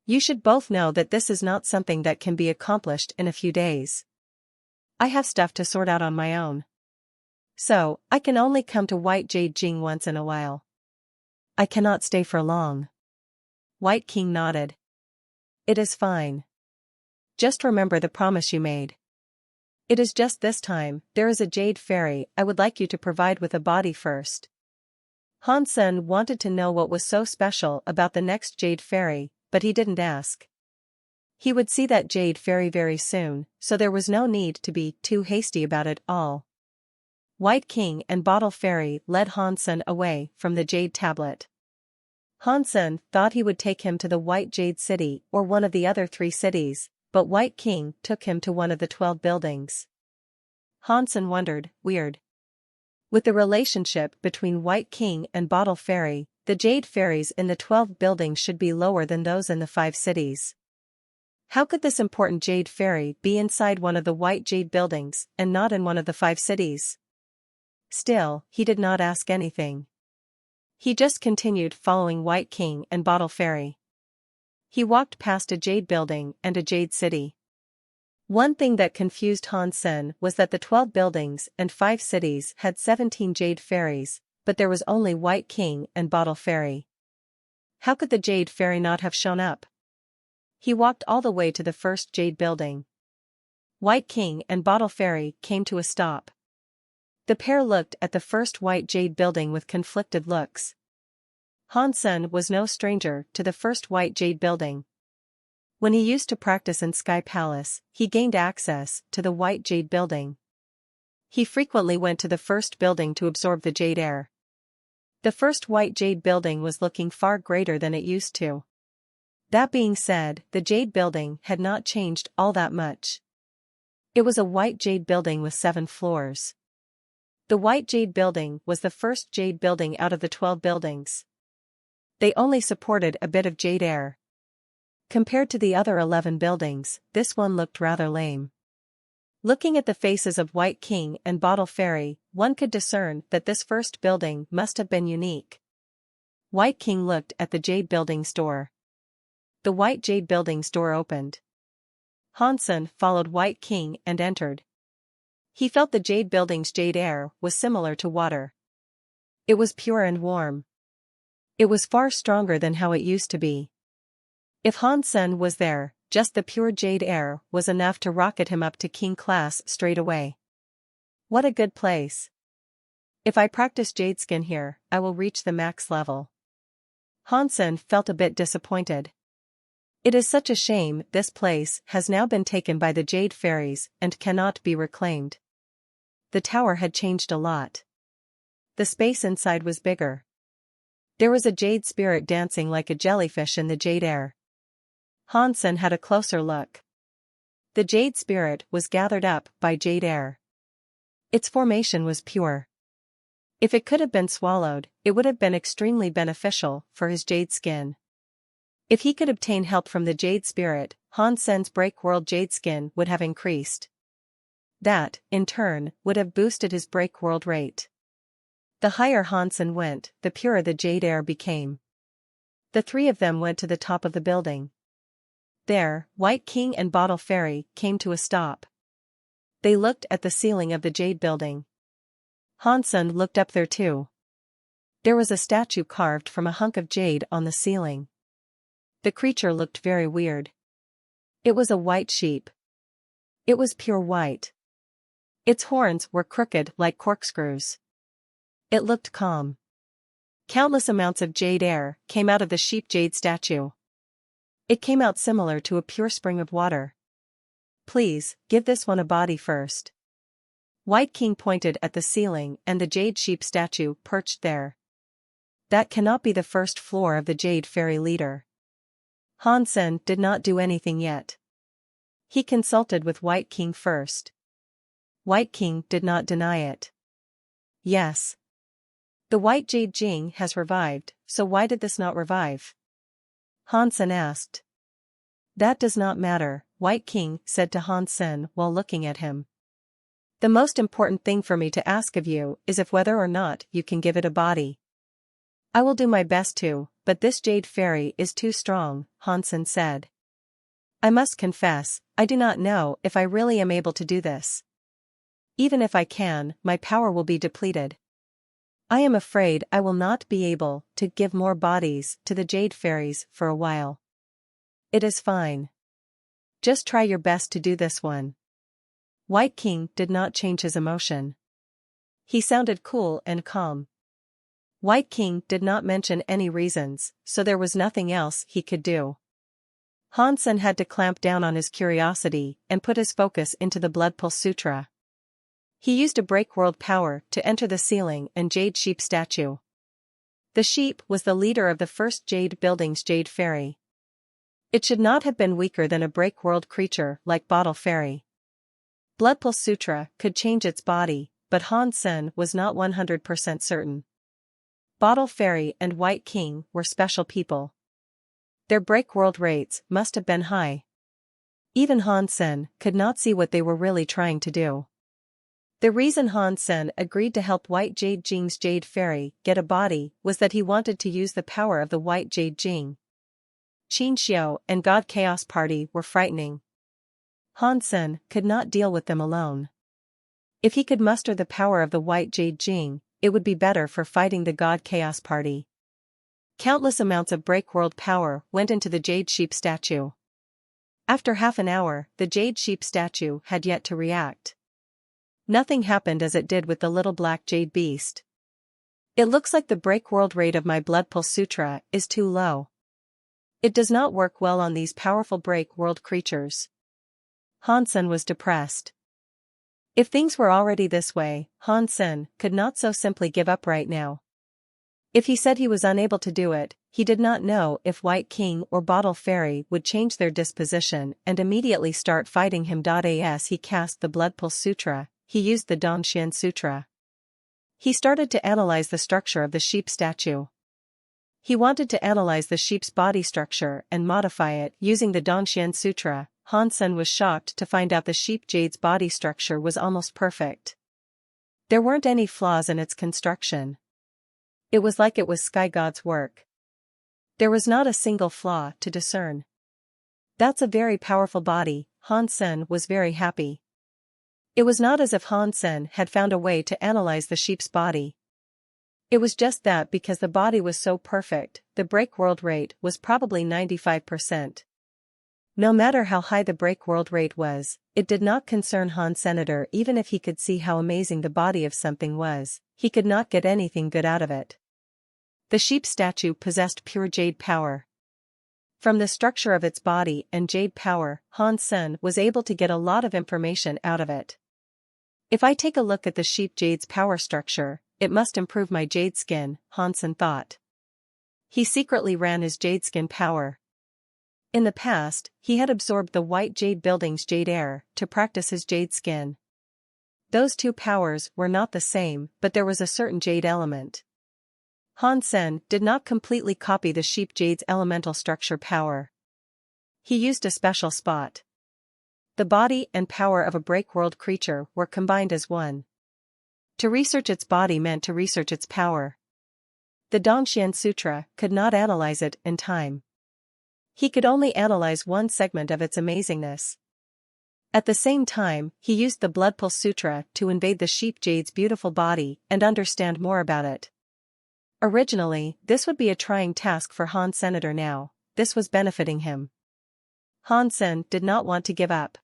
"You should both know that this is not something that can be accomplished in a few days. I have stuff to sort out on my own. So, I can only come to White Jade Jing once in a while. I cannot stay for long." White King nodded. "It is fine. Just remember the promise you made. It is just this time, there is a Jade Fairy I would like you to provide with a body first." Hansen wanted to know what was so special about the next Jade Fairy, but he didn't ask. He would see that Jade Fairy very soon, so there was no need to be too hasty about it all. White King and Bottle Fairy led Hansen away from the Jade Tablet. Hansen thought he would take him to the White Jade City or one of the other 3 cities, but White King took him to one of the 12 buildings. Hansen wondered, weird. With the relationship between White King and Bottle Fairy, the Jade Fairies in the 12 buildings should be lower than those in the 5 cities. How could this important Jade Fairy be inside one of the White Jade buildings and not in one of the 5 cities? Still, he did not ask anything. He just continued following White King and Bottle Fairy. He walked past a Jade building and a Jade City. One thing that confused Hansen was that the 12 buildings and 5 cities had 17 Jade Fairies, but there was only White King and Bottle Fairy. How could the Jade Fairy not have shown up? He walked all the way to the first Jade building. White King and Bottle Fairy came to a stop. The pair looked at the first White Jade building with conflicted looks. Hansen was no stranger to the first White Jade building. When he used to practice in Sky Palace, he gained access to the White Jade building. He frequently went to the first building to absorb the jade air. The first White Jade building was looking far greater than it used to. That being said, the Jade building had not changed all that much. It was a White Jade building with 7 floors. The White Jade building was the first Jade building out of the 12 buildings. They only supported a bit of jade air. Compared to the other 11 buildings, this one looked rather lame. Looking at the faces of White King and Bottle Fairy, one could discern that this first building must have been unique. White King looked at the Jade building's door. The White Jade building's door opened. Hansen followed White King and entered. He felt the Jade building's jade air was similar to water. It was pure and warm. It was far stronger than how it used to be. If Hansen was there, just the pure jade air was enough to rocket him up to king class straight away. What a good place. If I practice jade skin here, I will reach the max level. Hansen felt a bit disappointed. It is such a shame this place has now been taken by the jade fairies and cannot be reclaimed. The tower had changed a lot. The space inside was bigger. There was a jade spirit dancing like a jellyfish in the jade air. Hansen had a closer look. The jade spirit was gathered up by jade air. Its formation was pure. If it could have been swallowed, it would have been extremely beneficial for his jade skin. If he could obtain help from the jade spirit, Hansen's break world jade skin would have increased. That, in turn, would have boosted his break world rate. The higher Hansen went, the purer the jade air became. The three of them went to the top of the building. There, White King and Bottle Fairy came to a stop. They looked at the ceiling of the jade building. Hansen looked up there too. There was a statue carved from a hunk of jade on the ceiling. The creature looked very weird. It was a white sheep. It was pure white. Its horns were crooked like corkscrews. It looked calm. Countless amounts of jade air came out of the sheep jade statue. It came out similar to a pure spring of water. Please, give this one a body first. White King pointed at the ceiling and the jade sheep statue perched there. That cannot be the first floor of the jade fairy leader. Hansen did not do anything yet. He consulted with White King first. White King did not deny it. Yes. The white jade Jing has revived, so why did this not revive? Hansen asked. That does not matter, White King said to Hansen while looking at him. The most important thing for me to ask of you is if whether or not you can give it a body. I will do my best to, but this jade fairy is too strong, Hansen said. I must confess, I do not know if I really am able to do this. Even if I can, my power will be depleted. I am afraid I will not be able to give more bodies to the jade fairies for a while. It is fine. Just try your best to do this one. White King did not change his emotion. He sounded cool and calm. White King did not mention any reasons, so there was nothing else he could do. Hansen had to clamp down on his curiosity and put his focus into the Blood Pulse Sutra. He used a break world power to enter the ceiling and jade sheep statue. The sheep was the leader of the first jade building's jade fairy. It should not have been weaker than a break world creature like Bottle Fairy. Blood Pulse Sutra could change its body, but Hansen was not 100% certain. Bottle Fairy and White King were special people. Their break world rates must have been high. Even Hansen could not see what they were really trying to do. The reason Hansen agreed to help White Jade Jing's Jade Fairy get a body was that he wanted to use the power of the White Jade Jing. Qin Xiao and God Chaos Party were frightening. Hansen could not deal with them alone. If he could muster the power of the White Jade Jing, it would be better for fighting the God Chaos Party. Countless amounts of break world power went into the Jade Sheep statue. After half an hour, the Jade Sheep statue had yet to react. Nothing happened as it did with the little black jade beast. It looks like the break world rate of my Blood Pulse Sutra is too low. It does not work well on these powerful break world creatures. Hansen was depressed. If things were already this way, Hansen could not so simply give up right now. If he said he was unable to do it, he did not know if White King or Bottle Fairy would change their disposition and immediately start fighting him. As he cast the Blood Pulse Sutra, he used the Dongxian Sutra. He started to analyze the structure of the sheep statue. He wanted to analyze the sheep's body structure and modify it using the Dongxian Sutra. Hansen was shocked to find out the sheep jade's body structure was almost perfect. There weren't any flaws in its construction. It was like it was Sky God's work. There was not a single flaw to discern. That's a very powerful body. Hansen was very happy. It was not as if Hansen had found a way to analyze the sheep's body. It was just that because the body was so perfect, the break world rate was probably 95%. No matter how high the break world rate was, it did not concern Han Senator. Even if he could see how amazing the body of something was, he could not get anything good out of it. The sheep statue possessed pure jade power. From the structure of its body and jade power, Han Sen was able to get a lot of information out of it. If I take a look at the sheep jade's power structure, it must improve my jade skin, Han Sen thought. He secretly ran his jade skin power. In the past, he had absorbed the white jade building's jade air to practice his jade skin. Those two powers were not the same, but there was a certain jade element. Han Sen did not completely copy the sheep jade's elemental structure power. He used a special spot. The body and power of a break-world creature were combined as one. To research its body meant to research its power. The Dongxian Sutra could not analyze it in time. He could only analyze one segment of its amazingness. At the same time, he used the Blood Pulse Sutra to invade the sheep jade's beautiful body and understand more about it. Originally, this would be a trying task for Han Senator. Now, this was benefiting him. Han Sen did not want to give up.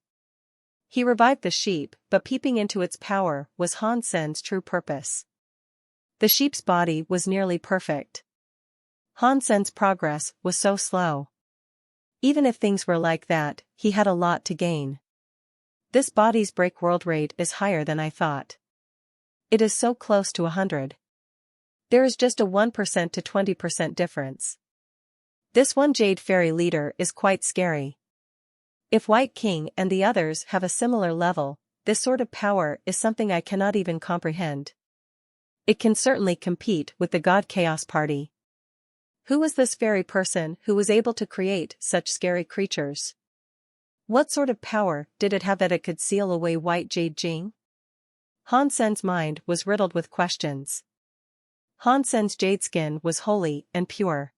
He revived the sheep, but peeping into its power was Han Sen's true purpose. The sheep's body was nearly perfect. Han Sen's progress was so slow. Even if things were like that, he had a lot to gain. This body's break world rate is higher than I thought. It is so close to 100. There is just a 1% to 20% difference. This one Jade Fairy leader is quite scary. If White King and the others have a similar level, this sort of power is something I cannot even comprehend. It can certainly compete with the God Chaos Party. Who was this fairy person who was able to create such scary creatures? What sort of power did it have that it could seal away White Jade Jing? Han Sen's mind was riddled with questions. Han Sen's jade skin was holy and pure.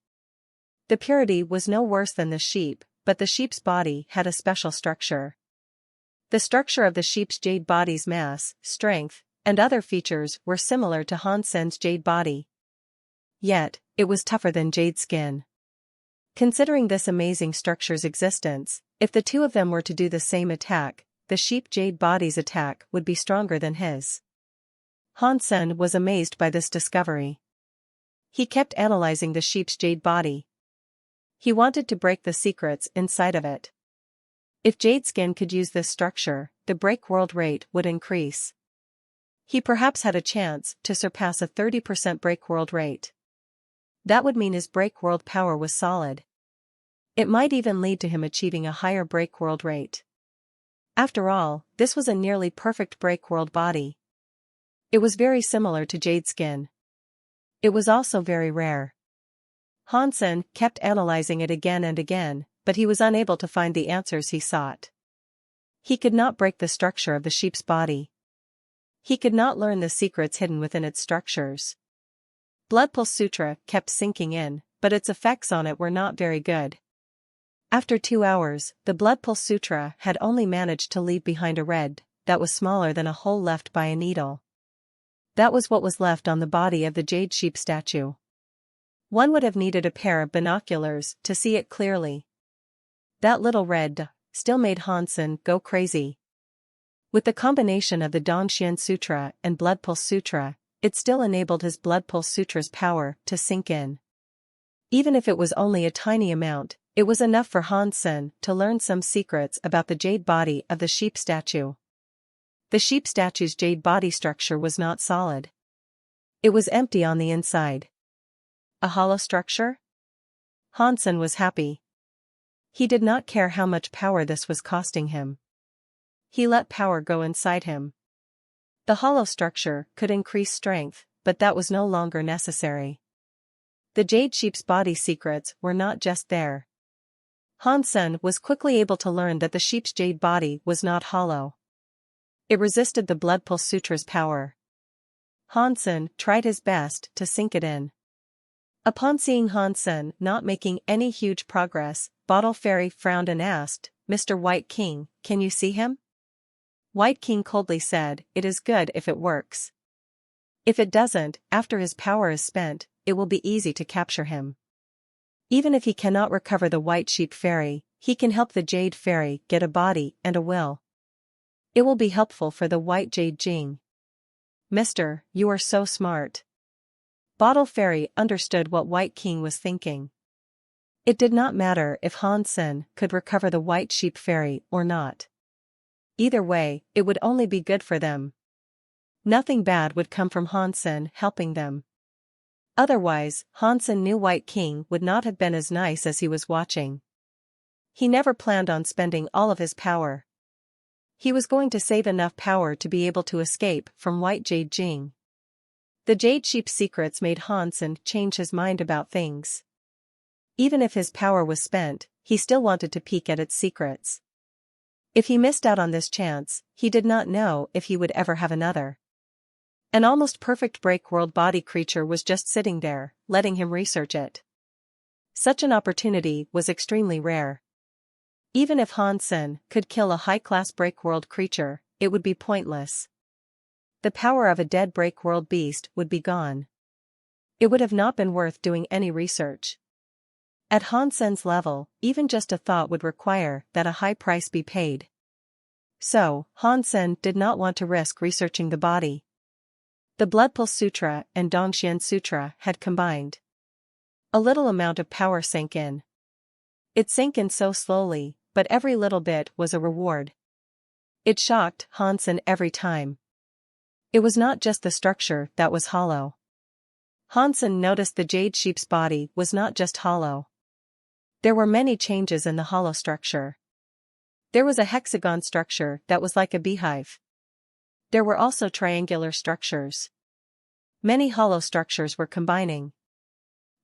The purity was no worse than the sheep, but the sheep's body had a special structure. The structure of the sheep's jade body's mass, strength, and other features were similar to Han Sen's jade body. Yet, it was tougher than jade skin. Considering this amazing structure's existence, if the two of them were to do the same attack, the sheep jade body's attack would be stronger than his. Han Sen was amazed by this discovery. He kept analyzing the sheep's jade body. He wanted to break the secrets inside of it. If jade skin could use this structure, the break world rate would increase. He perhaps had a chance to surpass a 30% break world rate. That would mean his break world power was solid. It might even lead to him achieving a higher break world rate. After all, this was a nearly perfect break world body. It was very similar to jade skin. It was also very rare. Han Sen kept analyzing it again and again, but he was unable to find the answers he sought. He could not break the structure of the sheep's body. He could not learn the secrets hidden within its structures. Blood Pulse Sutra kept sinking in, but its effects on it were not very good. After 2 hours, the Blood Pulse Sutra had only managed to leave behind a red that was smaller than a hole left by a needle. That was what was left on the body of the jade sheep statue. One would have needed a pair of binoculars to see it clearly. That little red still made Han Sen go crazy. With the combination of the Dongxian Sutra and Blood Pulse Sutra, it still enabled his Blood Pulse Sutra's power to sink in. Even if it was only a tiny amount, it was enough for Han Sen to learn some secrets about the jade body of the sheep statue. The sheep statue's jade body structure was not solid. It was empty on the inside. A hollow structure? Han Sen was happy. He did not care how much power this was costing him. He let power go inside him. The hollow structure could increase strength, but that was no longer necessary. The jade sheep's body secrets were not just there. Han Sen was quickly able to learn that the sheep's jade body was not hollow. It resisted the Blood Pulse Sutra's power. Han Sen tried his best to sink it in. Upon seeing Han Sen not making any huge progress, Bottle Fairy frowned and asked, "Mr. White King, can you see him?" White King coldly said, "It is good if it works. If it doesn't, after his power is spent, it will be easy to capture him. Even if he cannot recover the white sheep fairy, he can help the jade fairy get a body and a will. It will be helpful for the white jade Jing. Mister, you are so smart. Bottle Fairy understood what White King was thinking. It did not matter if Han Sen could recover the white sheep fairy or not. Either way, it would only be good for them. Nothing bad would come from Han Sen helping them. Otherwise, Han Sen knew White King would not have been as nice as he was watching. He never planned on spending all of his power. He was going to save enough power to be able to escape from White Jade Jing. The Jade Sheep's secrets made Han Sen change his mind about things. Even if his power was spent, he still wanted to peek at its secrets. If he missed out on this chance, he did not know if he would ever have another. An almost perfect break-world body creature was just sitting there, letting him research it. Such an opportunity was extremely rare. Even if Han Sen could kill a high-class break-world creature, it would be pointless. The power of a dead break-world beast would be gone. It would have not been worth doing any research. At Han Sen's level, even just a thought would require that a high price be paid. So, Han Sen did not want to risk researching the body. The Bloodpulse Sutra and Dongxian Sutra had combined. A little amount of power sank in. It sank in so slowly, but every little bit was a reward. It shocked Han Sen every time. It was not just the structure that was hollow. Han Sen noticed the jade sheep's body was not just hollow. There were many changes in the hollow structure. There was a hexagon structure that was like a beehive. There were also triangular structures. Many hollow structures were combining.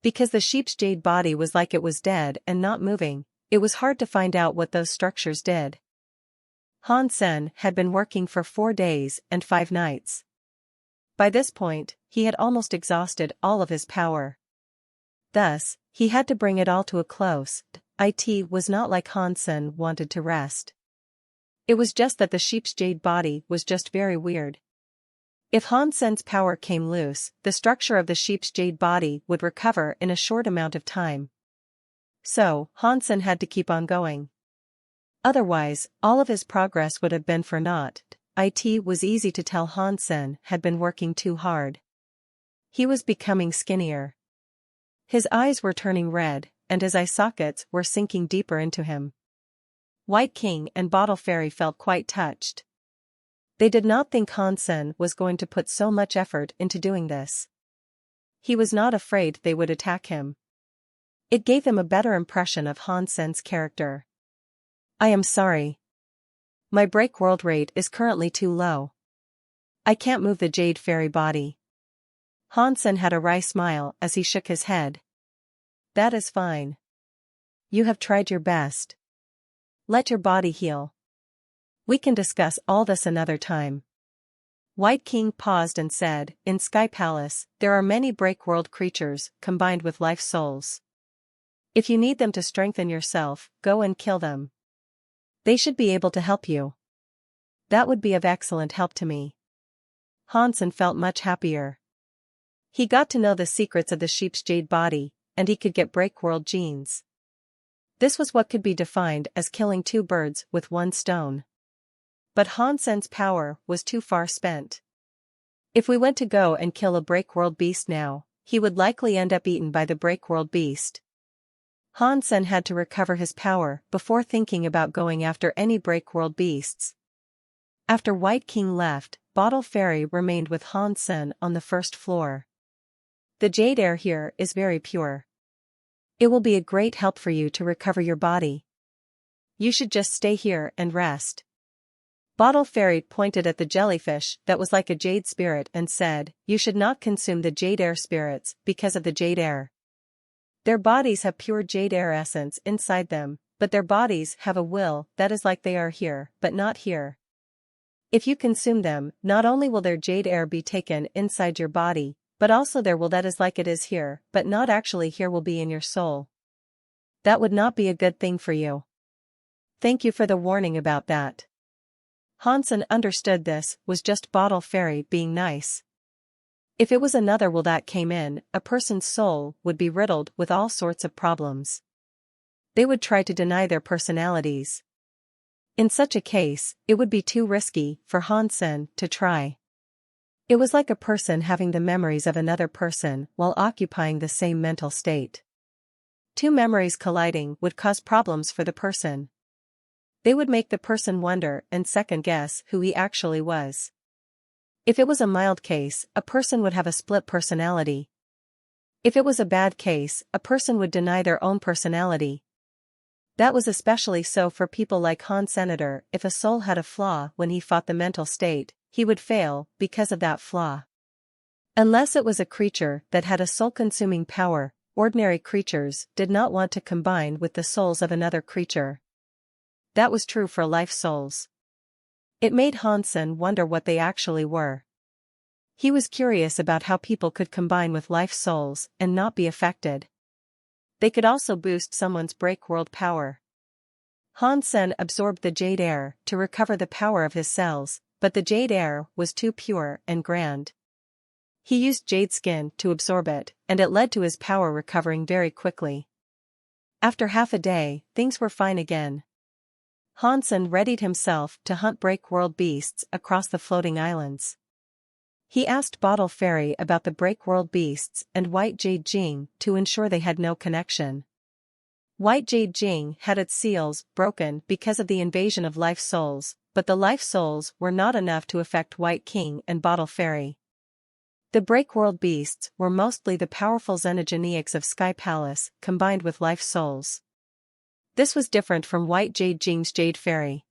Because the sheep's jade body was like it was dead and not moving, it was hard to find out what those structures did. Han Sen had been working for 4 days and 5 nights. By this point, he had almost exhausted all of his power. Thus, he had to bring it all to a close. It was not like Han Sen wanted to rest. It was just that the sheep's jade body was just very weird. If Han Sen's power came loose, the structure of the sheep's jade body would recover in a short amount of time. So, Han Sen had to keep on going. Otherwise, all of his progress would have been for naught. It was easy to tell Han Sen had been working too hard. He was becoming skinnier. His eyes were turning red, and his eye sockets were sinking deeper into him. White King and Bottle Fairy felt quite touched. They did not think Han Sen was going to put so much effort into doing this. He was not afraid they would attack him. It gave them a better impression of Han Sen's character. I am sorry. My break world rate is currently too low. I can't move the jade fairy body. Han Sen had a wry smile as he shook his head. That is fine. You have tried your best. Let your body heal. We can discuss all this another time. White King paused and said, in Sky Palace, there are many break-world creatures combined with life souls. If you need them to strengthen yourself, go and kill them. They should be able to help you. That would be of excellent help to me. Han Sen felt much happier. He got to know the secrets of the sheep's jade body, and he could get break-world genes. This was what could be defined as killing 2 birds with 1 stone. But Han Sen's power was too far spent. If we went to go and kill a break-world beast now, he would likely end up eaten by the break-world beast. Han Sen had to recover his power before thinking about going after any break-world beasts. After White King left, Bottle Fairy remained with Han Sen on the 1st floor. The jade air here is very pure. It will be a great help for you to recover your body. You should just stay here and rest. Bottle Fairy pointed at the jellyfish that was like a jade spirit and said, you should not consume the jade air spirits because of the jade air. Their bodies have pure jade air essence inside them, but their bodies have a will that is like they are here, but not here. If you consume them, not only will their jade air be taken inside your body, but also their will that is like it is here, but not actually here will be in your soul. That would not be a good thing for you. Thank you for the warning about that. Han Sen understood this was just Bottle Fairy being nice. If it was another will that came in, a person's soul would be riddled with all sorts of problems. They would try to deny their personalities. In such a case, it would be too risky for Hansen to try. It was like a person having the memories of another person while occupying the same mental state. Two memories colliding would cause problems for the person. They would make the person wonder and second-guess who he actually was. If it was a mild case, a person would have a split personality. If it was a bad case, a person would deny their own personality. That was especially so for people like Han Senator. If a soul had a flaw when he fought the mental state, he would fail because of that flaw. Unless it was a creature that had a soul-consuming power, ordinary creatures did not want to combine with the souls of another creature. That was true for life souls. It made Hansen wonder what they actually were. He was curious about how people could combine with life souls and not be affected. They could also boost someone's break-world power. Hansen absorbed the jade air to recover the power of his cells, but the jade air was too pure and grand. He used jade skin to absorb it, and it led to his power recovering very quickly. After half a day, things were fine again. Hansen readied himself to hunt break-world beasts across the floating islands. He asked Bottle Fairy about the break-world beasts and White Jade Jing to ensure they had no connection. White Jade Jing had its seals broken because of the invasion of life souls, but the life souls were not enough to affect White King and Bottle Fairy. The break-world beasts were mostly the powerful xenogeneics of Sky Palace combined with life souls. This was different from White Jade Jing's Jade Fairy.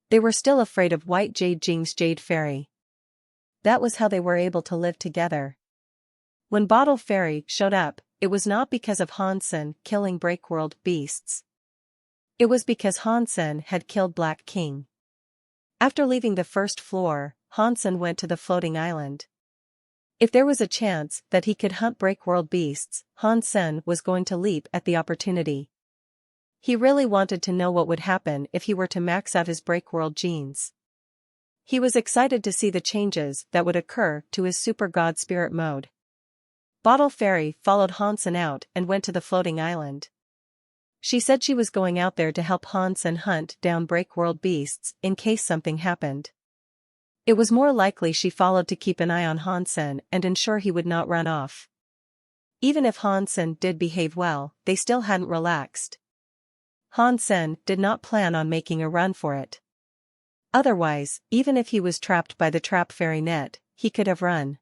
They were still afraid of White Jade Jing's Jade Fairy. That was how they were able to live together. When Bottle Fairy showed up, it was not because of Hansen killing break-world beasts. It was because Hansen had killed Black King. After leaving the first floor, Hansen went to the floating island. If there was a chance that he could hunt break-world beasts, Hansen was going to leap at the opportunity. He really wanted to know what would happen if he were to max out his break-world genes. He was excited to see the changes that would occur to his super god spirit mode. Bottle Fairy followed Hansen out and went to the floating island. She said she was going out there to help Hansen hunt down break-world beasts in case something happened. It was more likely she followed to keep an eye on Hansen and ensure he would not run off. Even if Hansen did behave well, they still hadn't relaxed. Hansen did not plan on making a run for it. Otherwise, even if he was trapped by the trap fairy net, he could have run.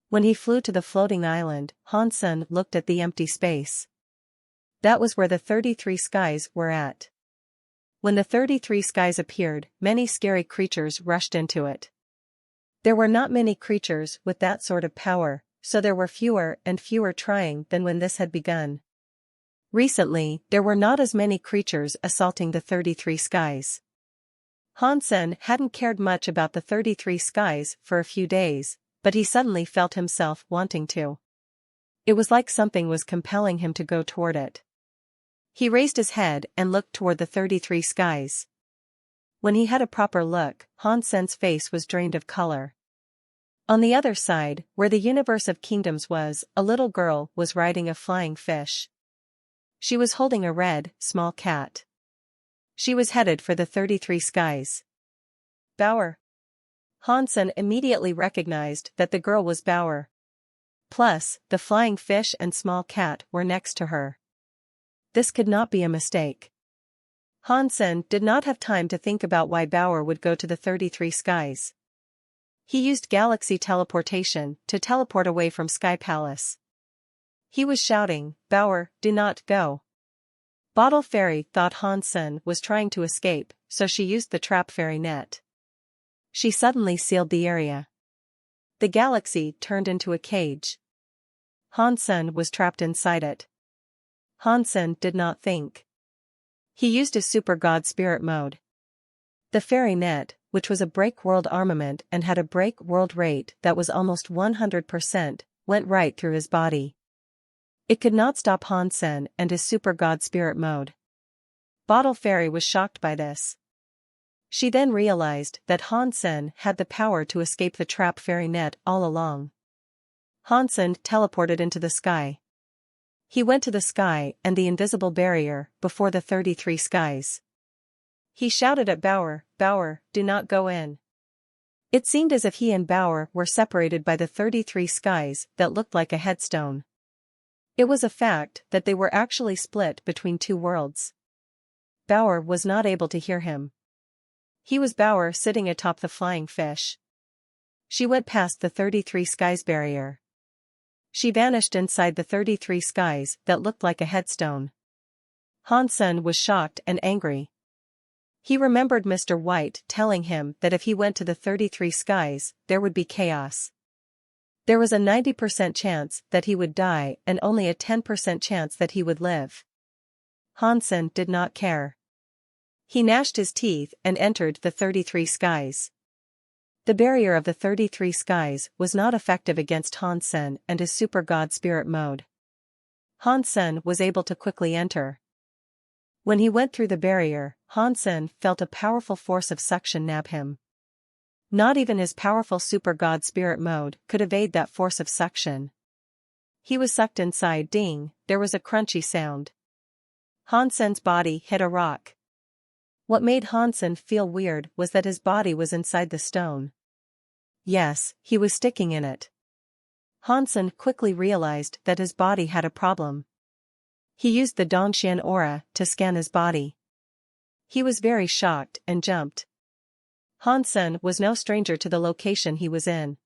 When he flew to the floating island, Hansen looked at the empty space. That was where the 33 skies were at. When the 33 skies appeared, many scary creatures rushed into it. There were not many creatures with that sort of power, so there were fewer and fewer trying than when this had begun. Recently, there were not as many creatures assaulting the 33 skies. Hansen hadn't cared much about the 33 skies for a few days, but he suddenly felt himself wanting to. It was like something was compelling him to go toward it. He raised his head and looked toward the 33 skies. When he had a proper look, Hansen's face was drained of color. On the other side, where the universe of kingdoms was, a little girl was riding a flying fish. She was holding a red, small cat. She was headed for the 33 skies. Bauer. Hansen immediately recognized that the girl was Bauer. Plus, the flying fish and small cat were next to her. This could not be a mistake. Hansen did not have time to think about why Bauer would go to the 33 skies. He used galaxy teleportation to teleport away from Sky Palace. He was shouting, "Bauer, do not go." Bottle Fairy thought Hansen was trying to escape, so she used the trap fairy net. She suddenly sealed the area. The galaxy turned into a cage. Hansen was trapped inside it. Hansen did not think. He used his super god spirit mode. The fairy net, which was a break-world armament and had a break-world rate that was almost 100%, went right through his body. It could not stop Hansen and his super god spirit mode. Bottle Fairy was shocked by this. She then realized that Hansen had the power to escape the trap fairy net all along. Hansen teleported into the sky. He went to the sky and the invisible barrier before the 33 skies. He shouted at Bauer, "Bauer, do not go in." It seemed as if he and Bauer were separated by the 33 skies that looked like a headstone. It was a fact that they were actually split between two worlds. Bauer was not able to hear him. He was Bauer sitting atop the flying fish. She went past the 33 skies barrier. She vanished inside the 33 skies that looked like a headstone. Hansen was shocked and angry. He remembered Mr. White telling him that if he went to the 33 skies, there would be chaos. There was a 90% chance that he would die and only a 10% chance that he would live. Hansen did not care. He gnashed his teeth and entered the 33 skies. The barrier of the 33 skies was not effective against Hansen and his super god spirit mode. Hansen was able to quickly enter. When he went through the barrier, Hansen felt a powerful force of suction nab him. Not even his powerful super god spirit mode could evade that force of suction. He was sucked inside. Ding, there was a crunchy sound. Hansen's body hit a rock. What made Hansen feel weird was that his body was inside the stone. Yes, he was sticking in it. Hansen quickly realized that his body had a problem. He used the Dongxian aura to scan his body. He was very shocked and jumped. Hansen was no stranger to the location he was in.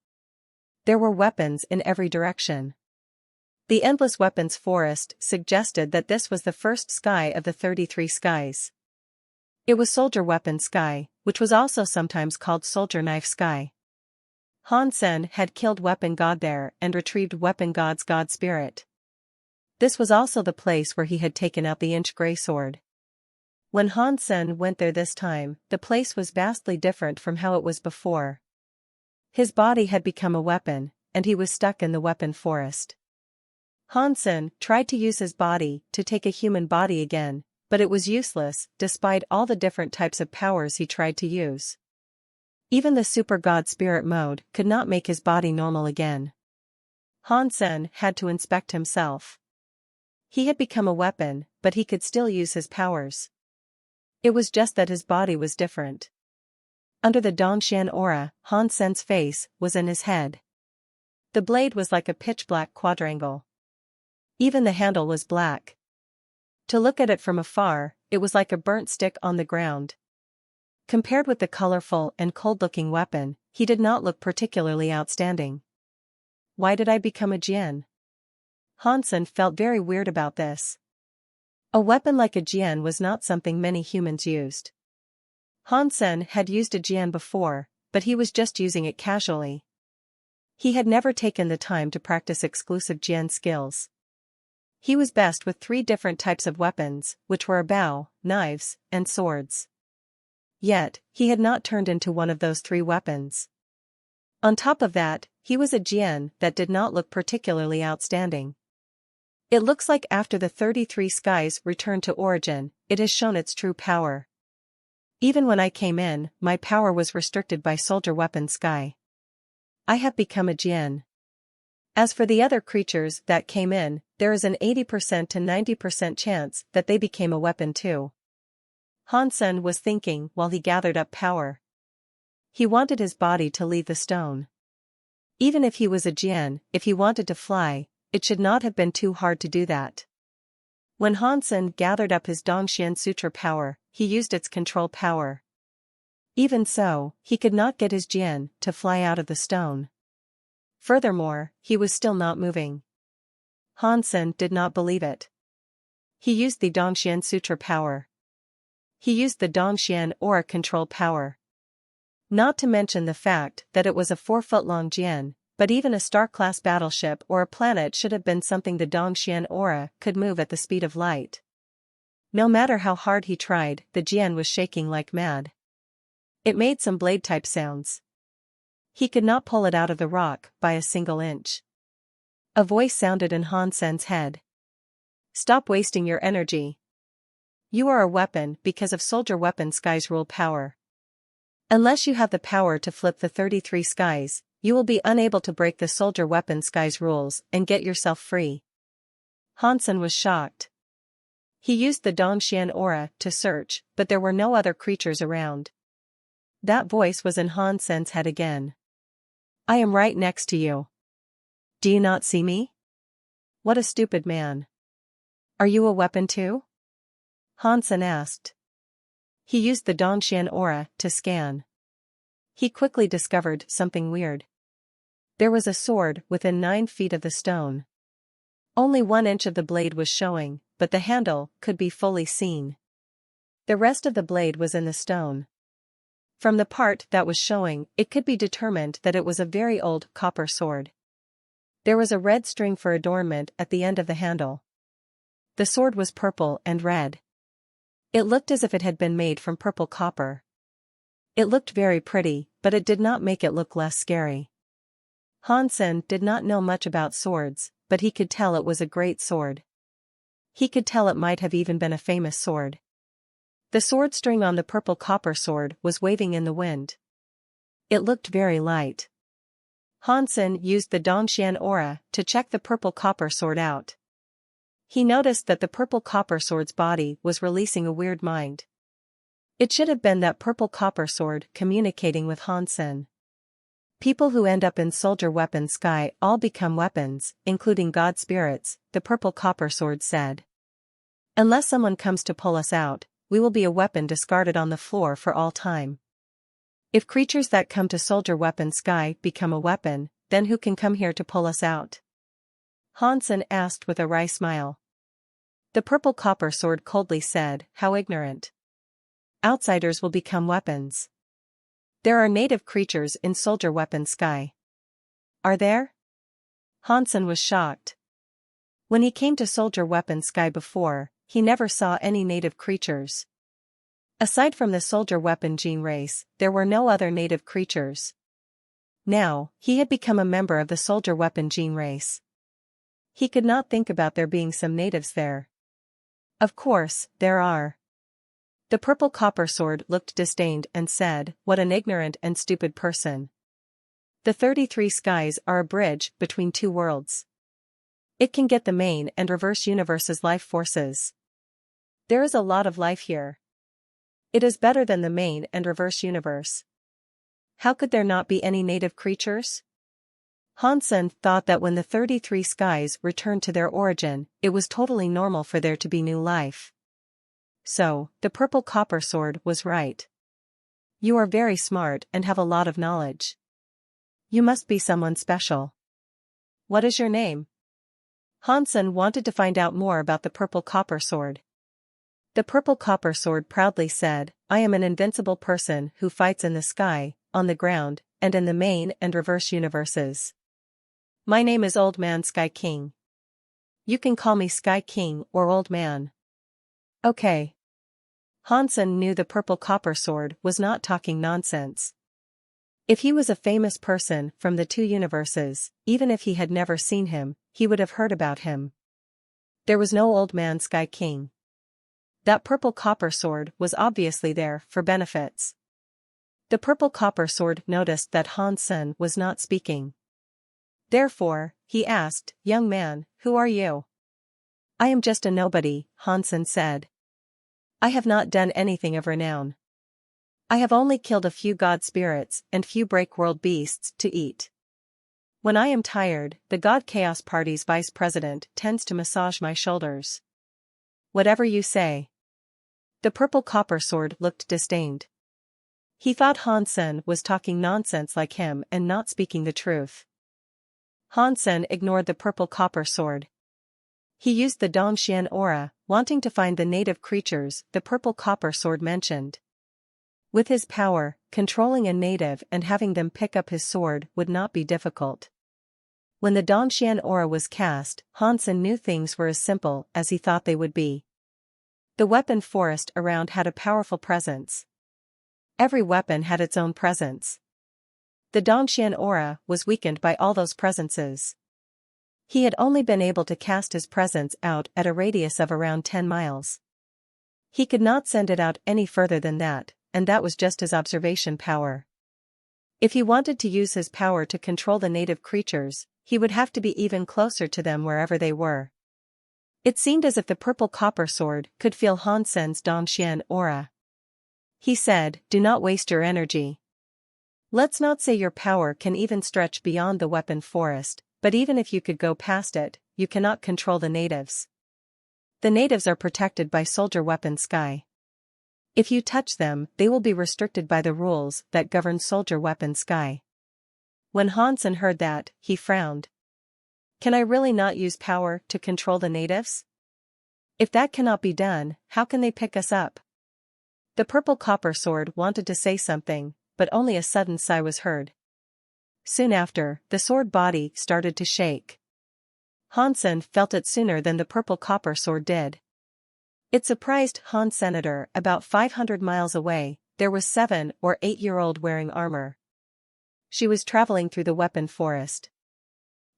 There were weapons in every direction. The endless weapons forest suggested that this was the first sky of the 33 skies. It was Soldier Weapon Sky, which was also sometimes called Soldier Knife Sky. Hansen had killed Weapon God there and retrieved Weapon God's God Spirit. This was also the place where he had taken out the Inch Grey Sword. When Hansen went there this time, the place was vastly different from how it was before. His body had become a weapon, and he was stuck in the weapon forest. Hansen tried to use his body to take a human body again, but it was useless despite all the different types of powers he tried to use. Even the Super God Spirit mode could not make his body normal again. Hansen had to inspect himself. He had become a weapon, but he could still use his powers. It was just that his body was different. Under the Dongxian aura, Hansen's face was in his head. The blade was like a pitch-black quadrangle. Even the handle was black. To look at it from afar, it was like a burnt stick on the ground. Compared with the colorful and cold-looking weapon, he did not look particularly outstanding. Why did I become a Jian? Hansen felt very weird about this. A weapon like a Jian was not something many humans used. Hansen had used a Jian before, but he was just using it casually. He had never taken the time to practice exclusive Jian skills. He was best with 3 different types of weapons, which were a bow, knives, and swords. Yet, he had not turned into one of those 3 weapons. On top of that, he was a Jian that did not look particularly outstanding. It looks like after the 33 skies returned to origin, it has shown its true power. Even when I came in, my power was restricted by Soldier Weapon Sky. I have become a Jian. As for the other creatures that came in, there is an 80% to 90% chance that they became a weapon too. Hansen was thinking while he gathered up power. He wanted his body to leave the stone. Even if he was a Jian, if he wanted to fly, it should not have been too hard to do that. When Hansen gathered up his Dongxian Sutra power, he used its control power. Even so, he could not get his Jian to fly out of the stone. Furthermore, he was still not moving. Hansen did not believe it. He used the Dongxian Sutra power. He used the Dongxian aura control power. Not to mention the fact that it was a 4-foot-long Jian, but even a star-class battleship or a planet should have been something the Dongxian aura could move at the speed of light. No matter how hard he tried, the Jian was shaking like mad. It made some blade-type sounds. He could not pull it out of the rock by a single inch. A voice sounded in Hansen's head. Stop wasting your energy. You are a weapon because of Soldier Weapon Sky's rule power. Unless you have the power to flip the 33 skies, you will be unable to break the soldier weapon sky's rules and get yourself free. Hansen was shocked. He used the Dongxian aura to search, but there were no other creatures around. That voice was in Hansen's head again. I am right next to you. Do you not see me? What a stupid man. Are you a weapon too? Hansen asked. He used the Dongxian aura to scan. He quickly discovered something weird. There was a sword within 9 feet of the stone. Only 1 inch of the blade was showing, but the handle could be fully seen. The rest of the blade was in the stone. From the part that was showing, it could be determined that it was a very old copper sword. There was a red string for adornment at the end of the handle. The sword was purple and red. It looked as if it had been made from purple copper. It looked very pretty, but it did not make it look less scary. Hansen did not know much about swords, but he could tell it was a great sword. He could tell it might have even been a famous sword. The sword string on the purple copper sword was waving in the wind. It looked very light. Hansen used the Dongxian aura to check the purple copper sword out. He noticed that the purple copper sword's body was releasing a weird mind. It should have been that purple copper sword communicating with Hansen. People who end up in soldier weapon sky all become weapons, including god spirits, the purple copper sword said. Unless someone comes to pull us out, we will be a weapon discarded on the floor for all time. If creatures that come to soldier weapon sky become a weapon, then who can come here to pull us out? Hansen asked with a wry smile. The purple copper sword coldly said, how ignorant. Outsiders will become weapons. There are native creatures in soldier weapon sky. Are there? Hansen was shocked. When he came to soldier weapon sky before, he never saw any native creatures. Aside from the soldier weapon gene race, there were no other native creatures. Now, he had become a member of the soldier weapon gene race. He could not think about there being some natives there. Of course, there are. The purple copper sword looked disdained and said, what an ignorant and stupid person. The 33 skies are a bridge between 2 worlds. It can get the main and reverse universe's life forces. There is a lot of life here. It is better than the main and reverse universe. How could there not be any native creatures? Hansen thought that when the 33 skies returned to their origin, it was totally normal for there to be new life. So, the purple copper sword was right. You are very smart and have a lot of knowledge. You must be someone special. What is your name? Hansen wanted to find out more about the purple copper sword. The purple copper sword proudly said, I am an invincible person who fights in the sky, on the ground, and in the main and reverse universes. My name is Old Man Sky King. You can call me Sky King or Old Man. Okay. Hansen knew the purple copper sword was not talking nonsense. If he was a famous person from the 2 universes, even if he had never seen him, he would have heard about him. There was no Old Man Sky King. That purple copper sword was obviously there for benefits. The purple copper sword noticed that Hansen was not speaking. Therefore, he asked, young man, who are you? I am just a nobody, Hansen said. I have not done anything of renown. I have only killed a few god spirits and few break-world beasts to eat. When I am tired, the God Chaos Party's vice president tends to massage my shoulders. Whatever you say. The purple copper sword looked disdained. He thought Hansen was talking nonsense like him and not speaking the truth. Hansen ignored the purple copper sword. He used the Dongxian aura, wanting to find the native creatures the purple copper sword mentioned. With his power, controlling a native and having them pick up his sword would not be difficult. When the Dongxian aura was cast, Hansen knew things were as simple as he thought they would be. The weapon forest around had a powerful presence. Every weapon had its own presence. The Dongxian aura was weakened by all those presences. He had only been able to cast his presence out at a radius of around 10 miles. He could not send it out any further than that, and that was just his observation power. If he wanted to use his power to control the native creatures, he would have to be even closer to them wherever they were. It seemed as if the purple copper sword could feel Han Sen's Dongxian aura. He said, "Do not waste your energy. Let's not say your power can even stretch beyond the weapon forest, but even if you could go past it, you cannot control the natives. The natives are protected by soldier weapon sky. If you touch them, they will be restricted by the rules that govern soldier weapon sky." When Han Sen heard that, he frowned. Can I really not use power to control the natives? If that cannot be done, how can they pick us up? The purple copper sword wanted to say something, but only a sudden sigh was heard. Soon after, the sword body started to shake. Han Sen felt it sooner than the purple copper sword did. It surprised Han Senator. About 500 miles away, there was 7 or 8-year-old wearing armor. She was traveling through the weapon forest.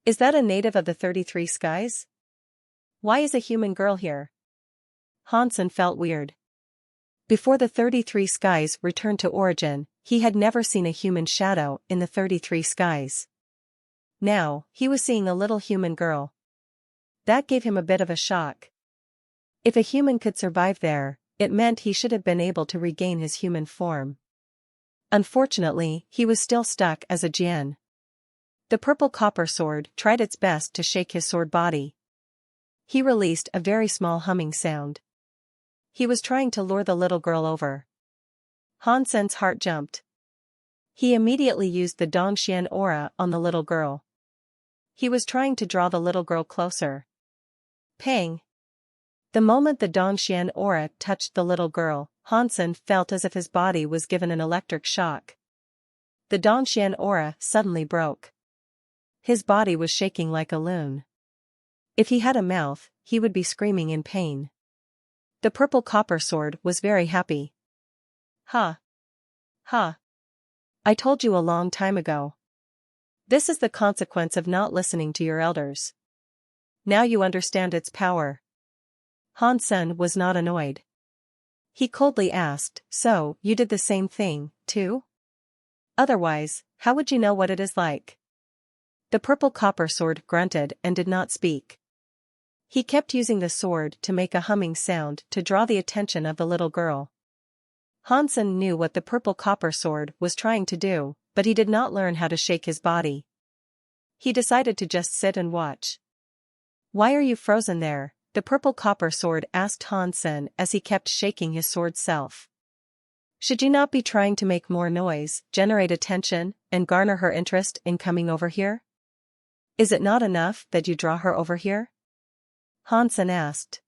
Is that a native of the 33 skies? Why is a human girl here? Han Sen felt weird. Before the 33 skies returned to origin, he had never seen a human shadow in the 33 skies. Now, he was seeing a little human girl. That gave him a bit of a shock. If a human could survive there, it meant he should have been able to regain his human form. Unfortunately, he was still stuck as a Jian. The purple copper sword tried its best to shake his sword body. He released a very small humming sound. He was trying to lure the little girl over. Han Sen's heart jumped. He immediately used the Dongxian aura on the little girl. He was trying to draw the little girl closer. Pang! The moment the Dongxian aura touched the little girl, Han Sen felt as if his body was given an electric shock. The Dongxian aura suddenly broke. His body was shaking like a loon. If he had a mouth, he would be screaming in pain. The purple copper sword was very happy. Ha! Ha! I told you a long time ago. This is the consequence of not listening to your elders. Now you understand its power. Han Sen was not annoyed. He coldly asked, "So, you did the same thing, too? Otherwise, how would you know what it is like?" The purple copper sword grunted and did not speak. He kept using the sword to make a humming sound to draw the attention of the little girl. Han Sen knew what the purple copper sword was trying to do, but he did not learn how to shake his body. He decided to just sit and watch. "Why are you frozen there?" the purple copper sword asked Han Sen as he kept shaking his sword self. "Should you not be trying to make more noise, generate attention, and garner her interest in coming over here? Is it not enough that you draw her over here?" Han Sen asked.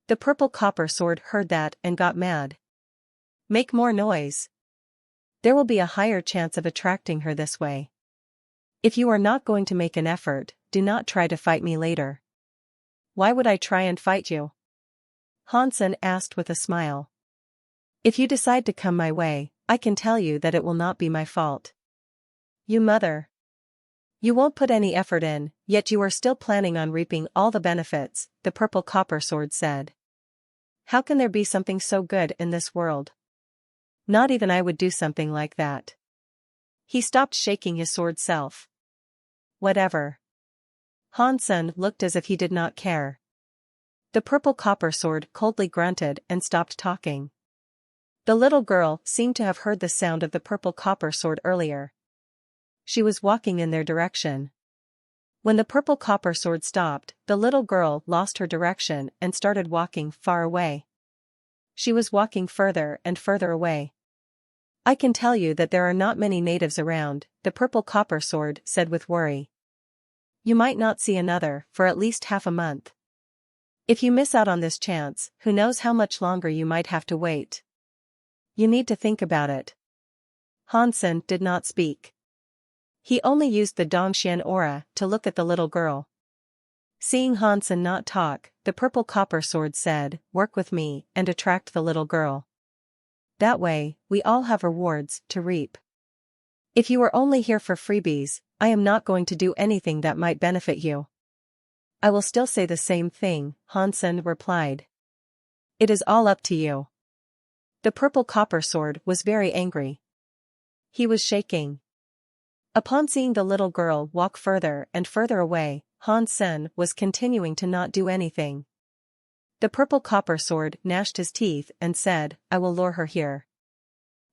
The purple copper sword heard that and got mad. "Make more noise. There will be a higher chance of attracting her this way. If you are not going to make an effort, do not try to fight me later." "Why would I try and fight you?" Han Sen asked with a smile. "If you decide to come my way, I can tell you that it will not be my fault." "You mother. You won't put any effort in, yet you are still planning on reaping all the benefits," the purple copper sword said. "How can there be something so good in this world? Not even I would do something like that." He stopped shaking his sword self. "Whatever." Han Sen looked as if he did not care. The purple copper sword coldly grunted and stopped talking. The little girl seemed to have heard the sound of the purple copper sword earlier. She was walking in their direction. When the purple copper sword stopped, the little girl lost her direction and started walking far away. She was walking further and further away. "I can tell you that there are not many natives around," the purple copper sword said with worry. "You might not see another for at least half a month. If you miss out on this chance, who knows how much longer you might have to wait. You need to think about it." Han Sen did not speak. He only used the Dongxian aura to look at the little girl. Seeing Han Sen not talk, the purple copper sword said, "Work with me and attract the little girl. That way, we all have rewards to reap. If you are only here for freebies, I am not going to do anything that might benefit you." "I will still say the same thing," Han Sen replied. "It is all up to you." The purple copper sword was very angry. He was shaking. Upon seeing the little girl walk further and further away, Han Sen was continuing to not do anything. The purple copper sword gnashed his teeth and said, "I will lure her here.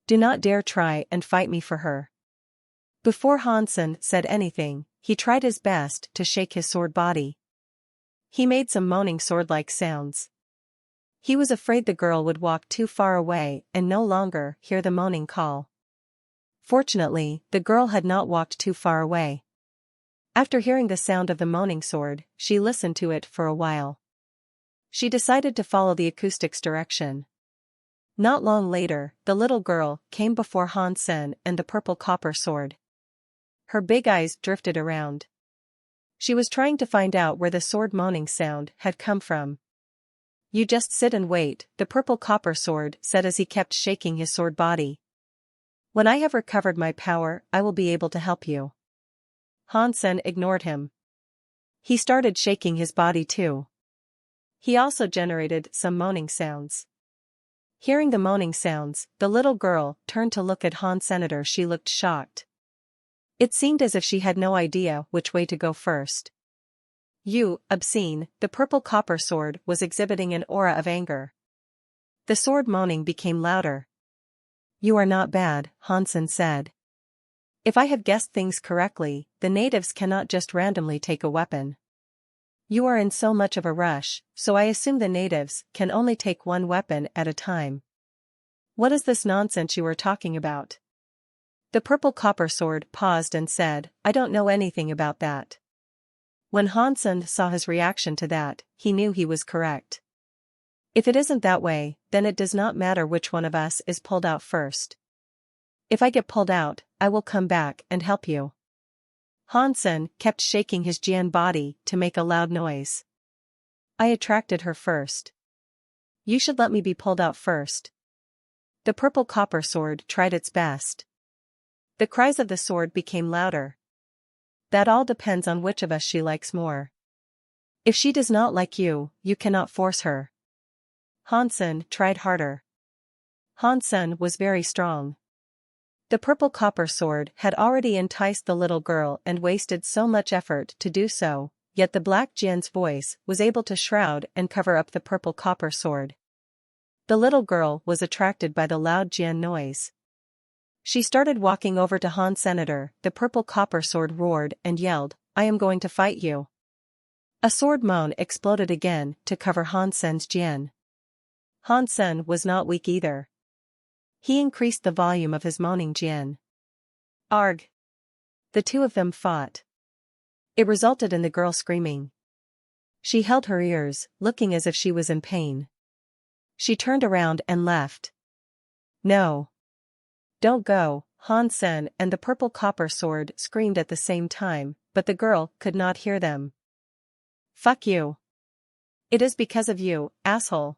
Do not dare try and fight me for her." Before Han Sen said anything, he tried his best to shake his sword body. He made some moaning sword-like sounds. He was afraid the girl would walk too far away and no longer hear the moaning call. Fortunately, the girl had not walked too far away. After hearing the sound of the moaning sword, she listened to it for a while. She decided to follow the acoustic's direction. Not long later, the little girl came before Han Sen and the purple copper sword. Her big eyes drifted around. She was trying to find out where the sword moaning sound had come from. "You just sit and wait," the purple copper sword said as he kept shaking his sword body. "When I have recovered my power, I will be able to help you." Han Sen ignored him. He started shaking his body too. He also generated some moaning sounds. Hearing the moaning sounds, the little girl turned to look at Han Senator. She looked shocked. It seemed as if she had no idea which way to go first. "You, obscene," the purple copper sword was exhibiting an aura of anger. The sword moaning became louder. "You are not bad," Han Sen said. "If I have guessed things correctly, the natives cannot just randomly take a weapon. You are in so much of a rush, so I assume the natives can only take one weapon at a time. What is this nonsense you are talking about?" The purple copper sword paused and said, "I don't know anything about that." When Han Sen saw his reaction to that, he knew he was correct. If it isn't that way, then it does not matter which one of us is pulled out first. If I get pulled out, I will come back and help you. Han Sen kept shaking his Jian body to make a loud noise. "I attracted her first. You should let me be pulled out first." The purple copper sword tried its best. The cries of the sword became louder. "That all depends on which of us she likes more. If she does not like you, you cannot force her." Han Sen tried harder. Han Sen was very strong. The purple copper sword had already enticed the little girl and wasted so much effort to do so, yet the black Jian's voice was able to shroud and cover up the purple copper sword. The little girl was attracted by the loud Jian noise. She started walking over to Han Senator. The purple copper sword roared and yelled, "I am going to fight you." A sword moan exploded again to cover Han Sen's Jian. Han Sen was not weak either. He increased the volume of his moaning Jian. Arg! The two of them fought. It resulted in the girl screaming. She held her ears, looking as if she was in pain. She turned around and left. "No. Don't go," Han Sen and the purple copper sword screamed at the same time, but the girl could not hear them. "Fuck you. It is because of you, asshole."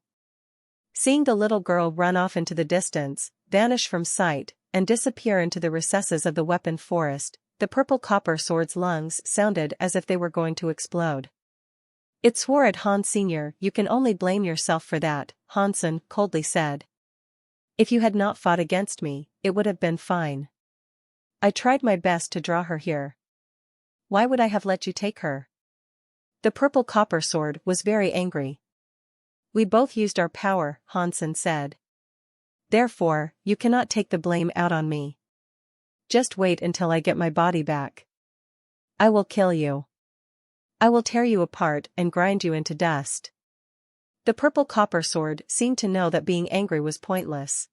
Seeing the little girl run off into the distance, vanish from sight, and disappear into the recesses of the weapon forest, the purple copper sword's lungs sounded as if they were going to explode. It swore at Han Sr. "You can only blame yourself for that," Han Sen coldly said. "If you had not fought against me, it would have been fine. I tried my best to draw her here. Why would I have let you take her?" The purple copper sword was very angry. "We both used our power," Han Sen said. "Therefore, you cannot take the blame out on me. Just wait until I get my body back. I will kill you. I will tear you apart and grind you into dust." The purple copper sword seemed to know that being angry was pointless.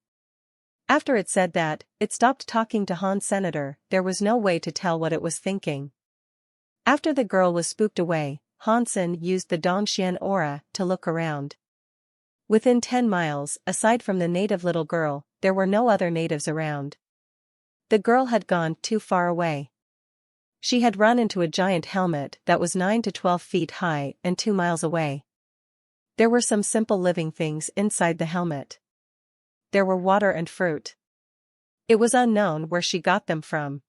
After it said that, it stopped talking to Han Senator. There was no way to tell what it was thinking. After the girl was spooked away, Han Sen used the Dongxian aura to look around. Within 10 miles, aside from the native little girl, there were no other natives around. The girl had gone too far away. She had run into a giant helmet that was 9 to 12 feet high and 2 miles away. There were some simple living things inside the helmet. There were water and fruit. It was unknown where she got them from.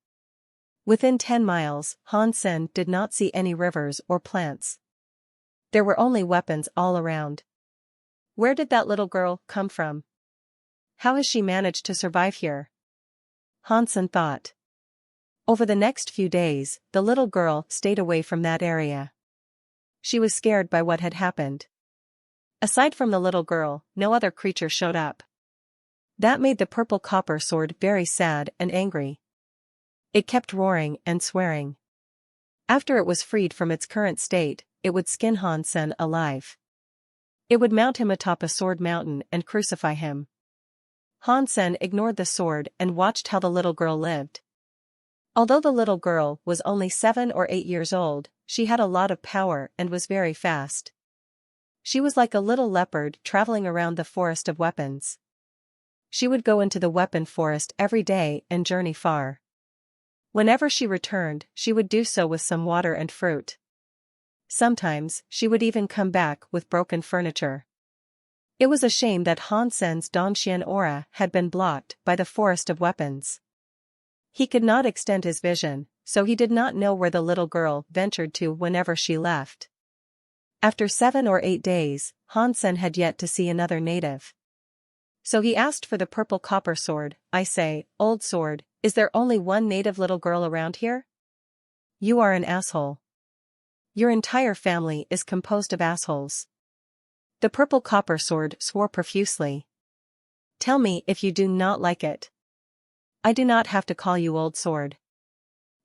Within 10 miles, Han Sen did not see any rivers or plants. There were only weapons all around. Where did that little girl come from? How has she managed to survive here? Han Sen thought. Over the next few days, the little girl stayed away from that area. She was scared by what had happened. Aside from the little girl, no other creature showed up. That made the purple copper sword very sad and angry. It kept roaring and swearing. After it was freed from its current state, it would skin Hansen alive. It would mount him atop a sword mountain and crucify him. Hansen ignored the sword and watched how the little girl lived. Although the little girl was only 7 or 8 years old, she had a lot of power and was very fast. She was like a little leopard traveling around the forest of weapons. She would go into the weapon forest every day and journey far. Whenever she returned, she would do so with some water and fruit. Sometimes, she would even come back with broken furniture. It was a shame that Hansen's Donxian aura had been blocked by the forest of weapons. He could not extend his vision, so he did not know where the little girl ventured to whenever she left. After 7 or 8 days, Hansen had yet to see another native. So he asked for the purple copper sword. I say, old sword, is there only one native little girl around here? You are an asshole. Your entire family is composed of assholes. The purple copper sword swore profusely. Tell me if you do not like it. I do not have to call you old sword.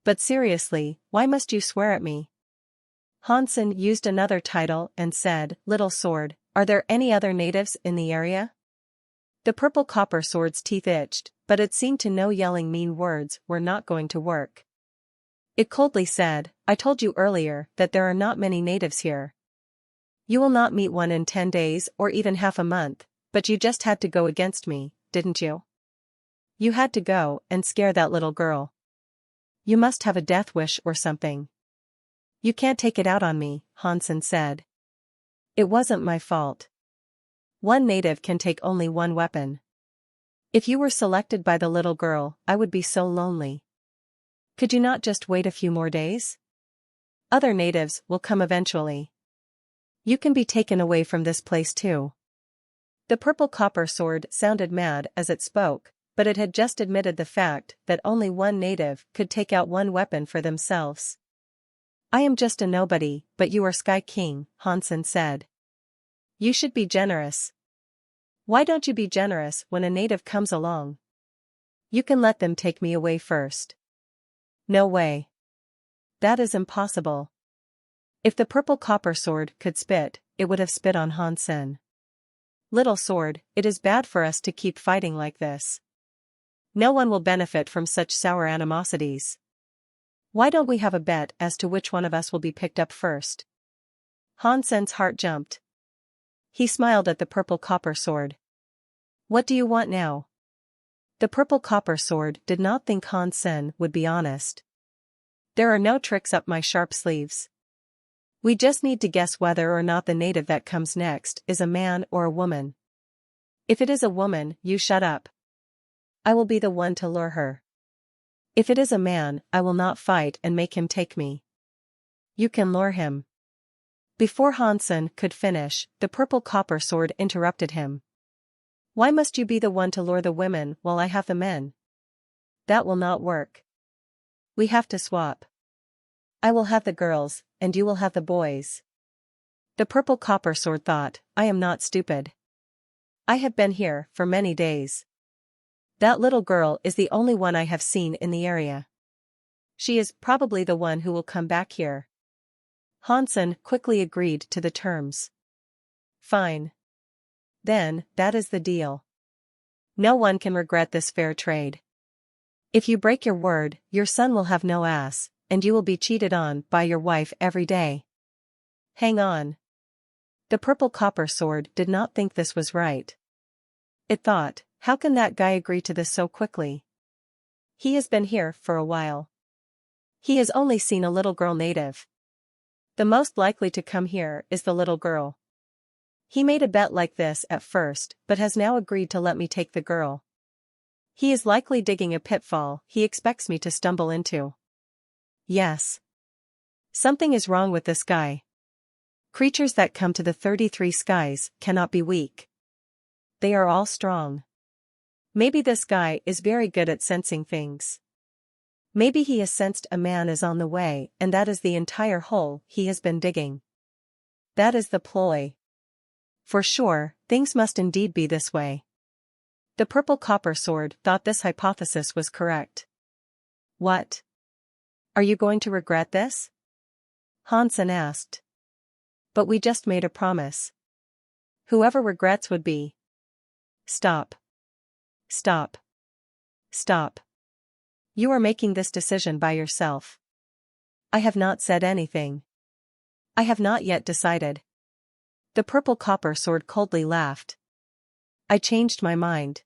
But seriously, why must you swear at me? Hansen used another title and said, Little sword, are there any other natives in the area? The purple copper sword's teeth itched, but it seemed to know yelling mean words were not going to work. It coldly said, I told you earlier that there are not many natives here. You will not meet one in 10 days or even half a month, but you just had to go against me, didn't you? You had to go and scare that little girl. You must have a death wish or something. You can't take it out on me, Hansen said. It wasn't my fault. One native can take only one weapon. If you were selected by the little girl, I would be so lonely. Could you not just wait a few more days? Other natives will come eventually. You can be taken away from this place too. The purple copper sword sounded mad as it spoke, but it had just admitted the fact that only one native could take out one weapon for themselves. I am just a nobody, but you are Sky King, Hansen said. You should be generous. Why don't you be generous when a native comes along? You can let them take me away first. No way. That is impossible. If the purple copper sword could spit, it would have spit on Hansen. Little sword, it is bad for us to keep fighting like this. No one will benefit from such sour animosities. Why don't we have a bet as to which one of us will be picked up first? Hansen's heart jumped. He smiled at the purple copper sword. What do you want now? The purple copper sword did not think Hansen would be honest. There are no tricks up my sharp sleeves. We just need to guess whether or not the native that comes next is a man or a woman. If it is a woman, you shut up. I will be the one to lure her. If it is a man, I will not fight and make him take me. You can lure him. Before Hansen could finish, the purple copper sword interrupted him. Why must you be the one to lure the women while I have the men? That will not work. We have to swap. I will have the girls, and you will have the boys. The purple copper sword thought, I am not stupid. I have been here for many days. That little girl is the only one I have seen in the area. She is probably the one who will come back here. Hansen quickly agreed to the terms. Fine. Then, that is the deal. No one can regret this fair trade. If you break your word, your son will have no ass, and you will be cheated on by your wife every day. Hang on. The purple copper sword did not think this was right. It thought, how can that guy agree to this so quickly? He has been here for a while. He has only seen a little girl native. The most likely to come here is the little girl. He made a bet like this at first, but has now agreed to let me take the girl. He is likely digging a pitfall he expects me to stumble into. Yes. Something is wrong with this guy. Creatures that come to the 33 skies cannot be weak. They are all strong. Maybe this guy is very good at sensing things. Maybe he has sensed a man is on the way, and that is the entire hole he has been digging. That is the ploy. For sure, things must indeed be this way. The purple copper sword thought this hypothesis was correct. What? Are you going to regret this? Hansen asked. But we just made a promise. Whoever regrets would be. Stop. Stop. Stop. You are making this decision by yourself. I have not said anything. I have not yet decided. The purple copper sword coldly laughed. I changed my mind.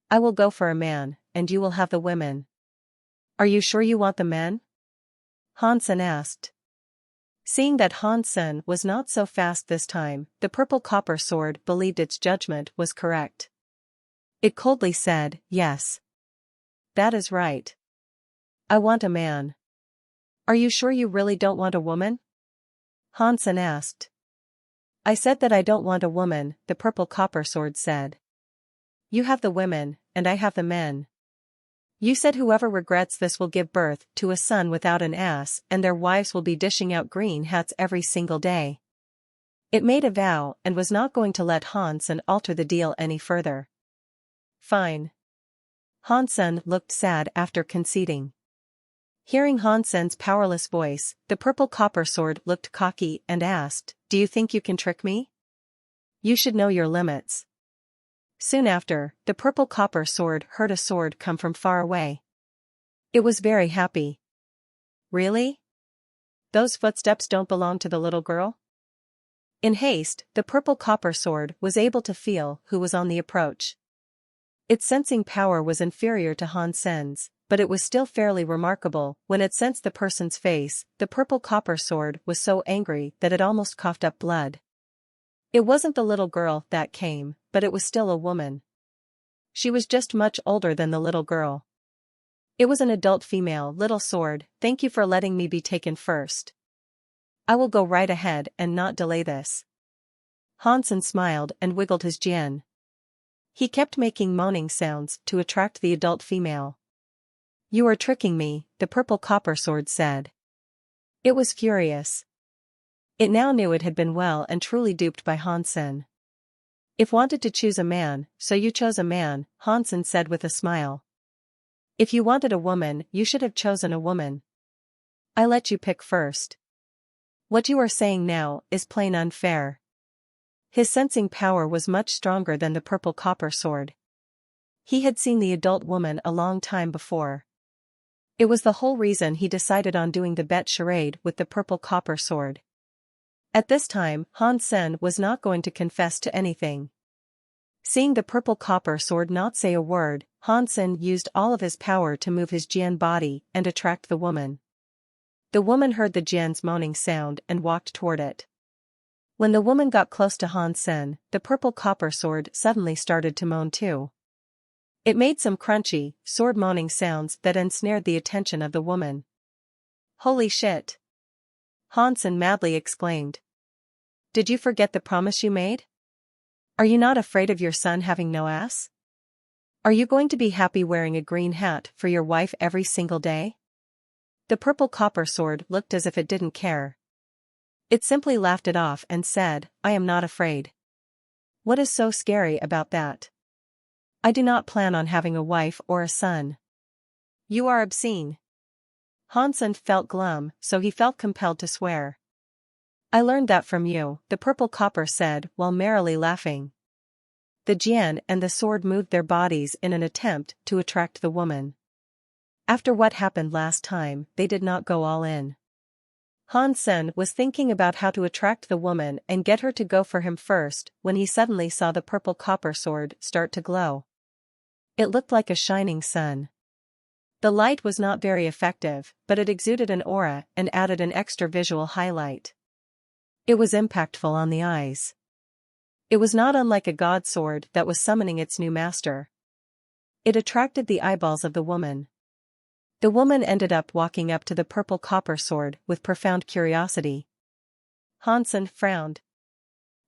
I will go for a man, and you will have the women. Are you sure you want the men? Hansen asked. Seeing that Hansen was not so fast this time, the purple copper sword believed its judgment was correct. It coldly said, yes. That is right. I want a man. Are you sure you really don't want a woman? Hansen asked. I said that I don't want a woman, the purple copper sword said. You have the women, and I have the men. You said whoever regrets this will give birth to a son without an ass, and their wives will be dishing out green hats every single day. It made a vow and was not going to let Hansen alter the deal any further. Fine. Hansen looked sad after conceding. Hearing Hansen's powerless voice, the purple copper sword looked cocky and asked, Do you think you can trick me? You should know your limits. Soon after, the purple copper sword heard a sword come from far away. It was very happy. Really? Those footsteps don't belong to the little girl? In haste, the purple copper sword was able to feel who was on the approach. Its sensing power was inferior to Hansen's, but it was still fairly remarkable. When it sensed the person's face, the purple copper sword was so angry that it almost coughed up blood. It wasn't the little girl that came, but it was still a woman. She was just much older than the little girl. It was an adult female. Little sword, thank you for letting me be taken first. I will go right ahead and not delay this. Hansen smiled and wiggled his chin. He kept making moaning sounds to attract the adult female. You are tricking me, the purple copper sword said. It was furious. It now knew it had been well and truly duped by Hansen. If wanted to choose a man, so you chose a man, Hansen said with a smile. If you wanted a woman, you should have chosen a woman. I let you pick first. What you are saying now is plain unfair. His sensing power was much stronger than the purple copper sword. He had seen the adult woman a long time before. It was the whole reason he decided on doing the bet charade with the purple copper sword. At this time, Hansen was not going to confess to anything. Seeing the purple copper sword not say a word, Hansen used all of his power to move his Jian body and attract the woman. The woman heard the Jian's moaning sound and walked toward it. When the woman got close to Hansen, the purple copper sword suddenly started to moan too. It made some crunchy, sword moaning sounds that ensnared the attention of the woman. Holy shit! Hansen madly exclaimed. Did you forget the promise you made? Are you not afraid of your son having no ass? Are you going to be happy wearing a green hat for your wife every single day? The purple copper sword looked as if it didn't care. It simply laughed it off and said, I am not afraid. What is so scary about that? I do not plan on having a wife or a son. You are obscene. Hansen felt glum, so he felt compelled to swear. I learned that from you, the purple copper said while merrily laughing. The Jian and the sword moved their bodies in an attempt to attract the woman. After what happened last time, they did not go all in. Hansen was thinking about how to attract the woman and get her to go for him first when he suddenly saw the purple copper sword start to glow. It looked like a shining sun. The light was not very effective, but it exuded an aura and added an extra visual highlight. It was impactful on the eyes. It was not unlike a god sword that was summoning its new master. It attracted the eyeballs of the woman. The woman ended up walking up to the purple copper sword with profound curiosity. Hansen frowned.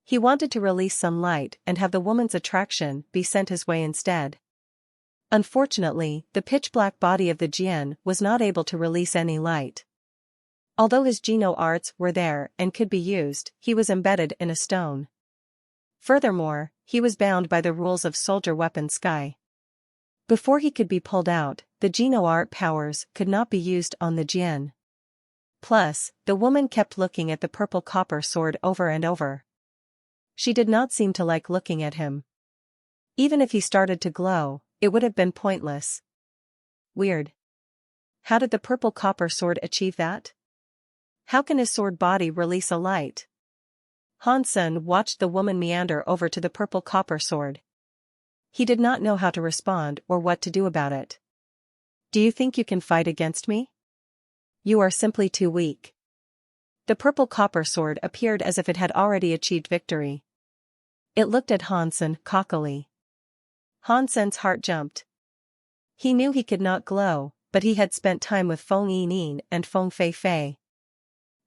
He wanted to release some light and have the woman's attraction be sent his way instead. Unfortunately, the pitch-black body of the Jian was not able to release any light. Although his Geno arts were there and could be used, he was embedded in a stone. Furthermore, he was bound by the rules of soldier weapon sky. Before he could be pulled out, the Geno art powers could not be used on the Jian. Plus, the woman kept looking at the purple copper sword over and over. She did not seem to like looking at him. Even if he started to glow, it would have been pointless. Weird. How did the purple copper sword achieve that? How can his sword body release a light? Han Sen watched the woman meander over to the purple copper sword. He did not know how to respond or what to do about it. Do you think you can fight against me? You are simply too weak. The purple copper sword appeared as if it had already achieved victory. It looked at Han Sen cockily. Han Sen's heart jumped. He knew he could not glow, but he had spent time with Feng Yining and Feng Feifei.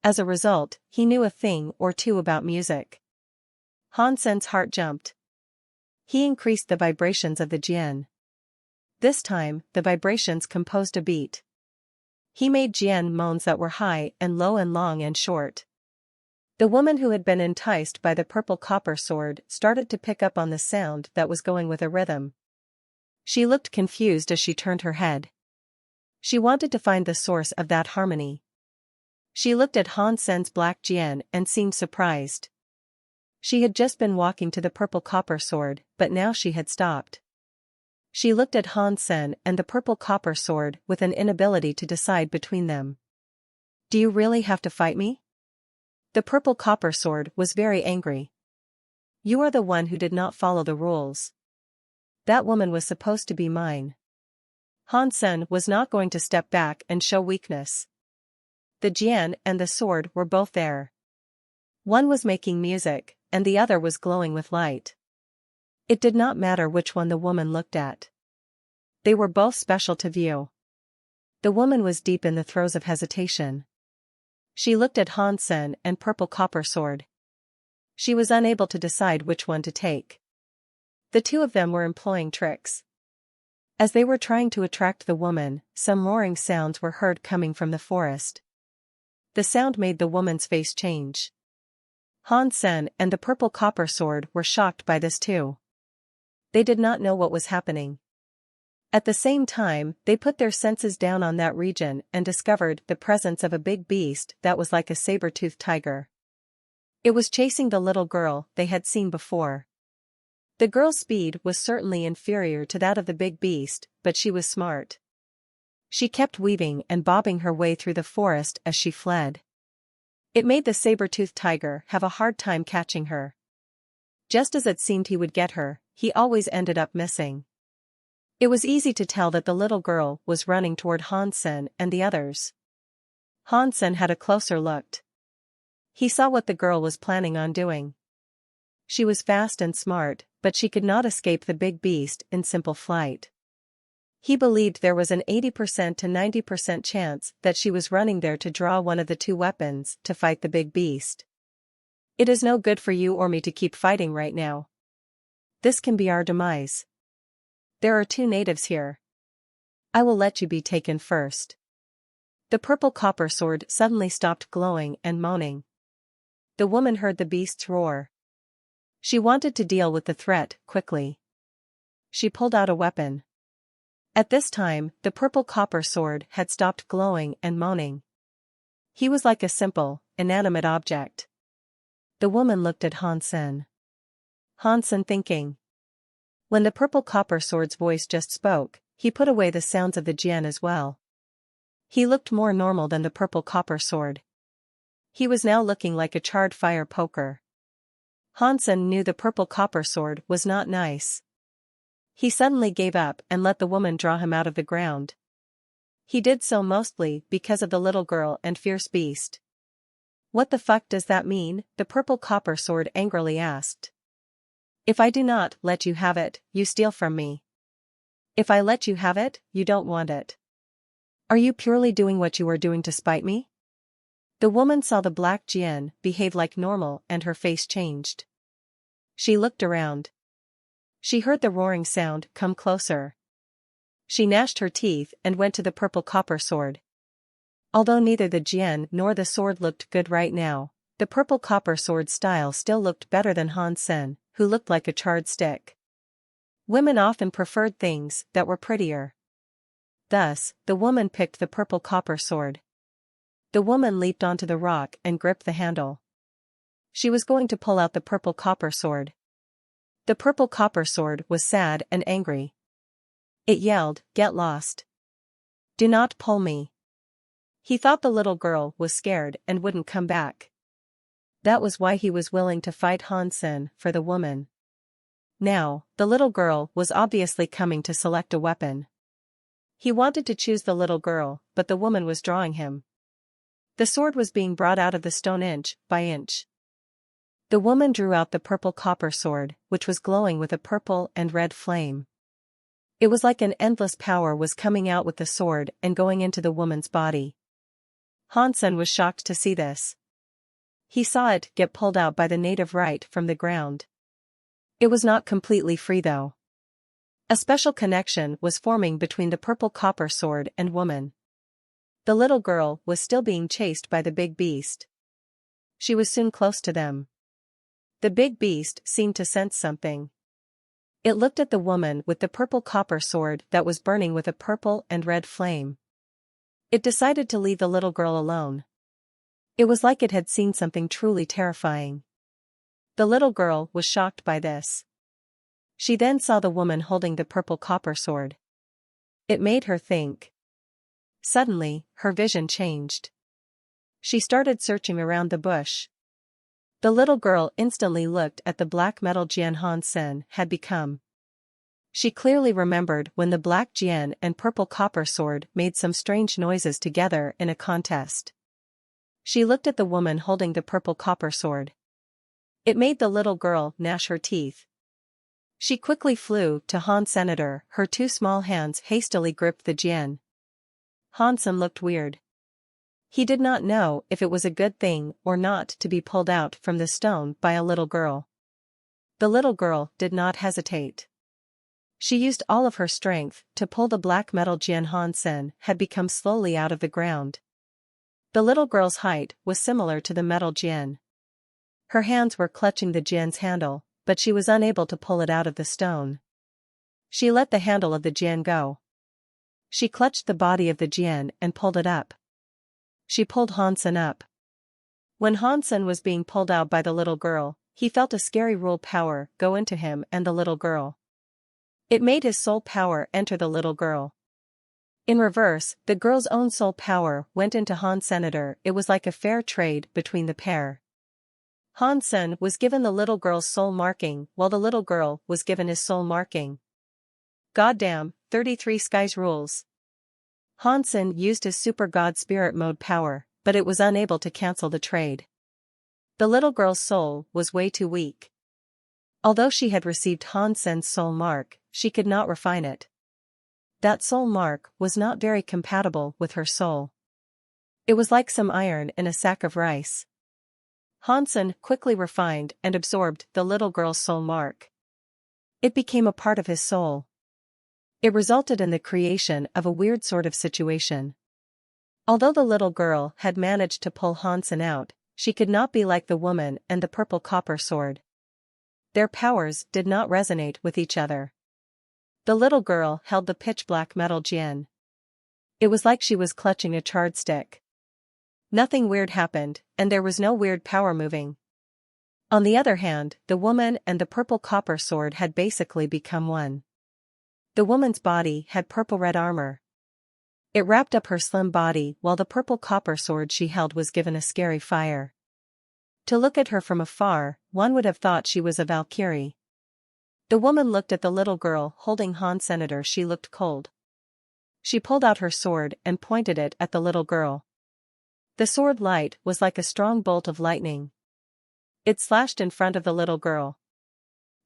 As a result, he knew a thing or two about music. Han Sen's heart jumped. He increased the vibrations of the Jian. This time, the vibrations composed a beat. He made Jian moans that were high and low and long and short. The woman who had been enticed by the purple copper sword started to pick up on the sound that was going with a rhythm. She looked confused as she turned her head. She wanted to find the source of that harmony. She looked at Han Sen's black Jian and seemed surprised. She had just been walking to the purple copper sword, but now she had stopped. She looked at Han Sen and the purple copper sword with an inability to decide between them. Do you really have to fight me? The purple copper sword was very angry. You are the one who did not follow the rules. That woman was supposed to be mine. Han Sen was not going to step back and show weakness. The Jian and the sword were both there. One was making music, and the other was glowing with light. It did not matter which one the woman looked at. They were both special to view. The woman was deep in the throes of hesitation. She looked at Han Sen and purple copper sword. She was unable to decide which one to take. The two of them were employing tricks. As they were trying to attract the woman, some roaring sounds were heard coming from the forest. The sound made the woman's face change. Han Sen and the purple copper sword were shocked by this too. They did not know what was happening. At the same time, they put their senses down on that region and discovered the presence of a big beast that was like a saber-toothed tiger. It was chasing the little girl they had seen before. The girl's speed was certainly inferior to that of the big beast, but she was smart. She kept weaving and bobbing her way through the forest as she fled. It made the saber-toothed tiger have a hard time catching her. Just as it seemed he would get her, he always ended up missing. It was easy to tell that the little girl was running toward Han Sen and the others. Han Sen had a closer look. He saw what the girl was planning on doing. She was fast and smart, but she could not escape the big beast in simple flight. He believed there was an 80% to 90% chance that she was running there to draw one of the two weapons to fight the big beast. It is no good for you or me to keep fighting right now. This can be our demise. There are two natives here. I will let you be taken first. The purple copper sword suddenly stopped glowing and moaning. The woman heard the beast's roar. She wanted to deal with the threat quickly. She pulled out a weapon. At this time, the purple copper sword had stopped glowing and moaning. He was like a simple, inanimate object. The woman looked at Han Sen. Han Sen thinking. When the purple copper sword's voice just spoke, he put away the sounds of the Jian as well. He looked more normal than the purple copper sword. He was now looking like a charred fire poker. Han Sen knew the purple copper sword was not nice. He suddenly gave up and let the woman draw him out of the ground. He did so mostly because of the little girl and fierce beast. What the fuck does that mean? The purple copper sword angrily asked. If I do not let you have it, you steal from me. If I let you have it, you don't want it. Are you purely doing what you are doing to spite me? The woman saw the black Jian behave like normal and her face changed. She looked around. She heard the roaring sound come closer. She gnashed her teeth and went to the purple copper sword. Although neither the jian nor the sword looked good right now, the purple copper sword style still looked better than Han Sen, who looked like a charred stick. Women often preferred things that were prettier. Thus, the woman picked the purple copper sword. The woman leaped onto the rock and gripped the handle. She was going to pull out the purple copper sword. The purple copper sword was sad and angry. It yelled, "Get lost. Do not pull me." He thought the little girl was scared and wouldn't come back. That was why he was willing to fight Han Sen for the woman. Now, the little girl was obviously coming to select a weapon. He wanted to choose the little girl, but the woman was drawing him. The sword was being brought out of the stone inch by inch. The woman drew out the purple copper sword, which was glowing with a purple and red flame. It was like an endless power was coming out with the sword and going into the woman's body. Han Sen was shocked to see this. He saw it get pulled out by the native right from the ground. It was not completely free though. A special connection was forming between the purple copper sword and woman. The little girl was still being chased by the big beast. She was soon close to them. The big beast seemed to sense something. It looked at the woman with the purple copper sword that was burning with a purple and red flame. It decided to leave the little girl alone. It was like it had seen something truly terrifying. The little girl was shocked by this. She then saw the woman holding the purple copper sword. It made her think. Suddenly, her vision changed. She started searching around the bush. The little girl instantly looked at the black metal jian Han Sen had become. She clearly remembered when the black jian and purple copper sword made some strange noises together in a contest. She looked at the woman holding the purple copper sword. It made the little girl gnash her teeth. She quickly flew to Han Senator, her two small hands hastily gripped the jian. Han Sen looked weird. He did not know if it was a good thing or not to be pulled out from the stone by a little girl. The little girl did not hesitate. She used all of her strength to pull the black metal jian Han Sen had become slowly out of the ground. The little girl's height was similar to the metal jian. Her hands were clutching the jian's handle, but she was unable to pull it out of the stone. She let the handle of the jian go. She clutched the body of the jian and pulled it up. She pulled Han Sen up. When Han Sen was being pulled out by the little girl, he felt a scary rule power go into him and the little girl. It made his soul power enter the little girl. In reverse, the girl's own soul power went into Han Senator. It was like a fair trade between the pair. Han Sen was given the little girl's soul marking while the little girl was given his soul marking. Goddamn, 33 skies rules. Han Sen used his super god spirit mode power, but it was unable to cancel the trade. The little girl's soul was way too weak. Although she had received Han Sen's soul mark, she could not refine it. That soul mark was not very compatible with her soul. It was like some iron in a sack of rice. Han Sen quickly refined and absorbed the little girl's soul mark. It became a part of his soul. It resulted in the creation of a weird sort of situation. Although the little girl had managed to pull Han Sen out, she could not be like the woman and the purple copper sword. Their powers did not resonate with each other. The little girl held the pitch-black metal jian. It was like she was clutching a charred stick. Nothing weird happened, and there was no weird power moving. On the other hand, the woman and the purple copper sword had basically become one. The woman's body had purple-red armor. It wrapped up her slim body while the purple copper sword she held was given a scary fire. To look at her from afar, one would have thought she was a Valkyrie. The woman looked at the little girl holding Han Senator. She looked cold. She pulled out her sword and pointed it at the little girl. The sword light was like a strong bolt of lightning. It slashed in front of the little girl.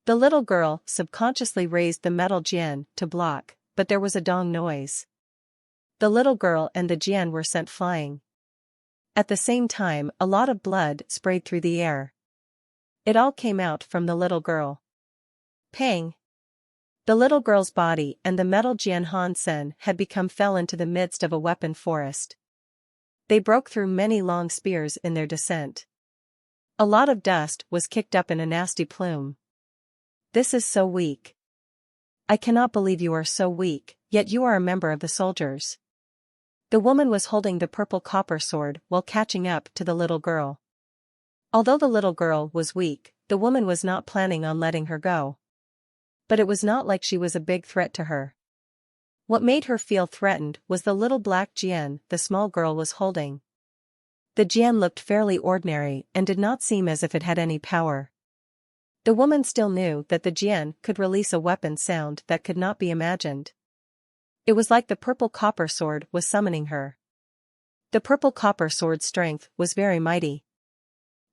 The little girl subconsciously raised the metal jian to block, but there was a dong noise. The little girl and the jian were sent flying. At the same time, a lot of blood sprayed through the air. It all came out from the little girl. Pang! The little girl's body and the metal Jian Hansen fell into the midst of a weapon forest. They broke through many long spears in their descent. A lot of dust was kicked up in a nasty plume. This is so weak. I cannot believe you are so weak, yet you are a member of the soldiers. The woman was holding the purple copper sword while catching up to the little girl. Although the little girl was weak, the woman was not planning on letting her go. But it was not like she was a big threat to her. What made her feel threatened was the little black Jian the small girl was holding. The Jian looked fairly ordinary and did not seem as if it had any power. The woman still knew that the Jian could release a weapon sound that could not be imagined. It was like the purple copper sword was summoning her. The purple copper sword's strength was very mighty.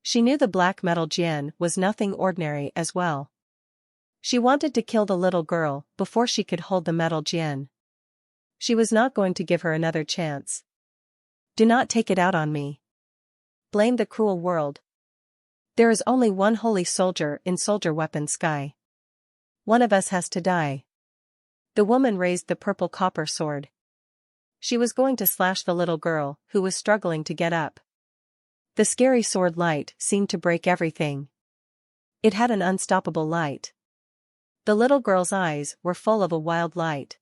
She knew the black metal Jian was nothing ordinary as well. She wanted to kill the little girl before she could hold the metal Jian. She was not going to give her another chance. Do not take it out on me. Blame the cruel world. There is only one holy soldier in Soldier Weapon Sky. One of us has to die. The woman raised the purple copper sword. She was going to slash the little girl, who was struggling to get up. The scary sword light seemed to break everything. It had an unstoppable light. The little girl's eyes were full of a wild light.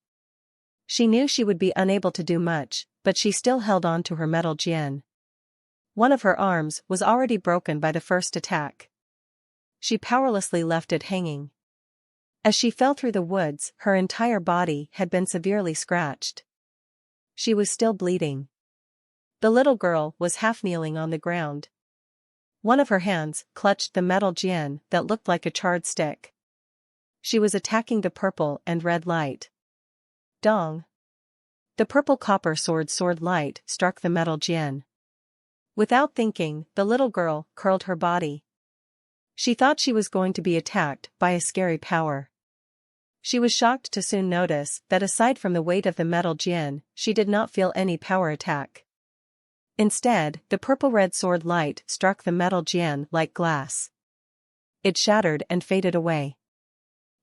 She knew she would be unable to do much, but she still held on to her metal Jian. One of her arms was already broken by the first attack. She powerlessly left it hanging. As she fell through the woods, her entire body had been severely scratched. She was still bleeding. The little girl was half kneeling on the ground. One of her hands clutched the metal Jian that looked like a charred stick. She was attacking the purple and red light. Dong! The purple copper sword light struck the metal Jian. Without thinking, the little girl curled her body. She thought she was going to be attacked by a scary power. She was shocked to soon notice that aside from the weight of the metal Jian, she did not feel any power attack. Instead, the purple-red sword light struck the metal Jian like glass. It shattered and faded away.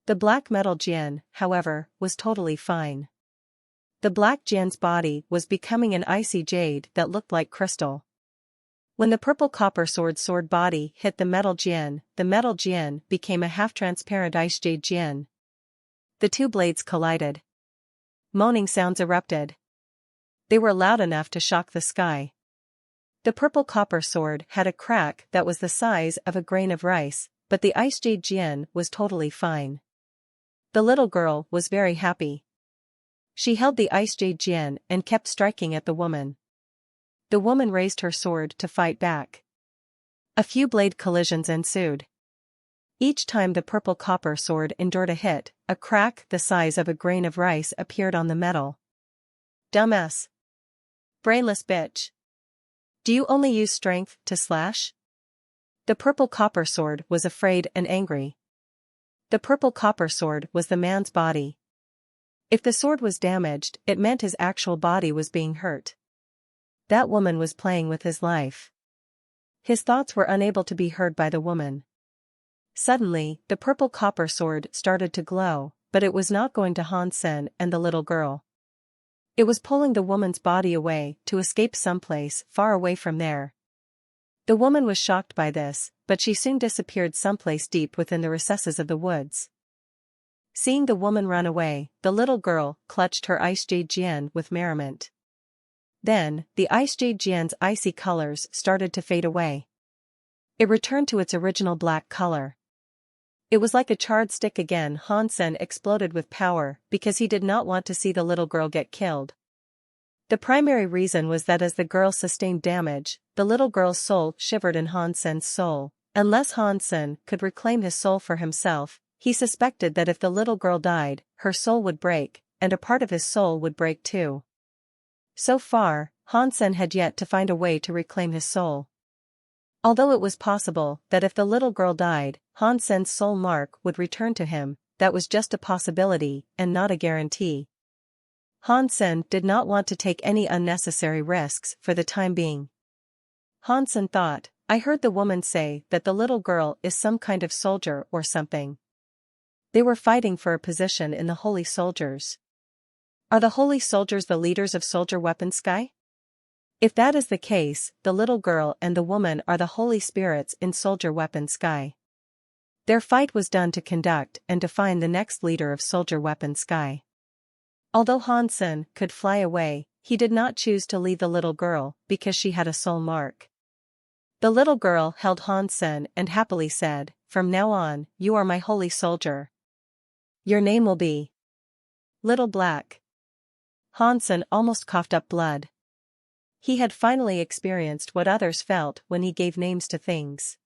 The black metal Jian, however, was totally fine. The black Jian's body was becoming an icy jade that looked like crystal. When the purple copper sword body hit the metal Jian became a half-transparent ice jade Jian. The two blades collided. Moaning sounds erupted. They were loud enough to shock the sky. The purple copper sword had a crack that was the size of a grain of rice, but the ice jade Jian was totally fine. The little girl was very happy. She held the ice jade Jian and kept striking at the woman. The woman raised her sword to fight back. A few blade collisions ensued. Each time the purple copper sword endured a hit, a crack the size of a grain of rice appeared on the metal. Dumbass. Brainless bitch. Do you only use strength to slash? The purple copper sword was afraid and angry. The purple copper sword was the man's body. If the sword was damaged, it meant his actual body was being hurt. That woman was playing with his life. His thoughts were unable to be heard by the woman. Suddenly, the purple copper sword started to glow, but it was not going to Hansen and the little girl. It was pulling the woman's body away to escape someplace far away from there. The woman was shocked by this, but she soon disappeared someplace deep within the recesses of the woods. Seeing the woman run away, the little girl clutched her ice jade Jian with merriment. Then, the ice jade Jian's icy colors started to fade away. It returned to its original black color. It was like a charred stick again. Hansen exploded with power because he did not want to see the little girl get killed. The primary reason was that as the girl sustained damage, the little girl's soul shivered in Hansen's soul. Unless Hansen could reclaim his soul for himself, he suspected that if the little girl died, her soul would break, and a part of his soul would break too. So far, Hansen had yet to find a way to reclaim his soul. Although it was possible that if the little girl died, Hansen's soul mark would return to him, that was just a possibility and not a guarantee. Hansen did not want to take any unnecessary risks for the time being. Hansen thought, I heard the woman say that the little girl is some kind of soldier or something. They were fighting for a position in the Holy Soldiers. Are the Holy Soldiers the leaders of Soldier Weapon Sky? If that is the case, the little girl and the woman are the Holy Spirits in Soldier Weapon Sky. Their fight was done to conduct and define the next leader of Soldier Weapon Sky. Although Hansen could fly away, he did not choose to leave the little girl because she had a soul mark. The little girl held Hansen and happily said, "From now on, you are my holy soldier. Your name will be Little Black." Hansen almost coughed up blood. He had finally experienced what others felt when he gave names to things.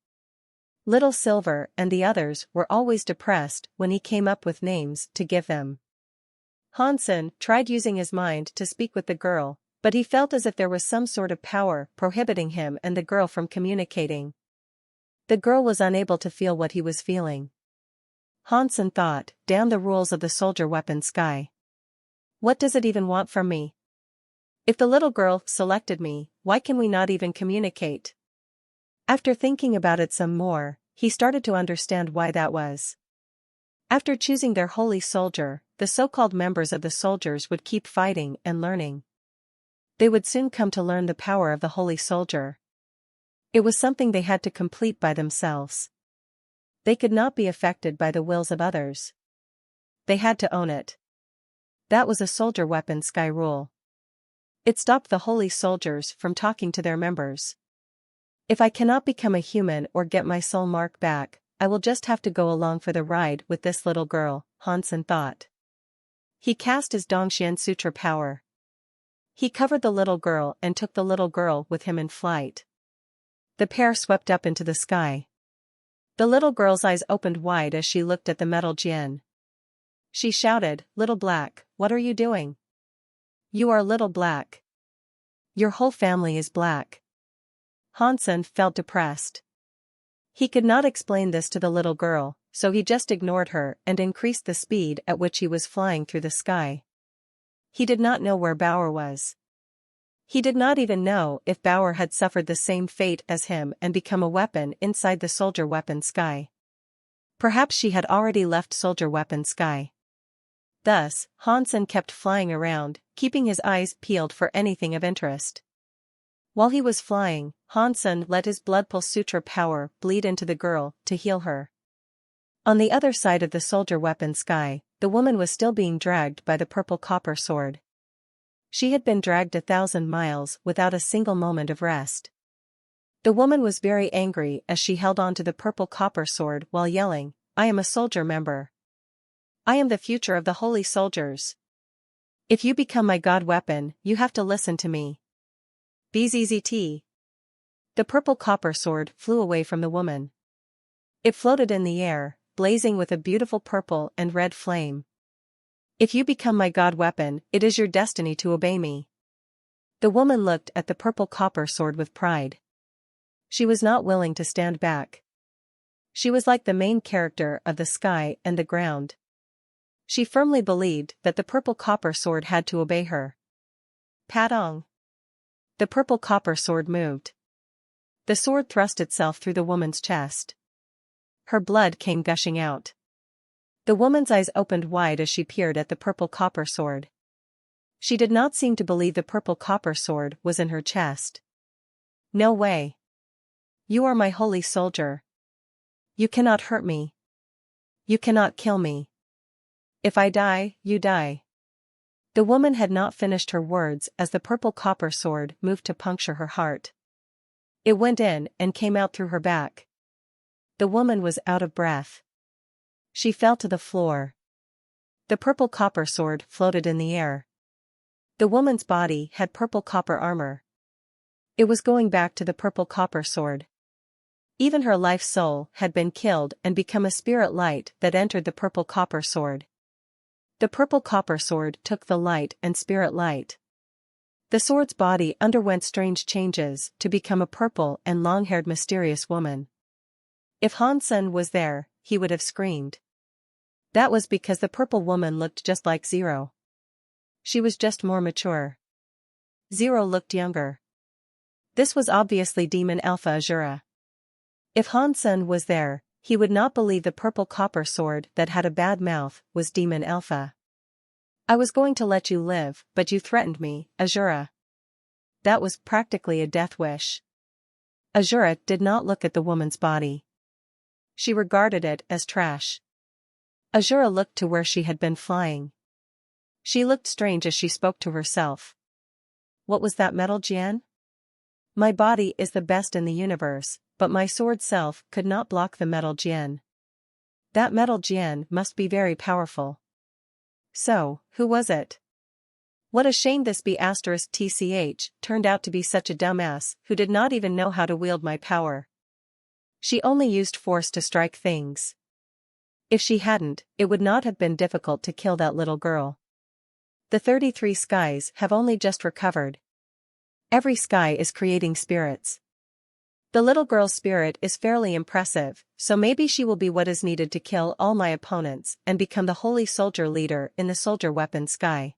Little Silver and the others were always depressed when he came up with names to give them. Hansen tried using his mind to speak with the girl, but he felt as if there was some sort of power prohibiting him and the girl from communicating. The girl was unable to feel what he was feeling. Hansen thought, "Damn the rules of the Soldier Weapon Sky. What does it even want from me? If the little girl selected me, why can we not even communicate?" After thinking about it some more, he started to understand why that was. After choosing their holy soldier, the so-called members of the soldiers would keep fighting and learning. They would soon come to learn the power of the holy soldier. It was something they had to complete by themselves. They could not be affected by the wills of others. They had to own it. That was a Soldier Weapon Sky rule. It stopped the holy soldiers from talking to their members. If I cannot become a human or get my soul mark back, I will just have to go along for the ride with this little girl, Hansen thought. He cast his Dongxian Sutra power. He covered the little girl and took the little girl with him in flight. The pair swept up into the sky. The little girl's eyes opened wide as she looked at the metal Jian. She shouted, "Little Black, what are you doing? You are Little Black. Your whole family is black." Hansen felt depressed. He could not explain this to the little girl, so he just ignored her and increased the speed at which he was flying through the sky. He did not know where Bauer was. He did not even know if Bauer had suffered the same fate as him and become a weapon inside the Soldier Weapon Sky. Perhaps she had already left Soldier Weapon Sky. Thus, Hansen kept flying around, keeping his eyes peeled for anything of interest. While he was flying, Hansen let his Blood Pulse Sutra power bleed into the girl to heal her. On the other side of the Soldier Weapon Sky, the woman was still being dragged by the purple copper sword. She had been dragged 1,000 miles without a single moment of rest. The woman was very angry as she held on to the purple copper sword while yelling, "I am a soldier member. I am the future of the holy soldiers. If you become my god weapon, you have to listen to me. BZZT." The purple copper sword flew away from the woman. It floated in the air, blazing with a beautiful purple and red flame. "If you become my god weapon, it is your destiny to obey me." The woman looked at the purple copper sword with pride. She was not willing to stand back. She was like the main character of the sky and the ground. She firmly believed that the purple copper sword had to obey her. Patong. The purple copper sword moved. The sword thrust itself through the woman's chest. Her blood came gushing out. The woman's eyes opened wide as she peered at the purple copper sword. She did not seem to believe the purple copper sword was in her chest. "No way. You are my holy soldier. You cannot hurt me. You cannot kill me. If I die, you die." The woman had not finished her words as the purple copper sword moved to puncture her heart. It went in and came out through her back. The woman was out of breath. She fell to the floor. The purple copper sword floated in the air. The woman's body had purple copper armor. It was going back to the purple copper sword. Even her life soul had been killed and become a spirit light that entered the purple copper sword. The purple copper sword took the light and spirit light. The sword's body underwent strange changes to become a purple and long-haired mysterious woman. If Hansen was there, he would have screamed. That was because the purple woman looked just like Zero. She was just more mature. Zero looked younger. This was obviously Demon Alpha Azura. If Hansen was there, He would not believe the purple copper sword that had a bad mouth was Demon Alpha. I was going to let you live, but you threatened me, Azura. That was practically a death wish. Azura did not look at the woman's body. She regarded it as trash. Azura looked to where she had been flying. She looked strange as she spoke to herself. What was that metal Jian? My body is the best in the universe, but my sword self could not block the metal Jian. That metal Jian must be very powerful. So, who was it? What a shame this B*TCH turned out to be such a dumbass who did not even know how to wield my power. She only used force to strike things. If she hadn't, it would not have been difficult to kill that little girl. The 33 skies have only just recovered. Every sky is creating spirits. The little girl's spirit is fairly impressive, so maybe she will be what is needed to kill all my opponents and become the holy soldier leader in the soldier weapon sky.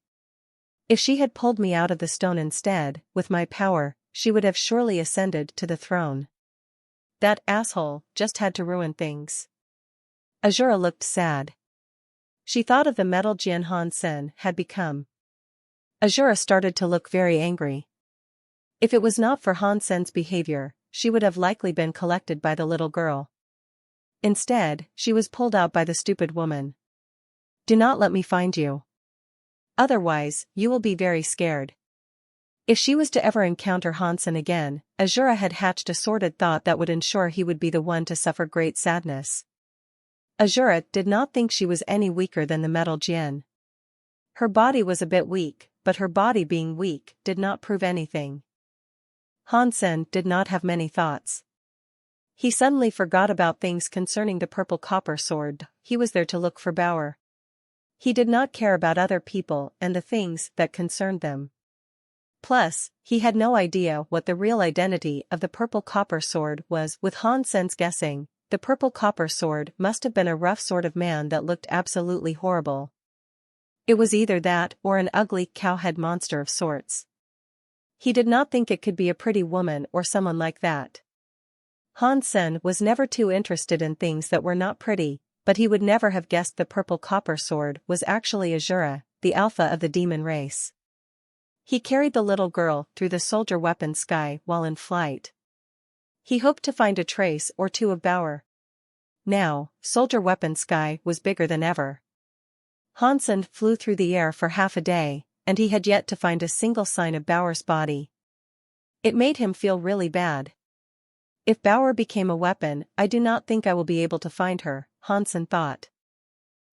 If she had pulled me out of the stone instead, with my power, she would have surely ascended to the throne. That asshole just had to ruin things. Azura looked sad. She thought of the metal Jian Hansen had become. Azura started to look very angry. If it was not for Hansen's behavior, she would have likely been collected by the little girl. Instead, she was pulled out by the stupid woman. Do not let me find you. Otherwise, you will be very scared. If she was to ever encounter Hansen again, Azura had hatched a sordid thought that would ensure he would be the one to suffer great sadness. Azura did not think she was any weaker than the metal Jian. Her body was a bit weak, but her body being weak did not prove anything. Hansen did not have many thoughts. He suddenly forgot about things concerning the purple copper sword. He was there to look for Bauer. He did not care about other people and the things that concerned them. Plus, he had no idea what the real identity of the purple copper sword was. With Hansen's guessing, the purple copper sword must have been a rough sort of man that looked absolutely horrible. It was either that or an ugly cowhead monster of sorts. He did not think it could be a pretty woman or someone like that. Hansen was never too interested in things that were not pretty, but he would never have guessed the purple copper sword was actually Azura, the alpha of the demon race. He carried the little girl through the soldier weapon sky while in flight. He hoped to find a trace or two of Bauer. Now, soldier weapon sky was bigger than ever. Hansen flew through the air for half a day, and he had yet to find a single sign of Bauer's body. It made him feel really bad. If Bauer became a weapon, I do not think I will be able to find her, Hansen thought.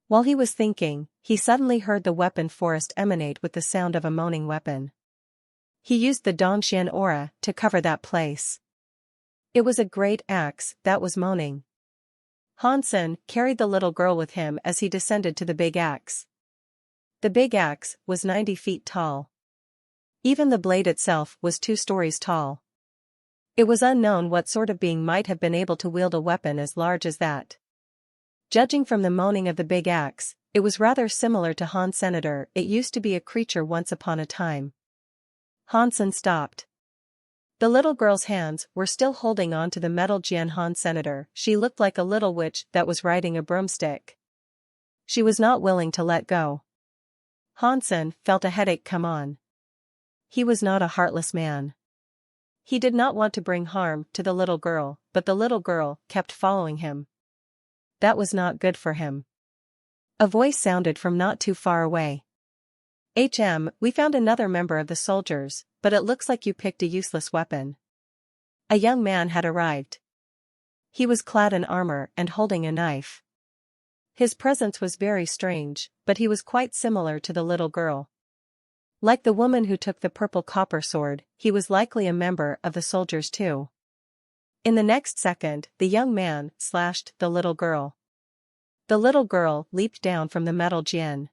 While he was thinking, he suddenly heard the weapon forest emanate with the sound of a moaning weapon. He used the Dongxian aura to cover that place. It was a great axe that was moaning. Hansen carried the little girl with him as he descended to the big axe. The big axe was 90 feet tall. Even the blade itself was 2 stories tall. It was unknown what sort of being might have been able to wield a weapon as large as that. Judging from the moaning of the big axe, it was rather similar to Han Senator. It used to be a creature once upon a time. Hansen stopped. The little girl's hands were still holding on to the metal Jian Han Senator. She looked like a little witch that was riding a broomstick. She was not willing to let go. Hansen felt a headache come on. He was not a heartless man. He did not want to bring harm to the little girl, but the little girl kept following him. That was not good for him. A voice sounded from not too far away. We found another member of the soldiers, but it looks like you picked a useless weapon. A young man had arrived. He was clad in armor and holding a knife. His presence was very strange, but he was quite similar to the little girl. Like the woman who took the purple copper sword, he was likely a member of the soldiers too. In the next second, the young man slashed the little girl. The little girl leaped down from the metal Jian.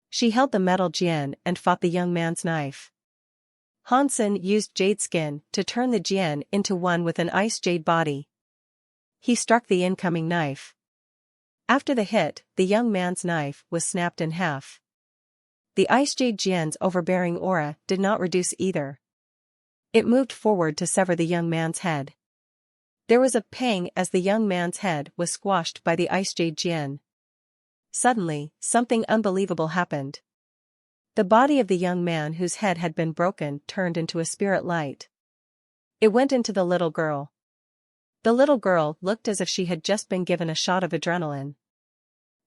She held the metal Jian and fought the young man's knife. Hansen used jade skin to turn the Jian into one with an ice jade body. He struck the incoming knife. After the hit, the young man's knife was snapped in half. The ice jade Jian's overbearing aura did not reduce either. It moved forward to sever the young man's head. There was a pang as the young man's head was squashed by the ice jade Jian. Suddenly, something unbelievable happened. The body of the young man whose head had been broken turned into a spirit light. It went into the little girl. The little girl looked as if she had just been given a shot of adrenaline.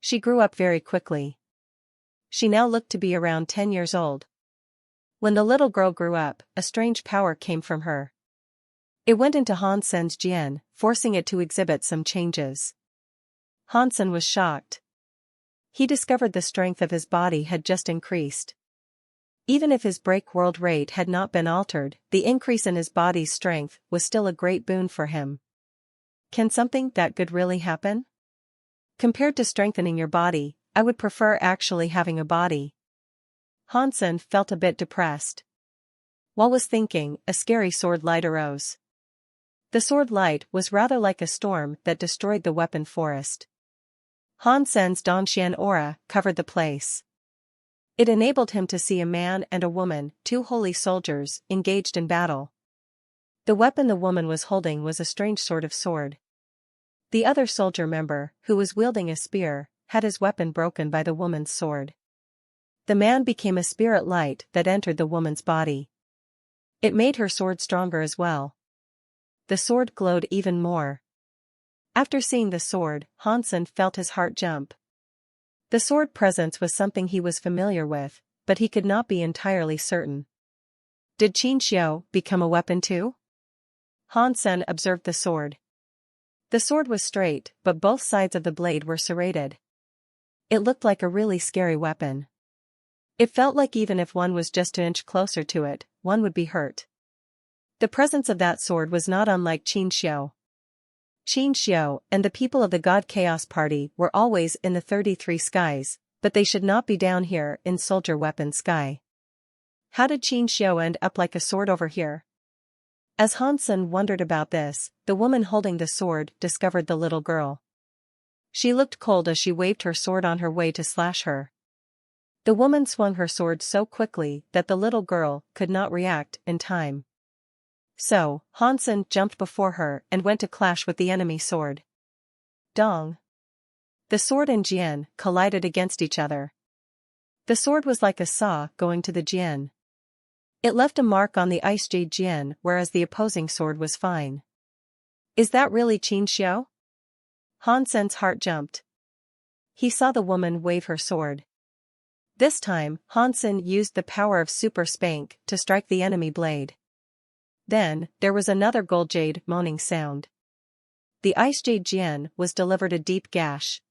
She grew up very quickly. She now looked to be around 10 years old. When the little girl grew up, a strange power came from her. It went into Han Sen's Jian, forcing it to exhibit some changes. Han Sen was shocked. He discovered the strength of his body had just increased. Even if his break world rate had not been altered, the increase in his body's strength was still a great boon for him. Can something that good really happen? Compared to strengthening your body, I would prefer actually having a body. Han Sen felt a bit depressed. While was thinking, a scary sword light arose. The sword light was rather like a storm that destroyed the weapon forest. Han Sen's Dongxian aura covered the place. It enabled him to see a man and a woman, two holy soldiers, engaged in battle. The weapon the woman was holding was a strange sort of sword. The other soldier member, who was wielding a spear, had his weapon broken by the woman's sword. The man became a spirit light that entered the woman's body. It made her sword stronger as well. The sword glowed even more. After seeing the sword, Han Sen felt his heart jump. The sword presence was something he was familiar with, but he could not be entirely certain. Did Qin Xiu become a weapon too? Han Sen observed the sword. The sword was straight, but both sides of the blade were serrated. It looked like a really scary weapon. It felt like even if one was just an inch closer to it, one would be hurt. The presence of that sword was not unlike Qin Xiu. Qin Xiu and the people of the God Chaos Party were always in the 33 skies, but they should not be down here in Soldier Weapon Sky. How did Qin Xiu end up like a sword over here? As Han Sen wondered about this, the woman holding the sword discovered the little girl. She looked cold as she waved her sword on her way to slash her. The woman swung her sword so quickly that the little girl could not react in time. So, Han Sen jumped before her and went to clash with the enemy sword. Dong! The sword and Jian collided against each other. The sword was like a saw going to the Jian. It left a mark on the ice jade Jian, whereas the opposing sword was fine. Is that really Qin Xiu? Han Sen's heart jumped. He saw the woman wave her sword. This time, Han Sen used the power of Super Spank to strike the enemy blade. Then, there was another gold jade moaning sound. The ice jade Jian was delivered a deep gash.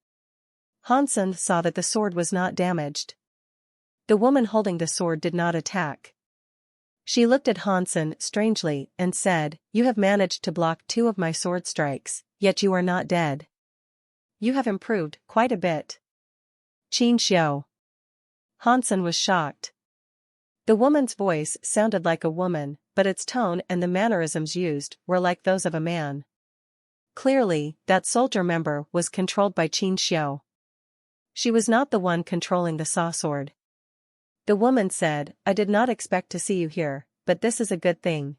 Han Sen saw that the sword was not damaged. The woman holding the sword did not attack. She looked at Han Sen strangely and said, "You have managed to block 2 of my sword strikes, yet you are not dead. You have improved quite a bit." Qin Xiu. Han Sen was shocked. The woman's voice sounded like a woman, but its tone and the mannerisms used were like those of a man. Clearly, that soldier member was controlled by Qin Xiu. She was not the one controlling the saw sword. The woman said, "I did not expect to see you here, but this is a good thing.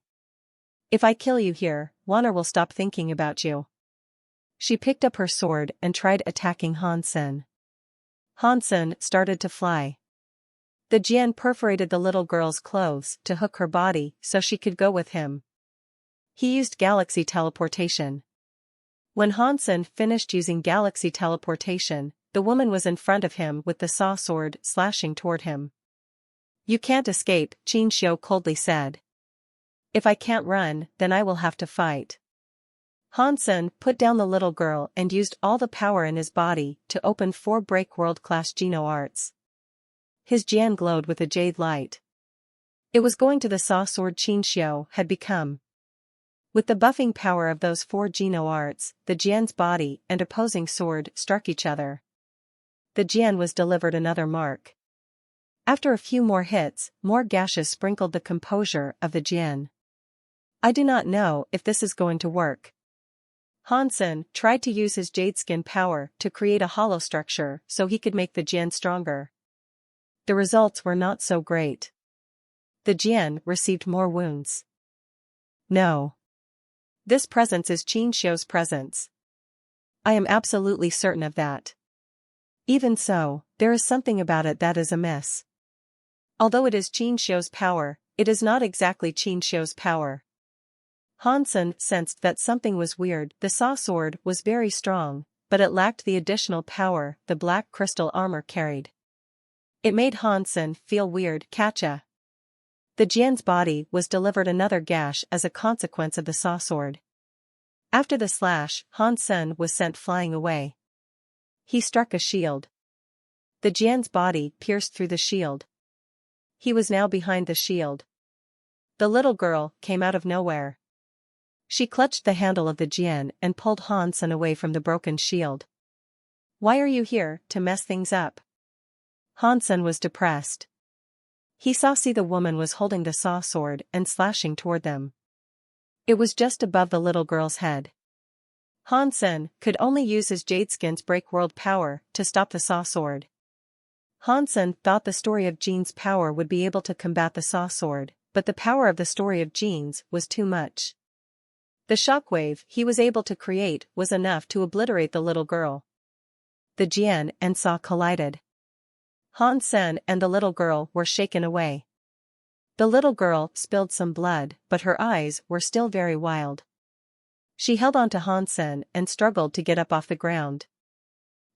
If I kill you here, Wanner will stop thinking about you." She picked up her sword and tried attacking Han Sen. Han Sen started to fly. The Jian perforated the little girl's clothes to hook her body so she could go with him. He used galaxy teleportation. When Han Sen finished using galaxy teleportation, the woman was in front of him with the saw sword slashing toward him. "You can't escape," Qin Xiu coldly said. "If I can't run, then I will have to fight." Han Sen put down the little girl and used all the power in his body to open 4 break world-class Geno arts. His Jian glowed with a jade light. It was going to the saw sword Qin Xiu had become. With the buffing power of those 4 Geno arts, the Jian's body and opposing sword struck each other. The Jian was delivered another mark. After a few more hits, more gashes sprinkled the composure of the Jian. "I do not know if this is going to work." Han Sen tried to use his jade skin power to create a hollow structure so he could make the Jian stronger. The results were not so great. The Jian received more wounds. No. This presence is Qin Xiu's presence. I am absolutely certain of that. Even so, there is something about it that is amiss. Although it is Qin Xiu's power, it is not exactly Qin Xiu's power. Han Sen sensed that something was weird. The saw sword was very strong, but it lacked the additional power the black crystal armor carried. It made Han Sen feel weird. Catcha. The Jian's body was delivered another gash as a consequence of the saw sword. After the slash, Han Sen was sent flying away. He struck a shield. The Jian's body pierced through the shield. He was now behind the shield. The little girl came out of nowhere. She clutched the handle of the Jian and pulled Han Sen away from the broken shield. Why are you here, to mess things up? Han Sen was depressed. He saw the woman was holding the saw sword and slashing toward them. It was just above the little girl's head. Han Sen could only use his jade skin's break world power to stop the saw sword. Han Sen thought the story of Jin's power would be able to combat the saw sword, but the power of the story of Jin's was too much. The shockwave he was able to create was enough to obliterate the little girl. The Jian and saw collided. Han Sen and the little girl were shaken away. The little girl spilled some blood, but her eyes were still very wild. She held on to Han Sen and struggled to get up off the ground.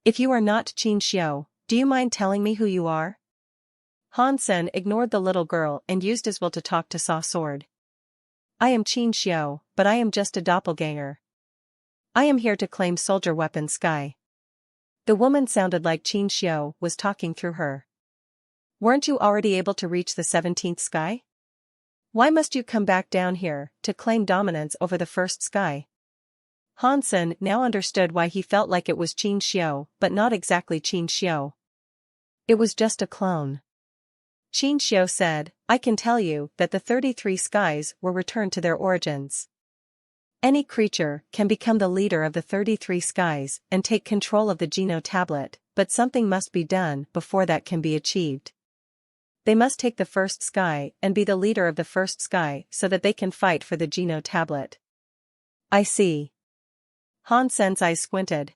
If you are not Qin Xiu, do you mind telling me who you are? Han Sen ignored the little girl and used his will to talk to Saw Sword. I am Qin Xiu, but I am just a doppelganger. I am here to claim soldier weapon Sky. The woman sounded like Qin Xiu was talking through her. Weren't you already able to reach the 17th sky? Why must you come back down here, to claim dominance over the first sky? Han Sen now understood why he felt like it was Qin Xiu, but not exactly Qin Xiu. It was just a clone. Qin Xiu said, I can tell you that the 33 skies were returned to their origins. Any creature can become the leader of the 33 skies and take control of the Geno tablet, but something must be done before that can be achieved. They must take the first sky and be the leader of the first sky so that they can fight for the Geno tablet. I see. Han Sen's eyes squinted.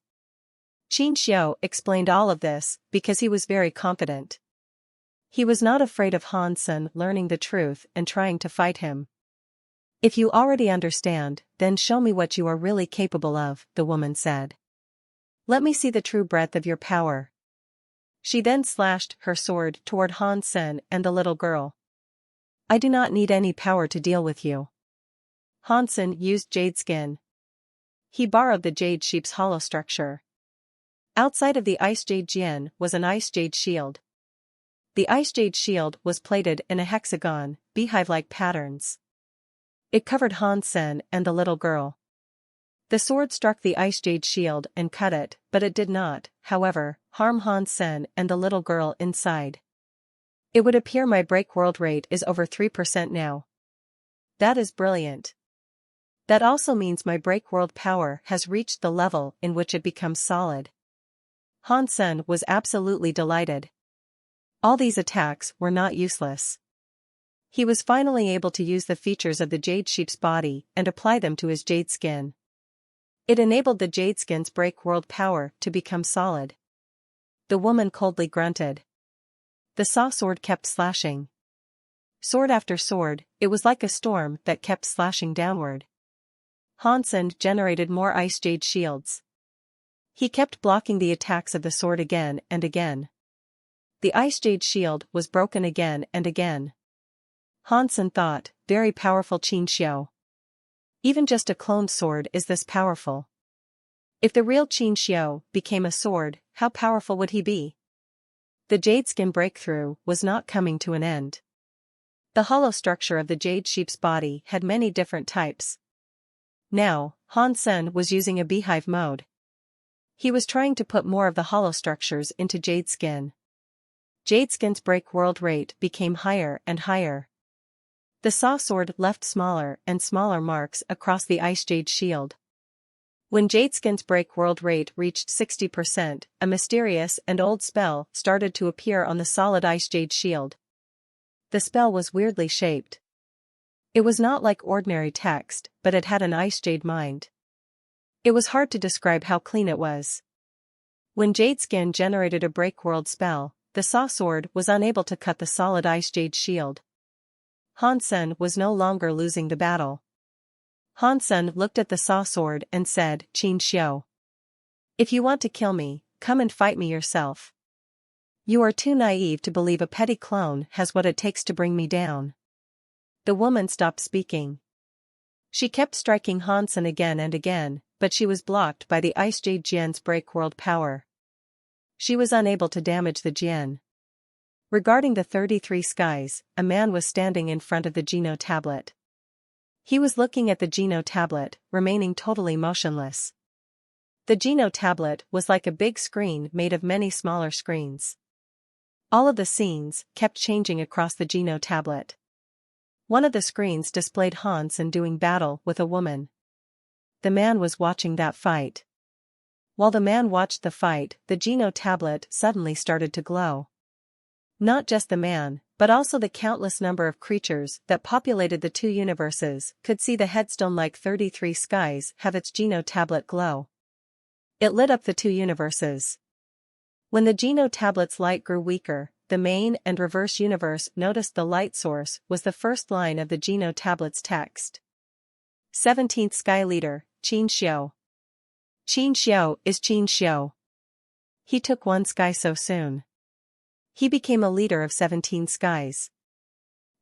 Qin Xiu explained all of this because he was very confident. He was not afraid of Han Sen learning the truth and trying to fight him. If you already understand, then show me what you are really capable of, the woman said. Let me see the true breadth of your power. She then slashed her sword toward Han Sen and the little girl. I do not need any power to deal with you. Han Sen used jade skin. He borrowed the jade sheep's hollow structure. Outside of the ice jade Jian was an ice jade shield. The ice jade shield was plated in a hexagon, beehive-like patterns. It covered Han Sen and the little girl. The sword struck the ice jade shield and cut it, but it did not, however, harm Han Sen and the little girl inside. It would appear my break world rate is over 3% now. That is brilliant. That also means my break world power has reached the level in which it becomes solid. Han Sen was absolutely delighted. All these attacks were not useless. He was finally able to use the features of the jade sheep's body and apply them to his jade skin. It enabled the jade skin's break world power to become solid. The woman coldly grunted. The saw sword kept slashing. Sword after sword, it was like a storm that kept slashing downward. Han Sen generated more ice jade shields. He kept blocking the attacks of the sword again and again. The ice jade shield was broken again and again. Han Sen thought, very powerful Qin Xiu. Even just a cloned sword is this powerful. If the real Qin Xiu became a sword, how powerful would he be? The jade skin breakthrough was not coming to an end. The hollow structure of the jade sheep's body had many different types. Now, Han Sen was using a beehive mode. He was trying to put more of the hollow structures into jade skin. Jade skin's break world rate became higher and higher. The saw sword left smaller and smaller marks across the ice jade shield. When jade skin's break world rate reached 60%, a mysterious and old spell started to appear on the solid ice jade shield. The spell was weirdly shaped. It was not like ordinary text, but it had an ice jade mind. It was hard to describe how clean it was. When Jade Skin generated a break world spell, the saw sword was unable to cut the solid ice jade shield. Hansen was no longer losing the battle. Hansen looked at the saw sword and said, "Qin Xiu. If you want to kill me, come and fight me yourself. You are too naive to believe a petty clone has what it takes to bring me down." The woman stopped speaking. She kept striking Hansen again and again, but she was blocked by the Ice Jade Jian's break world power. She was unable to damage the Jian. Regarding the 33 skies, a man was standing in front of the Geno tablet. He was looking at the Geno tablet, remaining totally motionless. The Geno tablet was like a big screen made of many smaller screens. All of the scenes kept changing across the Geno tablet. One of the screens displayed Hansen doing battle with a woman. The man was watching that fight. While the man watched the fight, the Geno tablet suddenly started to glow. Not just the man, but also the countless number of creatures that populated the two universes could see the headstone like 33 skies have its Geno tablet glow. It lit up the two universes. When the Geno tablet's light grew weaker, the main and reverse universe noticed the light source was the first line of the Geno tablet's text. 17th Sky Leader, Qin Xiu. Qin Xiu is Qin Xiu. He took one sky so soon. He became a leader of 17 skies.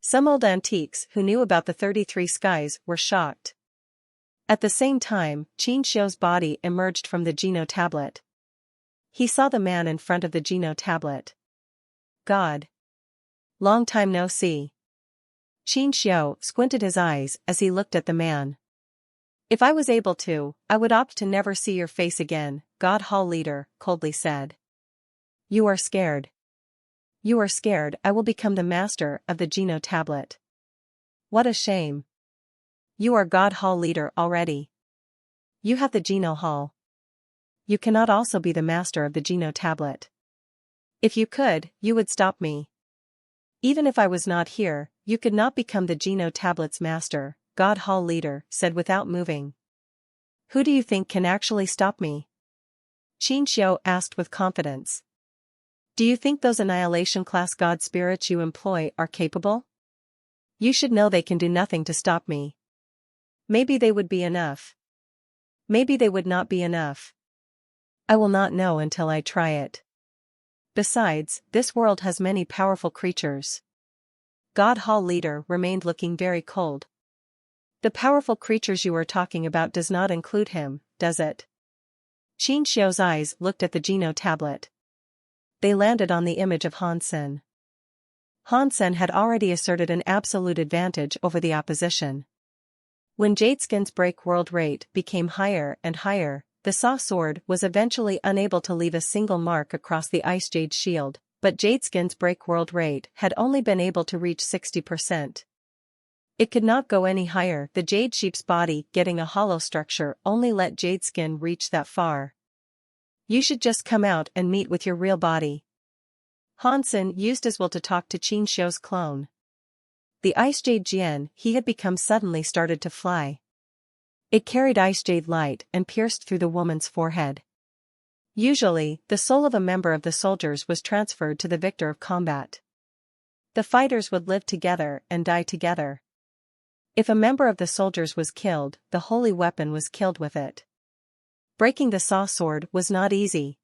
Some old antiques who knew about the 33 skies were shocked. At the same time, Qin Xiu's body emerged from the Geno tablet. He saw the man in front of the Geno tablet. God. Long time no see. Qin Xiu squinted his eyes as he looked at the man. If I was able to, I would opt to never see your face again, God Hall Leader coldly said. You are scared. You are scared I will become the master of the Geno tablet. What a shame. You are God Hall Leader already. You have the Geno Hall. You cannot also be the master of the Geno tablet. If you could, you would stop me. Even if I was not here, you could not become the Geno tablet's master, God Hall Leader said without moving. Who do you think can actually stop me? Qin Xiu asked with confidence. Do you think those annihilation class god spirits you employ are capable? You should know they can do nothing to stop me. Maybe they would be enough. Maybe they would not be enough. I will not know until I try it. Besides, this world has many powerful creatures. God Hall Leader remained looking very cold. The powerful creatures you are talking about does not include him, does it? Qin Xiu's eyes looked at the Geno tablet. They landed on the image of Hansen. Hansen had already asserted an absolute advantage over the opposition. When Jadeskin's break world rate became higher and higher, the saw sword was eventually unable to leave a single mark across the Ice Jade shield, but Jadeskin's break world rate had only been able to reach 60%. It could not go any higher. The Jade Sheep's body getting a hollow structure only let Jadeskin reach that far. You should just come out and meet with your real body. Hansen used his will to talk to Qin Xiu's clone. The Ice Jade Jian he had become suddenly started to fly. It carried Ice Jade light and pierced through the woman's forehead. Usually, the soul of a member of the soldiers was transferred to the victor of combat. The fighters would live together and die together. If a member of the soldiers was killed, the holy weapon was killed with it. Breaking the saw sword was not easy.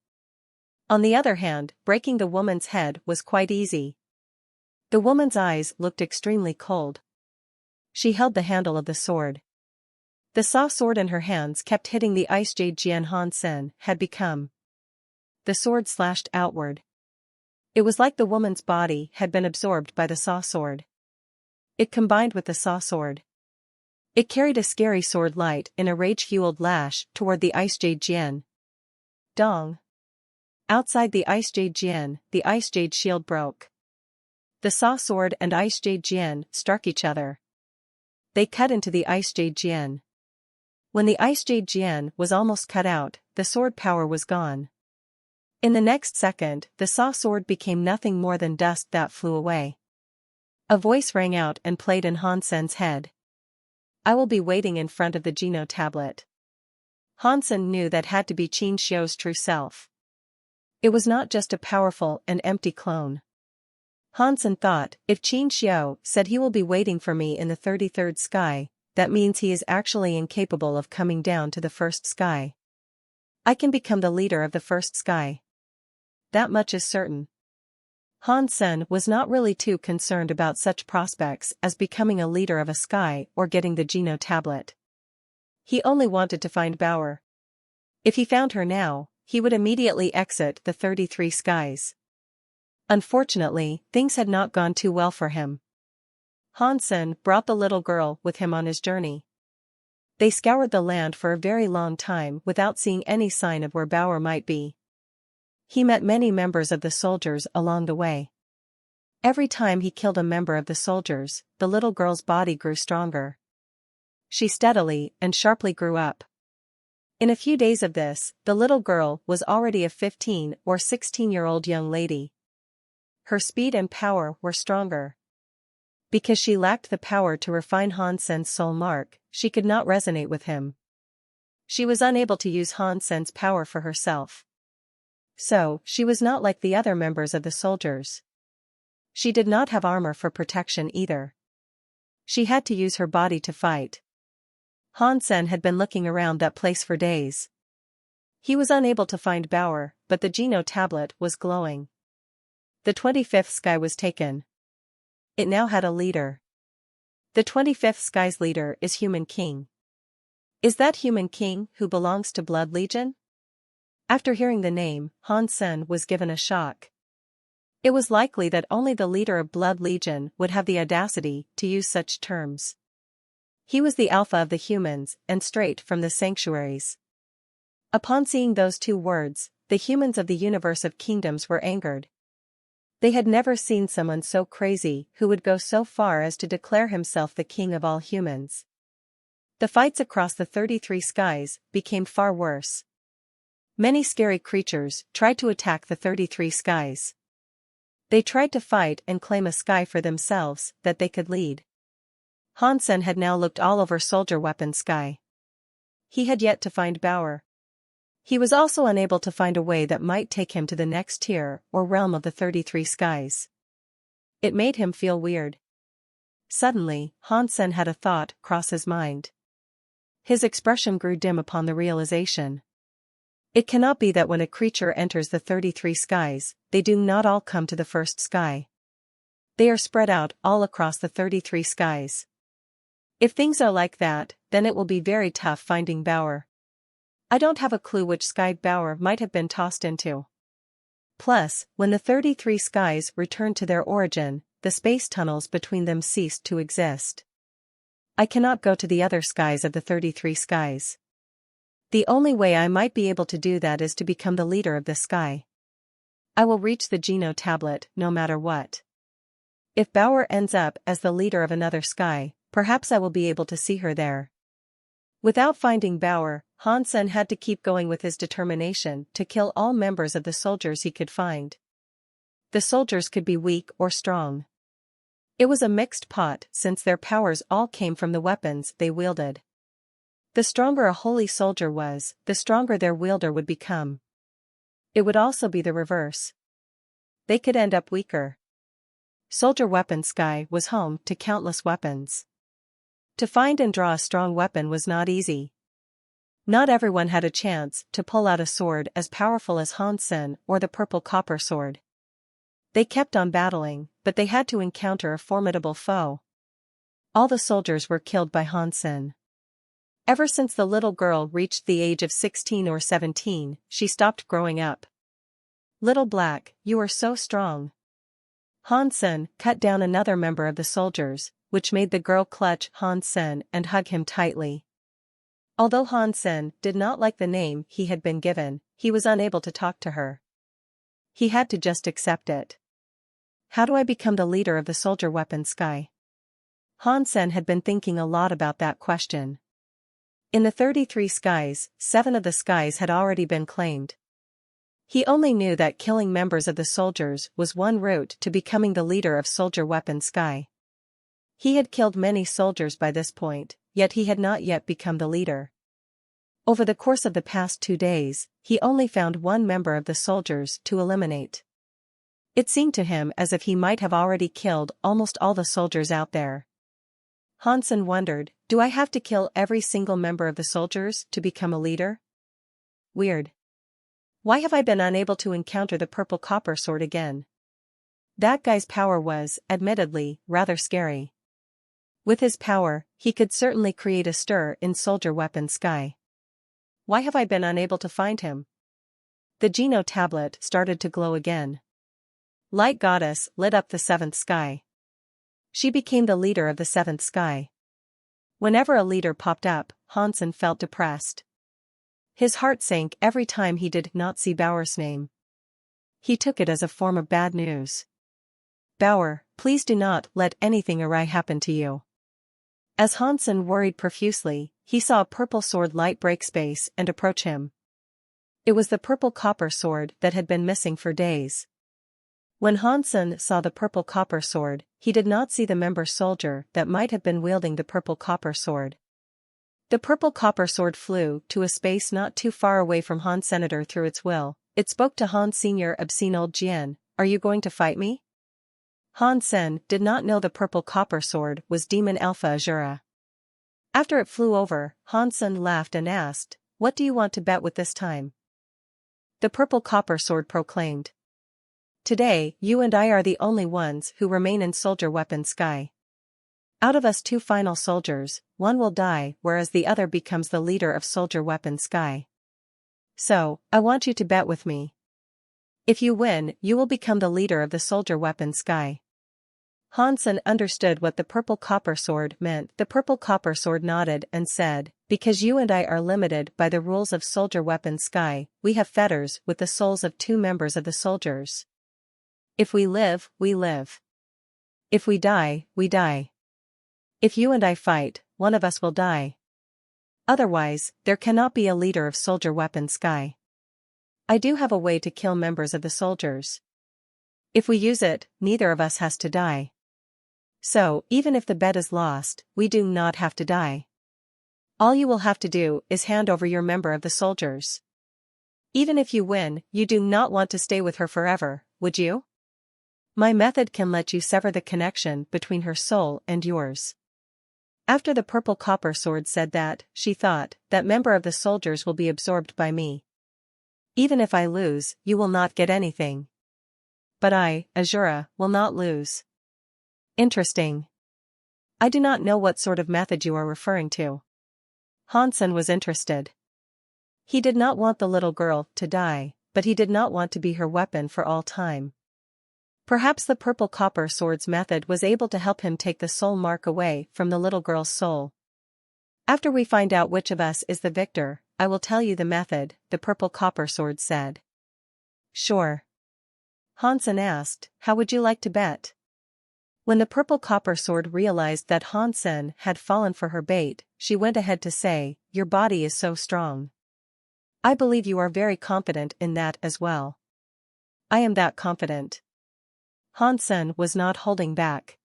On the other hand, breaking the woman's head was quite easy. The woman's eyes looked extremely cold. She held the handle of the sword. The saw sword in her hands kept hitting the Ice Jade Jian Hansen had become. The sword slashed outward. It was like the woman's body had been absorbed by the saw sword. It combined with the saw sword. It carried a scary sword light in a rage-fueled lash toward the Ice Jade Jian. Dong. Outside the Ice Jade Jian, the Ice Jade shield broke. The saw sword and Ice Jade Jian struck each other. They cut into the Ice Jade Jian. When the Ice Jade Jian was almost cut out, the sword power was gone. In the next second, the saw sword became nothing more than dust that flew away. A voice rang out and played in Hansen's head. I will be waiting in front of the Geno tablet. Hansen knew that had to be Qin Xiu's true self. It was not just a powerful and empty clone. Hansen thought, if Qin Xiu said he will be waiting for me in the 33rd sky, that means he is actually incapable of coming down to the first sky. I can become the leader of the first sky. That much is certain. Hansen was not really too concerned about such prospects as becoming a leader of a sky or getting the Geno tablet. He only wanted to find Bauer. If he found her now, he would immediately exit the 33 skies. Unfortunately, things had not gone too well for him. Hansen brought the little girl with him on his journey. They scoured the land for a very long time without seeing any sign of where Bauer might be. He met many members of the soldiers along the way. Every time he killed a member of the soldiers, the little girl's body grew stronger. She steadily and sharply grew up. In a few days of this, the little girl was already a 15 or 16-year-old young lady. Her speed and power were stronger. Because she lacked the power to refine Hansen's soul mark, she could not resonate with him. She was unable to use Hansen's power for herself. So, she was not like the other members of the soldiers. She did not have armor for protection either. She had to use her body to fight. Hansen had been looking around that place for days. He was unable to find Bauer, but the Geno tablet was glowing. The 25th sky was taken. It now had a leader. The 25th sky's leader is Human King. Is that Human King who belongs to Blood Legion? After hearing the name, Hansen was given a shock. It was likely that only the leader of Blood Legion would have the audacity to use such terms. He was the alpha of the humans and straight from the sanctuaries. Upon seeing those two words, the humans of the universe of kingdoms were angered. They had never seen someone so crazy who would go so far as to declare himself the king of all humans. The fights across the 33 skies became far worse. Many scary creatures tried to attack the 33 skies. They tried to fight and claim a sky for themselves that they could lead. Hansen had now looked all over Soldier Weapon Sky. He had yet to find Bauer. He was also unable to find a way that might take him to the next tier or realm of the 33 skies. It made him feel weird. Suddenly, Hansen had a thought cross his mind. His expression grew dim upon the realization. It cannot be that when a creature enters the 33 skies, they do not all come to the first sky. They are spread out all across the 33 skies. If things are like that, then it will be very tough finding Bauer. I don't have a clue which sky Bauer might have been tossed into. Plus, when the 33 skies returned to their origin, the space tunnels between them ceased to exist. I cannot go to the other skies of the 33 skies. The only way I might be able to do that is to become the leader of the sky. I will reach the Geno tablet no matter what. If Bauer ends up as the leader of another sky, perhaps I will be able to see her there. Without finding Bauer, Hansen had to keep going with his determination to kill all members of the soldiers he could find. The soldiers could be weak or strong. It was a mixed pot since their powers all came from the weapons they wielded. The stronger a holy soldier was, the stronger their wielder would become. It would also be the reverse. They could end up weaker. Soldier Weapon Sky was home to countless weapons. To find and draw a strong weapon was not easy. Not everyone had a chance to pull out a sword as powerful as Hansen or the purple copper sword. They kept on battling, but they had to encounter a formidable foe. All the soldiers were killed by Hansen. Ever since the little girl reached the age of 16 or 17, she stopped growing up. Little Black, you are so strong. Hansen cut down another member of the soldiers, which made the girl clutch Hansen and hug him tightly. Although Hansen did not like the name he had been given, he was unable to talk to her. He had to just accept it. How do I become the leader of the Soldier Weapon Sky? Hansen had been thinking a lot about that question. In the 33 skies, 7 of the skies had already been claimed. He only knew that killing members of the soldiers was one route to becoming the leader of Soldier Weapon Sky. He had killed many soldiers by this point, yet he had not yet become the leader. Over the course of the past 2 days, he only found one member of the soldiers to eliminate. It seemed to him as if he might have already killed almost all the soldiers out there. Hansen wondered, do I have to kill every single member of the soldiers to become a leader? Weird. Why have I been unable to encounter the purple copper sword again? That guy's power was, admittedly, rather scary. With his power, he could certainly create a stir in soldier weapon sky. Why have I been unable to find him? The Geno tablet started to glow again. Light Goddess lit up the 7th sky. She became the leader of the 7th sky. Whenever a leader popped up, Hansen felt depressed. His heart sank every time he did not see Bauer's name. He took it as a form of bad news. Bauer, please do not let anything awry happen to you. As Hansen worried profusely, he saw a purple sword light break space and approach him. It was the purple copper sword that had been missing for days. When Hansen saw the purple copper sword, he did not see the member soldier that might have been wielding the purple copper sword. The purple copper sword flew to a space not too far away from Han Senator through its will. It spoke to Han Senior obscene old Jian, are you going to fight me? Han Sen did not know the purple copper sword was Demon Alpha Azura. After it flew over, Hansen laughed and asked, what do you want to bet with this time? The purple copper sword proclaimed. Today, you and I are the only ones who remain in soldier weapon sky. Out of us 2 final soldiers, one will die whereas the other becomes the leader of soldier weapon sky. So, I want you to bet with me. If you win, you will become the leader of the soldier weapon sky. Hansen understood what the purple copper sword meant. The purple copper sword nodded and said, because you and I are limited by the rules of soldier weapon sky, we have fetters with the souls of 2 members of the soldiers. If we live, we live. If we die, we die. If you and I fight, one of us will die. Otherwise, there cannot be a leader of soldier weapon sky. I do have a way to kill members of the soldiers. If we use it, neither of us has to die. So, even if the bet is lost, we do not have to die. All you will have to do is hand over your member of the soldiers. Even if you win, you do not want to stay with her forever, would you? My method can let you sever the connection between her soul and yours. After the purple copper sword said that, she thought, that member of the soldiers will be absorbed by me. Even if I lose, you will not get anything. But I, Azura, will not lose. Interesting. I do not know what sort of method you are referring to. Hansen was interested. He did not want the little girl to die, but he did not want to be her weapon for all time. Perhaps the purple copper sword's method was able to help him take the soul mark away from the little girl's soul. After we find out which of us is the victor, I will tell you the method, the purple copper sword said. Sure. Hansen asked, how would you like to bet? When the purple copper sword realized that Hansen had fallen for her bait, she went ahead to say, your body is so strong. I believe you are very confident in that as well. I am that confident. Hansen was not holding back.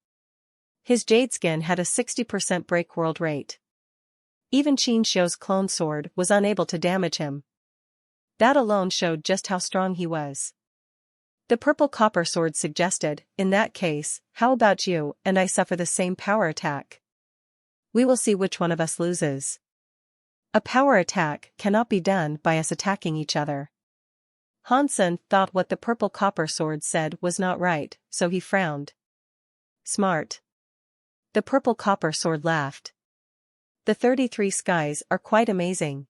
His jade skin had a 60% break world rate. Even Qin Xiu's clone sword was unable to damage him. That alone showed just how strong he was. The purple copper sword suggested, in that case, how about you and I suffer the same power attack? We will see which one of us loses. A power attack cannot be done by us attacking each other. Hansen thought what the purple copper sword said was not right, so he frowned. Smart. The purple copper sword laughed. The 33 skies are quite amazing.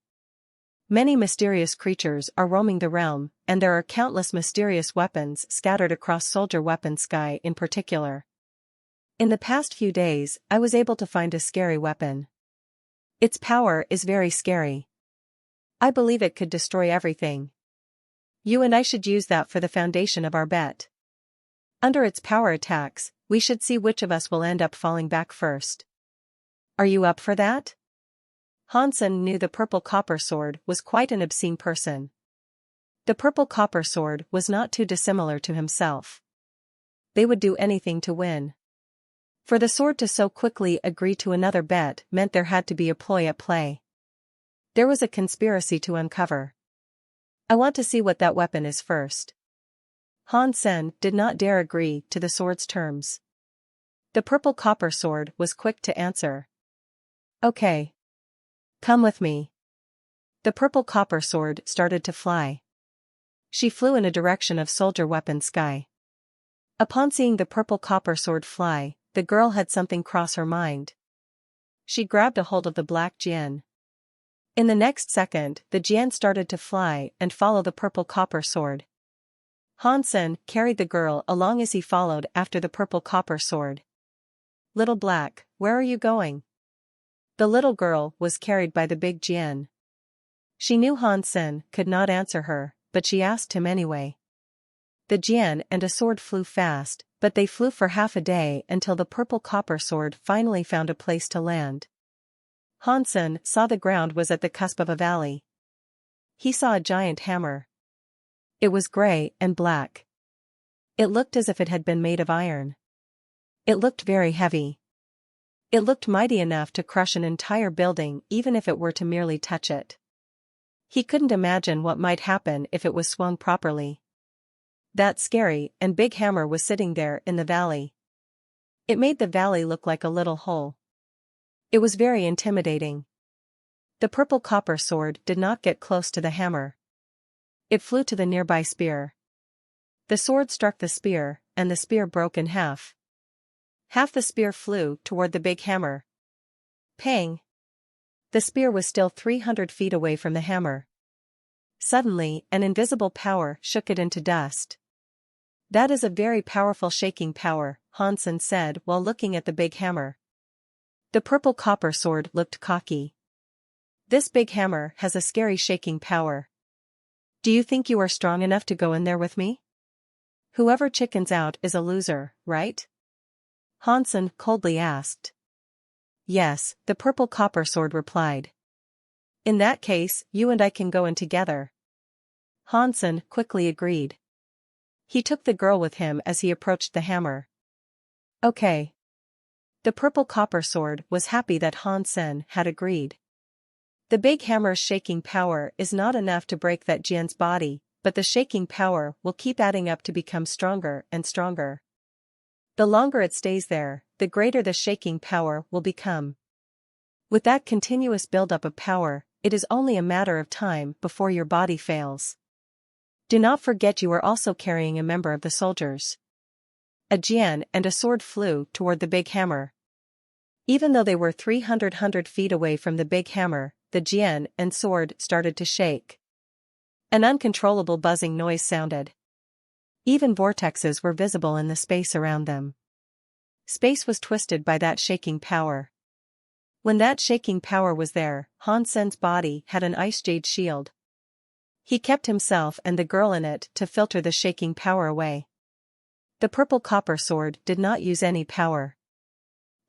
Many mysterious creatures are roaming the realm, and there are countless mysterious weapons scattered across soldier weapon sky in particular. In the past few days, I was able to find a scary weapon. Its power is very scary. I believe it could destroy everything. You and I should use that for the foundation of our bet. Under its power attacks, we should see which of us will end up falling back first. Are you up for that? Hansen knew the purple copper sword was quite an obscene person. The purple copper sword was not too dissimilar to himself. They would do anything to win. For the sword to so quickly agree to another bet meant there had to be a ploy at play. There was a conspiracy to uncover. I want to see what that weapon is first. Han Sen did not dare agree to the sword's terms. The purple copper sword was quick to answer. Okay. Come with me. The purple copper sword started to fly. She flew in a direction of soldier weapon sky. Upon seeing the purple copper sword fly, the girl had something cross her mind. She grabbed a hold of the black Jian. In the next second, the Jian started to fly and follow the purple copper sword. Han Sen carried the girl along as he followed after the purple copper sword. Little Black, where are you going? The little girl was carried by the big Jian. She knew Han Sen could not answer her, but she asked him anyway. The Jian and a sword flew fast, but they flew for half a day until the purple copper sword finally found a place to land. Han Sen saw the ground was at the cusp of a valley. He saw a giant hammer. It was gray and black. It looked as if it had been made of iron. It looked very heavy. It looked mighty enough to crush an entire building even if it were to merely touch it. He couldn't imagine what might happen if it was swung properly. That scary and big hammer was sitting there in the valley. It made the valley look like a little hole. It was very intimidating. The purple copper sword did not get close to the hammer. It flew to the nearby spear. The sword struck the spear, and the spear broke in half. Half the spear flew toward the big hammer. Pang! The spear was still 300 feet away from the hammer. Suddenly, an invisible power shook it into dust. That is a very powerful shaking power, Han Sen said while looking at the big hammer. The purple copper sword looked cocky. This big hammer has a scary shaking power. Do you think you are strong enough to go in there with me? Whoever chickens out is a loser, right? Han Sen coldly asked. Yes, the purple copper sword replied. In that case, you and I can go in together. Han Sen quickly agreed. He took the girl with him as he approached the hammer. Okay. The purple copper sword was happy that Han Sen had agreed. The big hammer's shaking power is not enough to break that Jian's body, but the shaking power will keep adding up to become stronger and stronger. The longer it stays there, the greater the shaking power will become. With that continuous buildup of power, it is only a matter of time before your body fails. Do not forget you are also carrying a member of the soldiers. A Jian and a sword flew toward the big hammer. Even though they were 300 feet away from the big hammer, the Jian and sword started to shake. An uncontrollable buzzing noise sounded. Even vortexes were visible in the space around them. Space was twisted by that shaking power. When that shaking power was there, Han Sen's body had an ice jade shield. He kept himself and the girl in it to filter the shaking power away. The purple copper sword did not use any power.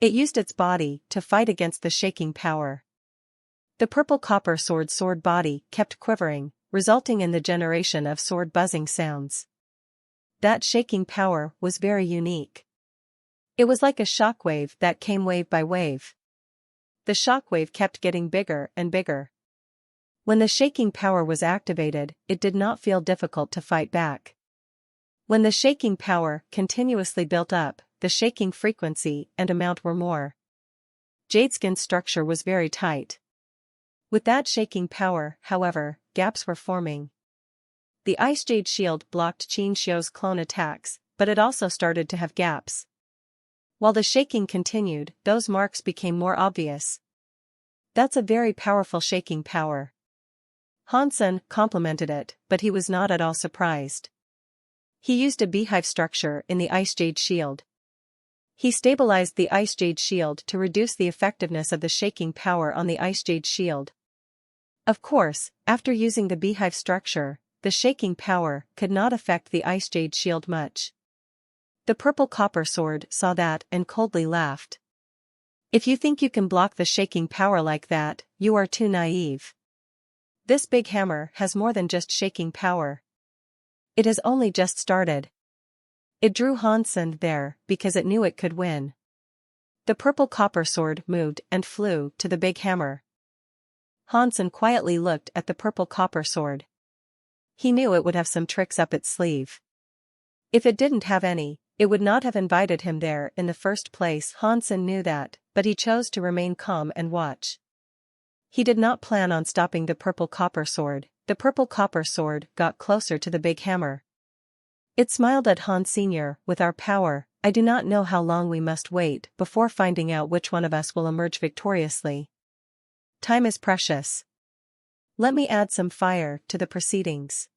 It used its body to fight against the shaking power. The purple copper sword's sword body kept quivering, resulting in the generation of sword buzzing sounds. That shaking power was very unique. It was like a shockwave that came wave by wave. The shockwave kept getting bigger and bigger. When the shaking power was activated, it did not feel difficult to fight back. When the shaking power continuously built up, the shaking frequency and amount were more. Jadeskin's structure was very tight. With that shaking power, however, gaps were forming. The Ice Jade Shield blocked Qin Xiu's clone attacks, but it also started to have gaps. While the shaking continued, those marks became more obvious. That's a very powerful shaking power. Han Sen complimented it, but he was not at all surprised. He used a beehive structure in the Ice Jade Shield. He stabilized the Ice Jade Shield to reduce the effectiveness of the shaking power on the Ice Jade Shield. Of course, after using the beehive structure, the shaking power could not affect the Ice Jade Shield much. The purple copper sword saw that and coldly laughed. If you think you can block the shaking power like that, you are too naive. This big hammer has more than just shaking power. It has only just started. It drew Han Sen there because it knew it could win. The purple copper sword moved and flew to the big hammer. Hansen quietly looked at the purple copper sword. He knew it would have some tricks up its sleeve. If it didn't have any, it would not have invited him there in the first place. Hansen knew that, but he chose to remain calm and watch. He did not plan on stopping the purple copper sword. The purple copper sword got closer to the big hammer. It smiled at Han Sr. With our power, I do not know how long we must wait before finding out which one of us will emerge victoriously. Time is precious. Let me add some fire to the proceedings.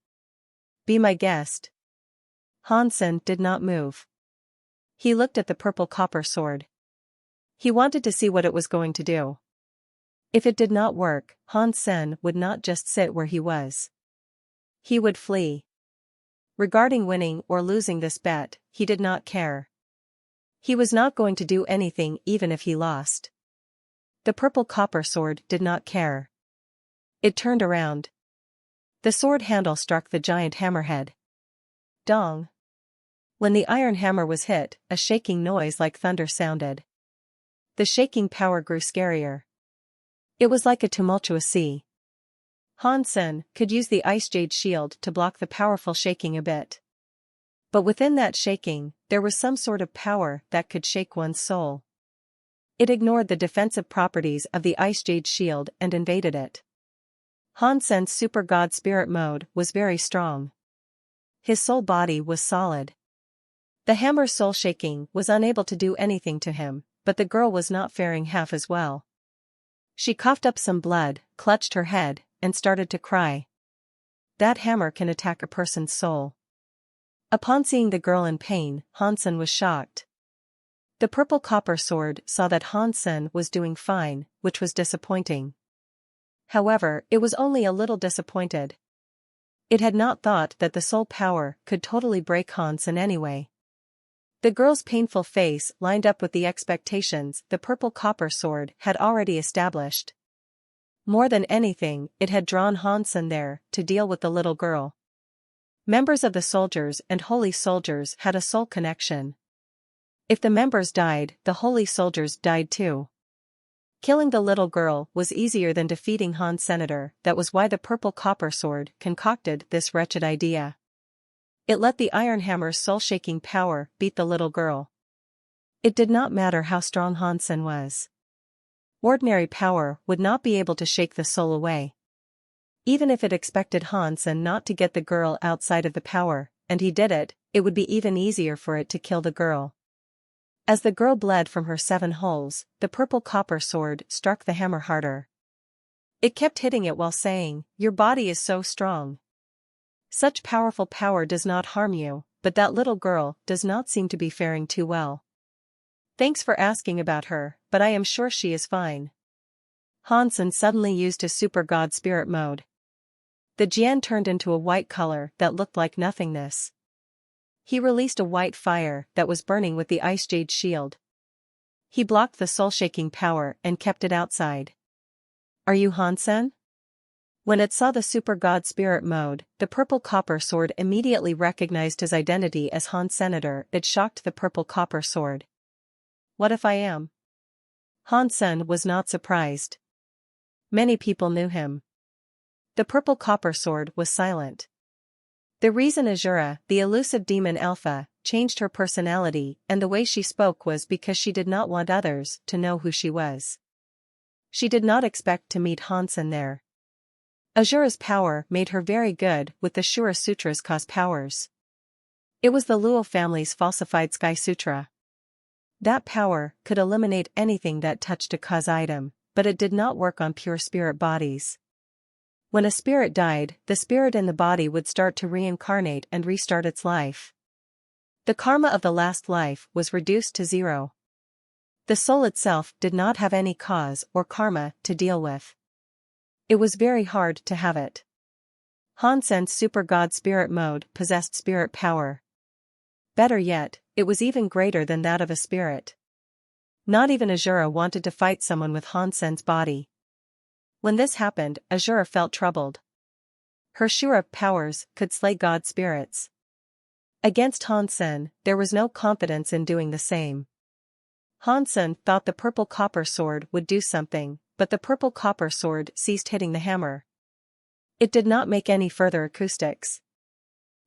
Be my guest. Hansen did not move. He looked at the purple copper sword. He wanted to see what it was going to do. If it did not work, Hansen would not just sit where he was. He would flee. Regarding winning or losing this bet, he did not care. He was not going to do anything even if he lost. The purple copper sword did not care. It turned around. The sword handle struck the giant hammerhead. Dong. When the iron hammer was hit, a shaking noise like thunder sounded. The shaking power grew scarier. It was like a tumultuous sea. Hansen could use the ice jade shield to block the powerful shaking a bit. But within that shaking, there was some sort of power that could shake one's soul. It ignored the defensive properties of the ice jade shield and invaded it. Hansen's super god spirit mode was very strong. His soul body was solid. The hammer's soul shaking was unable to do anything to him, but the girl was not faring half as well. She coughed up some blood, clutched her head, and started to cry. That hammer can attack a person's soul. Upon seeing the girl in pain, Hansen was shocked. The purple copper sword saw that Hansen was doing fine, which was disappointing. However, it was only a little disappointed. It had not thought that the soul power could totally break Hansen anyway. The girl's painful face lined up with the expectations the purple copper sword had already established. More than anything, it had drawn Hansen there to deal with the little girl. Members of the soldiers and holy soldiers had a soul connection. If the members died, the holy soldiers died too. Killing the little girl was easier than defeating Han Senator. That was why the purple copper sword concocted this wretched idea. It let the iron hammer's soul-shaking power beat the little girl. It did not matter how strong Hansen was. Ordinary power would not be able to shake the soul away. Even if it expected Hansen not to get the girl outside of the power, and he did it, it would be even easier for it to kill the girl. As the girl bled from her 7 holes, the purple copper sword struck the hammer harder. It kept hitting it while saying, "Your body is so strong. Such powerful power does not harm you, but that little girl does not seem to be faring too well. Thanks for asking about her, but I am sure she is fine." Hansen suddenly used his super god spirit mode. The Jian turned into a white color that looked like nothingness. He released a white fire that was burning with the ice jade shield. He blocked the soul-shaking power and kept it outside. "Are you Hansen?" When it saw the super god spirit mode, the purple copper sword immediately recognized his identity as Han Senator. It shocked the purple copper sword. "What if I am?" Hansen was not surprised. Many people knew him. The purple copper sword was silent. The reason Azura, the elusive demon Alpha, changed her personality and the way she spoke was because she did not want others to know who she was. She did not expect to meet Hansen there. Azura's power made her very good with the Shura Sutra's cause powers. It was the Luo family's falsified Sky Sutra. That power could eliminate anything that touched a cause item, but it did not work on pure spirit bodies. When a spirit died, the spirit in the body would start to reincarnate and restart its life. The karma of the last life was reduced to 0. The soul itself did not have any cause or karma to deal with. It was very hard to have it. Hansen's super god spirit mode possessed spirit power. Better yet, it was even greater than that of a spirit. Not even Azura wanted to fight someone with Hansen's body. When this happened, Azura felt troubled. Her Shura powers could slay god spirits. Against Hansen, there was no confidence in doing the same. Hansen thought the purple copper sword would do something, but the purple copper sword ceased hitting the hammer. It did not make any further acoustics.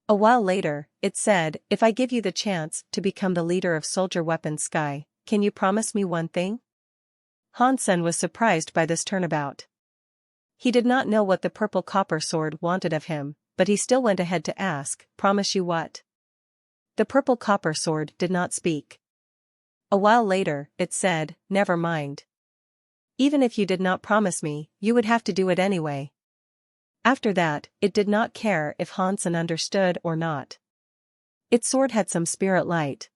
A while later, it said, "If I give you the chance to become the leader of Soldier Weapons Sky, can you promise me one thing?" Hansen was surprised by this turnabout. He did not know what the purple copper sword wanted of him, but he still went ahead to ask, "Promise you what?" The purple copper sword did not speak. A while later, it said, "Never mind. Even if you did not promise me, you would have to do it anyway." After that, it did not care if Hansen understood or not. Its sword had some spirit light.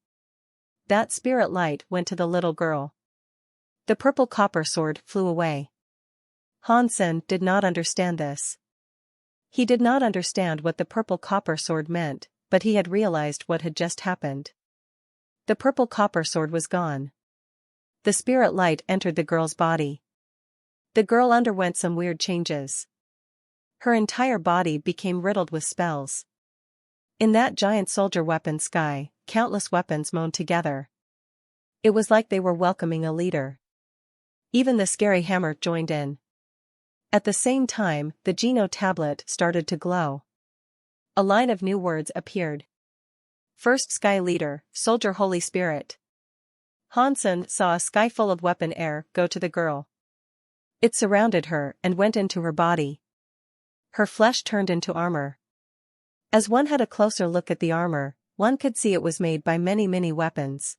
That spirit light went to the little girl. The purple copper sword flew away. Hansen did not understand this. He did not understand what the purple copper sword meant, but he had realized what had just happened. The purple copper sword was gone. The spirit light entered the girl's body. The girl underwent some weird changes. Her entire body became riddled with spells. In that giant soldier weapon sky, countless weapons moaned together. It was like they were welcoming a leader. Even the scary hammer joined in. At the same time, the Geno tablet started to glow. A line of new words appeared. First Sky Leader, Soldier Holy Spirit. Hansen saw a sky full of weapon air go to the girl. It surrounded her and went into her body. Her flesh turned into armor. As one had a closer look at the armor, one could see it was made by many weapons.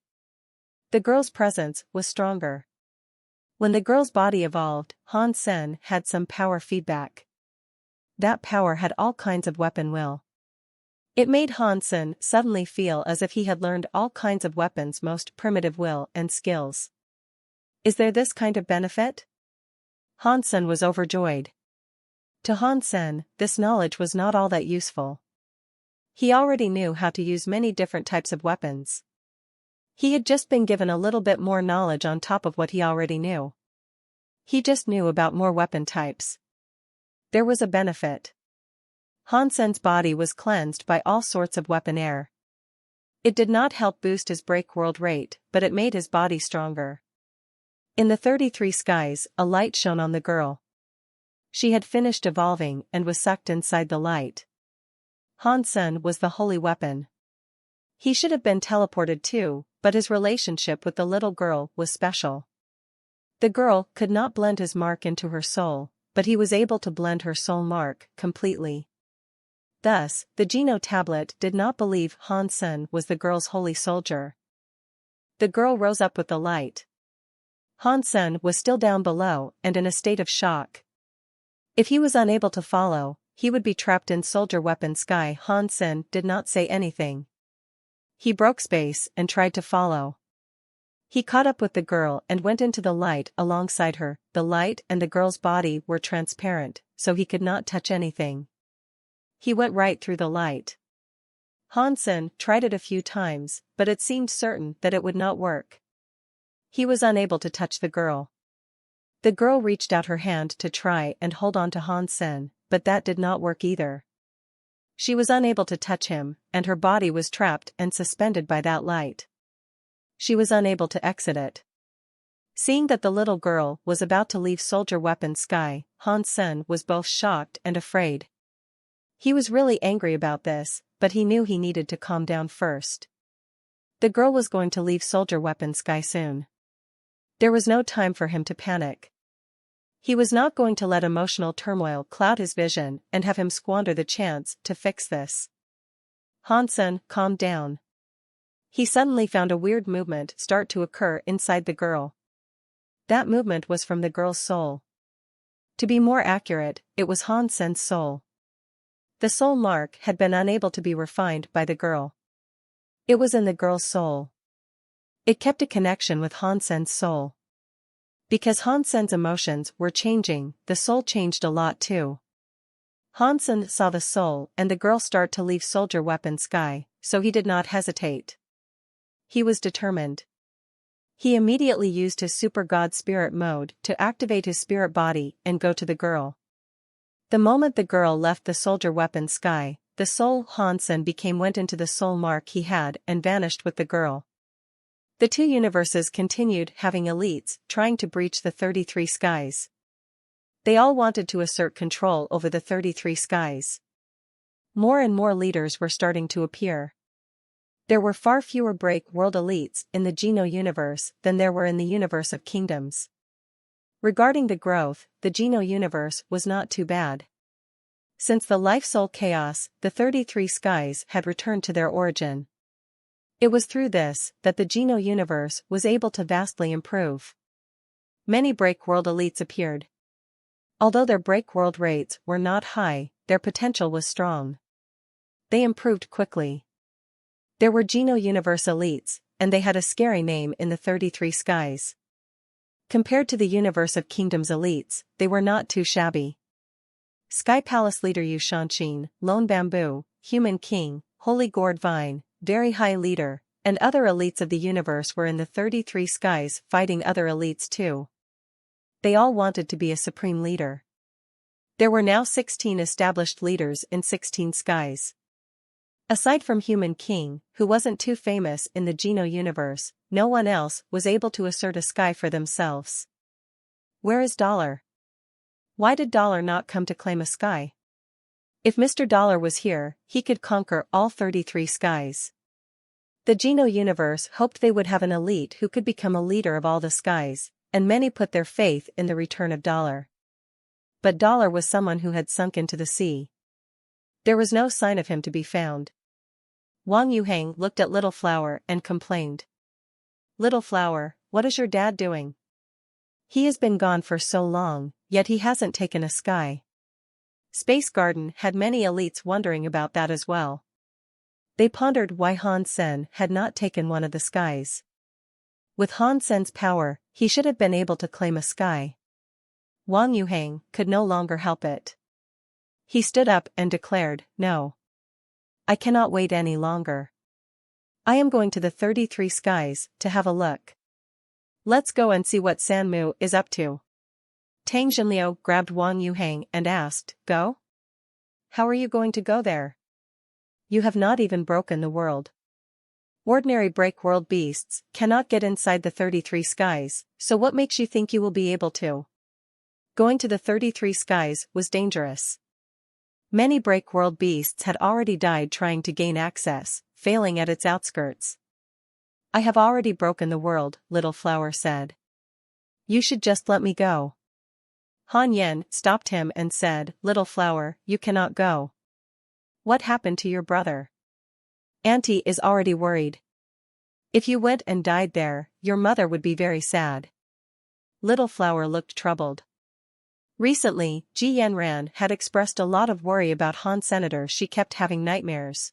The girl's presence was stronger. When the girl's body evolved, Hansen had some power feedback. That power had all kinds of weapon will. It made Hansen suddenly feel as if he had learned all kinds of weapons' most primitive will and skills. Is there this kind of benefit? Hansen was overjoyed. To Hansen, this knowledge was not all that useful. He already knew how to use many different types of weapons. He had just been given a little bit more knowledge on top of what he already knew. He just knew about more weapon types. There was a benefit. Hansen's body was cleansed by all sorts of weapon air. It did not help boost his break world rate, but it made his body stronger. In the 33 skies, a light shone on the girl. She had finished evolving and was sucked inside the light. Hansen was the holy weapon. He should have been teleported too, but his relationship with the little girl was special. The girl could not blend his mark into her soul, but he was able to blend her soul mark completely. Thus, the Geno tablet did not believe Hansen was the girl's holy soldier. The girl rose up with the light. Hansen was still down below and in a state of shock. If he was unable to follow, he would be trapped in soldier weapon sky. Hansen did not say anything. He broke space and tried to follow. He caught up with the girl and went into the light alongside her. The light and the girl's body were transparent, so he could not touch anything. He went right through the light. Hansen tried it a few times, but it seemed certain that it would not work. He was unable to touch the girl. The girl reached out her hand to try and hold on to Hansen, but that did not work either. She was unable to touch him, and her body was trapped and suspended by that light. She was unable to exit it. Seeing that the little girl was about to leave soldier weapon sky, Hansen was both shocked and afraid. He was really angry about this, but he knew he needed to calm down first. The girl was going to leave soldier weapon sky soon. There was no time for him to panic. He was not going to let emotional turmoil cloud his vision and have him squander the chance to fix this. Hansen calmed down. He suddenly found a weird movement start to occur inside the girl. That movement was from the girl's soul. To be more accurate, it was Hansen's soul. The soul mark had been unable to be refined by the girl. It was in the girl's soul. It kept a connection with Hansen's soul. Because Hansen's emotions were changing, the soul changed a lot too. Hansen saw the soul and the girl start to leave soldier weapon sky, so he did not hesitate. He was determined. He immediately used his super god spirit mode to activate his spirit body and go to the girl. The moment the girl left the soldier weapon sky, the soul Hansen became went into the soul mark he had and vanished with the girl. The two universes continued having elites trying to breach the 33 skies. They all wanted to assert control over the 33 skies. More and more leaders were starting to appear. There were far fewer break world elites in the Geno universe than there were in the universe of kingdoms. Regarding the growth, the Geno universe was not too bad. Since the life-soul chaos, the 33 skies had returned to their origin. It was through this that the Geno universe was able to vastly improve. Many break world elites appeared. Although their break world rates were not high, their potential was strong. They improved quickly. There were Geno universe elites, and they had a scary name in the 33 skies. Compared to the universe of kingdoms elites, they were not too shabby. Sky Palace leader Yu Shanshin, Lone Bamboo, Human King, Holy Gourd Vine, Very High Leader, and other elites of the universe were in the 33 skies fighting other elites too. They all wanted to be a supreme leader. There were now 16 established leaders in 16 skies. Aside from Human King, who wasn't too famous in the Geno universe, no one else was able to assert a sky for themselves. Where is Dollar? Why did Dollar not come to claim a sky? If Mr. Dollar was here, he could conquer all 33 skies. The Geno universe hoped they would have an elite who could become a leader of all the skies, and many put their faith in the return of Dollar. But Dollar was someone who had sunk into the sea. There was no sign of him to be found. Wang Yuhang looked at Little Flower and complained. Little Flower, what is your dad doing? He has been gone for so long, yet he hasn't taken a sky. Space Garden had many elites wondering about that as well. They pondered why Han Sen had not taken one of the skies. With Han Sen's power, he should have been able to claim a sky. Wang Yuhang could no longer help it. He stood up and declared, "No. I cannot wait any longer. I am going to the 33 skies to have a look. Let's go and see what Sanmu is up to." Tang Jinliu grabbed Wang Yuhang and asked, "Go? How are you going to go there? You have not even broken the world. Ordinary break world beasts cannot get inside the 33 skies, so what makes you think you will be able to?" Going to the 33 skies was dangerous. Many break world beasts had already died trying to gain access, failing at its outskirts. "I have already broken the world," Little Flower said. "You should just let me go." Han Yen stopped him and said, "Little Flower, you cannot go. What happened to your brother? Auntie is already worried. If you went and died there, your mother would be very sad." Little Flower looked troubled. Recently, Ji Yanran had expressed a lot of worry about Han Senator. She kept having nightmares.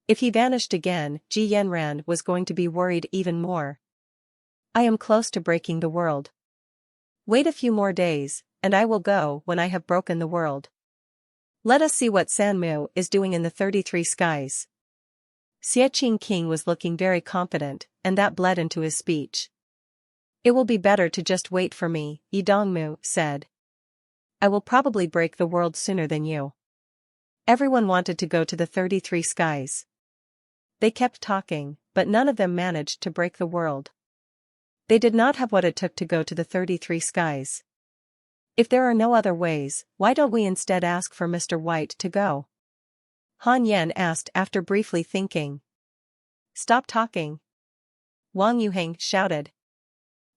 If he vanished again, Ji Yanran was going to be worried even more. "I am close to breaking the world. Wait a few more days, and I will go when I have broken the world. Let us see what Sanmu is doing in the 33 skies." Xie King was looking very confident, and that bled into his speech. "It will be better to just wait for me," Yi Dongmu said. "I will probably break the world sooner than you." Everyone wanted to go to the 33 skies. They kept talking, but none of them managed to break the world. They did not have what it took to go to the 33 skies. "If there are no other ways, why don't we instead ask for Mr. White to go?" Han Yen asked after briefly thinking. "Stop talking!" Wang Yuhang shouted.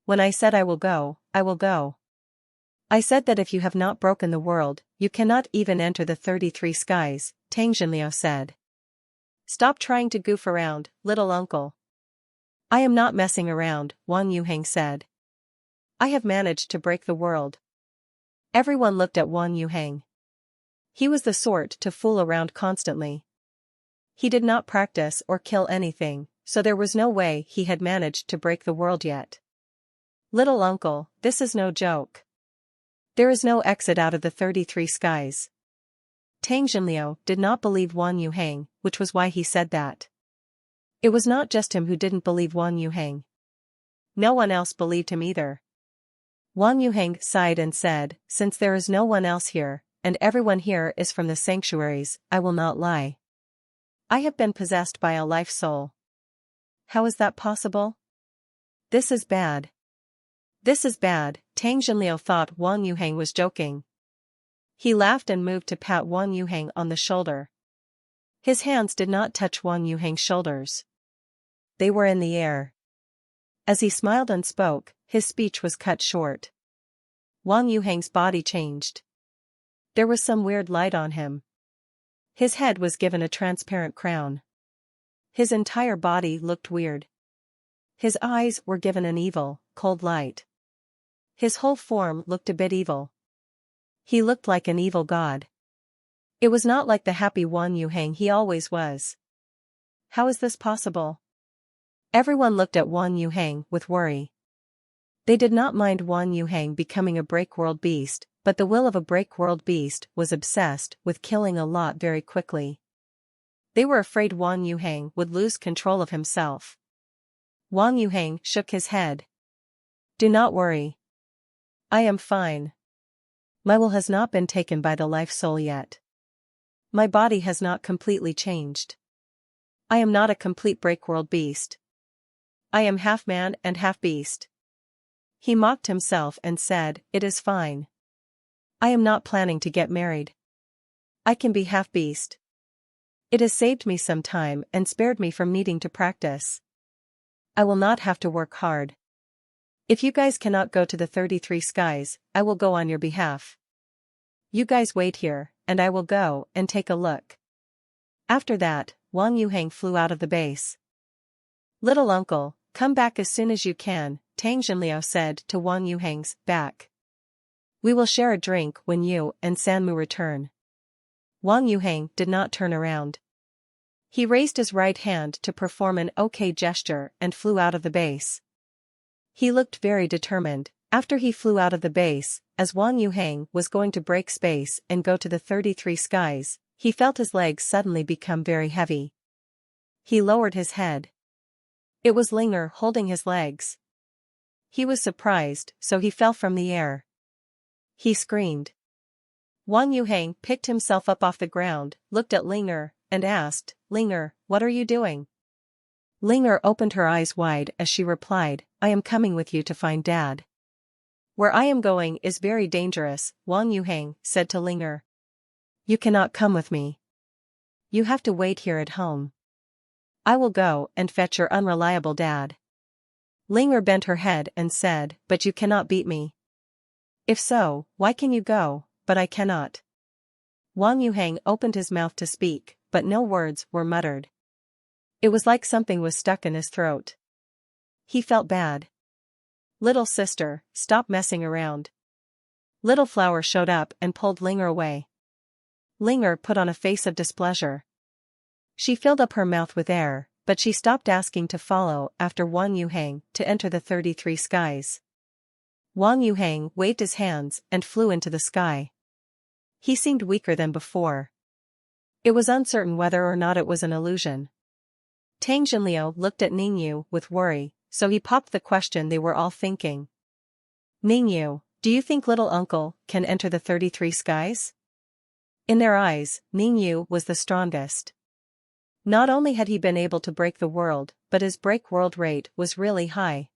"When I said I will go, I will go. I said that if you have not broken the world, you cannot even enter the 33 skies," Tang Jinliu said. "Stop trying to goof around, little uncle." "I am not messing around," Wang Yuhang said. "I have managed to break the world." Everyone looked at Wang Yuhang. He was the sort to fool around constantly. He did not practice or kill anything, so there was no way he had managed to break the world yet. "Little uncle, this is no joke. There is no exit out of the 33 skies." Tang Jinliu did not believe Wang Yuhang, which was why he said that. It was not just him who didn't believe Wang Yuhang. No one else believed him either. Wang Yuhang sighed and said, "Since there is no one else here, and everyone here is from the sanctuaries, I will not lie. I have been possessed by a life soul." "How is that possible?" This is bad. This is bad, Tang Jinliu thought Wang Yuhang was joking. He laughed and moved to pat Wang Yuhang on the shoulder. His hands did not touch Wang Yuhang's shoulders. They were in the air. As he smiled and spoke, his speech was cut short. Wang Yuhang's body changed. There was some weird light on him. His head was given a transparent crown. His entire body looked weird. His eyes were given an evil, cold light. His whole form looked a bit evil. He looked like an evil god. It was not like the happy Wang Yuhang he always was. How is this possible? Everyone looked at Wang Yuhang with worry. They did not mind Wang Yuhang becoming a break-world beast, but the will of a break-world beast was obsessed with killing a lot very quickly. They were afraid Wang Yuhang would lose control of himself. Wang Yuhang shook his head. Do not worry. I am fine. My will has not been taken by the life soul yet. My body has not completely changed. I am not a complete break-world beast. I am half man and half beast. He mocked himself and said, it is fine. I am not planning to get married. I can be half beast. It has saved me some time and spared me from needing to practice. I will not have to work hard. If you guys cannot go to the 33 skies, I will go on your behalf. You guys wait here, and I will go and take a look. After that, Wang Yuhang flew out of the base. Little uncle, come back as soon as you can, Tang Jinliu said to Wang Yuhang's back. We will share a drink when you and Sanmu return. Wang Yuhang did not turn around. He raised his right hand to perform an OK gesture and flew out of the base. He looked very determined. After he flew out of the base, as Wang Yuhang was going to break space and go to the 33 skies, he felt his legs suddenly become very heavy. He lowered his head. It was Linger holding his legs. He was surprised, so he fell from the air. He screamed. Wang Yuhang picked himself up off the ground, looked at Linger, and asked, Linger, what are you doing? Linger opened her eyes wide as she replied, I am coming with you to find Dad. Where I am going is very dangerous, Wang Yuhang said to Linger. You cannot come with me. You have to wait here at home. I will go and fetch your unreliable dad. Linger bent her head and said, but you cannot beat me. If so, why can you go, but I cannot? Wang Yuhang opened his mouth to speak, but no words were muttered. It was like something was stuck in his throat. He felt bad. Little sister, stop messing around. Little Flower showed up and pulled Linger away. Linger put on a face of displeasure. She filled up her mouth with air, but she stopped asking to follow after Wang Yuhang to enter the 33 skies. Wang Yuhang waved his hands and flew into the sky. He seemed weaker than before. It was uncertain whether or not it was an illusion. Tang Jinliu looked at Ningyu with worry, so he popped the question they were all thinking. Ningyu, do you think little uncle can enter the 33 skies? In their eyes, Ningyu was the strongest. Not only had he been able to break the world, but his break world rate was really high.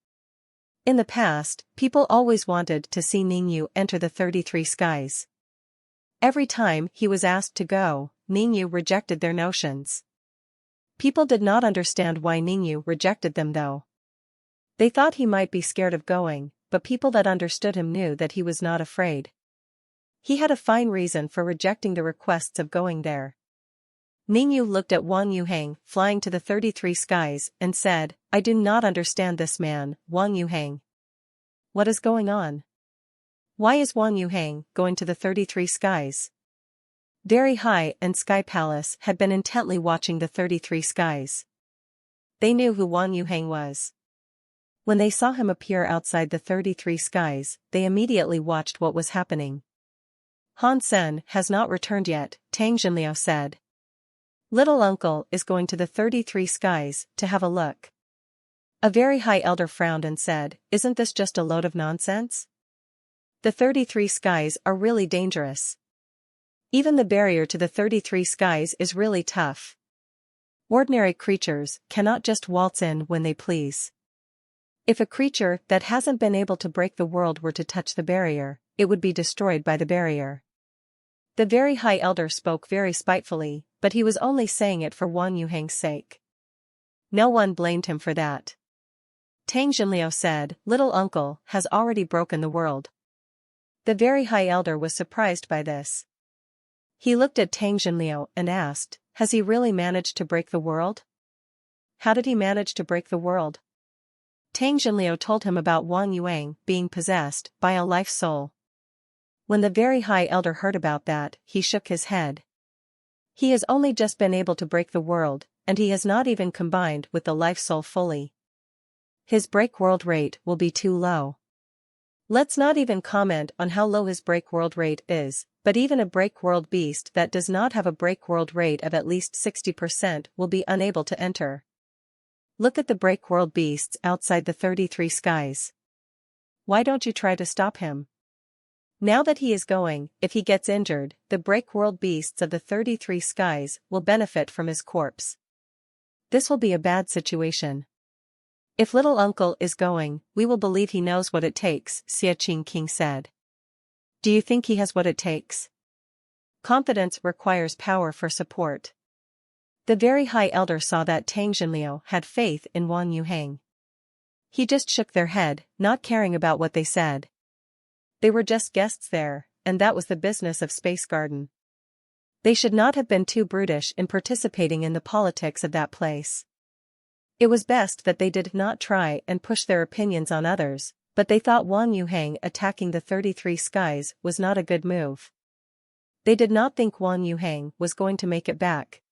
In the past, people always wanted to see Ningyu enter the 33 skies. Every time he was asked to go, Ningyu rejected their notions. People did not understand why Ningyu rejected them though. They thought he might be scared of going, but people that understood him knew that he was not afraid. He had a fine reason for rejecting the requests of going there. Ningyu looked at Wang Yuhang flying to the 33 skies and said, I do not understand this man, Wang Yuhang. What is going on? Why is Wang Yuhang going to the 33 skies? Very High and Sky Palace had been intently watching the 33 skies. They knew who Wang Yuhang was. When they saw him appear outside the 33 skies, they immediately watched what was happening. Han Sen has not returned yet, Tang Jinliu said. Little uncle is going to the 33 skies to have a look. A very high elder frowned and said, isn't this just a load of nonsense? The 33 skies are really dangerous. Even the barrier to the 33 skies is really tough. Ordinary creatures cannot just waltz in when they please. If a creature that hasn't been able to break the world were to touch the barrier, it would be destroyed by the barrier. The very high elder spoke very spitefully, but he was only saying it for Wang Yuheng's sake. No one blamed him for that. Tang Jinliu said, "Little uncle has already broken the world." The very high elder was surprised by this. He looked at Tang Jinliu and asked, "Has he really managed to break the world? How did he manage to break the world?" Tang Jinliu told him about Wang Yuang being possessed by a life soul. When the very high elder heard about that, he shook his head. He has only just been able to break the world, and he has not even combined with the life soul fully. His break world rate will be too low. Let's not even comment on how low his break world rate is, but even a break world beast that does not have a break world rate of at least 60% will be unable to enter. Look at the break world beasts outside the 33 skies. Why don't you try to stop him? Now that he is going, if he gets injured, the break world beasts of the 33 skies will benefit from his corpse. This will be a bad situation. If little uncle is going, we will believe he knows what it takes, Xie Qing King said. Do you think he has what it takes? Confidence requires power for support. The very high elder saw that Tang Jinliu had faith in Wang Yuheng. He just shook their head, not caring about what they said. They were just guests there, and that was the business of Space Garden. They should not have been too brutish in participating in the politics of that place. It was best that they did not try and push their opinions on others, but they thought Wang Yuheng attacking the 33 skies was not a good move. They did not think Wang Yuheng was going to make it back.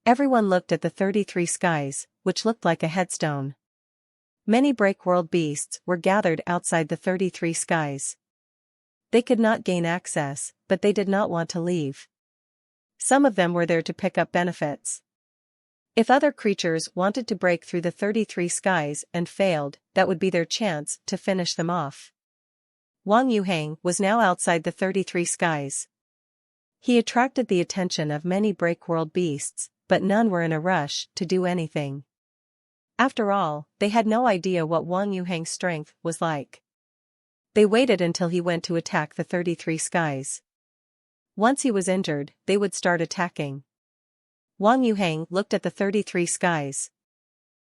Everyone looked at the 33 skies, which looked like a headstone. Many break-world beasts were gathered outside the 33 skies. They could not gain access, but they did not want to leave. Some of them were there to pick up benefits. If other creatures wanted to break through the 33 skies and failed, that would be their chance to finish them off. Wang Yuheng was now outside the 33 skies. He attracted the attention of many break-world beasts, but none were in a rush to do anything. After all, they had no idea what Wang Yuheng's strength was like. They waited until he went to attack the 33 skies. Once he was injured, they would start attacking. Wang Yuheng looked at the 33 skies.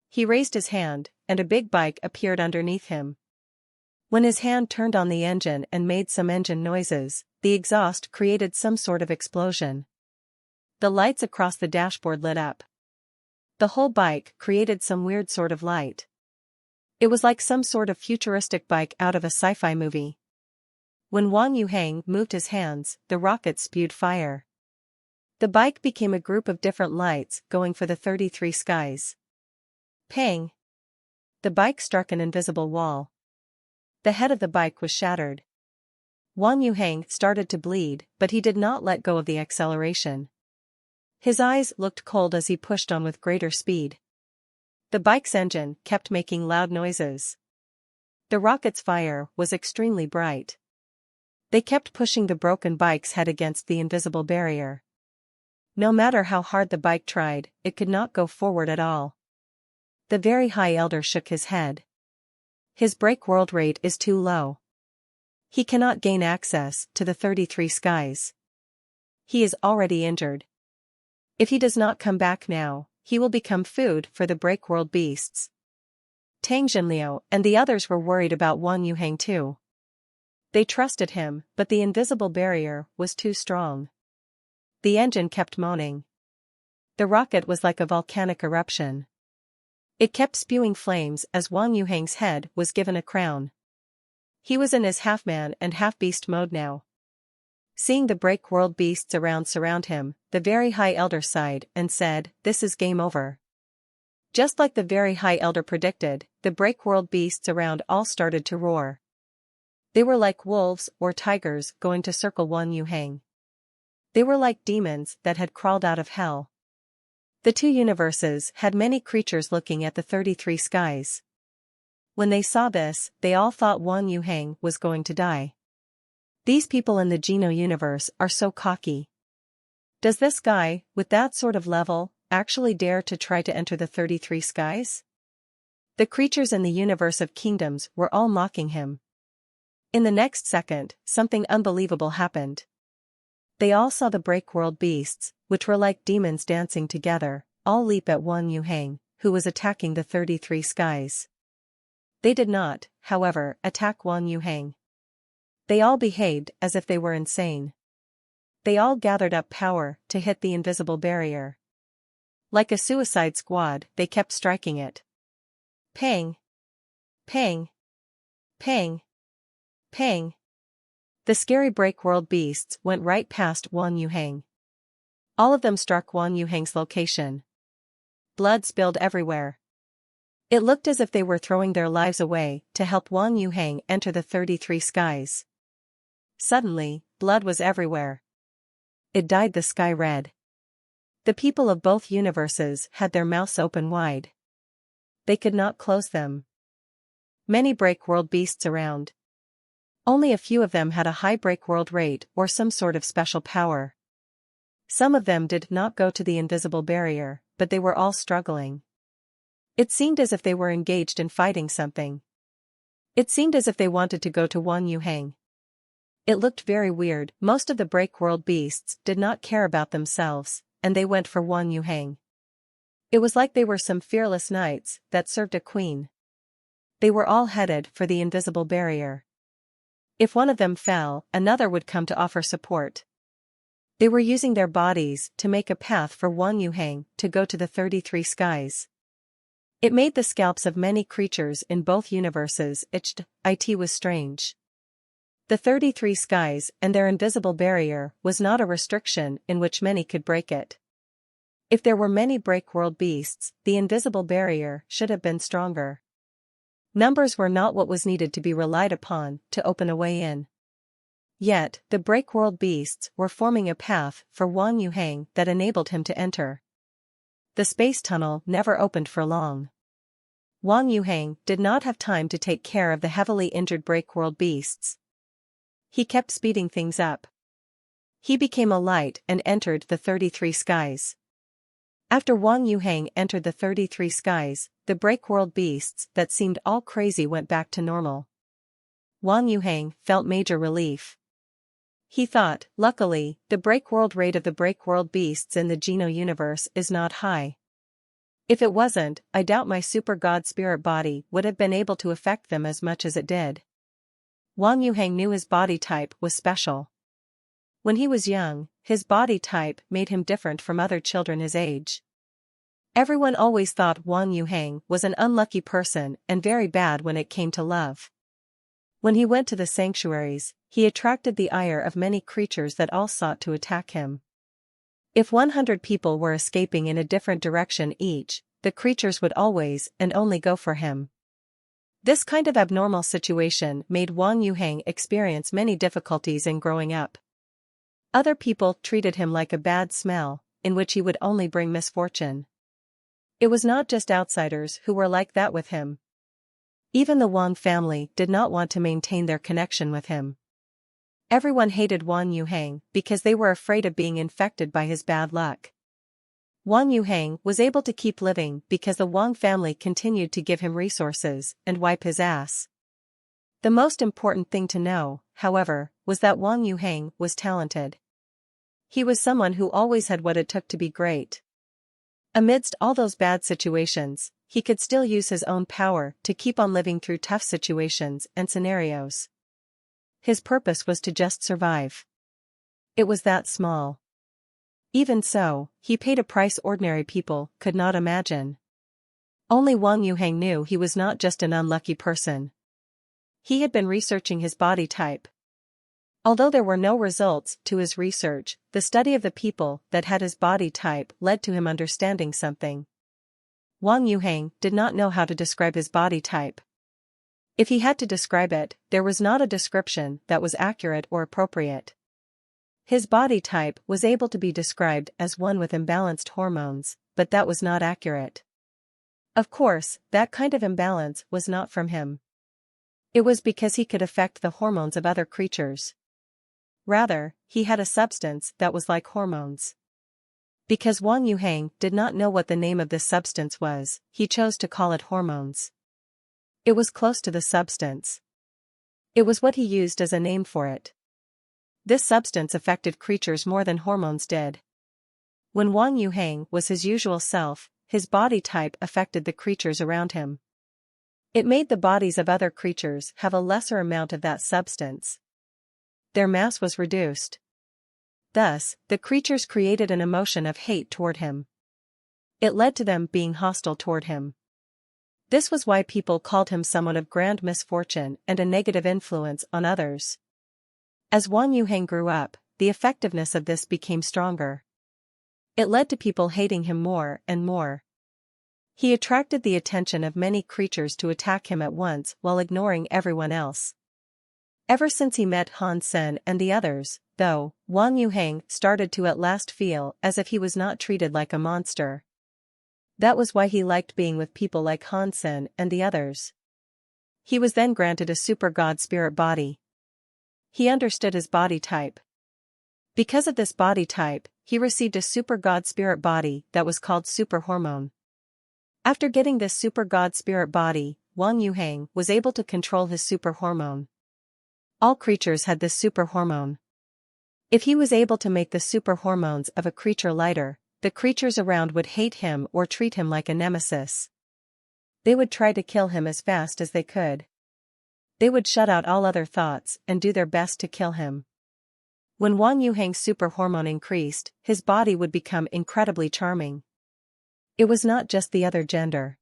He raised his hand, and a big bike appeared underneath him. When his hand turned on the engine and made some engine noises, the exhaust created some sort of explosion. The lights across the dashboard lit up. The whole bike created some weird sort of light. It was like some sort of futuristic bike out of a sci-fi movie. When Wang Yuheng moved his hands, the rocket spewed fire. The bike became a group of different lights going for the 33 skies. Pang! The bike struck an invisible wall. The head of the bike was shattered. Wang Yuheng started to bleed, but he did not let go of the acceleration. His eyes looked cold as he pushed on with greater speed. The bike's engine kept making loud noises. The rocket's fire was extremely bright. They kept pushing the broken bike's head against the invisible barrier. No matter how hard the bike tried, it could not go forward at all. The very high elder shook his head. His break world rate is too low. He cannot gain access to the 33 skies. He is already injured. If he does not come back now, he will become food for the break world beasts. Tang Jinliu and the others were worried about Wang Yuheng too. They trusted him, but the invisible barrier was too strong. The engine kept moaning. The rocket was like a volcanic eruption. It kept spewing flames as Wang Yuheng's head was given a crown. He was in his half-man and half-beast mode now. Seeing the break-world beasts surround him, the very high elder sighed and said, "This is game over." Just like the very high elder predicted, the break-world beasts around all started to roar. They were like wolves or tigers going to circle Wang Yuheng. They were like demons that had crawled out of hell. The two universes had many creatures looking at the 33 skies. When they saw this, they all thought Wang Yuheng was going to die. These people in the Geno universe are so cocky. Does this guy, with that sort of level, actually dare to try to enter the 33 skies? The creatures in the universe of kingdoms were all mocking him. In the next second, something unbelievable happened. They all saw the break-world beasts, which were like demons dancing together, all leap at Wang Yuhang, who was attacking the 33 skies. They did not, however, attack Wang Yuhang. They all behaved as if they were insane. They all gathered up power to hit the invisible barrier. Like a suicide squad, they kept striking it. Pang! Pang! Pang! Pang! The scary break-world beasts went right past Wang Yuhang. All of them struck Wang Yuhang's location. Blood spilled everywhere. It looked as if they were throwing their lives away to help Wang Yuhang enter the 33 skies. Suddenly, blood was everywhere. It dyed the sky red. The people of both universes had their mouths open wide. They could not close them. Many break-world beasts around. Only a few of them had a high break-world rate or some sort of special power. Some of them did not go to the invisible barrier, but they were all struggling. It seemed as if they were engaged in fighting something. It seemed as if they wanted to go to Wang Yuhang. It looked very weird. Most of the break-world beasts did not care about themselves, and they went for Wang Yuhang. It was like they were some fearless knights that served a queen. They were all headed for the invisible barrier. If one of them fell, another would come to offer support. They were using their bodies to make a path for Wang Yuhang to go to the 33 skies. It made the scalps of many creatures in both universes itch. It was strange. The 33 skies and their invisible barrier was not a restriction in which many could break it. If there were many break-world beasts, the invisible barrier should have been stronger. Numbers were not what was needed to be relied upon to open a way in. Yet, the break-world beasts were forming a path for Wang Yuhang that enabled him to enter. The space tunnel never opened for long. Wang Yuhang did not have time to take care of the heavily injured break-world beasts. He kept speeding things up. He became a light and entered the 33 skies. After Wang Yuhang entered the 33 skies, the break-world beasts that seemed all crazy went back to normal. Wang Yuhang felt major relief. He thought, luckily, the break-world rate of the break-world beasts in the Geno universe is not high. If it wasn't, I doubt my super god spirit body would have been able to affect them as much as it did. Wang Yuhang knew his body type was special. When he was young, his body type made him different from other children his age. Everyone always thought Wang Yuhang was an unlucky person and very bad when it came to love. When he went to the sanctuaries, he attracted the ire of many creatures that all sought to attack him. If 100 people were escaping in a different direction each, the creatures would always and only go for him. This kind of abnormal situation made Wang Yuhang experience many difficulties in growing up. Other people treated him like a bad smell, in which he would only bring misfortune. It was not just outsiders who were like that with him. Even the Wang family did not want to maintain their connection with him. Everyone hated Wang Yuhang because they were afraid of being infected by his bad luck. Wang Yuhang was able to keep living because the Wang family continued to give him resources and wipe his ass. The most important thing to know, however, was that Wang Yuhang was talented. He was someone who always had what it took to be great. Amidst all those bad situations, he could still use his own power to keep on living through tough situations and scenarios. His purpose was to just survive. It was that small. Even so, he paid a price ordinary people could not imagine. Only Wang Yuhang knew he was not just an unlucky person. He had been researching his body type. Although there were no results to his research, the study of the people that had his body type led to him understanding something. Wang Yuhang did not know how to describe his body type. If he had to describe it, there was not a description that was accurate or appropriate. His body type was able to be described as one with imbalanced hormones, but that was not accurate. Of course, that kind of imbalance was not from him. It was because he could affect the hormones of other creatures. Rather, he had a substance that was like hormones. Because Wang Yuhang did not know what the name of this substance was, he chose to call it hormones. It was close to the substance. It was what he used as a name for it. This substance affected creatures more than hormones did. When Wang Yuhang was his usual self, his body type affected the creatures around him. It made the bodies of other creatures have a lesser amount of that substance. Their mass was reduced. Thus, the creatures created an emotion of hate toward him. It led to them being hostile toward him. This was why people called him someone of grand misfortune and a negative influence on others. As Wang Yuhang grew up, the effectiveness of this became stronger. It led to people hating him more and more. He attracted the attention of many creatures to attack him at once while ignoring everyone else. Ever since he met Han Sen and the others, though, Wang Yuhang started to at last feel as if he was not treated like a monster. That was why he liked being with people like Han Sen and the others. He was then granted a super god spirit body. He understood his body type. Because of this body type, he received a super god spirit body that was called super hormone. After getting this super god spirit body, Wang Yuhang was able to control his super hormone. All creatures had this super hormone. If he was able to make the super hormones of a creature lighter, the creatures around would hate him or treat him like a nemesis. They would try to kill him as fast as they could. They would shut out all other thoughts and do their best to kill him. When Wang Yuhang's super hormone increased, his body would become incredibly charming. It was not just the other gender.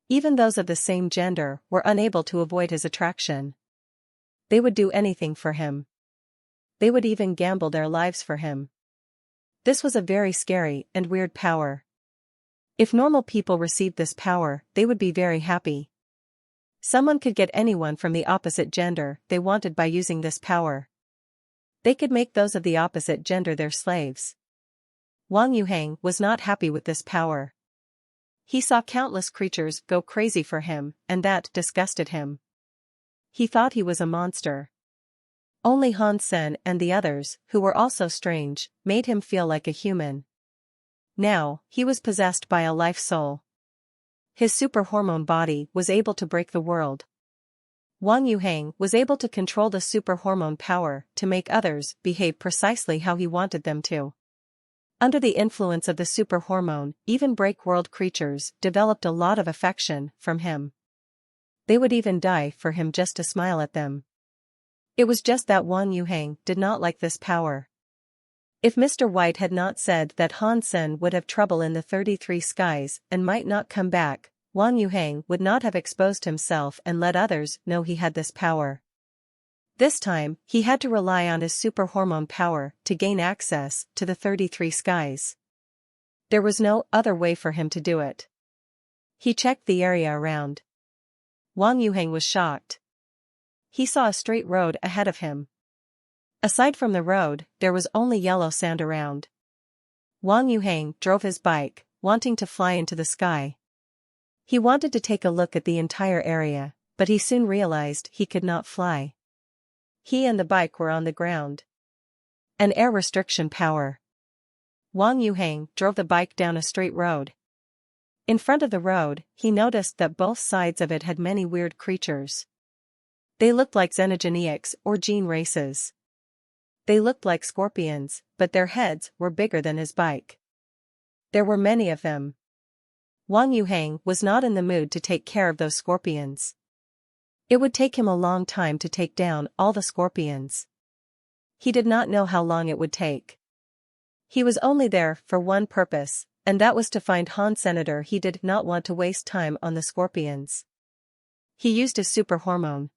Even those of the same gender were unable to avoid his attraction. They would do anything for him. They would even gamble their lives for him. This was a very scary and weird power. If normal people received this power, they would be very happy. Someone could get anyone from the opposite gender they wanted by using this power. They could make those of the opposite gender their slaves. Wang Yuhang was not happy with this power. He saw countless creatures go crazy for him, and that disgusted him. He thought he was a monster. Only Han Sen and the others, who were also strange, made him feel like a human. Now, he was possessed by a life soul. His super hormone body was able to break the world. Wang Yuhang was able to control the super hormone power to make others behave precisely how he wanted them to. Under the influence of the super hormone, even break-world creatures developed a lot of affection from him. They would even die for him just to smile at them. It was just that Wang Yuhang did not like this power. If Mr. White had not said that Han Sen would have trouble in the 33 skies and might not come back, Wang Yuhang would not have exposed himself and let others know he had this power. This time, he had to rely on his super hormone power to gain access to the 33 skies. There was no other way for him to do it. He checked the area around. Wang Yuhang was shocked. He saw a straight road ahead of him. Aside from the road, there was only yellow sand around. Wang Yuhang drove his bike, wanting to fly into the sky. He wanted to take a look at the entire area, but he soon realized he could not fly. He and the bike were on the ground. An air restriction power. Wang Yuhang drove the bike down a straight road. In front of the road, he noticed that both sides of it had many weird creatures. They looked like xenogeniacs or gene races. They looked like scorpions, but their heads were bigger than his bike. There were many of them. Wang Yuhang was not in the mood to take care of those scorpions. It would take him a long time to take down all the scorpions. He did not know how long it would take. He was only there for one purpose, and that was to find Han Senator. He did not want to waste time on the scorpions. He used his super hormone.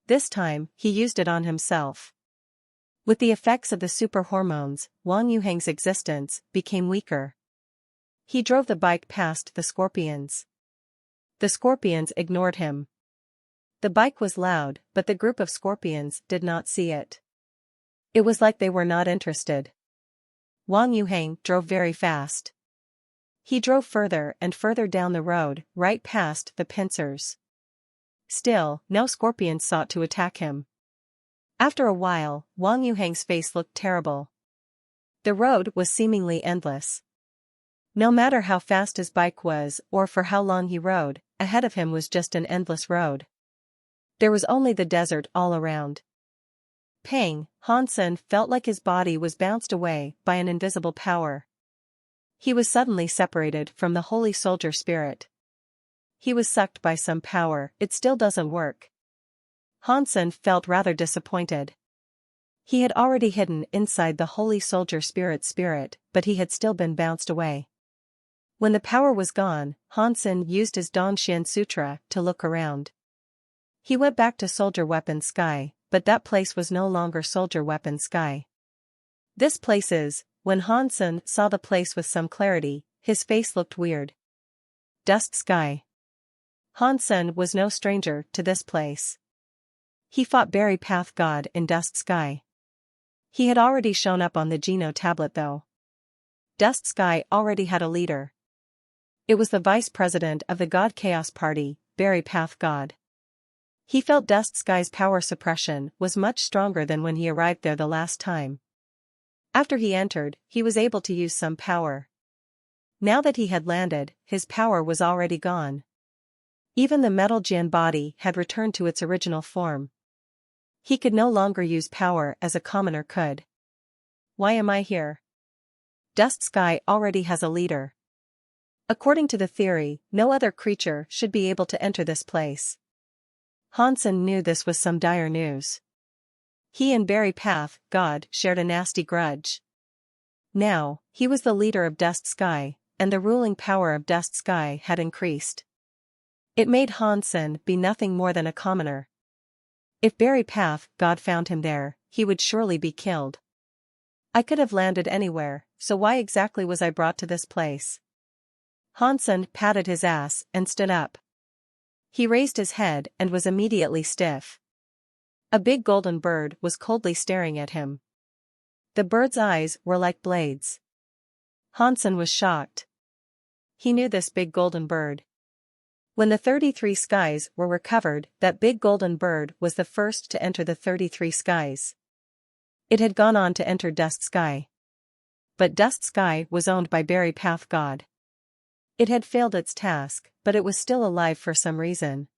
This time, he used it on himself. With the effects of the super hormones, Wang Yuhang's existence became weaker. He drove the bike past the scorpions. The scorpions ignored him. The bike was loud, but the group of scorpions did not see it. It was like they were not interested. Wang Yuhang drove very fast. He drove further and further down the road, right past the pincers. Still, no scorpions sought to attack him. After a while, Wang Yuhang's face looked terrible. The road was seemingly endless. No matter how fast his bike was or for how long he rode, ahead of him was just an endless road. There was only the desert all around. Pang, Hansen felt like his body was bounced away by an invisible power. He was suddenly separated from the holy soldier spirit. He was sucked by some power. It still doesn't work. Hansen felt rather disappointed. He had already hidden inside the holy soldier spirit, but he had still been bounced away. When the power was gone, Hansen used his Danshin Sutra to look around. He went back to Soldier Weapon Sky, but that place was no longer Soldier Weapon Sky. This place is. When Hansen saw the place with some clarity, his face looked weird. Dust Sky. Hansen was no stranger to this place. He fought Berry Path God in Dust Sky. He had already shown up on the Geno tablet though. Dust Sky already had a leader. It was the vice president of the God Chaos Party, Berry Path God. He felt Dust Sky's power suppression was much stronger than when he arrived there the last time. After he entered, he was able to use some power. Now that he had landed, his power was already gone. Even the metal Jian body had returned to its original form. He could no longer use power as a commoner could. Why am I here? Dust Sky already has a leader. According to the theory, no other creature should be able to enter this place. Hansen knew this was some dire news. He and Berry Path God shared a nasty grudge. Now, he was the leader of Dust Sky, and the ruling power of Dust Sky had increased. It made Hansen be nothing more than a commoner. If Berry Path God found him there, he would surely be killed. I could have landed anywhere, so why exactly was I brought to this place? Hansen patted his ass and stood up. He raised his head and was immediately stiff. A big golden bird was coldly staring at him. The bird's eyes were like blades. Hansen was shocked. He knew this big golden bird. When the 33 skies were recovered, that big golden bird was the first to enter the 33 skies. It had gone on to enter Dust Sky. But Dust Sky was owned by Berry Path God. It had failed its task, but it was still alive for some reason.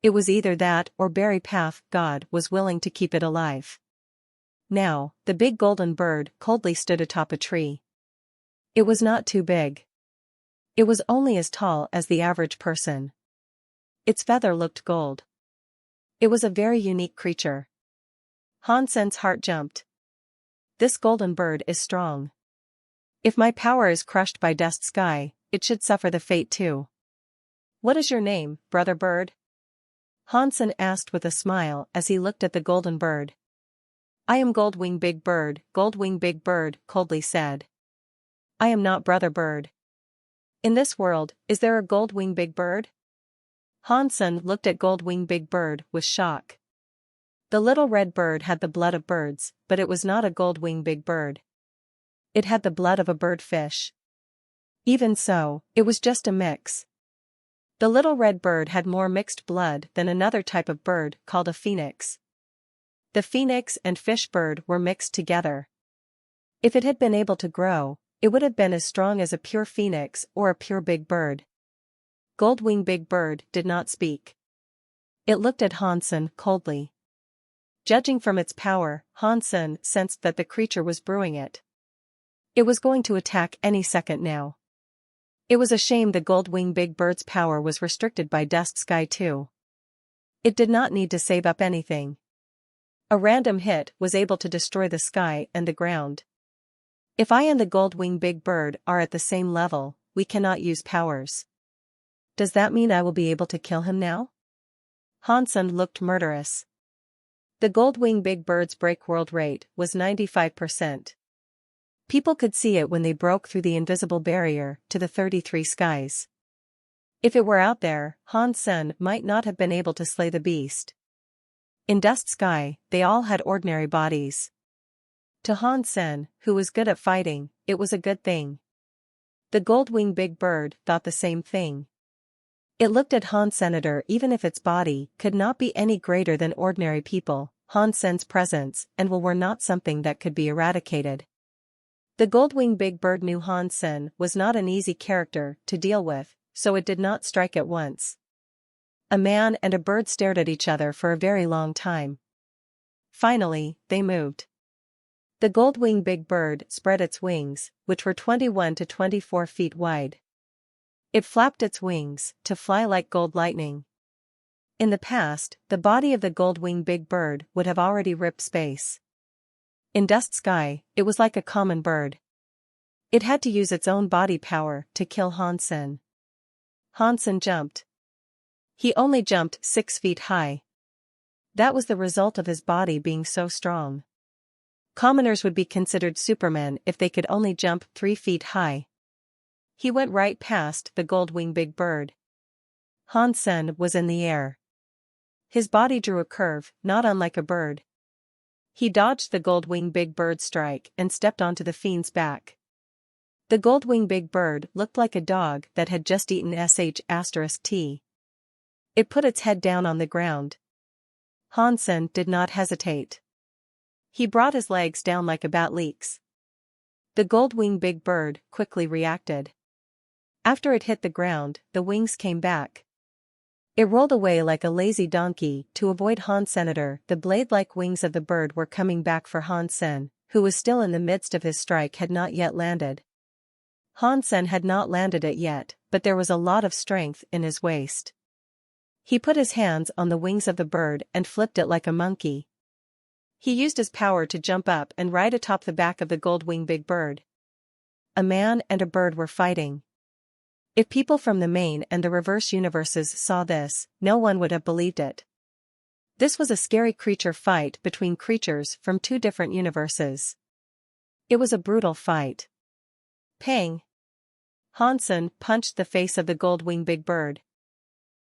It was either that or Berry Path God was willing to keep it alive. Now, the big golden bird coldly stood atop a tree. It was not too big. It was only as tall as the average person. Its feather looked gold. It was a very unique creature. Hansen's heart jumped. This golden bird is strong. If my power is crushed by Dust Sky, it should suffer the fate too. What is your name, brother bird? Hansen asked with a smile as he looked at the golden bird. I am Goldwing Big Bird, Goldwing Big Bird, coldly said. I am not brother bird. In this world, is there a Goldwing Big Bird? Hansen looked at Goldwing Big Bird with shock. The little red bird had the blood of birds, but it was not a Goldwing Big Bird. It had the blood of a bird fish. Even so, it was just a mix. The little red bird had more mixed blood than another type of bird called a phoenix. The phoenix and fish bird were mixed together. If it had been able to grow, it would have been as strong as a pure phoenix or a pure big bird. Goldwing Big Bird did not speak. It looked at Hansen coldly. Judging from its power, Hansen sensed that the creature was brewing it. It was going to attack any second now. It was a shame the Goldwing Big Bird's power was restricted by Dust Sky too. It did not need to save up anything. A random hit was able to destroy the sky and the ground. If I and the Goldwing Big Bird are at the same level, we cannot use powers. Does that mean I will be able to kill him now? Hansen looked murderous. The Goldwing Big Bird's break world rate was 95%. People could see it when they broke through the invisible barrier to the 33 skies. If it were out there, Hansen might not have been able to slay the beast. In Dust Sky, they all had ordinary bodies. To Hansen, who was good at fighting, it was a good thing. The Goldwing Big Bird thought the same thing. It looked at Hansenator even if its body could not be any greater than ordinary people, Hansen's presence and will were not something that could be eradicated. The Goldwing Big Bird knew Hansen was not an easy character to deal with, so it did not strike at once. A man and a bird stared at each other for a very long time. Finally, they moved. The gold-winged big bird spread its wings, which were 21 to 24 feet wide. It flapped its wings, to fly like gold lightning. In the past, the body of the gold-winged big bird would have already ripped space. In Dust Sky, it was like a common bird. It had to use its own body power to kill Hansen. Hansen jumped. He only jumped 6 feet high. That was the result of his body being so strong. Commoners would be considered supermen if they could only jump 3 feet high. He went right past the gold-winged big bird. Hansen was in the air. His body drew a curve, not unlike a bird. He dodged the gold-winged big bird's strike and stepped onto the fiend's back. The gold-winged big bird looked like a dog that had just eaten **T. It put its head down on the ground. Hansen did not hesitate. He brought his legs down like a bat leaks. The gold-winged big bird quickly reacted. After it hit the ground, the wings came back. It rolled away like a lazy donkey to avoid Hansen. The blade-like wings of the bird were coming back for Hansen, who was still in the midst of his strike, had not yet landed. Hansen had not landed it yet, but there was a lot of strength in his waist. He put his hands on the wings of the bird and flipped it like a monkey. He used his power to jump up and ride atop the back of the gold-winged big bird. A man and a bird were fighting. If people from the main and the reverse universes saw this, no one would have believed it. This was a scary creature fight between creatures from 2 different universes. It was a brutal fight. Pang! Hansen punched the face of the gold-winged big bird.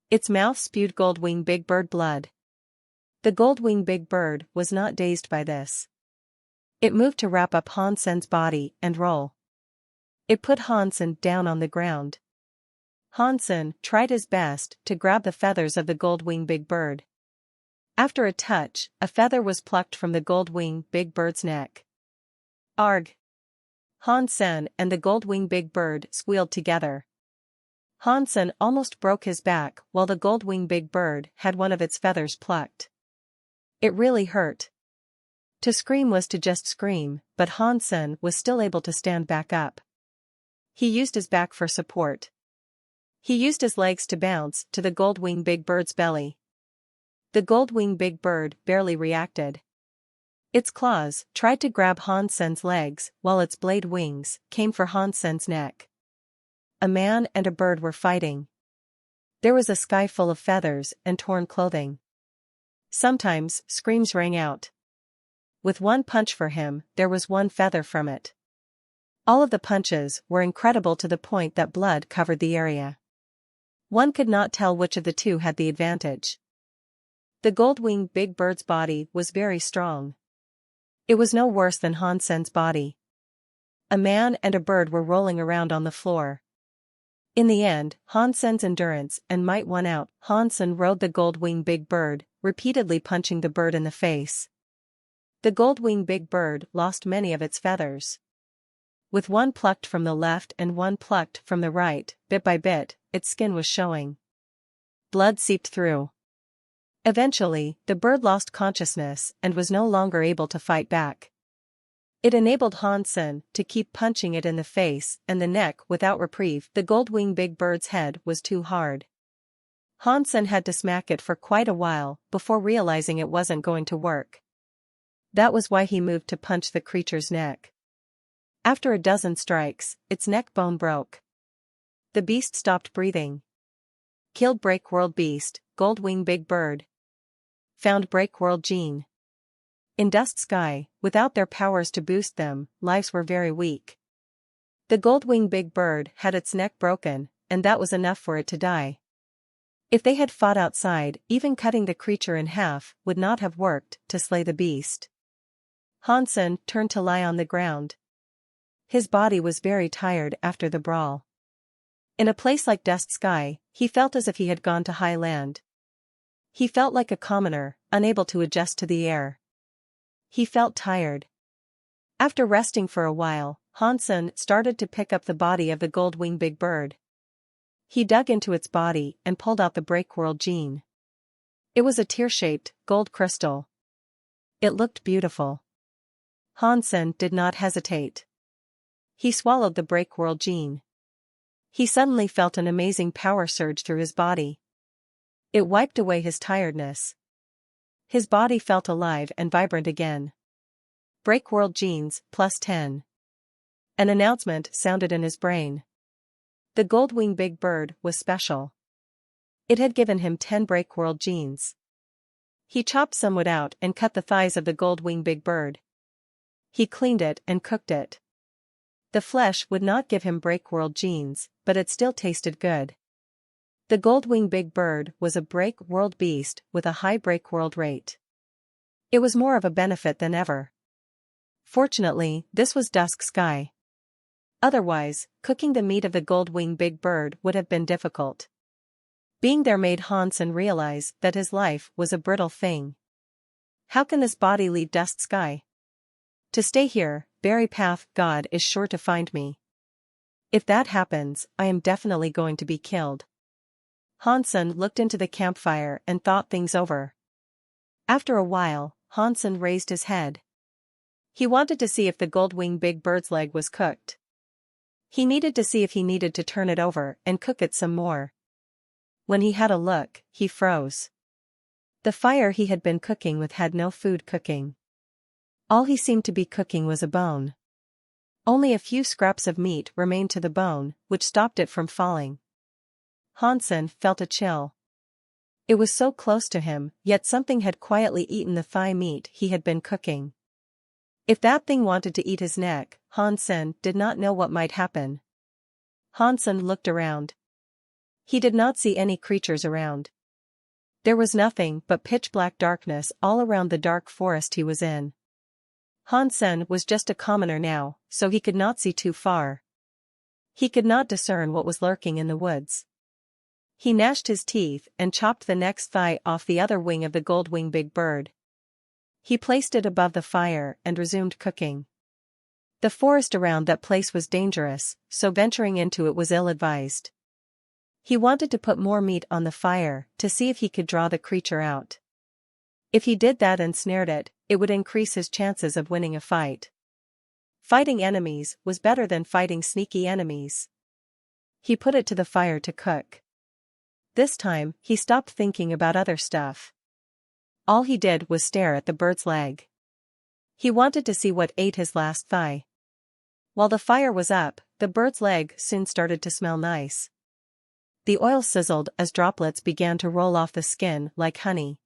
Its mouth spewed gold-winged big bird blood. The gold-winged big bird was not dazed by this. It moved to wrap up Hansen's body and roll. It put Hansen down on the ground. Hansen tried his best to grab the feathers of the gold-winged big bird. After a touch, a feather was plucked from the gold-winged big bird's neck. Arg! Hansen and the gold-winged big bird squealed together. Hansen almost broke his back while the gold-winged big bird had one of its feathers plucked. It really hurt. To scream was to just scream, but Hansen was still able to stand back up. He used his back for support. He used his legs to bounce to the gold-winged big bird's belly. The gold-winged big bird barely reacted. Its claws tried to grab Hansen's legs while its blade wings came for Hansen's neck. A man and a bird were fighting. There was a sky full of feathers and torn clothing. Sometimes screams rang out. With one punch for him, there was one feather from it. All of the punches were incredible to the point that blood covered the area. One could not tell which of the two had the advantage. The gold-winged big bird's body was very strong. It was no worse than Hansen's body. A man and a bird were rolling around on the floor. In the end, Hansen's endurance and might won out. Hansen rode the gold-winged big bird, repeatedly punching the bird in the face. The gold-winged big bird lost many of its feathers. With one plucked from the left and one plucked from the right, bit by bit, its skin was showing. Blood seeped through. Eventually, the bird lost consciousness and was no longer able to fight back. It enabled Hansen to keep punching it in the face and the neck without reprieve. The gold-winged big bird's head was too hard. Hansen had to smack it for quite a while before realizing it wasn't going to work. That was why he moved to punch the creature's neck. After a dozen strikes, its neck bone broke. The beast stopped breathing. Killed Breakworld Beast, Gold-winged Big Bird. Found Breakworld Gene. In Dust Sky, without their powers to boost them, lives were very weak. The gold-winged big bird had its neck broken, and that was enough for it to die. If they had fought outside, even cutting the creature in half would not have worked to slay the beast. Hansen turned to lie on the ground. His body was very tired after the brawl. In a place like Dust Sky, he felt as if he had gone to high land. He felt like a commoner, unable to adjust to the air. He felt tired. After resting for a while, Hansen started to pick up the body of the gold-winged big bird. He dug into its body and pulled out the Breakworld gene. It was a tear-shaped, gold crystal. It looked beautiful. Hansen did not hesitate. He swallowed the Breakworld gene. He suddenly felt an amazing power surge through his body. It wiped away his tiredness. His body felt alive and vibrant again. Breakworld genes, +10. An announcement sounded in his brain. The Goldwing Big Bird was special. It had given him 10 Breakworld genes. He chopped some wood out and cut the thighs of the Goldwing Big Bird. He cleaned it and cooked it. The flesh would not give him Breakworld genes, but it still tasted good. The Goldwing Big Bird was a Breakworld beast with a high Breakworld rate. It was more of a benefit than ever. Fortunately, this was dusk sky. Otherwise, cooking the meat of the Goldwing Big Bird would have been difficult. Being there made Hansen realize that his life was a brittle thing. How can this body leave dusk sky? To stay here, Berry Path God is sure to find me. If that happens, I am definitely going to be killed. Hansen looked into the campfire and thought things over. After a while, Hansen raised his head. He wanted to see if the Goldwing Big Bird's leg was cooked. He needed to see if he needed to turn it over and cook it some more. When he had a look, he froze. The fire he had been cooking with had no food cooking. All he seemed to be cooking was a bone. Only a few scraps of meat remained to the bone, which stopped it from falling. Hansen felt a chill. It was so close to him, yet something had quietly eaten the thigh meat he had been cooking. If that thing wanted to eat his neck, Hansen did not know what might happen. Hansen looked around. He did not see any creatures around. There was nothing but pitch-black darkness all around the dark forest he was in. Hansen was just a commoner now, so he could not see too far. He could not discern what was lurking in the woods. He gnashed his teeth and chopped the next thigh off the other wing of the Goldwing Big Bird. He placed it above the fire and resumed cooking. The forest around that place was dangerous, so venturing into it was ill-advised. He wanted to put more meat on the fire to see if he could draw the creature out. If he did that and snared it, it would increase his chances of winning a fight. Fighting enemies was better than fighting sneaky enemies. He put it to the fire to cook. This time, he stopped thinking about other stuff. All he did was stare at the bird's leg. He wanted to see what ate his last thigh. While the fire was up, the bird's leg soon started to smell nice. The oil sizzled as droplets began to roll off the skin like honey.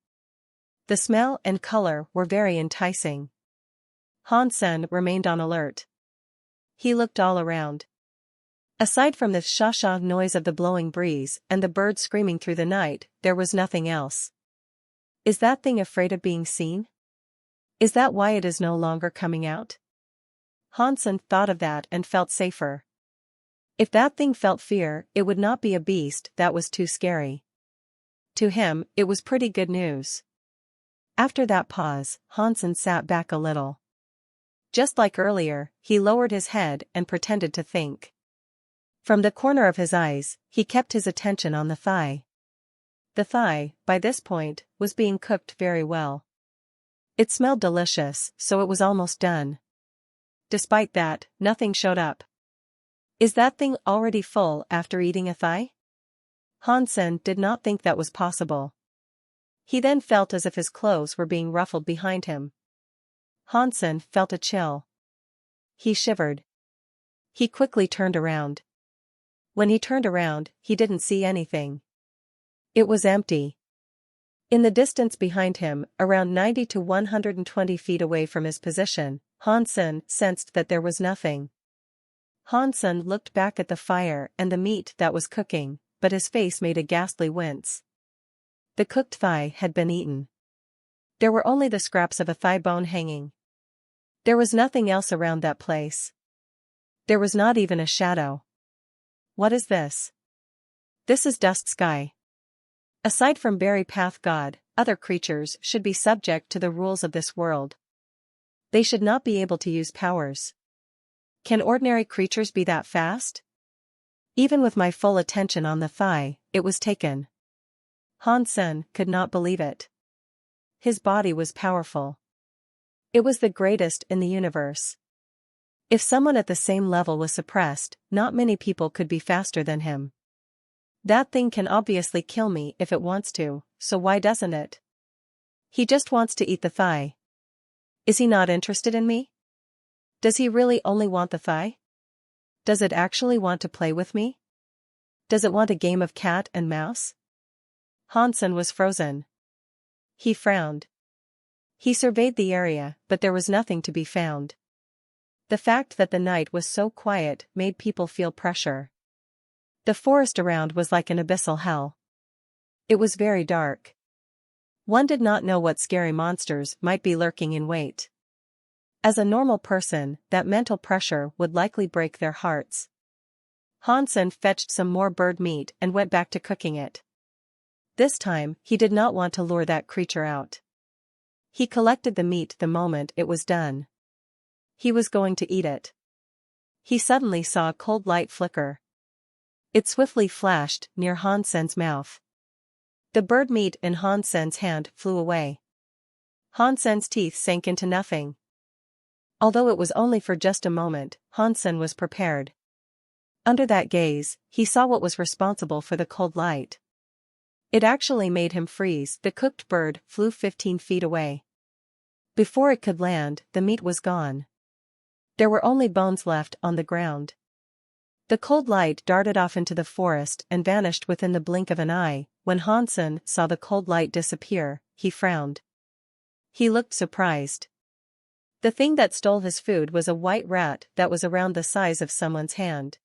The smell and color were very enticing. Hansen remained on alert. He looked all around. Aside from the sha-sha noise of the blowing breeze and the bird screaming through the night, there was nothing else. Is that thing afraid of being seen? Is that why it is no longer coming out? Hansen thought of that and felt safer. If that thing felt fear, it would not be a beast that was too scary. To him, it was pretty good news. After that pause, Hansen sat back a little. Just like earlier, he lowered his head and pretended to think. From the corner of his eyes, he kept his attention on the thigh. The thigh, by this point, was being cooked very well. It smelled delicious, so it was almost done. Despite that, nothing showed up. Is that thing already full after eating a thigh? Hansen did not think that was possible. He then felt as if his clothes were being ruffled behind him. Hansen felt a chill. He shivered. He quickly turned around. When he turned around, he didn't see anything. It was empty. In the distance behind him, around 90 to 120 feet away from his position, Hansen sensed that there was nothing. Hansen looked back at the fire and the meat that was cooking, but his face made a ghastly wince. The cooked thigh had been eaten. There were only the scraps of a thigh bone hanging. There was nothing else around that place. There was not even a shadow. What is this? This is Dusk Sky. Aside from Berry Path God, other creatures should be subject to the rules of this world. They should not be able to use powers. Can ordinary creatures be that fast? Even with my full attention on the thigh, it was taken. Hansen could not believe it. His body was powerful. It was the greatest in the universe. If someone at the same level was suppressed, not many people could be faster than him. That thing can obviously kill me if it wants to, so why doesn't it? He just wants to eat the thigh. Is he not interested in me? Does he really only want the thigh? Does it actually want to play with me? Does it want a game of cat and mouse? Hansen was frozen. He frowned. He surveyed the area, but there was nothing to be found. The fact that the night was so quiet made people feel pressure. The forest around was like an abyssal hell. It was very dark. One did not know what scary monsters might be lurking in wait. As a normal person, that mental pressure would likely break their hearts. Hansen fetched some more bird meat and went back to cooking it. This time, he did not want to lure that creature out. He collected the meat the moment it was done. He was going to eat it. He suddenly saw a cold light flicker. It swiftly flashed near Hansen's mouth. The bird meat in Hansen's hand flew away. Hansen's teeth sank into nothing. Although it was only for just a moment, Hansen was prepared. Under that gaze, he saw what was responsible for the cold light. It actually made him freeze. The cooked bird flew 15 feet away. Before it could land, the meat was gone. There were only bones left on the ground. The cold light darted off into the forest and vanished within the blink of an eye. When Hansen saw the cold light disappear, he frowned. He looked surprised. The thing that stole his food was a white rat that was around the size of someone's hand.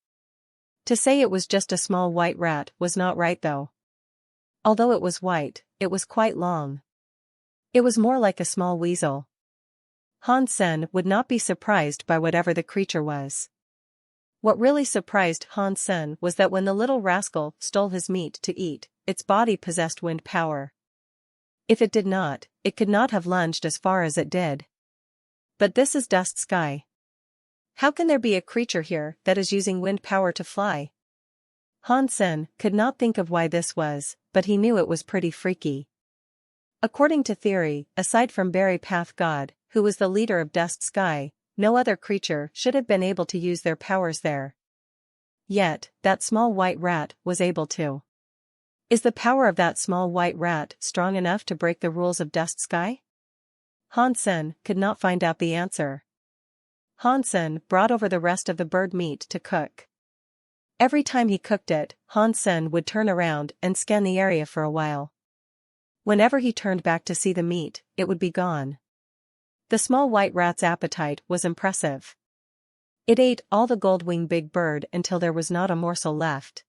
To say it was just a small white rat was not right though. Although it was white, it was quite long. It was more like a small weasel. Hansen would not be surprised by whatever the creature was. What really surprised Hansen was that when the little rascal stole his meat to eat, its body possessed wind power. If it did not, it could not have lunged as far as it did. But this is Dust Sky. How can there be a creature here that is using wind power to fly? Hansen could not think of why this was, but he knew it was pretty freaky. According to theory, aside from Berry Path God, who was the leader of Dust Sky, no other creature should have been able to use their powers there. Yet, that small white rat was able to. Is the power of that small white rat strong enough to break the rules of Dust Sky? Hansen could not find out the answer. Hansen brought over the rest of the bird meat to cook. Every time he cooked it, Hansen would turn around and scan the area for a while. Whenever he turned back to see the meat, it would be gone. The small white rat's appetite was impressive. It ate all the gold-winged big bird until there was not a morsel left.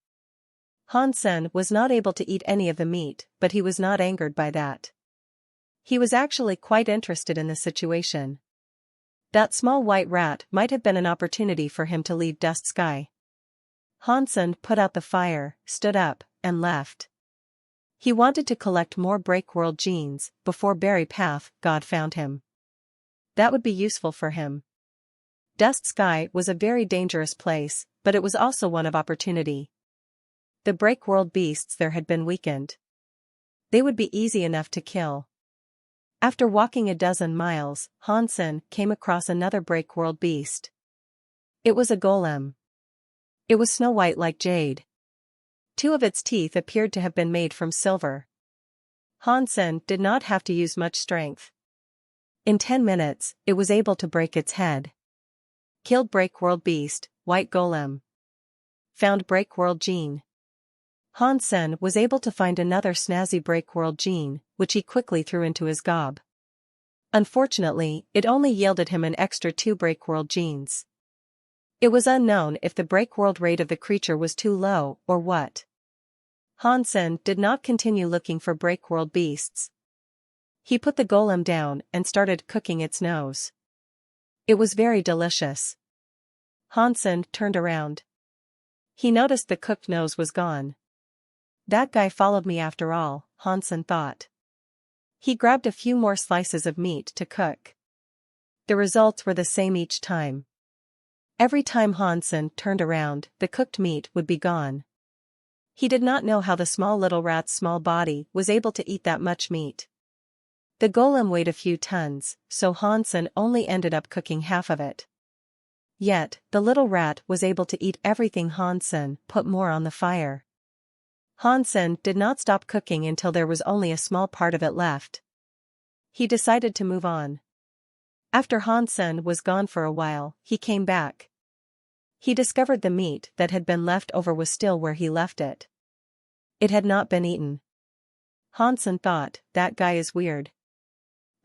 Hansen was not able to eat any of the meat, but he was not angered by that. He was actually quite interested in the situation. That small white rat might have been an opportunity for him to leave Dust Sky. Hansen put out the fire, stood up, and left. He wanted to collect more Breakworld genes before Berry Path God found him. That would be useful for him. Dust Sky was a very dangerous place, but it was also one of opportunity. The Breakworld beasts there had been weakened. They would be easy enough to kill. After walking a dozen miles, Hansen came across another Breakworld beast. It was a golem. It was snow-white like jade. 2 of its teeth appeared to have been made from silver. Hansen did not have to use much strength. In 10 minutes, it was able to break its head. Killed Breakworld beast, white golem. Found Breakworld gene. Hansen was able to find another snazzy Breakworld gene, which he quickly threw into his gob. Unfortunately, it only yielded him an extra 2 Breakworld genes. It was unknown if the Breakworld rate of the creature was too low or what. Hansen did not continue looking for Breakworld beasts. He put the golem down and started cooking its nose. It was very delicious. Hansen turned around. He noticed the cooked nose was gone. That guy followed me after all, Hansen thought. He grabbed a few more slices of meat to cook. The results were the same each time. Every time Hansen turned around, the cooked meat would be gone. He did not know how the small little rat's small body was able to eat that much meat. The golem weighed a few tons, so Hansen only ended up cooking half of it. Yet, the little rat was able to eat everything Hansen put more on the fire. Hansen did not stop cooking until there was only a small part of it left. He decided to move on. After Hansen was gone for a while, he came back. He discovered the meat that had been left over was still where he left it. It had not been eaten. Hansen thought, that guy is weird.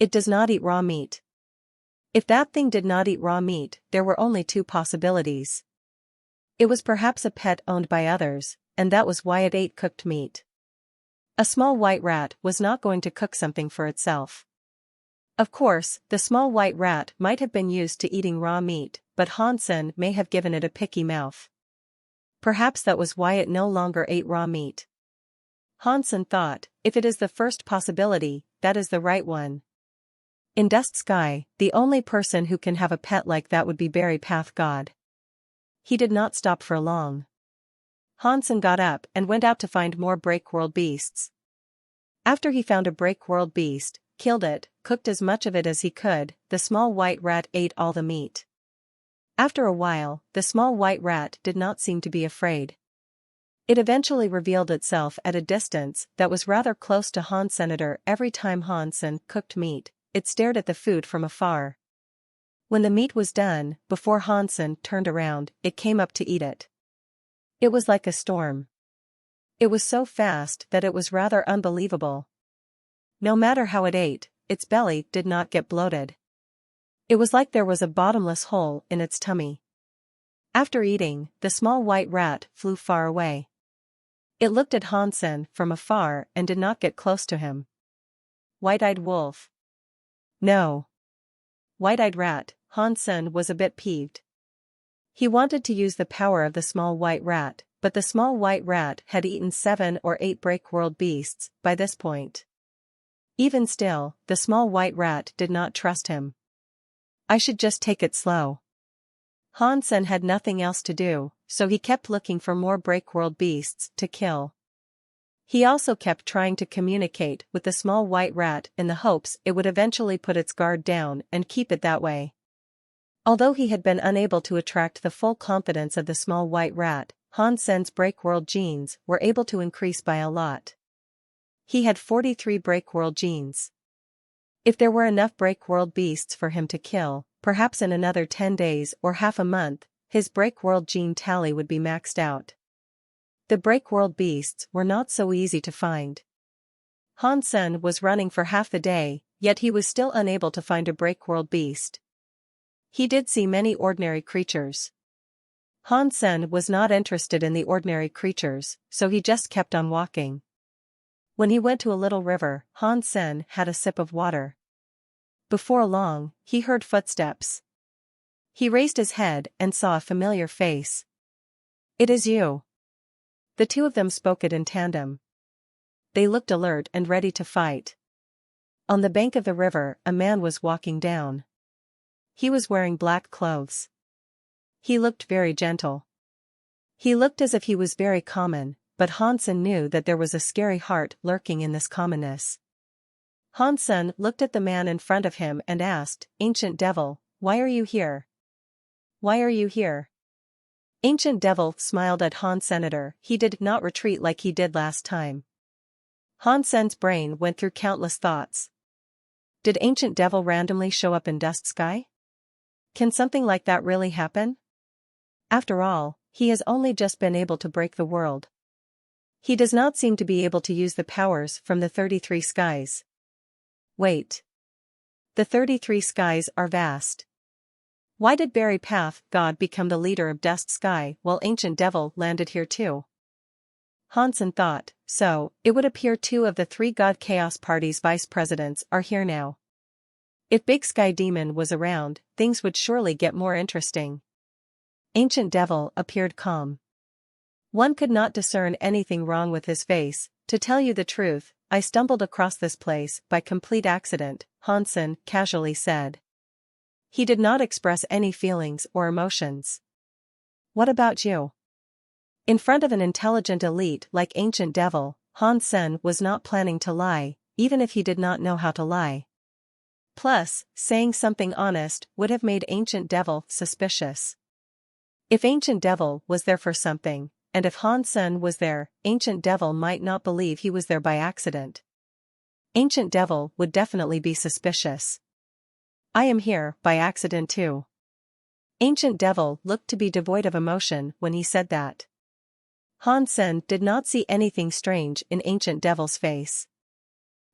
It does not eat raw meat. If that thing did not eat raw meat, there were only two possibilities. It was perhaps a pet owned by others, and that was why it ate cooked meat. A small white rat was not going to cook something for itself. Of course, the small white rat might have been used to eating raw meat, but Hansen may have given it a picky mouth. Perhaps that was why it no longer ate raw meat. Hansen thought, if it is the first possibility, that is the right one. In Dust Sky, the only person who can have a pet like that would be Berry Path God. He did not stop for long. Hansen got up and went out to find more Breakworld beasts. After he found a Breakworld beast, killed it, cooked as much of it as he could, the small white rat ate all the meat. After a while, the small white rat did not seem to be afraid. It eventually revealed itself at a distance that was rather close to Hansen. Every time Hansen cooked meat, it stared at the food from afar. When the meat was done, before Hansen turned around, it came up to eat it. It was like a storm. It was so fast that it was rather unbelievable. No matter how it ate, its belly did not get bloated. It was like there was a bottomless hole in its tummy. After eating, the small white rat flew far away. It looked at Hansen from afar and did not get close to him. White-eyed wolf. No. White-eyed rat. Hansen was a bit peeved. He wanted to use the power of the small white rat, but the small white rat had eaten 7 or 8 Breakworld beasts by this point. Even still, the small white rat did not trust him. I should just take it slow. Hansen had nothing else to do, so he kept looking for more Breakworld beasts to kill. He also kept trying to communicate with the small white rat in the hopes it would eventually put its guard down and keep it that way. Although he had been unable to attract the full confidence of the small white rat, Hansen's Breakworld genes were able to increase by a lot. He had 43 Breakworld genes. If there were enough Breakworld beasts for him to kill, perhaps in another 10 days or half a month, his Breakworld gene tally would be maxed out. The Breakworld beasts were not so easy to find. Hansen was running for half the day, yet he was still unable to find a Breakworld beast. He did see many ordinary creatures. Hansen was not interested in the ordinary creatures, so he just kept on walking. When he went to a little river, Hansen had a sip of water. Before long, he heard footsteps. He raised his head and saw a familiar face. It is you. The two of them spoke it in tandem. They looked alert and ready to fight. On the bank of the river, a man was walking down. He was wearing black clothes. He looked very gentle. He looked as if he was very common, but Hansen knew that there was a scary heart lurking in this commonness. Hansen looked at the man in front of him and asked, "Ancient Devil, why are you here? Why are you here?" Ancient Devil smiled at Hansen. He did not retreat like he did last time. Hansen's brain went through countless thoughts. Did Ancient Devil randomly show up in Dust Sky? Can something like that really happen? After all, he has only just been able to break the world. He does not seem to be able to use the powers from the 33 skies. Wait. The 33 skies are vast. Why did Berry Path God become the leader of Dust Sky while Ancient Devil landed here too? Hansen thought, so, it would appear 2 of the 3 God Chaos Party's vice presidents are here now. If Big Sky Demon was around, things would surely get more interesting. Ancient Devil appeared calm. One could not discern anything wrong with his face. To tell you the truth, I stumbled across this place by complete accident, Hansen casually said. He did not express any feelings or emotions. What about you? In front of an intelligent elite like Ancient Devil, Han Sen was not planning to lie, even if he did not know how to lie. Plus, saying something honest would have made Ancient Devil suspicious. If Ancient Devil was there for something, and if Han Sen was there, Ancient Devil might not believe he was there by accident. Ancient Devil would definitely be suspicious. I am here by accident too. Ancient Devil looked to be devoid of emotion when he said that. Han Sen did not see anything strange in Ancient Devil's face.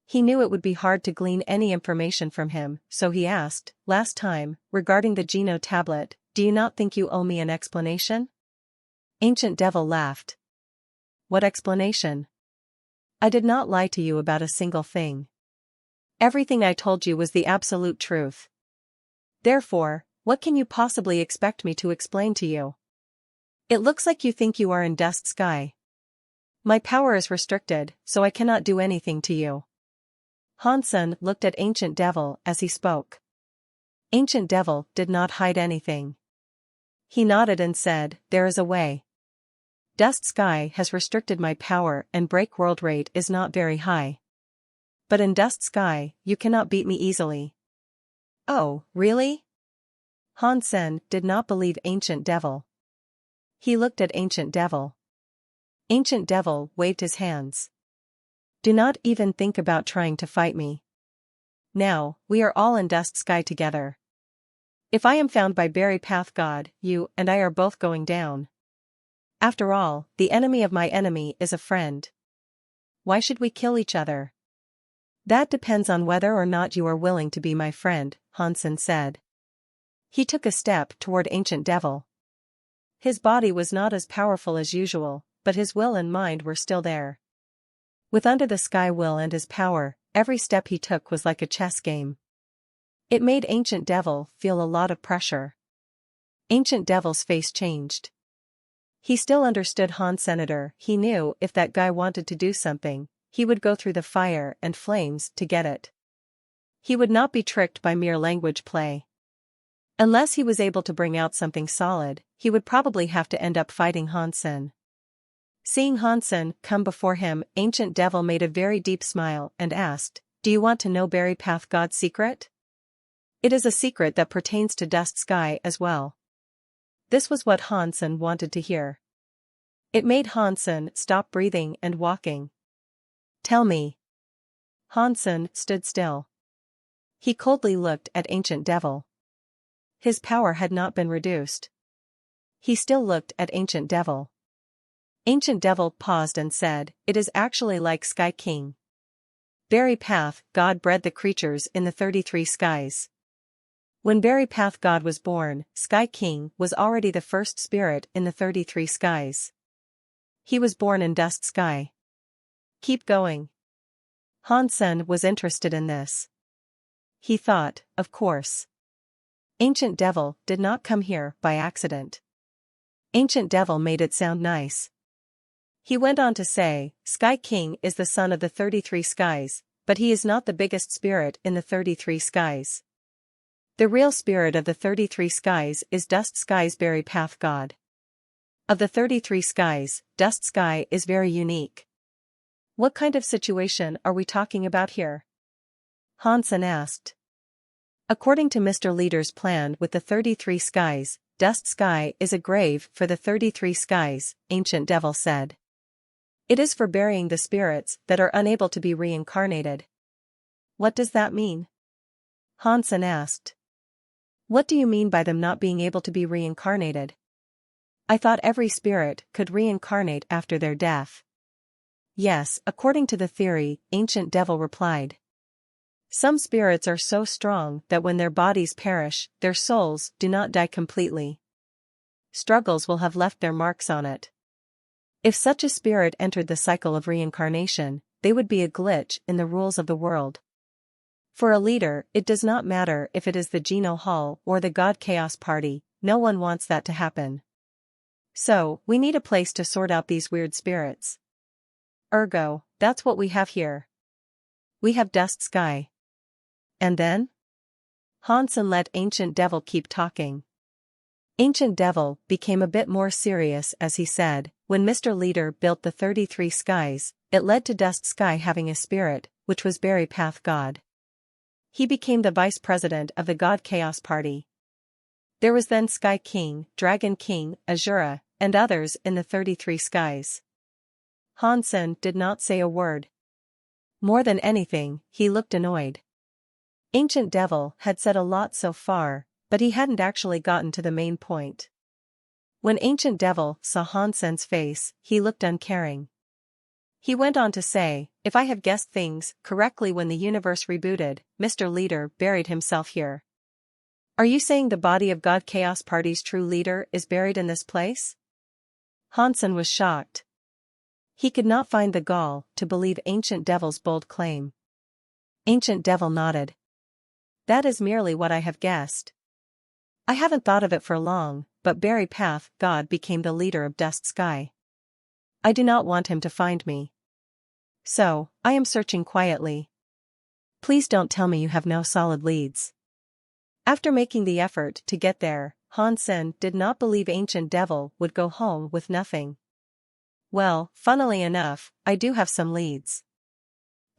He knew it would be hard to glean any information from him, so he asked, "Last time, regarding the Geno tablet, do you not think you owe me an explanation?" Ancient Devil laughed. What explanation? I did not lie to you about a single thing. Everything I told you was the absolute truth. Therefore, what can you possibly expect me to explain to you? It looks like you think you are in Dust Sky. My power is restricted, so I cannot do anything to you. Han Sen looked at Ancient Devil as he spoke. Ancient Devil did not hide anything. He nodded and said, "There is a way. Dust Sky has restricted my power and break world rate is not very high. But in Dust Sky, you cannot beat me easily." Oh, really? Han Sen did not believe Ancient Devil. He looked at Ancient Devil. Ancient Devil waved his hands. Do not even think about trying to fight me. Now, we are all in Dust Sky together. If I am found by Berry Path God, you and I are both going down. After all, the enemy of my enemy is a friend. Why should we kill each other? That depends on whether or not you are willing to be my friend, Han Sen said. He took a step toward Ancient Devil. His body was not as powerful as usual, but his will and mind were still there. With Under the Sky will and his power, every step he took was like a chess game. It made Ancient Devil feel a lot of pressure. Ancient Devil's face changed. He still understood Han Senator. He knew if that guy wanted to do something, he would go through the fire and flames to get it. He would not be tricked by mere language play. Unless he was able to bring out something solid, he would probably have to end up fighting Han Sen. Seeing Han Sen come before him, Ancient Devil made a very deep smile and asked, "Do you want to know Berry Path God's secret?" It is a secret that pertains to Dust Sky as well. This was what Han Sen wanted to hear. It made Han Sen stop breathing and walking. Tell me. Han Sen stood still. He coldly looked at Ancient Devil. His power had not been reduced. He still looked at Ancient Devil. Ancient Devil paused and said, "It is actually like Sky King. Berry Path God bred the creatures in the 33 skies. When Berry Path God was born, Sky King was already the first spirit in the 33 skies. He was born in Dust Sky. Keep going." Han Sen was interested in this. He thought, of course. Ancient Devil did not come here by accident. Ancient Devil made it sound nice. He went on to say, Sky King is the son of the 33 skies, but he is not the biggest spirit in the 33 skies. The real spirit of the 33 skies is Dust Sky's Berry Path God. Of the 33 skies, Dust Sky is very unique. What kind of situation are we talking about here? Han Sen asked. According to Mr. Leader's plan with the 33 skies, Dust Sky is a grave for the 33 skies, Ancient Devil said. It is for burying the spirits that are unable to be reincarnated. What does that mean? Han Sen asked. What do you mean by them not being able to be reincarnated? I thought every spirit could reincarnate after their death. Yes, according to the theory, Ancient Devil replied. Some spirits are so strong that when their bodies perish, their souls do not die completely. Struggles will have left their marks on it. If such a spirit entered the cycle of reincarnation, they would be a glitch in the rules of the world. For a leader, it does not matter if it is the Geno Hall or the God Chaos Party, no one wants that to happen. So, we need a place to sort out these weird spirits. Ergo, that's what we have here. We have Dust Sky. And then? Hansen let Ancient Devil keep talking. Ancient Devil became a bit more serious as he said, when Mr. Leader built the 33 skies, it led to Dust Sky having a spirit, which was Berry Path God. He became the vice president of the God Chaos Party. There was then Sky King, Dragon King, Azura, and others in the 33 skies. Hansen did not say a word. More than anything, he looked annoyed. Ancient Devil had said a lot so far, but he hadn't actually gotten to the main point. When Ancient Devil saw Hansen's face, he looked uncaring. He went on to say, if I have guessed things correctly when the universe rebooted, Mr. Leader buried himself here. Are you saying the body of God Chaos Party's true leader is buried in this place? Hansen was shocked. He could not find the gall to believe Ancient Devil's bold claim. Ancient Devil nodded. That is merely what I have guessed. I haven't thought of it for long, but Berry Path God became the leader of Dust Sky. I do not want him to find me. So, I am searching quietly. Please don't tell me you have no solid leads. After making the effort to get there, Hansen did not believe Ancient Devil would go home with nothing. Well, funnily enough, I do have some leads.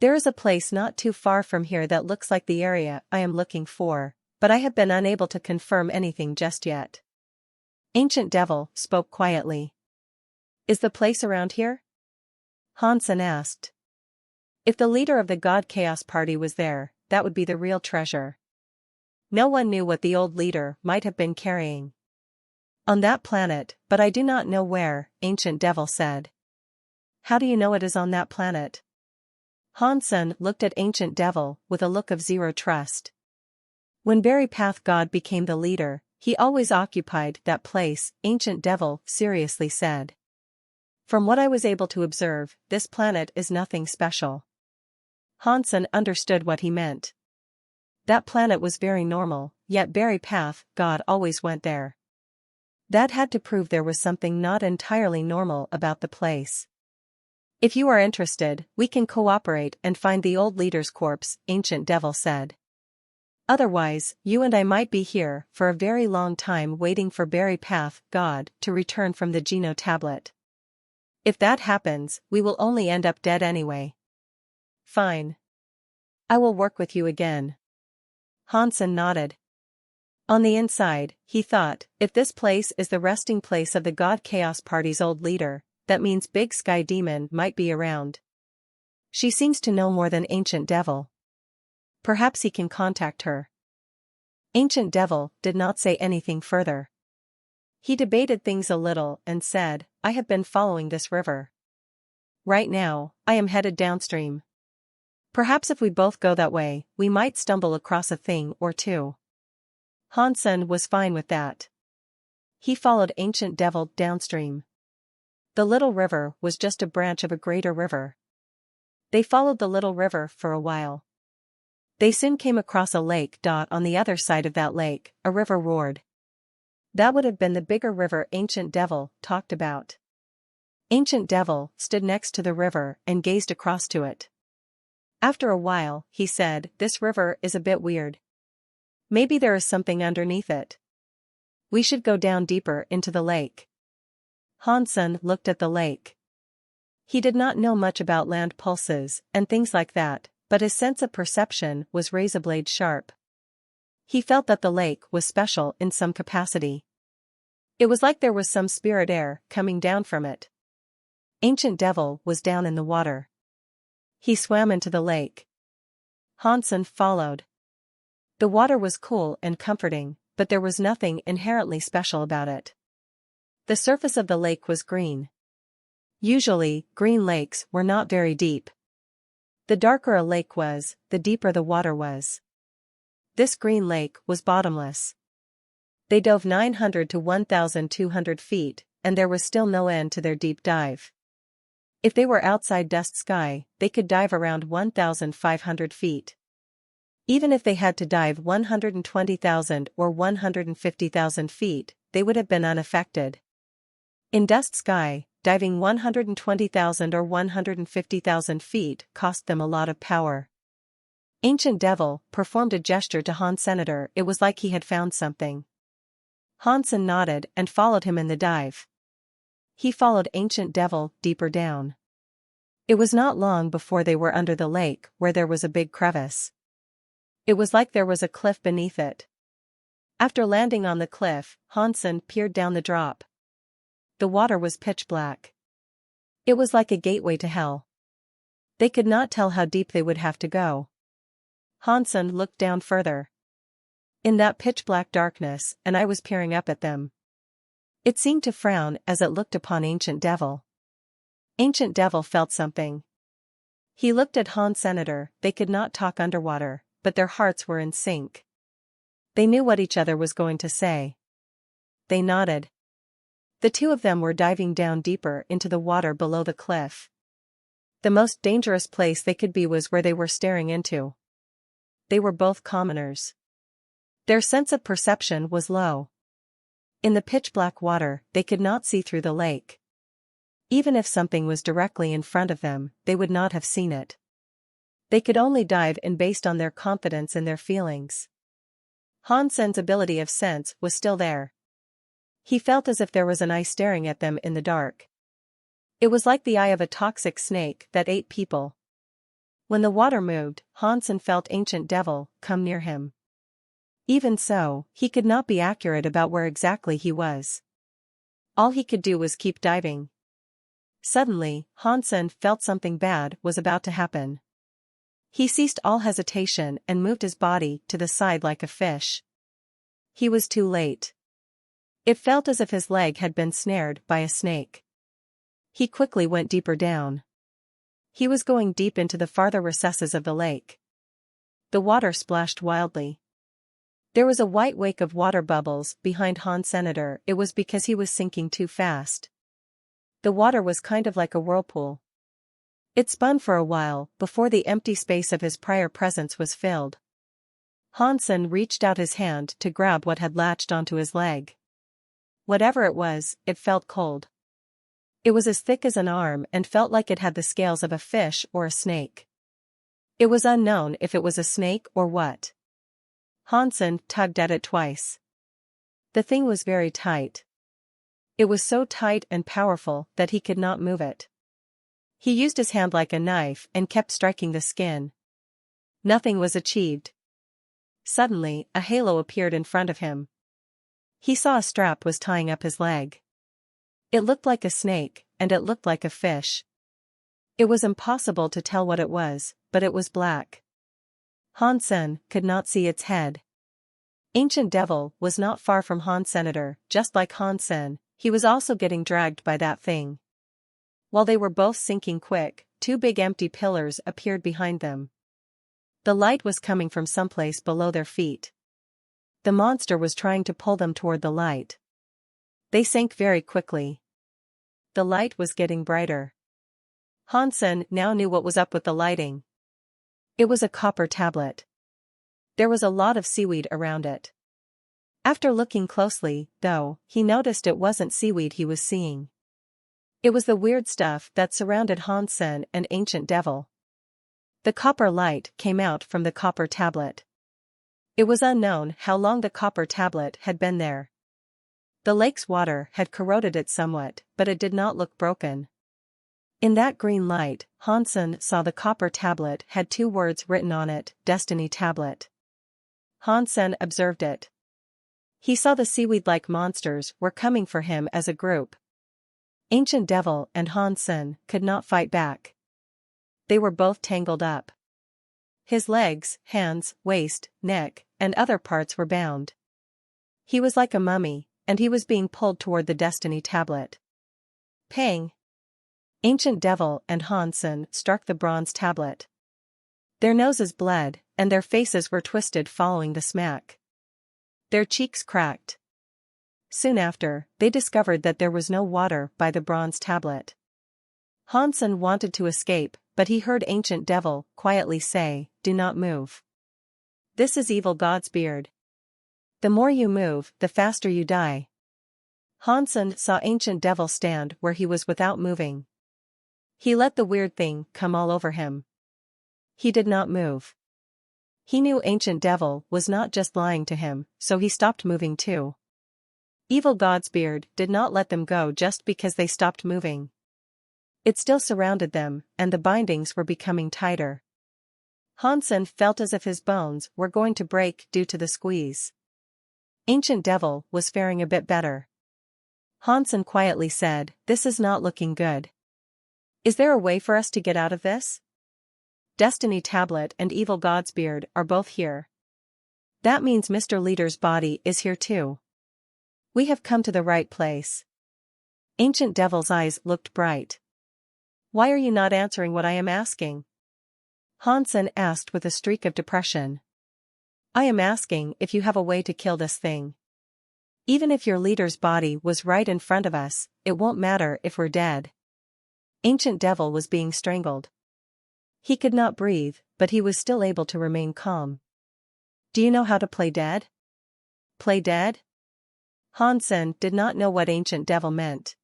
There is a place not too far from here that looks like the area I am looking for, but I have been unable to confirm anything just yet. Ancient Devil spoke quietly. Is the place around here? Hansen asked. If the leader of the God Chaos Party was there, that would be the real treasure. No one knew what the old leader might have been carrying. On that planet, but I do not know where, Ancient Devil said. How do you know it is on that planet? Hansen looked at Ancient Devil with a look of zero trust. When Berry Path God became the leader, he always occupied that place, Ancient Devil seriously said. From what I was able to observe, this planet is nothing special. Hansen understood what he meant. That planet was very normal, yet Berry Path God always went there. That had to prove there was something not entirely normal about the place. If you are interested, we can cooperate and find the old leader's corpse, Ancient Devil said. Otherwise, you and I might be here for a very long time waiting for Berry Path God to return from the Geno tablet. If that happens, we will only end up dead anyway. Fine. I will work with you again. Hansen nodded. On the inside, he thought, if this place is the resting place of the God Chaos Party's old leader, that means Big Sky Demon might be around. She seems to know more than Ancient Devil. Perhaps he can contact her. Ancient Devil did not say anything further. He debated things a little and said, I have been following this river. Right now, I am headed downstream. Perhaps if we both go that way, we might stumble across a thing or two. Hansen was fine with that. He followed Ancient Devil downstream. The little river was just a branch of a greater river. They followed the little river for a while. They soon came across a lake. On the other side of that lake, a river roared. That would have been the bigger river Ancient Devil talked about. Ancient Devil stood next to the river and gazed across to it. After a while, he said, this river is a bit weird. Maybe there is something underneath it. We should go down deeper into the lake. Hansen looked at the lake. He did not know much about land pulses and things like that, but his sense of perception was razor-blade sharp. He felt that the lake was special in some capacity. It was like there was some spirit air coming down from it. Ancient Devil was down in the water. He swam into the lake. Hansen followed. The water was cool and comforting, but there was nothing inherently special about it. The surface of the lake was green. Usually, green lakes were not very deep. The darker a lake was, the deeper the water was. This green lake was bottomless. They dove 900 to 1,200 feet, and there was still no end to their deep dive. If they were outside Dust Sky, they could dive around 1,500 feet. Even if they had to dive 120,000 or 150,000 feet, they would have been unaffected. In Dust Sky, diving 120,000 or 150,000 feet cost them a lot of power. Ancient Devil performed a gesture to Han Senator. It was like he had found something. Hansen nodded and followed him in the dive. He followed Ancient Devil deeper down. It was not long before they were under the lake where there was a big crevice. It was like there was a cliff beneath it. After landing on the cliff, Hansen peered down the drop. The water was pitch black. It was like a gateway to hell. They could not tell how deep they would have to go. Hansen looked down further. In that pitch-black darkness, an eye was peering up at them. It seemed to frown as it looked upon Ancient Devil. Ancient Devil felt something. He looked at Han Senator. They could not talk underwater, but their hearts were in sync. They knew what each other was going to say. They nodded. The two of them were diving down deeper into the water below the cliff. The most dangerous place they could be was where they were staring into. They were both commoners. Their sense of perception was low. In the pitch-black water, they could not see through the lake. Even if something was directly in front of them, they would not have seen it. They could only dive in based on their confidence in their feelings. Hansen's ability of sense was still there. He felt as if there was an eye staring at them in the dark. It was like the eye of a toxic snake that ate people. When the water moved, Hansen felt Ancient Devil come near him. Even so, he could not be accurate about where exactly he was. All he could do was keep diving. Suddenly, Hansen felt something bad was about to happen. He ceased all hesitation and moved his body to the side like a fish. He was too late. It felt as if his leg had been snared by a snake. He quickly went deeper down. He was going deep into the farther recesses of the lake. The water splashed wildly. There was a white wake of water bubbles behind Han Senator. It was because he was sinking too fast. The water was kind of like a whirlpool. It spun for a while before the empty space of his prior presence was filled. Hansen reached out his hand to grab what had latched onto his leg. Whatever it was, it felt cold. It was as thick as an arm and felt like it had the scales of a fish or a snake. It was unknown if it was a snake or what. Hansen tugged at it twice. The thing was very tight. It was so tight and powerful that he could not move it. He used his hand like a knife and kept striking the skin. Nothing was achieved. Suddenly, a halo appeared in front of him. He saw a strap was tying up his leg. It looked like a snake, and it looked like a fish. It was impossible to tell what it was, but it was black. Hansen could not see its head. Ancient Devil was not far from Han Senator. Just like Hansen, he was also getting dragged by that thing. While they were both sinking quick, two big empty pillars appeared behind them. The light was coming from someplace below their feet. The monster was trying to pull them toward the light. They sank very quickly. The light was getting brighter. Hansen now knew what was up with the lighting. It was a copper tablet. There was a lot of seaweed around it. After looking closely, though, he noticed it wasn't seaweed he was seeing. It was the weird stuff that surrounded Hansen and Ancient Devil. The copper light came out from the copper tablet. It was unknown how long the copper tablet had been there. The lake's water had corroded it somewhat, but it did not look broken. In that green light, Hansen saw the copper tablet had two words written on it, Destiny Tablet. Hansen observed it. He saw the seaweed-like monsters were coming for him as a group. Ancient Devil and Hansen could not fight back. They were both tangled up. His legs, hands, waist, neck, and other parts were bound. He was like a mummy, and he was being pulled toward the Destiny Tablet. Pang! Ancient Devil and Hansen struck the bronze tablet. Their noses bled, and their faces were twisted following the smack. Their cheeks cracked. Soon after, they discovered that there was no water by the bronze tablet. Hansen wanted to escape, but he heard Ancient Devil quietly say, "Do not move. This is Evil God's beard. The more you move, the faster you die." Hansen saw Ancient Devil stand where he was without moving. He let the weird thing come all over him. He did not move. He knew Ancient Devil was not just lying to him, so he stopped moving too. Evil Godsbeard did not let them go just because they stopped moving. It still surrounded them, and the bindings were becoming tighter. Hansen felt as if his bones were going to break due to the squeeze. Ancient Devil was faring a bit better. Hansen quietly said, "This is not looking good. Is there a way for us to get out of this? Destiny Tablet and Evil Godsbeard are both here. That means Mr. Leader's body is here too. We have come to the right place." Ancient Devil's eyes looked bright. "Why are you not answering what I am asking?" Hansen asked with a streak of depression. "I am asking if you have a way to kill this thing. Even if your leader's body was right in front of us, it won't matter if we're dead." Ancient Devil was being strangled. He could not breathe, but he was still able to remain calm. "Do you know how to play dead?" "Play dead?" Hansen did not know what Ancient Devil meant.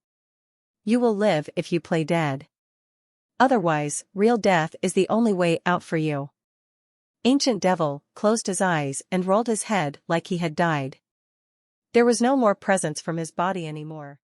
"You will live if you play dead. Otherwise, real death is the only way out for you." Ancient Devil closed his eyes and rolled his head like he had died. There was no more presence from his body anymore.